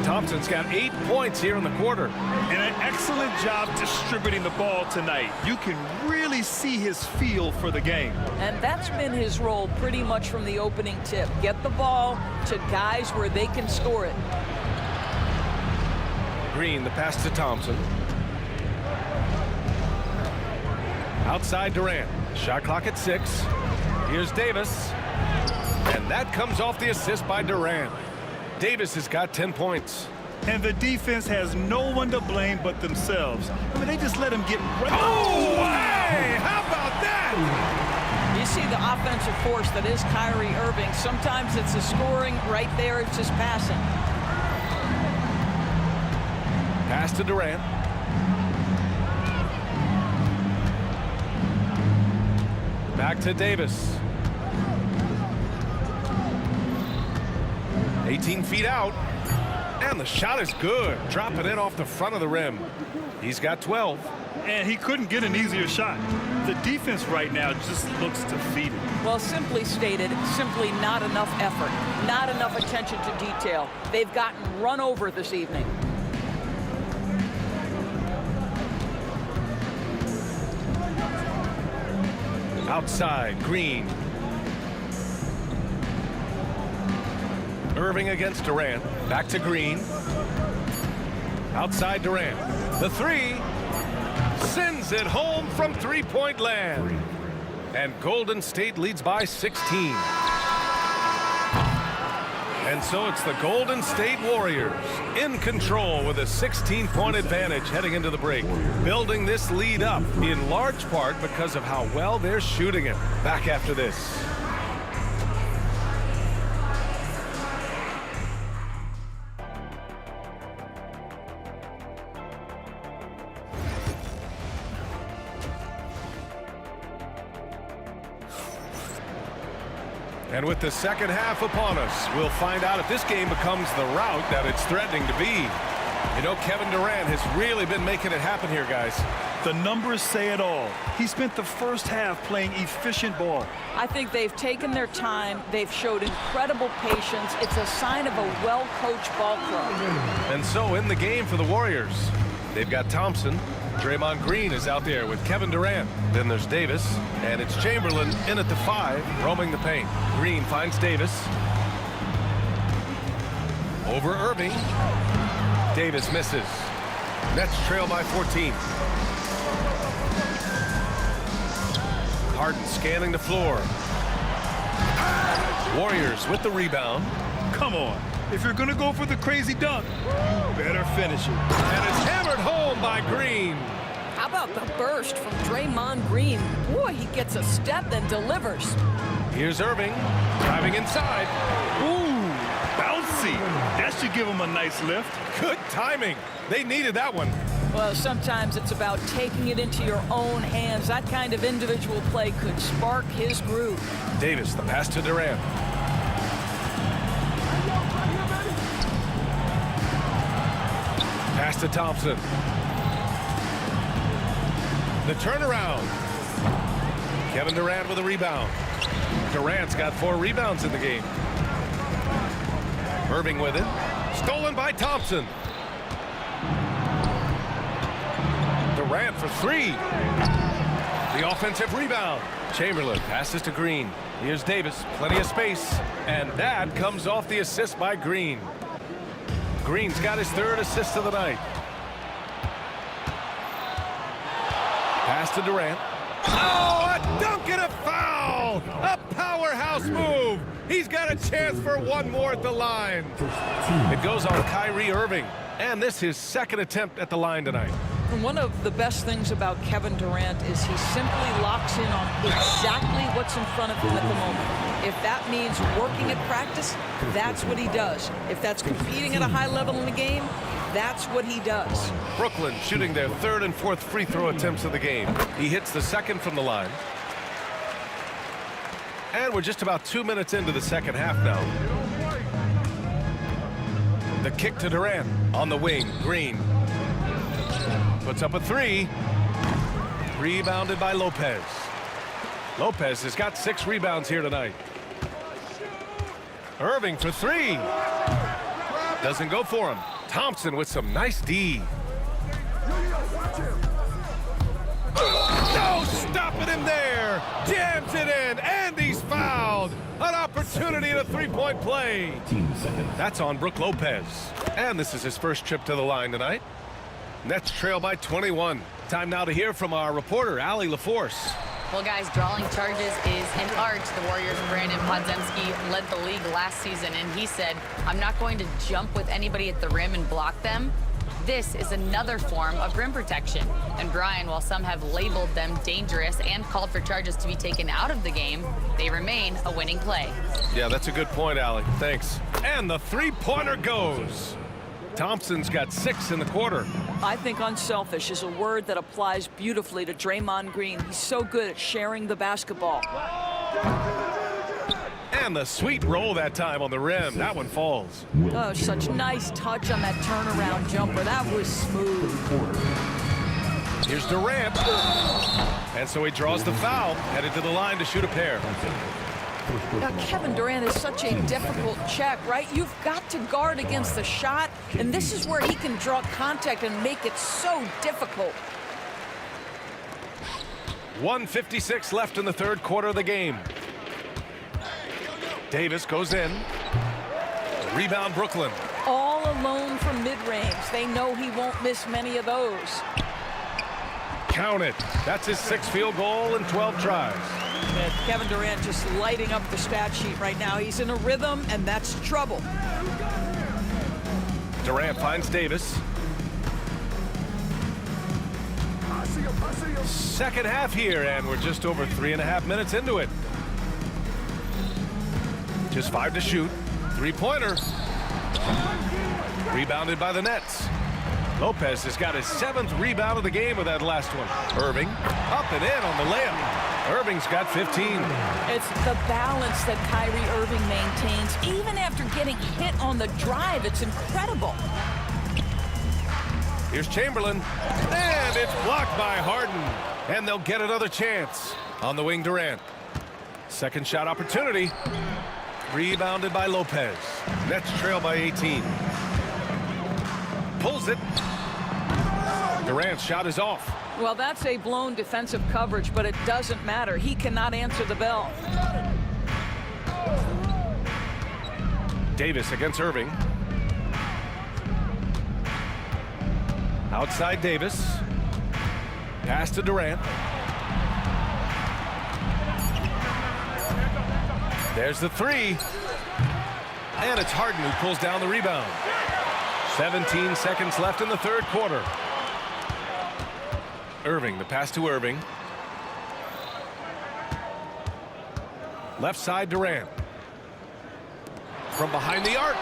Thompson's got 8 points here in the quarter. And an excellent job distributing the ball tonight. You can really see his feel for the game. And that's been his role pretty much from the opening tip. Get the ball to guys where they can score it. Green, the pass to Thompson. Outside Durant. Shot clock at 6. Here's Davis. And that comes off the assist by Durant. Davis has got 10 points. And the defense has no one to blame but themselves. I mean, they just let him get right. Oh, hey! How about that? You see the offensive force that is Kyrie Irving. Sometimes it's the scoring. Right there, it's just passing. Pass to Durant. Back to Davis. 18 feet out. And the shot is good. Dropping it off the front of the rim. He's got 12. And he couldn't get an easier shot. The defense right now just looks defeated. Well, simply stated, simply not enough effort. Not enough attention to detail. They've gotten run over this evening. Outside, Green. Irving against Durant. Back to Green. Outside Durant. The 3. Sends it home from three-point land. And Golden State leads by 16. And so it's the Golden State Warriors in control with a 16-point advantage heading into the break. Building this lead up in large part because of how well they're shooting it. Back after this. And with the second half upon us, we'll find out if this game becomes the route that it's threatening to be. You know, Kevin Durant has really been making it happen here, guys. The numbers say it all. He spent the first half playing efficient ball. I think they've taken their time. They've showed incredible patience. It's a sign of a well-coached ball club. And so in the game for the Warriors, they've got Thompson. Draymond Green is out there with Kevin Durant. Then there's Davis, and it's Chamberlain in at the 5, roaming the paint. Green finds Davis. Over Irving. Davis misses. Nets trail by 14. Harden scanning the floor. Warriors with the rebound. Come on. If you're going to go for the crazy dunk, you better finish it. And it's hammered home by Green. How about the burst from Draymond Green? Boy, he gets a step and delivers. Here's Irving driving inside. Ooh, bouncy. That should give him a nice lift. Good timing. They needed that one. Well, sometimes it's about taking it into your own hands. That kind of individual play could spark his groove. Davis, the pass to Durant. Pass to Thompson. The turnaround. Kevin Durant with a rebound. Durant's got 4 rebounds in the game. Irving with it. Stolen by Thompson. Durant for 3. The offensive rebound. Chamberlain passes to Green. Here's Davis. Plenty of space. And that comes off the assist by Green. Green's got his 3rd assist of the night. Pass to Durant. Oh, a dunk and a foul! A powerhouse move! He's got a chance for one more at the line. It goes on Kyrie Irving. And this is his 2nd attempt at the line tonight. And one of the best things about Kevin Durant is he simply locks in on exactly what's in front of him at the moment. If that means working at practice, that's what he does. If that's competing at a high level in the game, that's what he does. Brooklyn shooting their 3rd and 4th free throw attempts of the game. He hits the 2nd from the line. And we're just about 2 minutes into the 2nd half now. The kick to Durant on the wing. Green puts up a 3. Rebounded by Lopez. Lopez has got 6 rebounds here tonight. Irving for 3. Doesn't go for him. Thompson with some nice D. No, stopping him there. Jams it in, and he's fouled. An opportunity in a 3-point play. That's on Brook Lopez. And this is his first trip to the line tonight. Nets trail by 21. Time now to hear from our reporter, Allie LaForce. Well, guys, drawing charges is an art. The Warriors' Brandon Podziemski led the league last season, and he said, I'm not going to jump with anybody at the rim and block them. This is another form of rim protection. And Brian, while some have labeled them dangerous and called for charges to be taken out of the game, they remain a winning play. Yeah, that's a good point, Allie. Thanks. And the 3-pointer goes. Thompson's got 6 in the quarter. I think unselfish is a word that applies beautifully to Draymond Green. He's so good at sharing the basketball. And the sweet roll that time on the rim. That one falls. Oh, such nice touch on that turnaround jumper. That was smooth. Here's Durant. And so he draws the foul, headed to the line to shoot a pair. Now, Kevin Durant is such a difficult check, right? You've got to guard against the shot, and this is where he can draw contact and make it so difficult. 1:56 left in the 3rd quarter of the game. Davis goes in. Rebound Brooklyn. All alone from mid-range. They know he won't miss many of those. Count it. That's his 6th field goal in 12 tries. And Kevin Durant just lighting up the stat sheet right now. He's in a rhythm, and that's trouble. Durant finds Davis. 2nd half here, and we're just over 3.5 minutes into it. Just 5 to shoot. 3-pointer. Rebounded by the Nets. Lopez has got his 7th rebound of the game with that last one. Irving up and in on the layup. Irving's got 15. It's the balance that Kyrie Irving maintains. Even after getting hit on the drive, it's incredible. Here's Chamberlain. And it's blocked by Harden. And they'll get another chance. On the wing, Durant. 2nd shot opportunity. Rebounded by Lopez. Nets trail by 18. Pulls it. Durant's shot is off. Well, that's a blown defensive coverage, but it doesn't matter. He cannot answer the bell. Davis against Irving. Outside Davis. Pass to Durant. There's the 3. And it's Harden who pulls down the rebound. 17 seconds left in the 3rd quarter. Irving, the pass to Irving. Left side Durant. From behind the arc.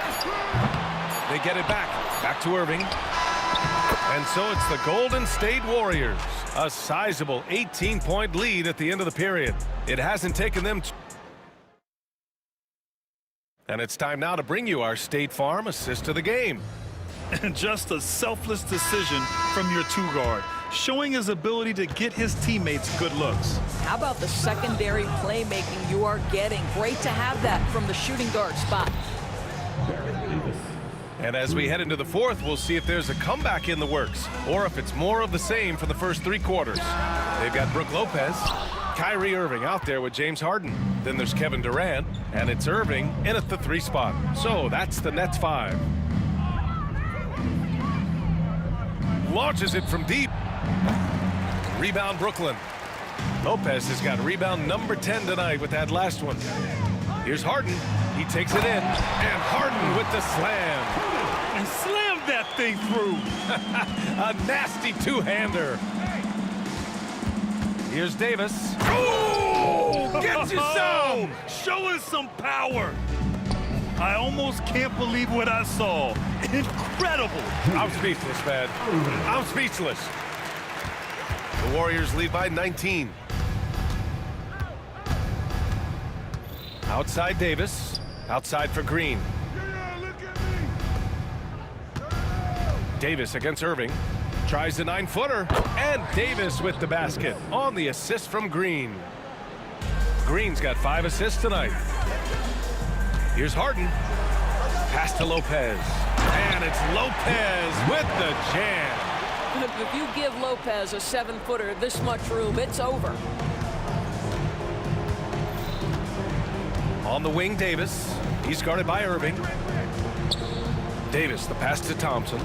They get it back. Back to Irving. And so it's the Golden State Warriors. A sizable 18-point lead at the end of the period. It hasn't taken them... And it's time now to bring you our State Farm assist of the game. And just a selfless decision from your two-guard, showing his ability to get his teammates good looks. How about the secondary playmaking you are getting? Great to have that from the shooting guard spot. And as we head into the fourth, we'll see if there's a comeback in the works or if it's more of the same for the first 3 quarters. They've got Brook Lopez, Kyrie Irving out there with James Harden. Then there's Kevin Durant, and it's Irving in at the 3 spot. So that's the Nets 5. Launches it from deep. Rebound Brooklyn. Lopez has got rebound number 10 tonight with that last one. Here's Harden. He takes it in, and Harden with the slam. And slammed that thing through. A nasty two-hander. Here's Davis. Oh, gets you some! Showing some power. I almost can't believe what I saw. Incredible. I'm speechless, man. I'm speechless. The Warriors lead by 19. Outside Davis. Outside for Green. Davis against Irving. Tries a 9-footer. And Davis with the basket on the assist from Green. Green's got 5 assists tonight. Here's Harden. Pass to Lopez. And it's Lopez with the jam. If you give Lopez a 7-footer this much room, it's over. On the wing, Davis. He's guarded by Irving. Davis, the pass to Thompson.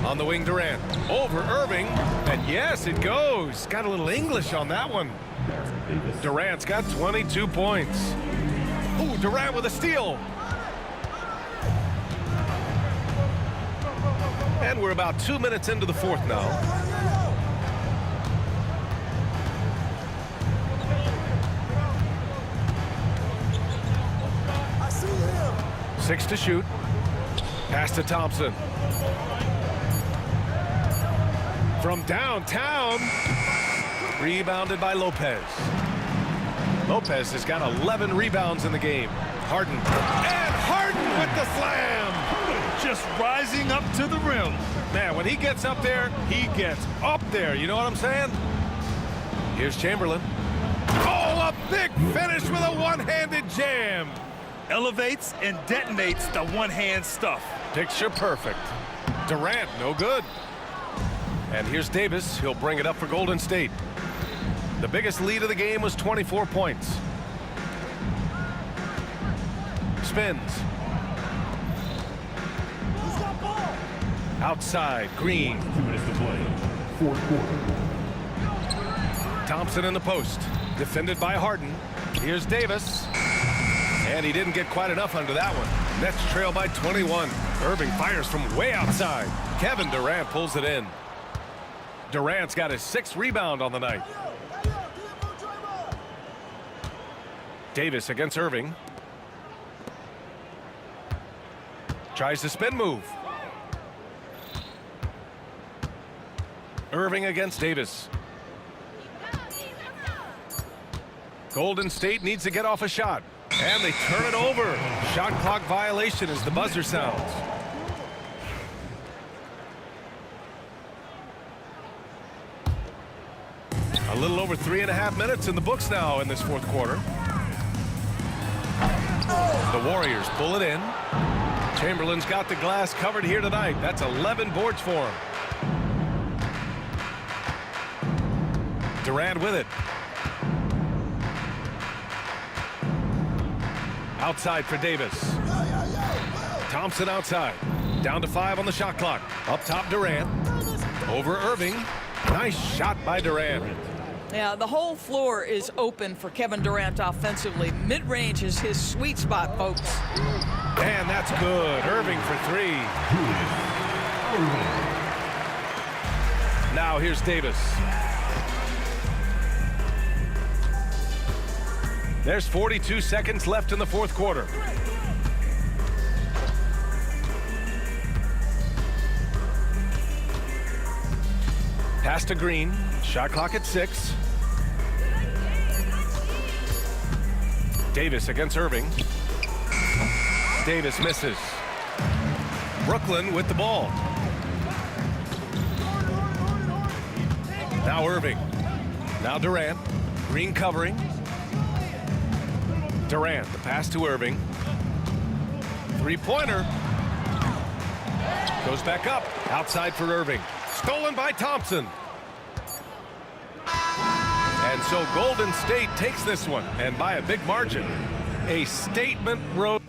On the wing, Durant. Over Irving. And yes, it goes. Got a little English on that one. Durant's got 22 points. Ooh, Durant with a steal. And we're about 2 minutes into the fourth now. I see him. 6 to shoot. Pass to Thompson. From downtown. Rebounded by Lopez. Lopez has got 11 rebounds in the game. Harden. And Harden with the slam. Just rising up to the rim. Man, when he gets up there, he gets up there. You know what I'm saying? Here's Chamberlain. Oh, a big finish with a one-handed jam. Elevates and detonates the one-hand stuff. Picture perfect. Durant, no good. And here's Davis. He'll bring it up for Golden State. The biggest lead of the game was 24 points. Spins. Outside, Green. 2 minutes to play. Fourth quarter. Thompson in the post. Defended by Harden. Here's Davis. And he didn't get quite enough under that one. Nets trail by 21. Irving fires from way outside. Kevin Durant pulls it in. Durant's got his 6th rebound on the night. Davis against Irving. Tries the spin move. Irving against Davis. Golden State needs to get off a shot. And they turn it over. Shot clock violation as the buzzer sounds. A little over 3.5 minutes in the books now in this fourth quarter. The Warriors pull it in. Chamberlain's got the glass covered here tonight. That's 11 boards for him. Durant with it. Outside for Davis. Thompson outside. Down to 5 on the shot clock. Up top, Durant. Over Irving. Nice shot by Durant. Yeah, the whole floor is open for Kevin Durant offensively. Mid-range is his sweet spot, folks. And that's good. Irving for 3. Now here's Davis. There's 42 seconds left in the fourth quarter. Pass to Green. Shot clock at 6. Davis against Irving. Davis misses. Brooklyn with the ball. Now Irving. Now Durant. Green covering. Durant, the pass to Irving. Three-pointer. Goes back up. Outside for Irving. Stolen by Thompson. And so Golden State takes this one, and by a big margin. A statement road.